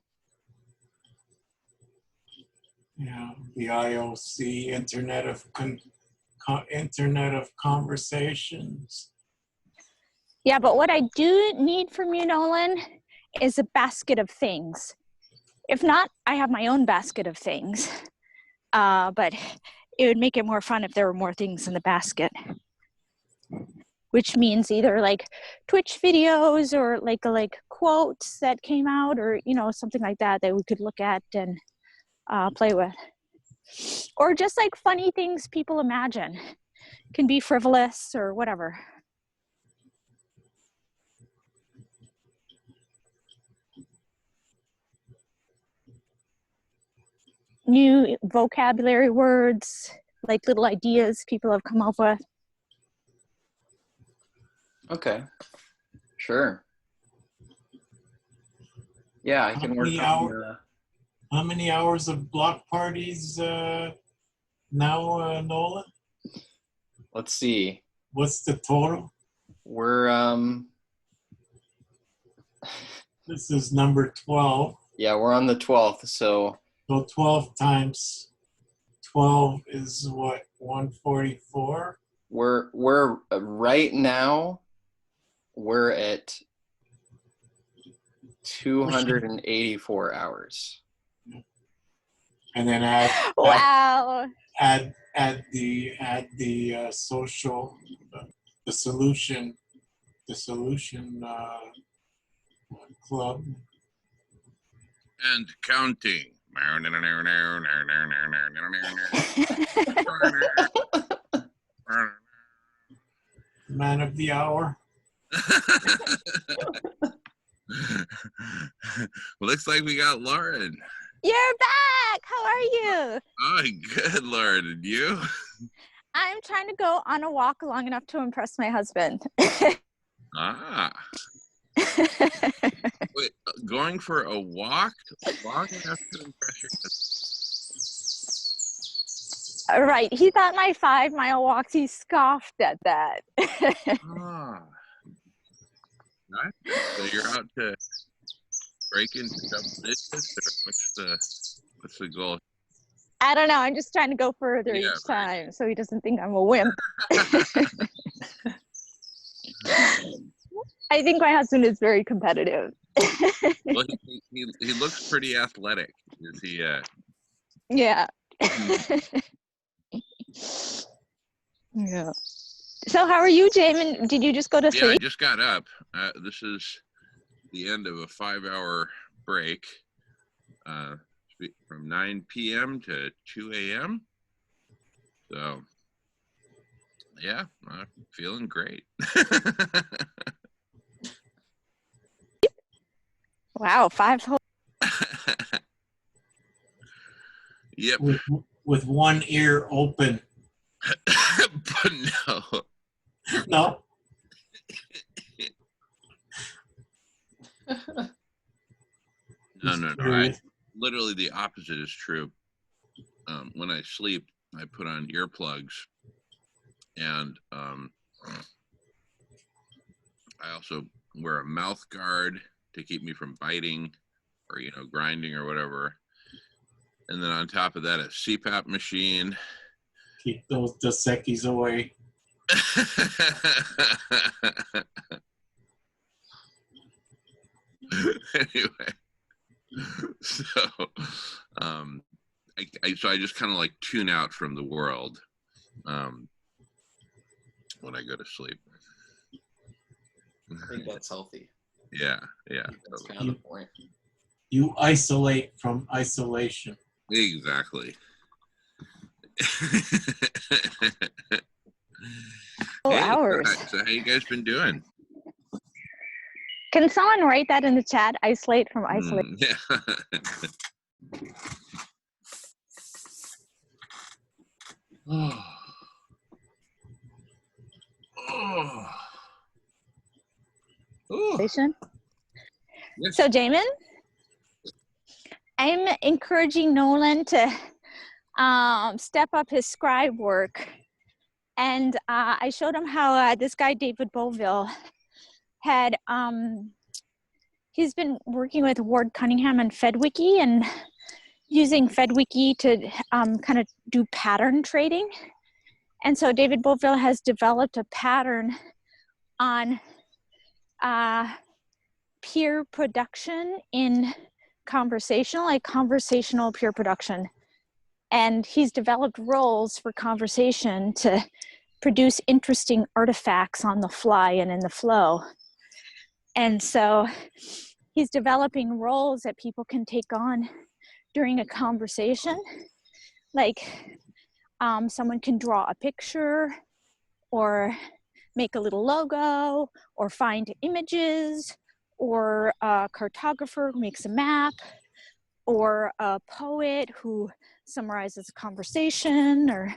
Yeah, the IOC, Internet of Conversations. Yeah, but what I do need from you, Nolan, is a basket of things. If not, I have my own basket of things. But it would make it more fun if there were more things in the basket. Which means either like Twitch videos or like quotes that came out, or something like that we could look at and play with. Or just like funny things people imagine. Can be frivolous or whatever. New vocabulary words, like little ideas people have come up with. Okay, sure. Yeah, I can work on. How many hours of block parties now, Nolan? Let's see. What's the total? We're This is number 12. Yeah, we're on the 12th, so 12 times 12 is what, 144? we're right now we're at 284 hours. And then add the social, the solution club. And counting. Man of the hour. Looks like we got Lauren. You're back. How are you? Oh, good, Lauren. And you? I'm trying to go on a walk long enough to impress my husband. Ah. Wait, going for a walk long enough to impress your husband? Right. He thought my 5-mile walks, he scoffed at that. Ah. Right. So you're out to break into double digits, or what's the goal? I don't know. I'm just trying to go further Yeah, each time so he doesn't think I'm a wimp. I think my husband is very competitive. Well, he looks pretty athletic. Is he? Yeah. Yeah. So how are you, Jamin? Did you just go to Yeah, I sleep? just got up. This is the end of a 5-hour break from 9 p.m. to 2 a.m. So, yeah, I'm feeling great. Wow, 5 whole. Yep. With one ear open. But no. No. No. Literally the opposite is true. When I sleep, I put on earplugs, and I also wear a mouth guard to keep me from biting or, grinding or whatever. And then on top of that, a CPAP machine. Keep those Dos Equis away. Anyway, so I just kind of like tune out from the world when I go to sleep. I think that's healthy. Yeah. That's kind of the point. You isolate from isolation. Exactly. Hours. So how you guys been doing? Can someone write that in the chat? Isolate from isolate. Yeah. Oh. Isolation. Yes. So, Jamin, I'm encouraging Nolan to step up his scribe work. And I showed him how this guy, David Boville, had, he's been working with Ward Cunningham and FedWiki and using FedWiki to kind of do pattern trading. And so David Boville has developed a pattern on peer production in conversational peer production. And he's developed roles for conversation to produce interesting artifacts on the fly and in the flow. And so he's developing roles that people can take on during a conversation. Like someone can draw a picture or make a little logo or find images, or a cartographer who makes a map, or a poet who summarizes a conversation, or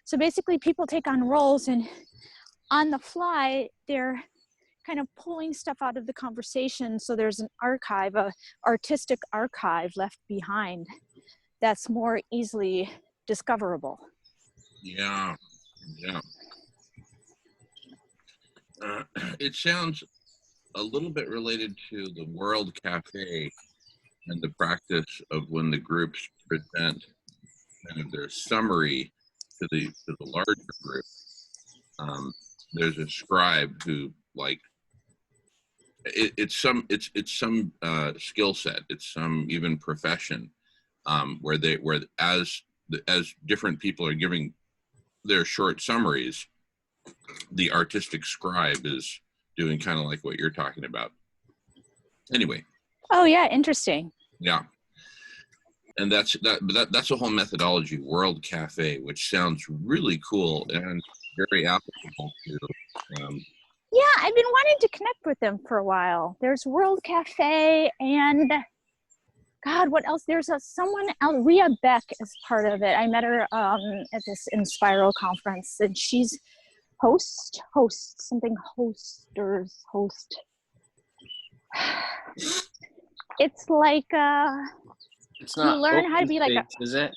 so basically people take on roles, and on the fly they're kind of pulling stuff out of the conversation, so there's an archive, a artistic archive left behind that's more easily discoverable. Yeah. It sounds a little bit related to the World Cafe and the practice of when the groups present kind of their summary to the larger group. There's a scribe who, like, it's some skill set, it's some even profession, where as different people are giving their short summaries, the artistic scribe is doing kind of like what you're talking about. Anyway. Oh yeah, interesting. Yeah. And that's a whole methodology, World Cafe, which sounds really cool. And very applicable to. Yeah, I've been wanting to connect with them for a while. There's World Cafe and God, what else? There's someone else, Ria Beck is part of it. I met her at this Inspiral conference, and she's host. It's like It's not you learn how to be like OpenSpace, is it?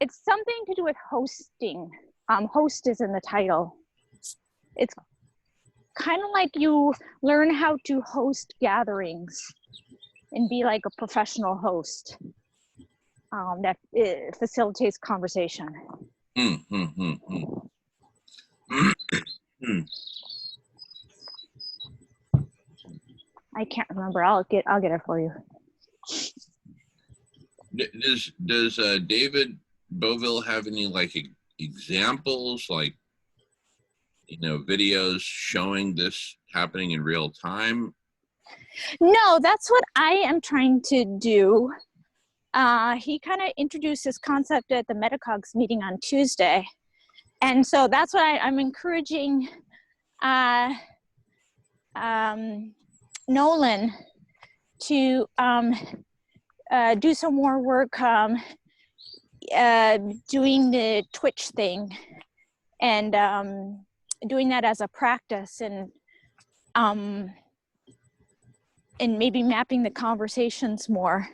it's something to do with hosting. Host is in the title. It's kind of like you learn how to host gatherings and be like a professional host that facilitates conversation. I can't remember. I'll get it for you. Does David Boville have any like examples, like, you know, videos showing this happening in real time? No, that's what I am trying to do. He kind of introduced this concept at the Metacogs meeting on Tuesday. And so that's what I'm encouraging Nolan to do some more work doing the Twitch thing and doing that as a practice, and maybe mapping the conversations more.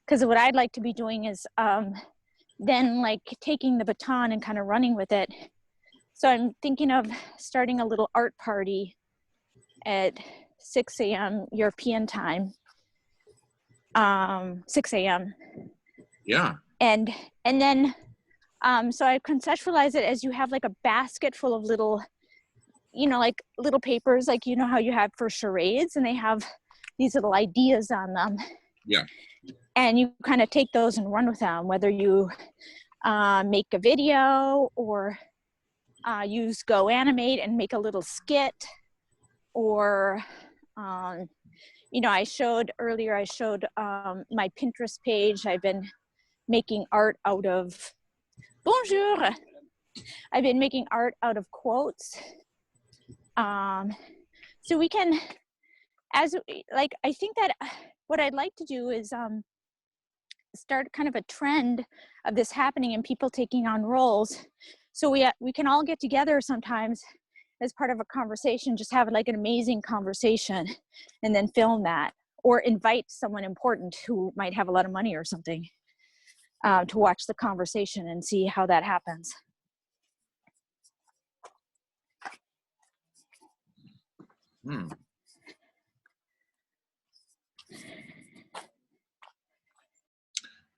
Because what I'd like to be doing is then like taking the baton and kind of running with it. So I'm thinking of starting a little art party at 6 a.m. European time. 6 a.m. Yeah. And then so I conceptualize it as you have like a basket full of little, you know, like little papers, like, you know how you have for charades, and they have these little ideas on them. Yeah. And you kind of take those and run with them, whether you make a video or use Go Animate and make a little skit, or you know, I showed my Pinterest page. I've been making art out of bonjour. I've been making art out of quotes. So we can, I think that what I'd like to do is start kind of a trend of this happening and people taking on roles. So we can all get together sometimes as part of a conversation, just have like an amazing conversation and then film that, or invite someone important who might have a lot of money or something to watch the conversation and see how that happens.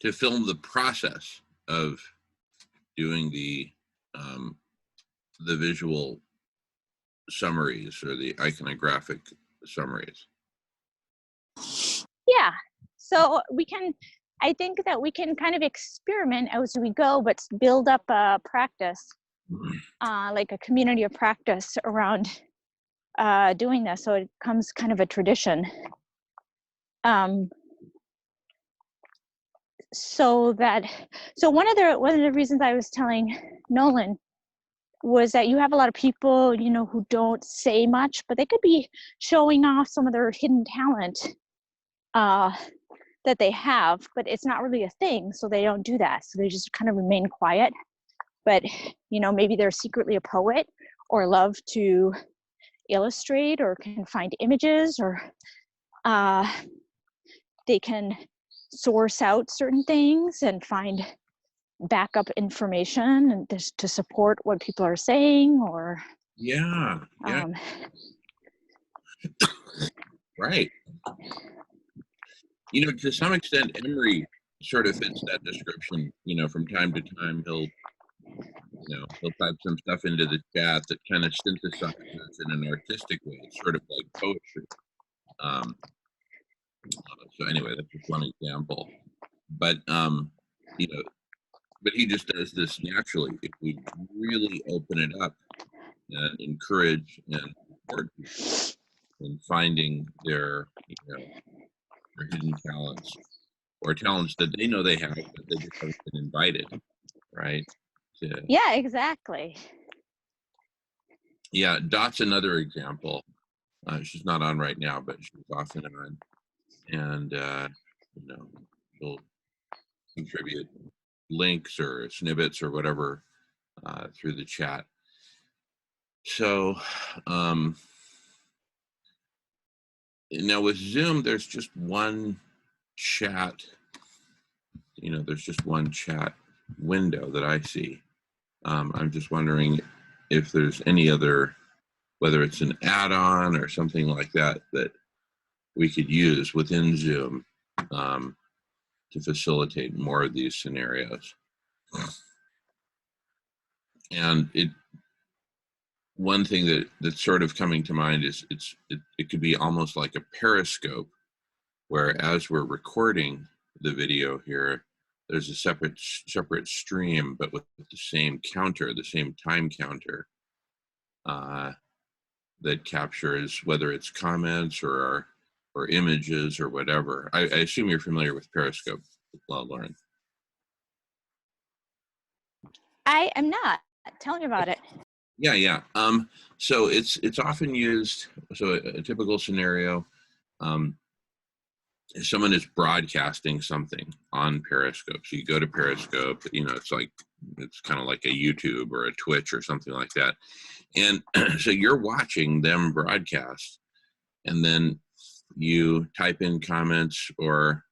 To film the process of doing the visual summaries or the iconographic summaries. Yeah, so I think that we can kind of experiment as we go, but build up a practice, like a community of practice around doing this, so it becomes kind of a tradition. So one of the reasons I was telling Nolan was that you have a lot of people, you know, who don't say much, but they could be showing off some of their hidden talent that they have, but it's not really a thing, so they don't do that. So they just kind of remain quiet. But, you know, maybe they're secretly a poet or love to illustrate or can find images, or they can source out certain things and find backup information and just to support what people are saying, or Right. You know, to some extent, Emery sort of fits that description. You know, from time to time, he'll type some stuff into the chat that kind of synthesizes in an artistic way, sort of like poetry. So anyway, that's just one example. But you know, but he just does this naturally. If we really open it up and encourage and support people in finding their, you know, their hidden talents, or talents that they know they have, but they just haven't been invited, right? Yeah, exactly. Yeah, Dot's another example. She's not on right now, but she's often on, and you know, she'll contribute links or snippets or whatever through the chat. So now with Zoom, there's just one chat. You know, there's just one chat window that I see. I'm just wondering if there's any other, whether it's an add-on or something like that, that we could use within Zoom to facilitate more of these scenarios. And one thing that's sort of coming to mind is it could be almost like a Periscope, where as we're recording the video here, there's a separate stream, but with the same counter, the same time counter that captures whether it's comments or images or whatever. I assume you're familiar with Periscope, Lauren. I am not. Tell me about it. Yeah. So it's often used. So a typical scenario, if someone is broadcasting something on Periscope. So you go to Periscope. You know, it's kind of like a YouTube or a Twitch or something like that. And so you're watching them broadcast, and then you type in comments or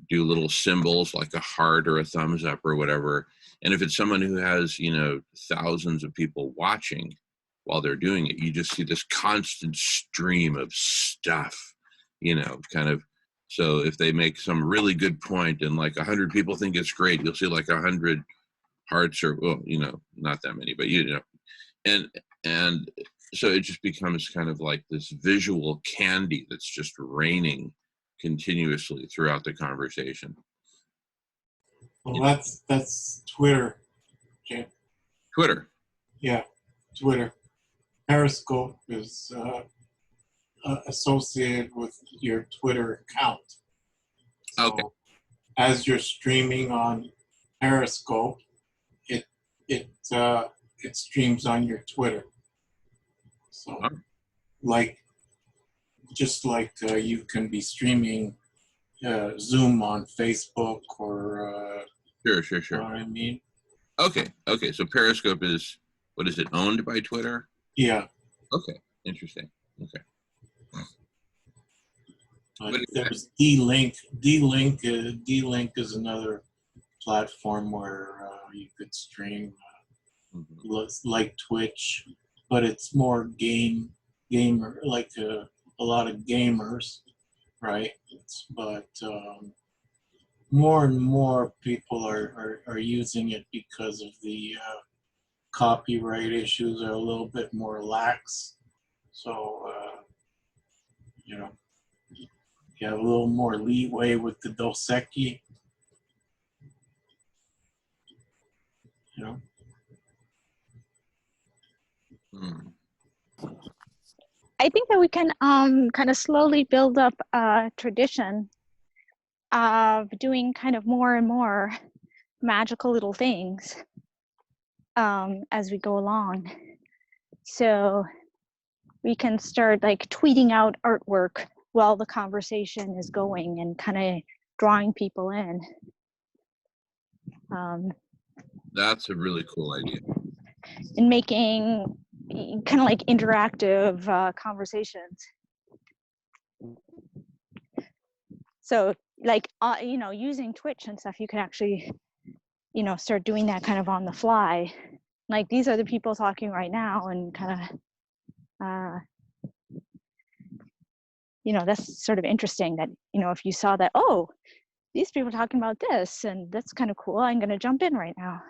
do little symbols like a heart or a thumbs up or whatever. And if it's someone who has, you know, thousands of people watching while they're doing it, you just see this constant stream of stuff, you know, kind of. So if they make some really good point and like 100 people think it's great, you'll see like 100 hearts or, well, you know, not that many, but you know, and so it just becomes kind of like this visual candy that's just raining continuously throughout the conversation. Well, that's Twitter. Okay. Twitter. Yeah, Twitter. Periscope is associated with your Twitter account. So Okay. as you're streaming on Periscope, it streams on your Twitter. So, just like you can be streaming Zoom on Facebook or Sure. you know what I mean? Okay. So Periscope is, what is it, owned by Twitter? Yeah. Okay. Interesting. Okay. But there's D-Link. D-Link is another platform where you could stream like Twitch, but it's more gamer, like a lot of gamers, right? But more and more people are using it because of the copyright issues are a little bit more lax. So, you know, you have a little more leeway with the Dos Equis, you know. I think that we can kind of slowly build up a tradition of doing kind of more and more magical little things as we go along. So we can start like tweeting out artwork while the conversation is going and kind of drawing people in. That's a really cool idea. And making kind of like interactive conversations. So like, you know, using Twitch and stuff, you can actually, you know, start doing that kind of on the fly. Like, these are the people talking right now, and kind of, you know, that's sort of interesting that, you know, if you saw that, oh, these people are talking about this, and that's kind of cool, I'm going to jump in right now.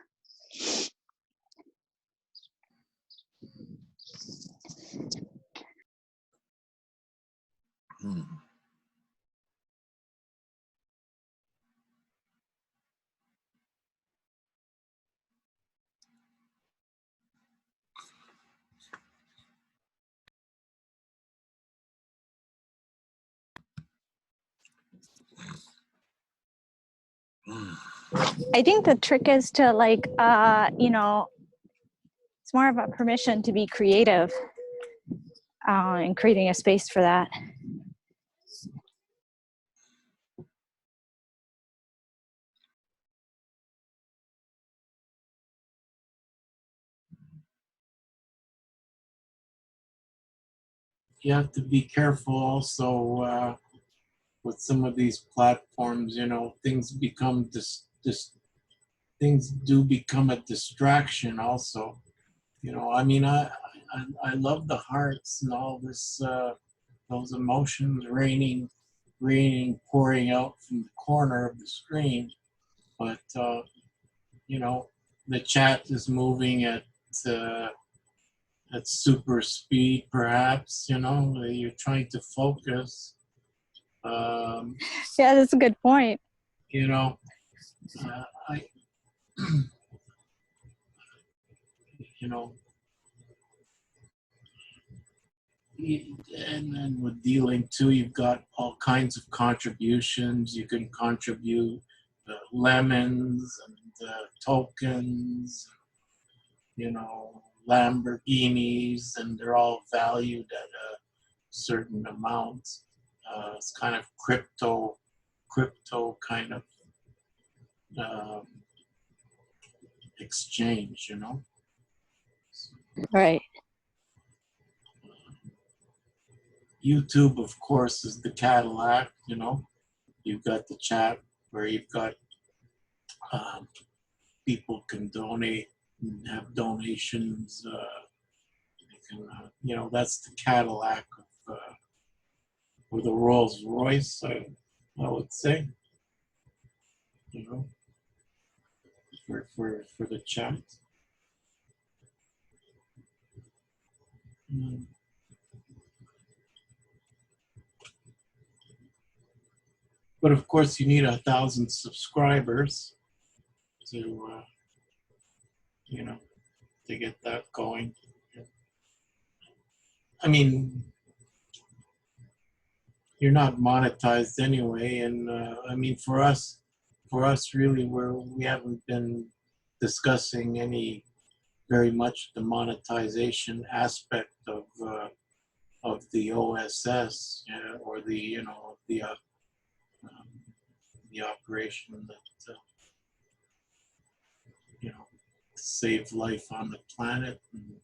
I think the trick is to like, you know, It's more of a permission to be creative and creating a space for that. You have to be careful also with some of these platforms. You know, things become things do become a distraction also. You know, I mean, I love the hearts and all this, those emotions raining, pouring out from the corner of the screen. But, you know, the chat is moving at super speed, perhaps, you know, you're trying to focus. Yeah, that's a good point. You know, you know, and then with dealing too, you've got all kinds of contributions. You can contribute lemons and tokens, you know, Lamborghinis, and they're all valued at a certain amount. It's kind of crypto kind of exchange, you know. Right. YouTube, of course, is the Cadillac, you know. You've got the chat where you've got people can donate and have donations. They can, you know, that's the Cadillac of, or the Rolls Royce, I would say, you know, for the chat. But of course, you need 1,000 subscribers to, you know, to get that going. I mean, you're not monetized anyway, and I mean, for us, really, we haven't been discussing any very much the monetization aspect of the OSS, or the, you know, the operation that you know, to save life on the planet, and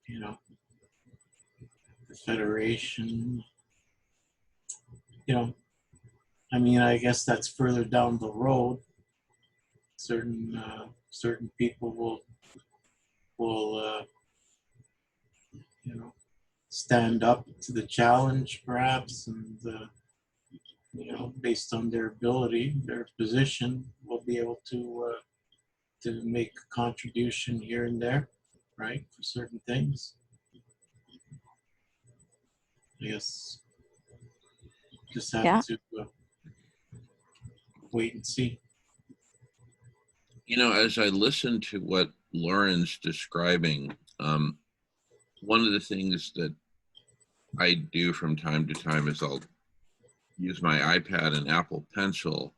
you know, the Federation. You know, I mean, I guess that's further down the road. Certain people will you know, stand up to the challenge, perhaps, and you know, based on their ability, their position, will be able to make a contribution here and there, right, for certain things. I guess just have to wait and see. You know, as I listen to what Lauren's describing, one of the things that I do from time to time is I'll use my iPad and Apple Pencil,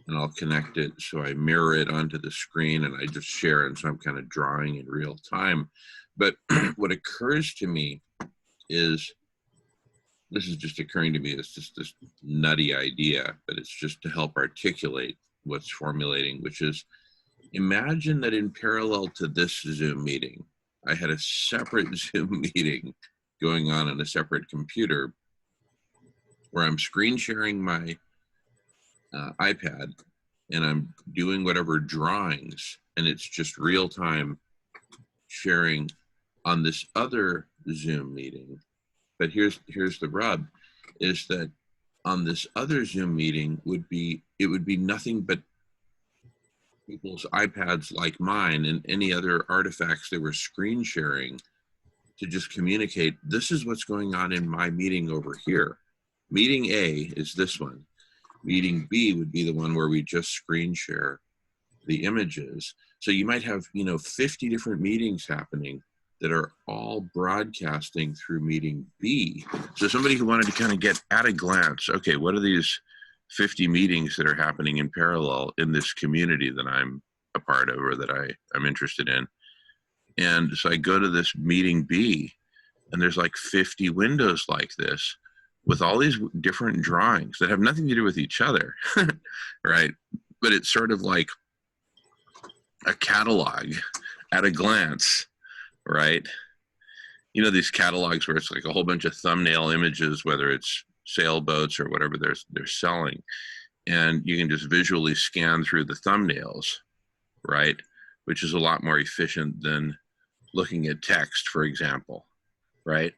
and I'll connect it so I mirror it onto the screen and I just share, and so I'm kind of drawing in real time. But what occurs to me is, this is just occurring to me, it's just this nutty idea, but it's just to help articulate what's formulating, which is, imagine that in parallel to this Zoom meeting, I had a separate Zoom meeting going on a separate computer where I'm screen sharing my iPad and I'm doing whatever drawings, and it's just real time sharing on this other Zoom meeting. But here's the rub, is that on this other Zoom meeting it would be nothing but people's iPads like mine and any other artifacts they were screen sharing to just communicate, this is what's going on in my meeting over here. Meeting A is this one. Meeting B would be the one where we just screen share the images. So you might have, you know, 50 different meetings happening that are all broadcasting through meeting B. So somebody who wanted to kind of get at a glance, okay, what are these 50 meetings that are happening in parallel in this community that I'm a part of or that I'm interested in? And so I go to this meeting B, and there's like 50 windows like this with all these different drawings that have nothing to do with each other, right? But it's sort of like a catalog at a glance, right? You know, these catalogs where it's like a whole bunch of thumbnail images, whether it's sailboats or whatever they're selling, and you can just visually scan through the thumbnails, right? Which is a lot more efficient than looking at text, for example, right?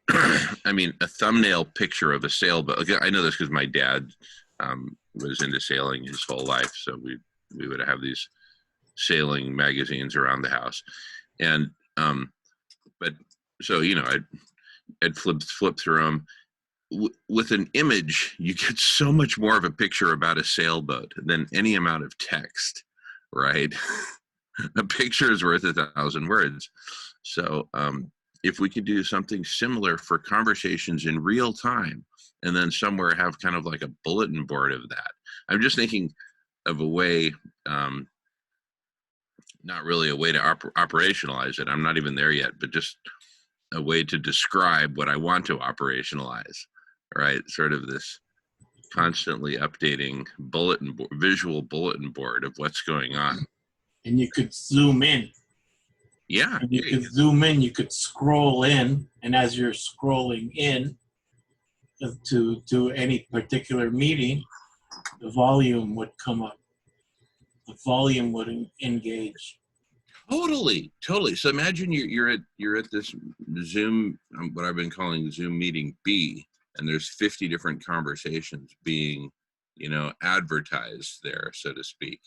I mean, a thumbnail picture of a sailboat. Okay, I know this because my dad was into sailing his whole life, so we would have these sailing magazines around the house, and but so you know, I'd flip through them. With an image, you get so much more of a picture about a sailboat than any amount of text, right? A picture is worth 1,000 words. So if we could do something similar for conversations in real time, and then somewhere have kind of like a bulletin board of that. I'm just thinking of a way, not really a way to operationalize it. I'm not even there yet, but just a way to describe what I want to operationalize, right? Sort of this constantly updating visual bulletin board of what's going on. And you could zoom in. Yeah. And you could zoom in, you could scroll in, and as you're scrolling in to any particular meeting, the volume would come up. The volume would engage. Totally. So imagine you're at this Zoom, what I've been calling Zoom meeting B, and there's 50 different conversations being, you know, advertised there, so to speak.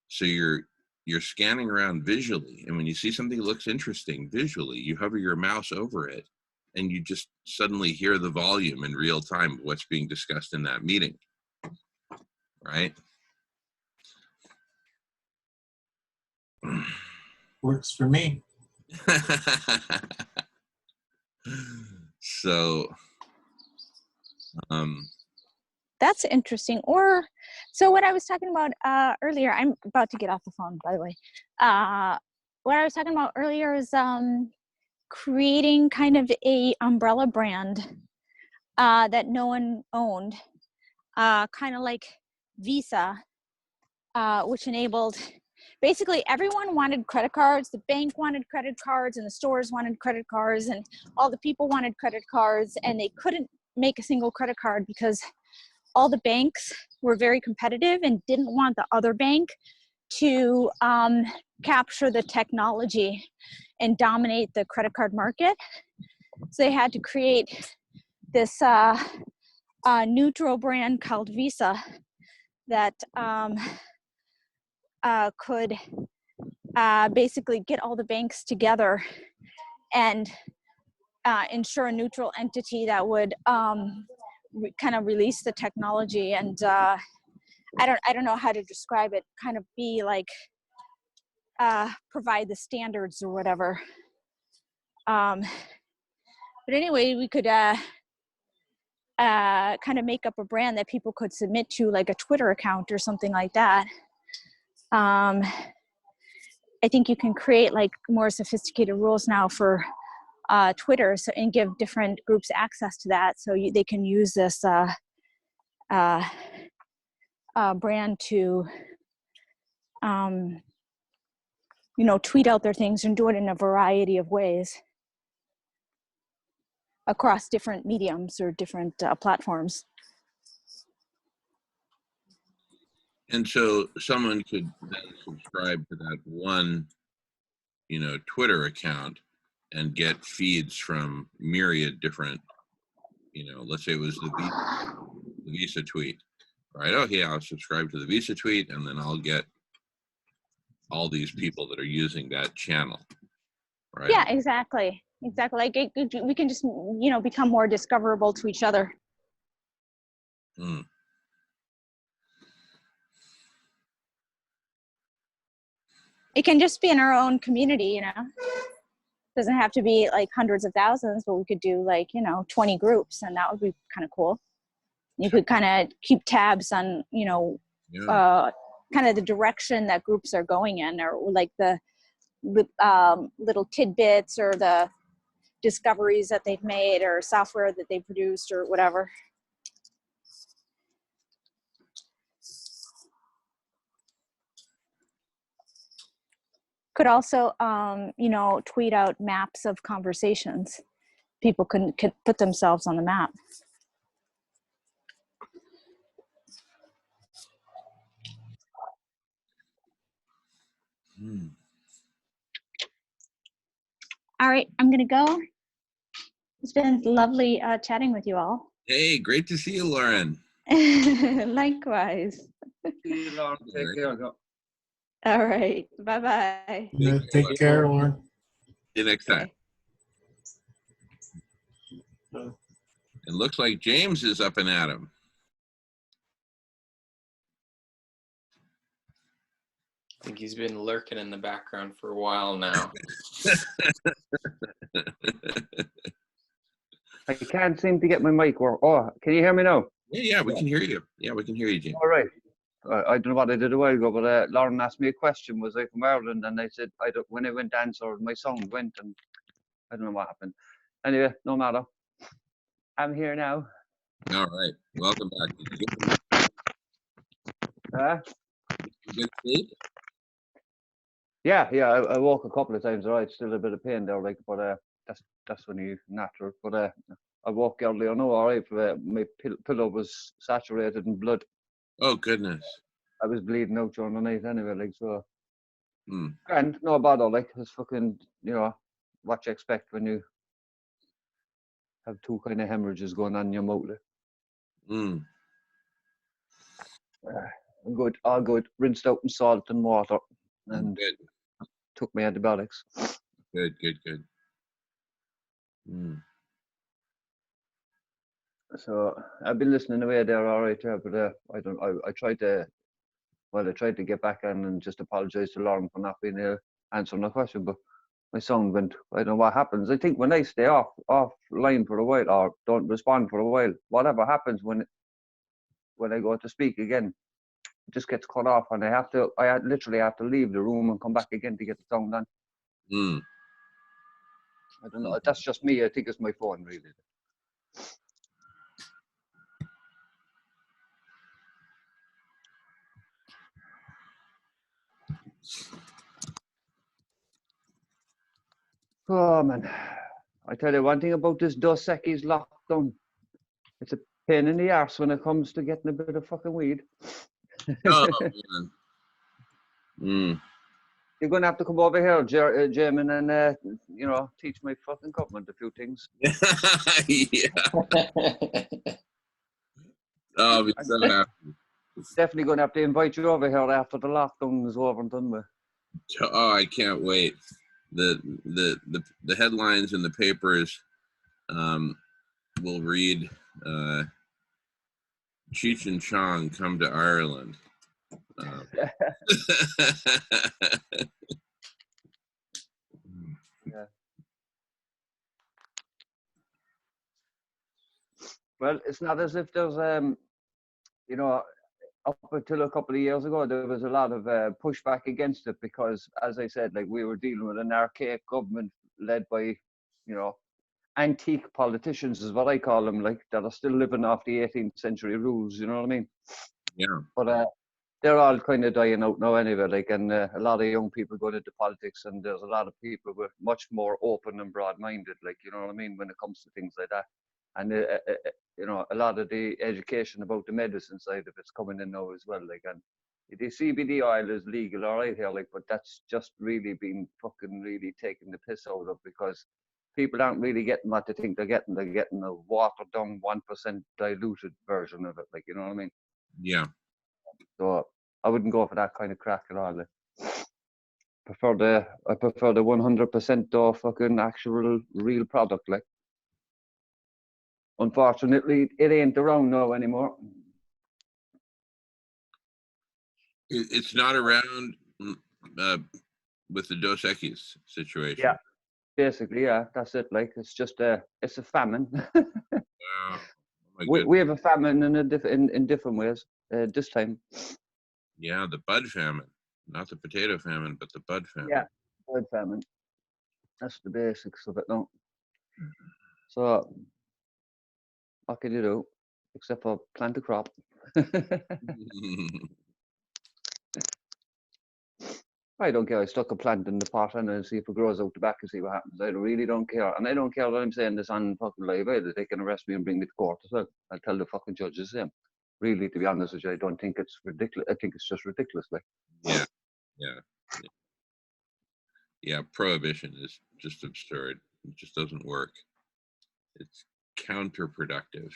So you're scanning around visually, and when you see something that looks interesting visually, you hover your mouse over it, and you just suddenly hear the volume in real time of what's being discussed in that meeting, right? Works for me. So, That's interesting. Or, so what I was talking about earlier, I'm about to get off the phone, by the way. What I was talking about earlier is creating kind of a umbrella brand that no one owned, kind of like Visa, which enabled, basically everyone wanted credit cards. The bank wanted credit cards, and the stores wanted credit cards, and all the people wanted credit cards, and they couldn't make a single credit card because all the banks were very competitive and didn't want the other bank to capture the technology and dominate the credit card market. So they had to create this neutral brand called Visa that could basically get all the banks together and ensure a neutral entity that would kind of release the technology. And I don't know how to describe it, kind of be like provide the standards or whatever. But anyway, we could kind of make up a brand that people could submit to, like a Twitter account or something like that. I think you can create like more sophisticated rules now for Twitter, so, and give different groups access to that, so they can use this brand to, you know, tweet out their things and do it in a variety of ways across different mediums or different platforms. and so someone could then subscribe to that one, you know, Twitter account and get feeds from myriad different, you know, let's say it was the Visa tweet, right? Oh yeah, I'll subscribe to the Visa tweet, and then I'll get all these people that are using that channel, right? Yeah, exactly. Like we can just, you know, become more discoverable to each other. Mm. It can just be in our own community, you know. Doesn't have to be like hundreds of thousands, but we could do like, you know, 20 groups, and that would be kind of cool. You could kind of keep tabs on, you know, kind of the direction that groups are going in, or like the little tidbits or the discoveries that they've made or software that they produced or whatever. Could also, you know, tweet out maps of conversations. People could put themselves on the map. Hmm. All right, I'm gonna go. It's been lovely chatting with you all. Hey, great to see you, Lauren. Likewise. See you, Lauren. Take care. All right, bye-bye. Yeah, take care, Lauren. See you next time. Okay. It looks like James is up and at 'em. I think he's been lurking in the background for a while now. I can't seem to get my mic work. Oh, can you hear me now? Yeah, we can hear you. Yeah, we can hear you, James. All right. I don't know what I did a while ago, but Lauren asked me a question. Was I from Ireland? And I said, I don't. When I went to answer, my sound went, and I don't know what happened. Anyway, no matter. I'm here now. All right. Welcome back. Did you get a good sleep? Yeah. I woke a couple of times. All right, still a bit of pain there, like, but that's when you natural. But I woke earlier. No, all right. My pillow was saturated in blood. Oh goodness. I was bleeding out during the night anyway, like so. Hmm. And no bother, like it's fucking, you know, what you expect when you have two kind of hemorrhages going on in your mouth. Like. Hmm. Good, all good. Rinsed out in salt and water, and Good. took my antibiotics. Good. Hmm. So I've been listening away there, all right, yeah, but I tried to get back on and just apologise to Lauren for not being here answering the question, but my sound went. I don't know what happens. I think when I stay offline for a while or don't respond for a while, whatever happens when I go to speak again, it just gets cut off, and I literally have to leave the room and come back again to get the sound on. Hmm. I don't know. That's just me. I think it's my phone, really. Oh man, I tell you one thing about this Dos Equis lockdown. It's a pain in the arse when it comes to getting a bit of fucking weed. Oh man. Hmm. You're going to have to come over here, Jamin, and you know, teach my fucking government a few things. Yeah. Oh, I'll be so happy. Definitely going to have to invite you over here after the lockdown is over and done with. Oh, I can't wait. The headlines in the papers will read Cheech and Chong come to Ireland. Yeah. Well, it's not as if there's you know, up until a couple of years ago, there was a lot of pushback against it because, as I said, like we were dealing with an archaic government led by, you know, antique politicians is what I call them, like that are still living off the 18th century rules. You know what I mean? Yeah. But they're all kind of dying out now anyway. Like, and a lot of young people going into politics, and there's a lot of people with much more open and broad-minded. Like, you know what I mean, when it comes to things like that. And you know, a lot of the education about the medicine side of it's coming in now as well. Like, and the CBD oil is legal, all right here, like, but that's just really been fucking really taking the piss out of, because people aren't really getting what they think they're getting. They're getting a watered down 1% diluted version of it. Like, you know what I mean? Yeah. So I wouldn't go for that kind of crack at all. Like. I prefer the 100% though fucking actual real product. Like. Unfortunately, it ain't around now anymore. It's not around with the Dos Equis situation. Yeah, basically, yeah, that's it. Like, it's just it's a famine. Oh, we have a famine in different ways this time. Yeah, the bud famine, not the potato famine, but the bud famine. Yeah, worldwide famine. That's the basics of it now. So, what can you do except for plant a crop? I don't care. I stuck a plant in the pot and I see if it grows out the back and see what happens. I really don't care. And I don't care that I'm saying this on fucking live either. They can arrest me and bring me to court as well. I'll tell the fucking judges the same. Really, to be honest with you, I don't think it's ridiculous. I think it's just ridiculous. Like, Yeah, yeah. Prohibition is just absurd. It just doesn't work. It's counterproductive.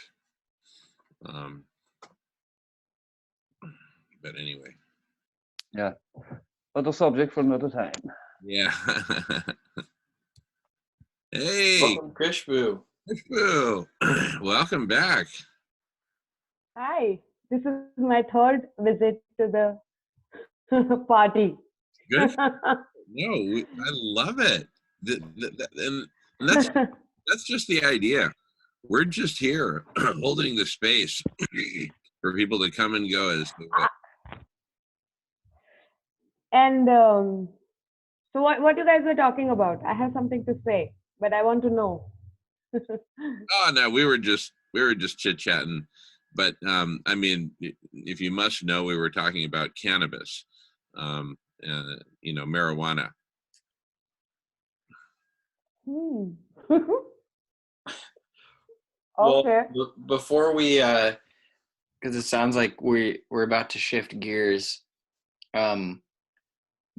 But anyway. yeah. But the subject for another time. Yeah. Hey, Welcome, Krishbu. Krishbu. Welcome back. Hi, this is my third visit to the party. Good. No, I love it. And that's just the idea. We're just here holding the space for people to come and go as they will. And so what you guys were talking about? I have something to say, but I want to know. Oh no, we were just chit chatting, but I mean, if you must know, we were talking about cannabis, marijuana. Okay. Well, before we, because it sounds like we're about to shift gears.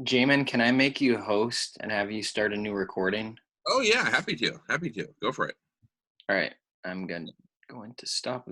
Jamin, can I make you host and have you start a new recording? Oh yeah, happy to. Go for it. All right, I'm going to stop